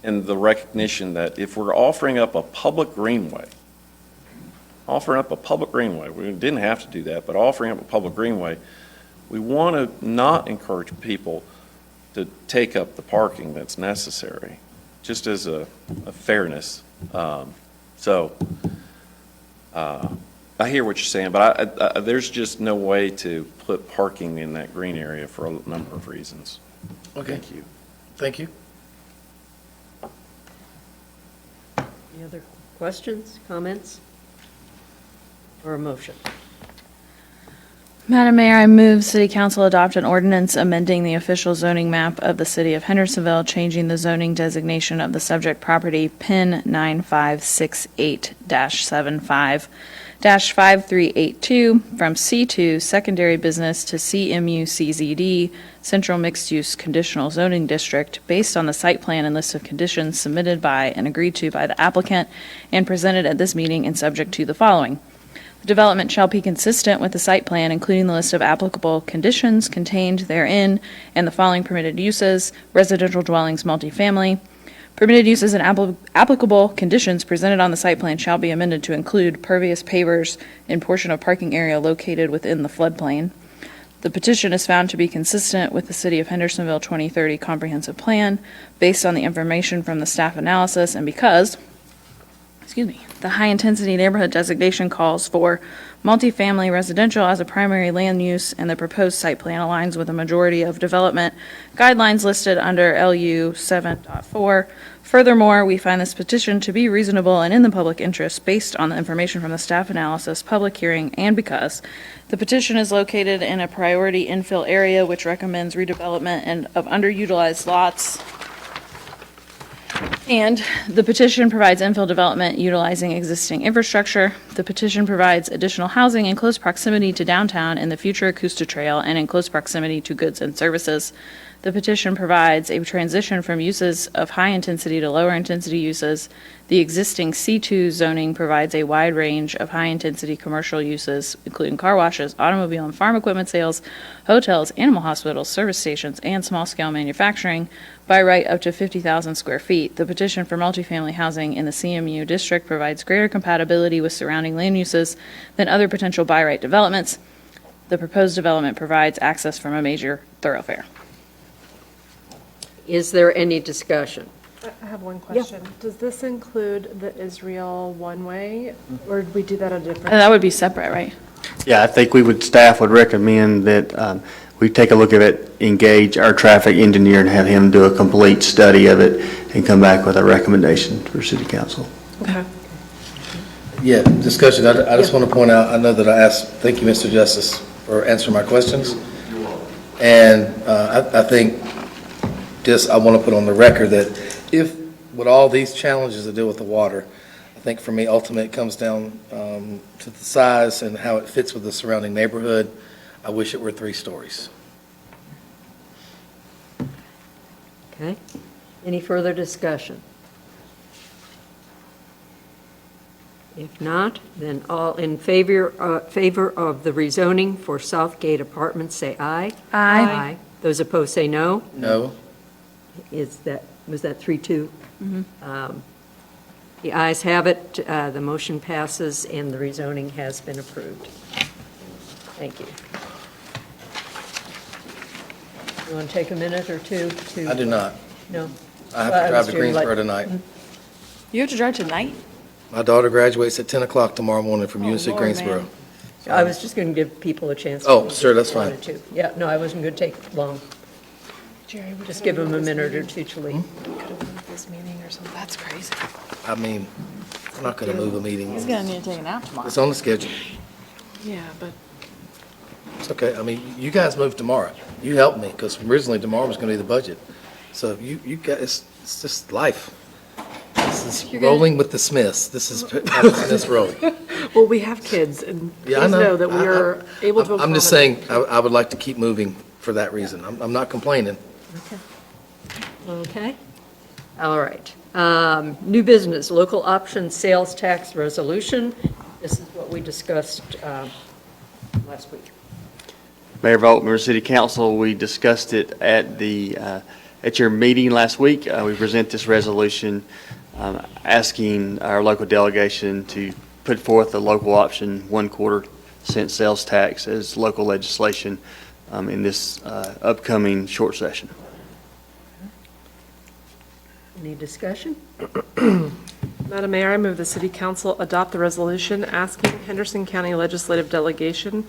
[SPEAKER 3] And the recognition that if we're offering up a public greenway, we didn't have to do that, but offering up a public greenway, we want to not encourage people to take up the parking that's necessary, just as a fairness. I hear what you're saying, but there's just no way to put parking in that green area for a number of reasons.
[SPEAKER 11] Okay.
[SPEAKER 3] Thank you.
[SPEAKER 11] Thank you.
[SPEAKER 1] Any other questions, comments, or a motion?
[SPEAKER 6] Madam Mayor, I move City Council adopt an ordinance amending the official zoning map of the City of Hendersonville, changing the zoning designation of the subject property PIN 9568-75-5382 from C2 Secondary Business to CMU-CZD Central Mixed Use Conditional Zoning District based on the site plan and list of conditions submitted by and agreed to by the applicant and presented at this meeting and subject to the following. The development shall be consistent with the site plan, including the list of applicable conditions contained therein and the following permitted uses: residential dwellings, multifamily. Permitted uses and applicable conditions presented on the site plan shall be amended to include pervious pavers in portion of parking area located within the floodplain. The petition is found to be consistent with the City of Hendersonville 2030 Comprehensive Plan based on the information from the staff analysis and because the high-intensity neighborhood designation calls for multifamily residential as a primary land use, and the proposed site plan aligns with a majority of development guidelines listed under LU 7.4. Furthermore, we find this petition to be reasonable and in the public interest based on the information from the staff analysis, public hearing, and because the petition is located in a priority infill area which recommends redevelopment of underutilized lots. And the petition provides infill development utilizing existing infrastructure. The petition provides additional housing in close proximity to downtown and the future Acosta Trail and in close proximity to goods and services. The petition provides a transition from uses of high-intensity to lower-intensity uses. The existing C2 zoning provides a wide range of high-intensity commercial uses, including car washes, automobile and farm equipment sales, hotels, animal hospitals, service stations, and small-scale manufacturing, by right up to 50,000 square feet. The petition for multifamily housing in the CMU district provides greater compatibility with surrounding land uses than other potential by right developments. The proposed development provides access from a major thoroughfare.
[SPEAKER 1] Is there any discussion?
[SPEAKER 20] I have one question. Does this include the Israel one-way, or did we do that a different?
[SPEAKER 6] That would be separate, right?
[SPEAKER 9] Yeah, I think staff would recommend that we take a look at it, engage our traffic engineer and have him do a complete study of it and come back with a recommendation for city council.
[SPEAKER 20] Okay.
[SPEAKER 11] Yeah, discussion. I just want to point out, I know that I asked, thank you, Mr. Justice, for answering my questions. And I think I want to put on the record that if, with all these challenges that deal with the water, I think for me, ultimately, it comes down to the size and how it fits with the surrounding neighborhood. I wish it were 3 stories.
[SPEAKER 1] Okay. Any further discussion? If not, then all in favor of the rezoning for Southgate Apartments, say aye.
[SPEAKER 6] Aye.
[SPEAKER 1] Those opposed, say no.
[SPEAKER 11] No?
[SPEAKER 1] Was that 3-2? The ayes have it, the motion passes, and the rezoning has been approved. Thank you. You want to take a minute or two to?
[SPEAKER 11] I do not.
[SPEAKER 1] No?
[SPEAKER 11] I have to drive to Greensboro tonight.
[SPEAKER 6] You have to drive tonight?
[SPEAKER 11] My daughter graduates at 10 o'clock tomorrow morning from UNC
[SPEAKER 6] Lord,
[SPEAKER 11] Greensboro.
[SPEAKER 6] man.
[SPEAKER 1] I was just going to give people a chance.
[SPEAKER 11] Oh, sure, that's fine.
[SPEAKER 1] Yeah, no, I wasn't going to take long.
[SPEAKER 20] Jerry, we
[SPEAKER 1] Just
[SPEAKER 20] could've
[SPEAKER 1] give them a
[SPEAKER 20] moved this
[SPEAKER 1] minute or
[SPEAKER 20] meeting.
[SPEAKER 1] two to leave.
[SPEAKER 20] We could have moved this meeting or something. That's crazy.
[SPEAKER 11] I mean, I'm not going to move a meeting.
[SPEAKER 6] He's going to need to take a nap tomorrow.
[SPEAKER 11] It's on the schedule.
[SPEAKER 20] Yeah, but
[SPEAKER 11] It's okay. I mean, you guys moved tomorrow. You helped me, because originally tomorrow was going to be the budget. So you guys, it's just life. This is rolling with the Smiths. This is how the Smiths roll.
[SPEAKER 20] well, we have kids, and
[SPEAKER 11] Yeah, I
[SPEAKER 20] please
[SPEAKER 11] know.
[SPEAKER 20] know that we are able to.
[SPEAKER 11] I'm just saying, I would like to keep moving for that reason. I'm not complaining.
[SPEAKER 1] Okay. All right. New business, local option sales tax resolution. This is what we discussed last week.
[SPEAKER 9] Mayor Vogt, Member City Council, we discussed it at your meeting last week. We present this resolution asking our local delegation to put forth a local option 1/4 cent sales tax as local legislation in this upcoming short session.
[SPEAKER 1] Any discussion?
[SPEAKER 20] Madam Mayor, I move the City Council adopt the resolution asking Henderson County Legislative Delegation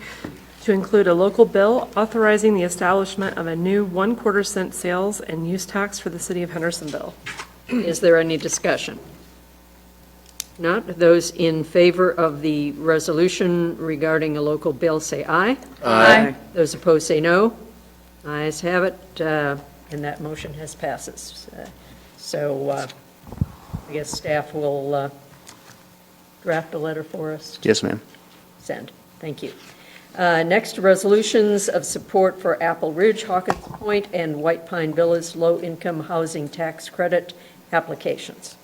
[SPEAKER 20] to include a local bill authorizing the establishment of a new 1/4 cent sales and use tax for the City of Hendersonville.
[SPEAKER 1] Is there any discussion? Not. Those in favor of the resolution regarding a local bill, say aye.
[SPEAKER 11] Aye.
[SPEAKER 1] Those opposed, say no. Ayes have it, and that motion has passes. So I guess staff will draft a letter for us.
[SPEAKER 9] Yes, ma'am.
[SPEAKER 1] Send. Thank you. Next, resolutions of support for Apple Ridge, Hawkins Point, and White Pine Villas low-income housing tax credit applications.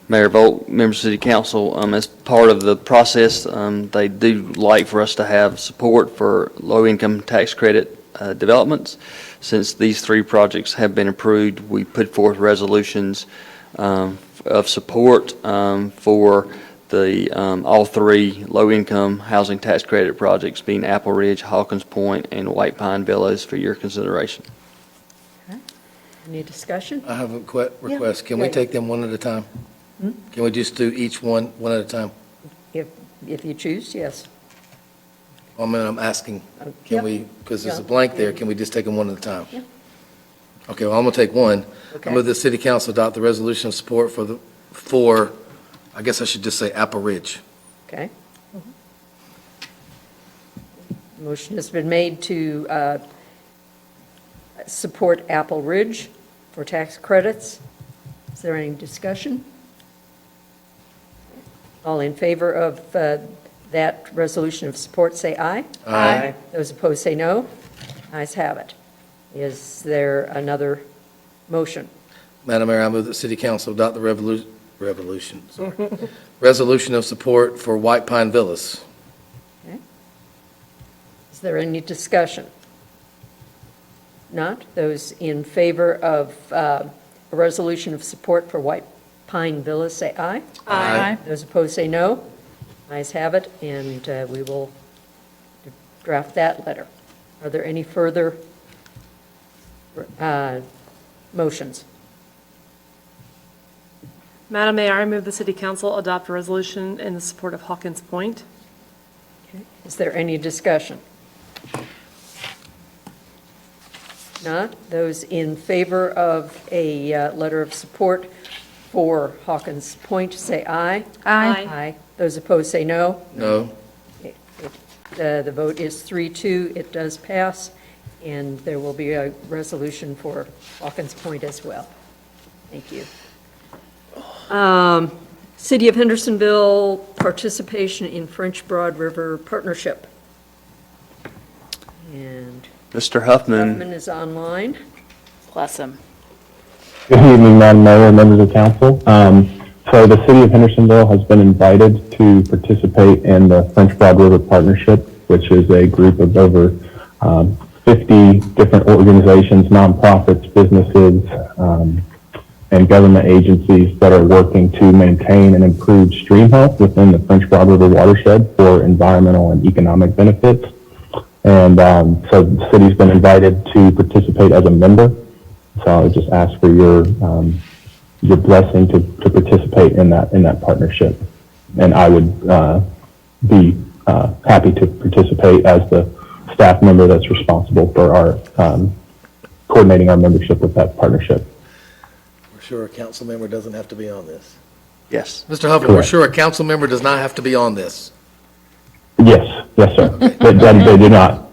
[SPEAKER 9] Mayor Vogt, members of City Council, as part of the process, they do like for us to have support for low-income tax credit developments. Since these 3 projects have been approved, we put forth resolutions of support for the all 3 low-income housing tax credit projects, being Apple Ridge, Hawkins Point, and White Pine Villas, for your consideration.
[SPEAKER 1] Okay. Any discussion?
[SPEAKER 11] I have a request. Can
[SPEAKER 1] Yeah.
[SPEAKER 11] we take them one at a time? Can we just do each one at a time?
[SPEAKER 1] If you choose, yes.
[SPEAKER 11] I mean, I'm asking, can
[SPEAKER 1] Yep.
[SPEAKER 11] we, because there's a
[SPEAKER 1] Yeah.
[SPEAKER 11] blank there, can we just take them one at a time?
[SPEAKER 1] Yeah.
[SPEAKER 11] Okay, well, I'm going to take one.
[SPEAKER 1] Okay.
[SPEAKER 11] I move the City Council adopt the resolution of support for, I guess I should just say Apple Ridge.
[SPEAKER 1] Okay. Motion has been made to support Apple Ridge for tax credits. Is there any discussion? All in favor of that resolution of support, say aye.
[SPEAKER 11] Aye.
[SPEAKER 1] Those opposed, say no. Ayes have it. Is there another motion?
[SPEAKER 11] Madam Mayor, I move that City Council adopt the resolution of support for White Pine Villas.
[SPEAKER 1] Okay. Is there any discussion? Not? Those in favor of a resolution of support for White Pine Villas, say aye.
[SPEAKER 20] Aye.
[SPEAKER 1] Those opposed, say no. Ayes have it, and we will draft that letter. Are there any further motions?
[SPEAKER 20] Madam Mayor, I move the City Council adopt a resolution in the support of Hawkins Point.
[SPEAKER 1] Okay. Is there any discussion? Not? Those in favor of a letter of support for Hawkins Point, say aye.
[SPEAKER 20] Aye.
[SPEAKER 1] Aye. Those opposed, say no.
[SPEAKER 11] No.
[SPEAKER 1] Okay. The vote is 3-2. It does pass, and there will be a resolution for Hawkins Point as well. Thank you. City of Hendersonville participation in French Broad River Partnership. And
[SPEAKER 2] Mr. Huffman.
[SPEAKER 1] Huffman is online.
[SPEAKER 6] Bless him.
[SPEAKER 14] Good evening, Madam Mayor and members of council. So the City of Hendersonville has been invited to participate in the French Broad River Partnership, which is a group of over 50 different organizations, nonprofits, businesses, and government agencies that are working to maintain and improve stream health within the French Broad River watershed for environmental and economic benefits. And so the city's been invited to participate as a member. So I would just ask for your blessing to participate in that partnership. And I would be happy to participate as the staff member that's responsible for our coordinating our membership with that partnership.
[SPEAKER 11] We're sure a council member doesn't have to be on this.
[SPEAKER 2] Yes.
[SPEAKER 11] Mr. Huffman, we're sure a council member does not have to be on this.
[SPEAKER 14] Yes, sir. They do not.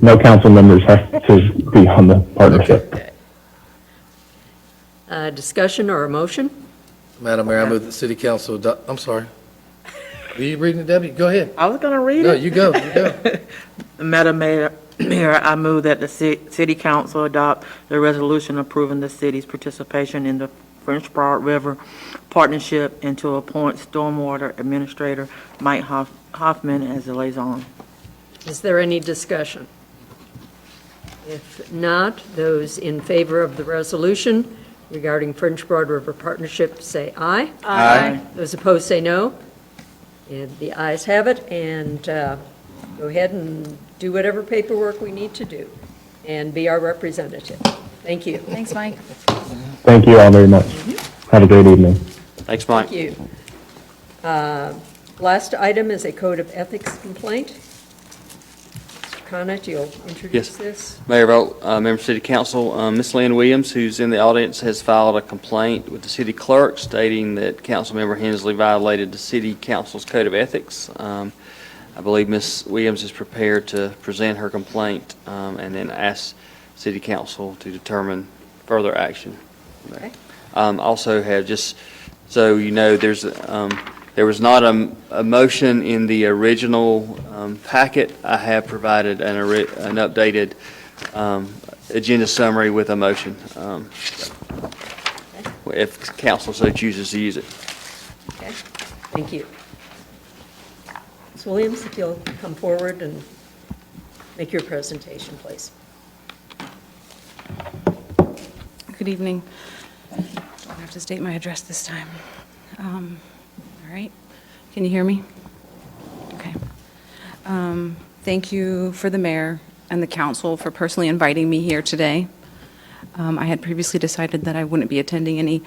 [SPEAKER 14] No council members have to be on the partnership.
[SPEAKER 1] Okay. Discussion or a motion?
[SPEAKER 11] Madam Mayor, I move that City Council I'm sorry. Are you reading it, Debbie? Go ahead.
[SPEAKER 5] I was going to read it.
[SPEAKER 11] No, you go.
[SPEAKER 5] Madam Mayor, I move that the City Council adopt the resolution approving the city's participation in the French Broad River Partnership and to appoint Stormwater Administrator Mike Hoffman as the liaison.
[SPEAKER 1] Is there any discussion? If not, those in favor of the resolution regarding French Broad River Partnership, say aye.
[SPEAKER 5] Aye.
[SPEAKER 1] Those opposed, say no. And the ayes have it, and go ahead and do whatever paperwork we need to do and be our representative. Thank you.
[SPEAKER 6] Thanks, Mike.
[SPEAKER 14] Thank you all very much. Have a great evening.
[SPEAKER 2] Thanks, Mike.
[SPEAKER 1] Thank you. Last item is a code of ethics complaint. Mr. Connett, you'll introduce
[SPEAKER 2] Yes.
[SPEAKER 1] this.
[SPEAKER 2] Mayor Vogt, member of City Council, Ms. Lynn Williams, who's in the audience, has filed a complaint with the city clerk stating that Councilmember Hensley violated the City Council's code of ethics. I believe Ms. Williams is prepared to present her complaint and then ask City Council to determine further action.
[SPEAKER 1] Okay.
[SPEAKER 2] Also have, just so you know, there was not a motion in the original packet. I have provided an updated agenda summary with a motion, if council so chooses to use it.
[SPEAKER 1] Okay. Thank you. Ms. Williams, if you'll come forward and make your presentation, please.
[SPEAKER 16] Good evening. Don't have to state my address this time. All right. Can you hear me? Okay. Thank you for the mayor and the council for personally inviting me here today. I had previously decided that I wouldn't be attending any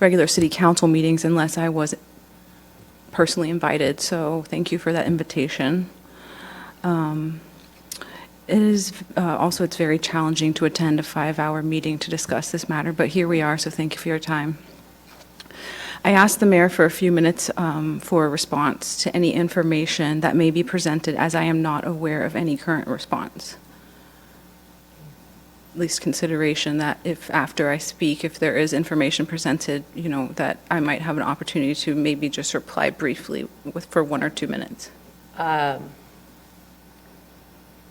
[SPEAKER 16] regular city council meetings unless I was personally invited, so thank you for that invitation. It is also, it's very challenging to attend a 5-hour meeting to discuss this matter, but here we are, so thank you for your time. I asked the mayor for a few minutes for a response to any information that may be presented, as I am not aware of any current response. At least consideration that if after I speak, if there is information presented, you know, that I might have an opportunity to maybe just reply briefly for 1 or 2 minutes.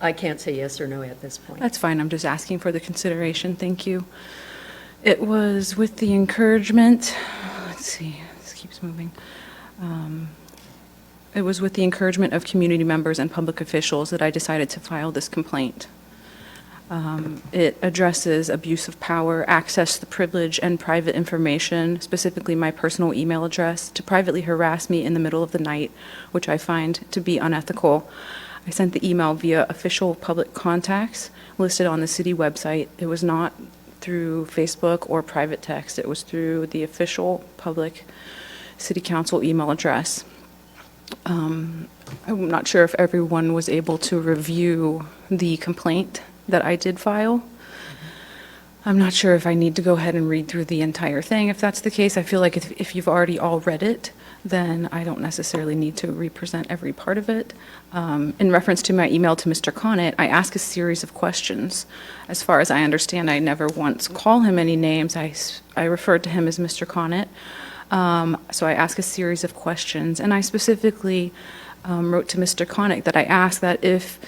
[SPEAKER 1] I can't say yes or no at this point.
[SPEAKER 16] That's fine, I'm just asking for the consideration, thank you. It was with the encouragement, let's see, this keeps moving. It was with the encouragement of community members and public officials that I decided to file this complaint. It addresses abuse of power, access to privilege and private information, specifically my personal email address, to privately harass me in the middle of the night, which I find to be unethical. I sent the email via official public contacts listed on the city website. It was not through Facebook or private text. It was through the official public city council email address. I'm not sure if everyone was able to review the complaint that I did file. I'm not sure if I need to go ahead and read through the entire thing. If that's the case, I feel like if you've already all read it, then I don't necessarily need to represent every part of it. In reference to my email to Mr. Connett, I ask a series of questions. As far as I understand, I never once call him any names. I referred to him as Mr. Connett. So I ask a series of questions, and I specifically wrote to Mr. Connett that I ask that if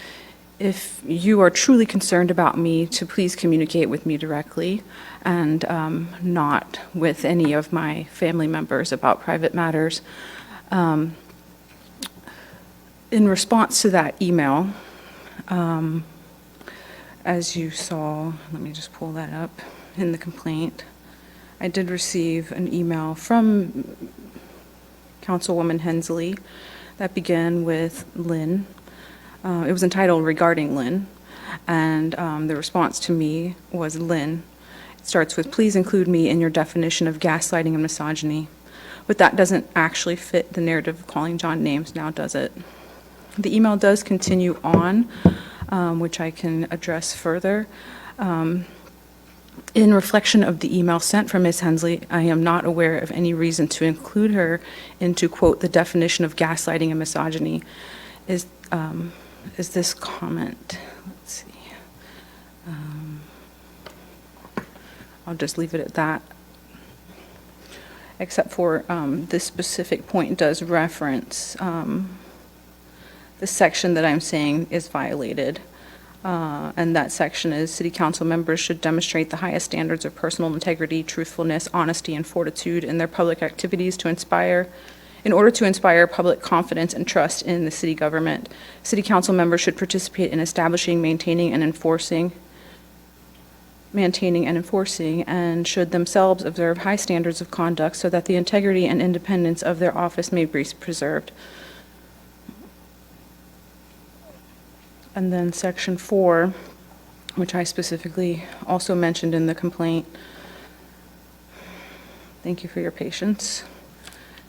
[SPEAKER 16] you are truly concerned about me, to please communicate with me directly and not with any of my family members about private matters. In response to that email, as you saw, let me just pull that up in the complaint, I did receive an email from Councilwoman Hensley that began with Lynn. It was entitled Regarding Lynn, and the response to me was Lynn. It starts with, please include me in your definition of gaslighting and misogyny. But that doesn't actually fit the narrative of calling John names now, does it? The email does continue on, which I can address further. In reflection of the email sent from Ms. Hensley, I am not aware of any reason to include her into, quote, the definition of gaslighting and misogyny. Is this comment, let's see, I'll just leave it at that, except for this specific point does reference the section that I'm saying is violated, and that section is city council members should demonstrate the highest standards of personal integrity, truthfulness, honesty, and fortitude in their public activities in order to inspire public confidence and trust in the city government. City council members should participate in establishing, maintaining, and enforcing, and should themselves observe high standards of conduct so that the integrity and independence of their office may be preserved. And then section 4, which I specifically also mentioned in the complaint. Thank you for your patience.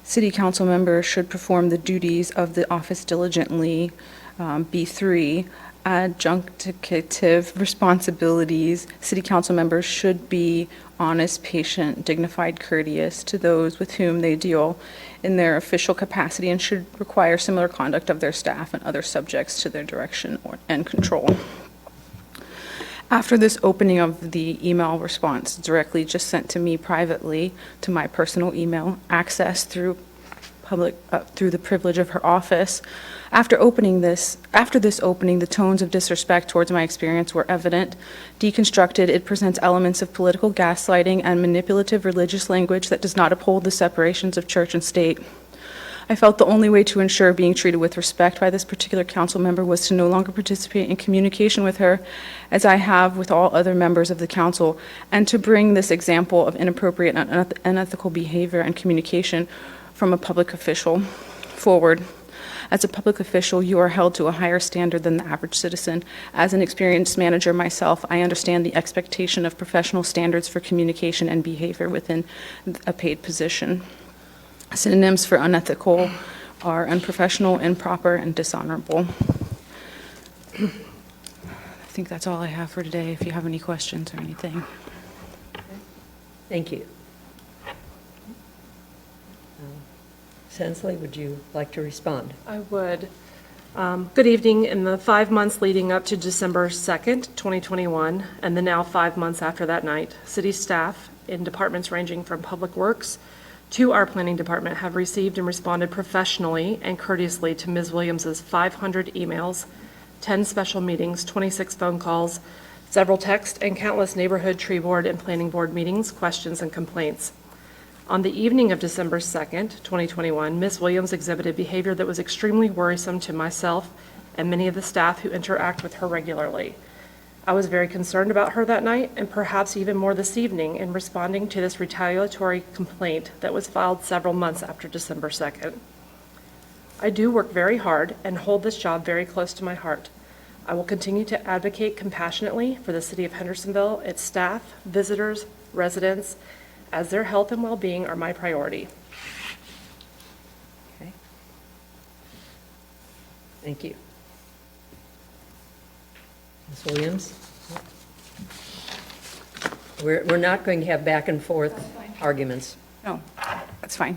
[SPEAKER 16] City council members should perform the duties of the office diligently. B3, adjunctive responsibilities. City council members should be honest, patient, dignified, courteous to those with whom they deal in their official capacity and should require similar conduct of their staff and other subjects to their direction and control. After this opening of the email response directly just sent to me privately to my personal email, access through through the privilege of her office, after this opening, the tones of disrespect towards my experience were evident. Deconstructed, it presents elements of political gaslighting and manipulative religious language that does not uphold the separations of church and state. I felt the only way to ensure being treated with respect by this particular council member was to no longer participate in communication with her, as I have with all other members of the council, and to bring this example of inappropriate and unethical behavior and communication from a public official forward. As a public official, you are held to a higher standard than the average citizen. As an experienced manager myself, I understand the expectation of professional standards for communication and behavior within a paid position. Synonyms for unethical are unprofessional, improper, and dishonorable. I think that's all I have for today, if you have any questions or anything.
[SPEAKER 1] Thank you. Sensley, would you like to respond?
[SPEAKER 20] I would. Good evening. In the 5 months leading up to December 2nd, 2021, and the now 5 months after that night, city staff in departments ranging from Public Works to our planning department have received and responded professionally and courteously to Ms. Williams's 500 emails, 10 special meetings, 26 phone calls, several text, and countless neighborhood, tree board, and planning board meetings, questions, and complaints. On the evening of December 2nd, 2021, Ms. Williams exhibited behavior that was extremely worrisome to myself and many of the staff who interact with her regularly. I was very concerned about her that night, and perhaps even more this evening, in responding to this retaliatory complaint that was filed several months after December 2nd. I do work very hard and hold this job very close to my heart. I will continue to advocate compassionately for the city of Hendersonville, its staff, visitors, residents, as their health and well-being are my priority.
[SPEAKER 1] Okay. Thank you. Ms. Williams? We're not going to have back and forth arguments.
[SPEAKER 16] No, that's fine.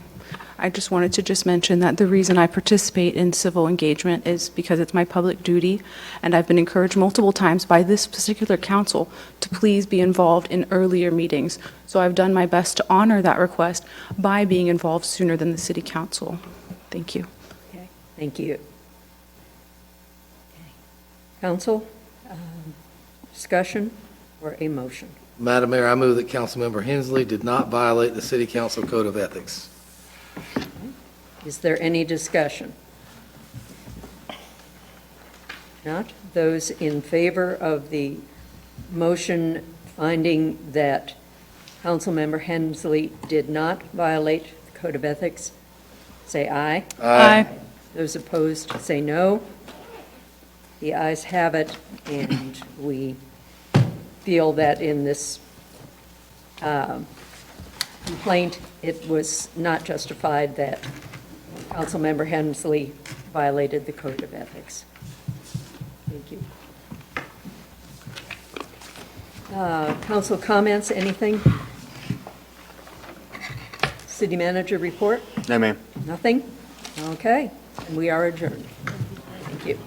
[SPEAKER 16] I just wanted to just mention that the reason I participate in civil engagement is because it's my public duty, and I've been encouraged multiple times by this particular council to please be involved in earlier meetings. So I've done my best to honor that request by being involved sooner than the city council. Thank you.
[SPEAKER 1] Okay, thank you. Council, discussion or a motion?
[SPEAKER 11] Madam Mayor, I move that Councilmember Hensley did not violate the City Council Code of Ethics.
[SPEAKER 1] Is there any discussion? Not? Those in favor of the motion finding that Councilmember Hensley did not violate the Code of Ethics, say aye.
[SPEAKER 11] Aye.
[SPEAKER 1] Those opposed, say no. The ayes have it, and we feel that in this complaint, it was not justified that Councilmember Hensley violated the Code of Ethics. Thank you. Council comments, anything? City manager report?
[SPEAKER 2] No, ma'am.
[SPEAKER 1] Nothing? Okay, and we are adjourned. Thank you.